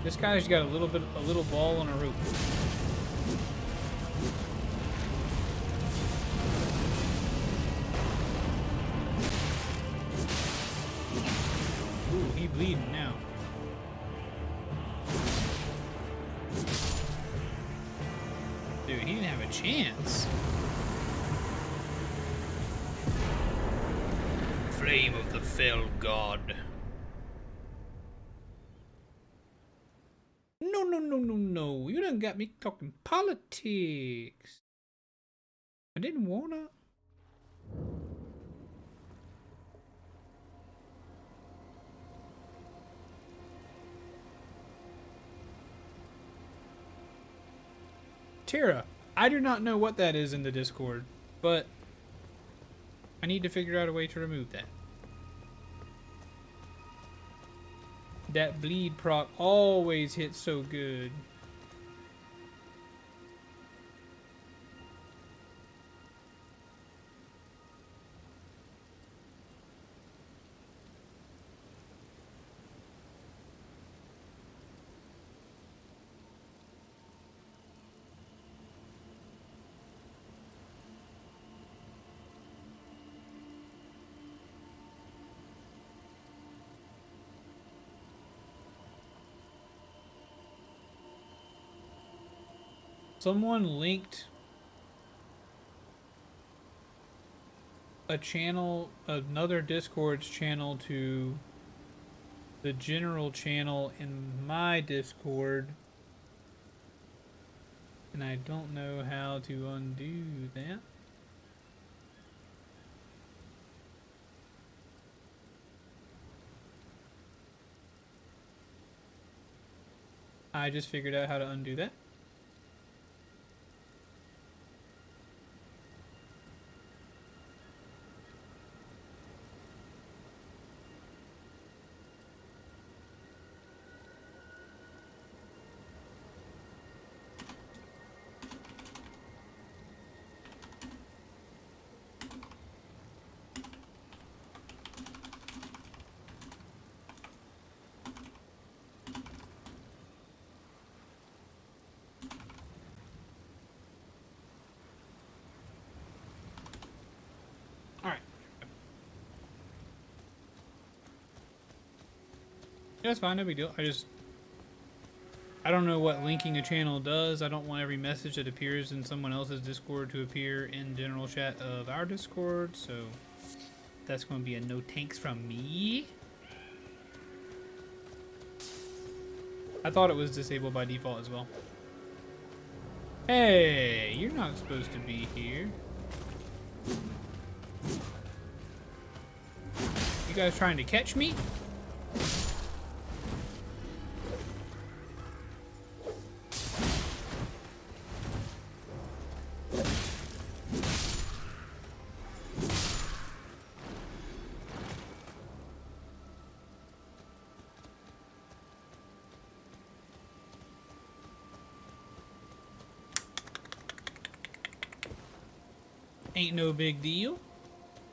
this guy's got a little ball on a rope. Ooh, he bleeding now. Dude, he didn't have a chance.
Flame of the fell god.
No. You done got me talking politics. I didn't wanna. Tara, I do not know what that is in the Discord, but I need to figure out a way to remove that. That bleed proc always hits so good. Someone linked a channel, another Discord's channel, to the general channel in my Discord, and I don't know how to undo that. I just figured out how to undo that.
That's fine, no big deal. I don't know what linking a channel does. I don't want every message that appears in someone else's Discord to appear in general chat of our Discord, so that's going to be a no thanks from me. I thought it was disabled by default as well. Hey, you're not supposed to be here. You guys trying to catch me? Ain't no big deal.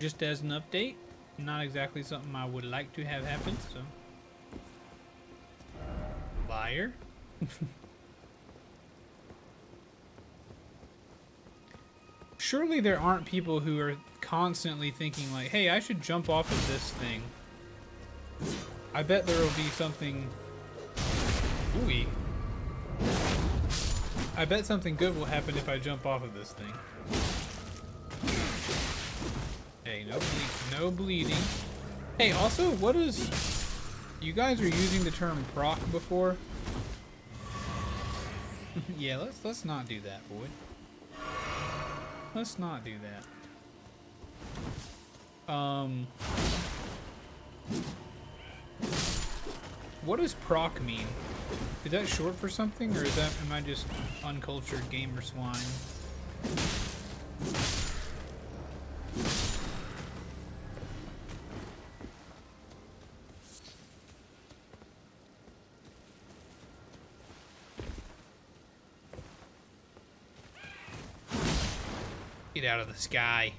Just as an update. Not exactly something I would like to have happen, so. Liar. Surely there aren't people who are constantly thinking like, hey, I should jump off of this thing. I bet there will be something... Ooh-y. I bet something good will happen if I jump off of this thing. Hey, no bleeding. Hey, also, what is... You guys are using the term proc before? Yeah, let's not do that, boy. Let's not do that. What does proc mean? Is that short for something, or am I just uncultured gamer swine? Get out of the sky.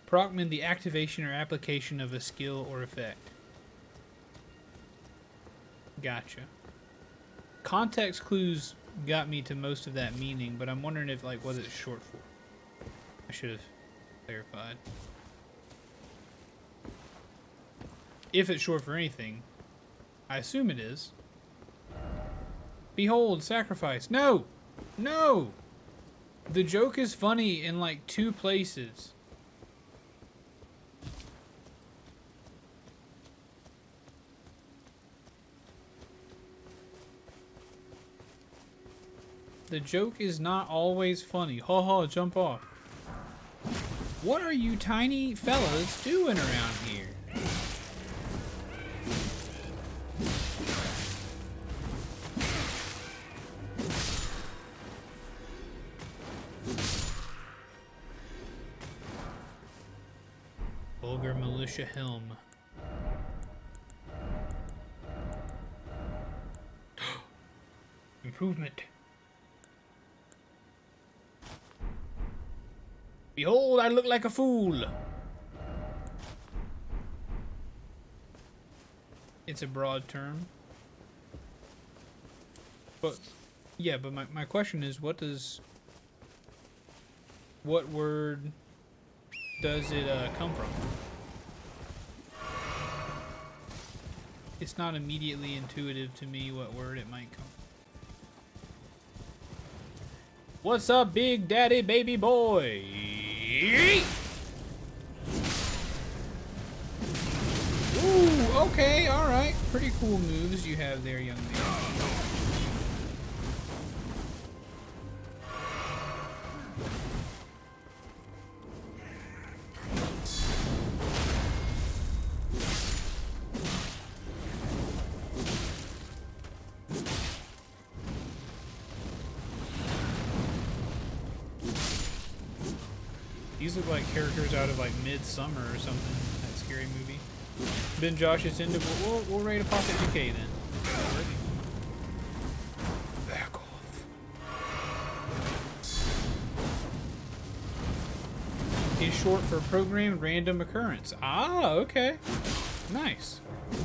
Proc means the activation or application of a skill or effect. Gotcha. Context clues got me to most of that meaning, but I'm wondering if, like, what it's short for. I should have clarified. If it's short for anything. I assume it is. Behold, sacrifice. No! No! The joke is funny in like 2 places. The joke is not always funny. Ha ha, jump off. What are you tiny fellas doing around here? Vulgar militia helm. Improvement. Behold, I look like a fool. It's a broad term. But, yeah, but my question is, what word does it come from? It's not immediately intuitive to me what word it might come from. What's up, big daddy baby boy? Ooh, okay, alright. Pretty cool moves you have there, young man. These look like characters out of like Midsummer or something. That scary movie. Ben Josh is into. We'll rate a Pocket DK then. Back off. Is short for Programmed Random Occurrence. Ah, okay. Nice.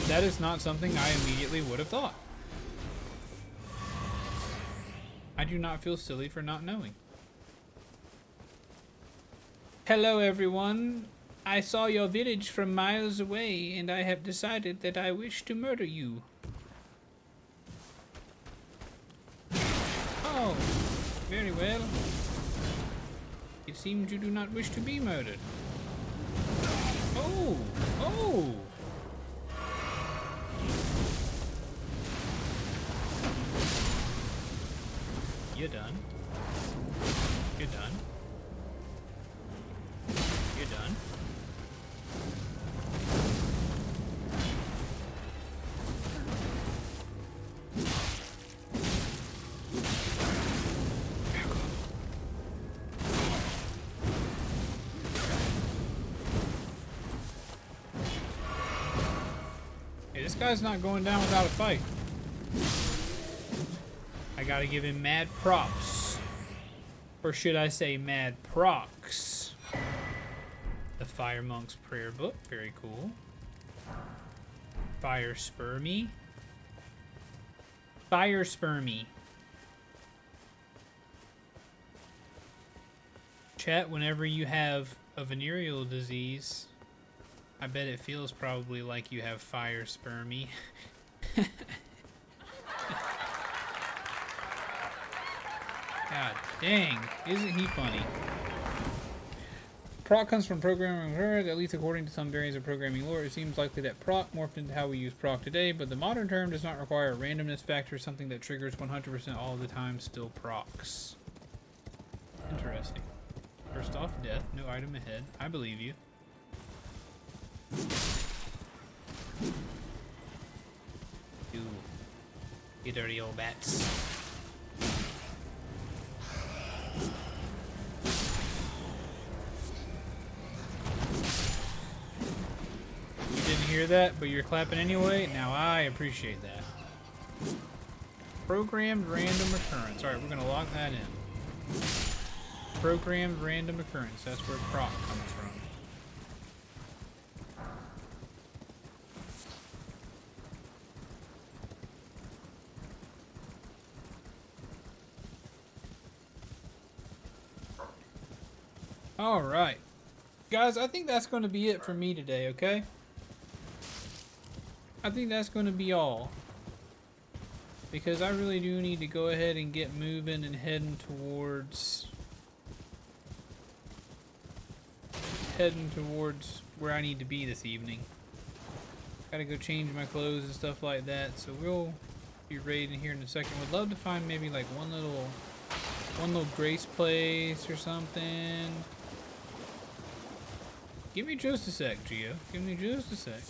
That is not something I immediately would have thought. I do not feel silly for not knowing.
Hello, everyone. I saw your village from miles away, and I have decided that I wish to murder you. Oh, very well. It seems you do not wish to be murdered. Oh, oh. You're done. You're done. You're done. Hey, this guy's not going down without a fight. I gotta give him mad props. Or should I say mad procs? The Fire Monk's Prayer Book, very cool. Fire Spermy. Fire Spermy. Chat, whenever you have a venereal disease, I bet it feels probably like you have fire spermy. God dang, isn't he funny? Proc comes from programming words, at least according to some variants of programming lore. It seems likely that proc morphed into how we use proc today, but the modern term does not require a randomness factor, something that triggers 100% all the time still procs. Interesting. First off, death, no item ahead. I believe you. You dirty old bats. You didn't hear that, but you're clapping anyway? Now I appreciate that. Programmed random occurrence. Alright, we're gonna lock that in. Programmed random occurrence. That's where proc comes from. Alright. Guys, I think that's going to be it for me today, okay? I think that's going to be all. Because I really do need to go ahead and get moving and heading towards where I need to be this evening. Gotta go change my clothes and stuff like that, so we'll be raiding here in a second. Would love to find maybe like one little grace place or something. Give me just a sec, Gio. Give me just a sec.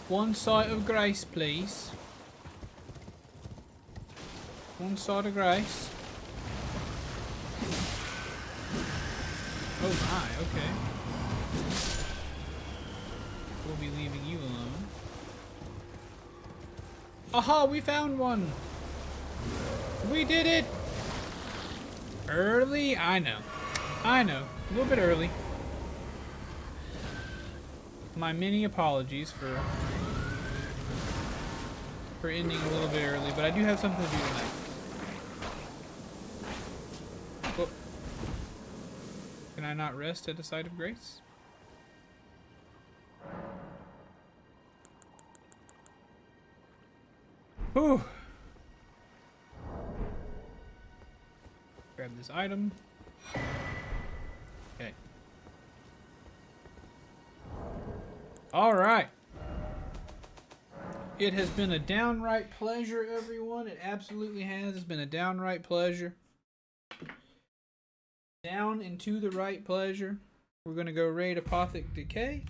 One side of grace, please. One side of grace. Oh my, okay. We'll be leaving you alone. Aha, we found one! We did it! Early? I know. I know. A little bit early. My many apologies for ending a little bit early, but I do have something to do tonight. Oh. Can I not rest at the site of grace? Whew. Grab this item. Okay. Alright. It has been a downright pleasure, everyone. It absolutely has. It's been a downright pleasure. Down into the right pleasure. We're going to go raid Apothic Decay.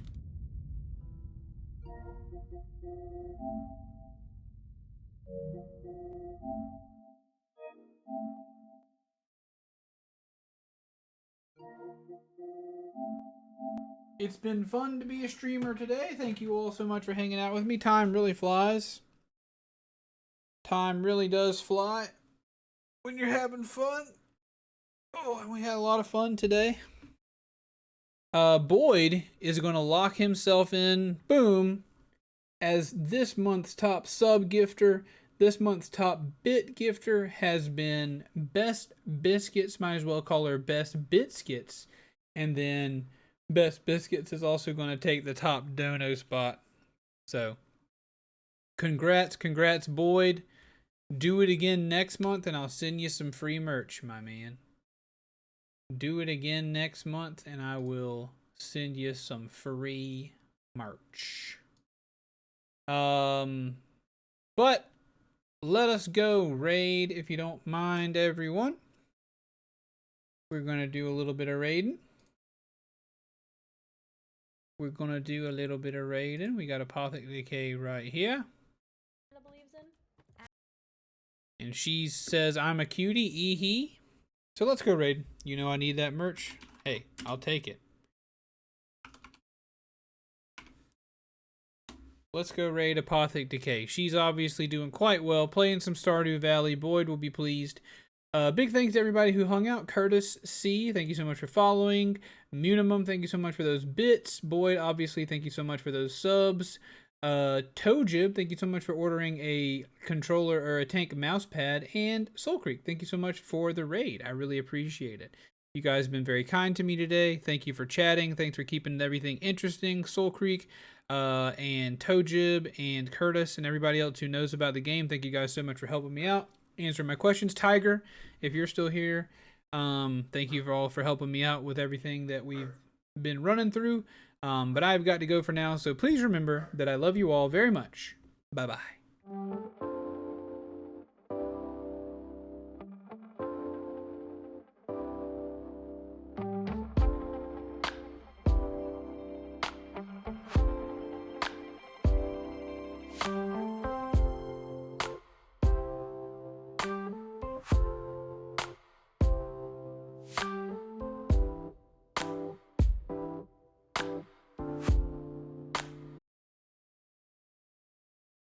It's been fun to be a streamer today. Thank you all so much for hanging out with me. Time really flies. Time really does fly when you're having fun. Oh, and we had a lot of fun today.
Boyd is going to lock himself in, boom, as this month's top sub gifter. This month's top bit gifter has been Best Biscuits. Might as well call her Best Bitskits. And then Best Biscuits is also going to take the top dono spot. So, congrats, Boyd. Do it again next month and I'll send you some free merch, my man. Do it again next month and I will send you some free merch. But let us go raid if you don't mind, everyone. We're going to do a little bit of raiding. We got Apothec Decay right here. And she says, I'm a cutie, ee-hee. So let's go raid. You know I need that merch. Hey, I'll take it. Let's go raid Apothec Decay. She's obviously doing quite well, playing some Stardew Valley. Boyd will be pleased. Big thanks to everybody who hung out. Curtis C, thank you so much for following. Munimum, thank you so much for those bits. Boyd, obviously, thank you so much for those subs. Tojib, thank you so much for ordering a controller or a tank mouse pad. And Soul Creek, thank you so much for the raid. I really appreciate it. You guys have been very kind to me today. Thank you for chatting. Thanks for keeping everything interesting. Soul Creek, and Tojib, and Curtis, and everybody else who knows about the game. Thank you guys so much for helping me out, answering my questions. Tiger, if you're still here, thank you all for helping me out with everything that we've been running through. But I've got to go for now, so please remember that I love you all very much. Bye-bye.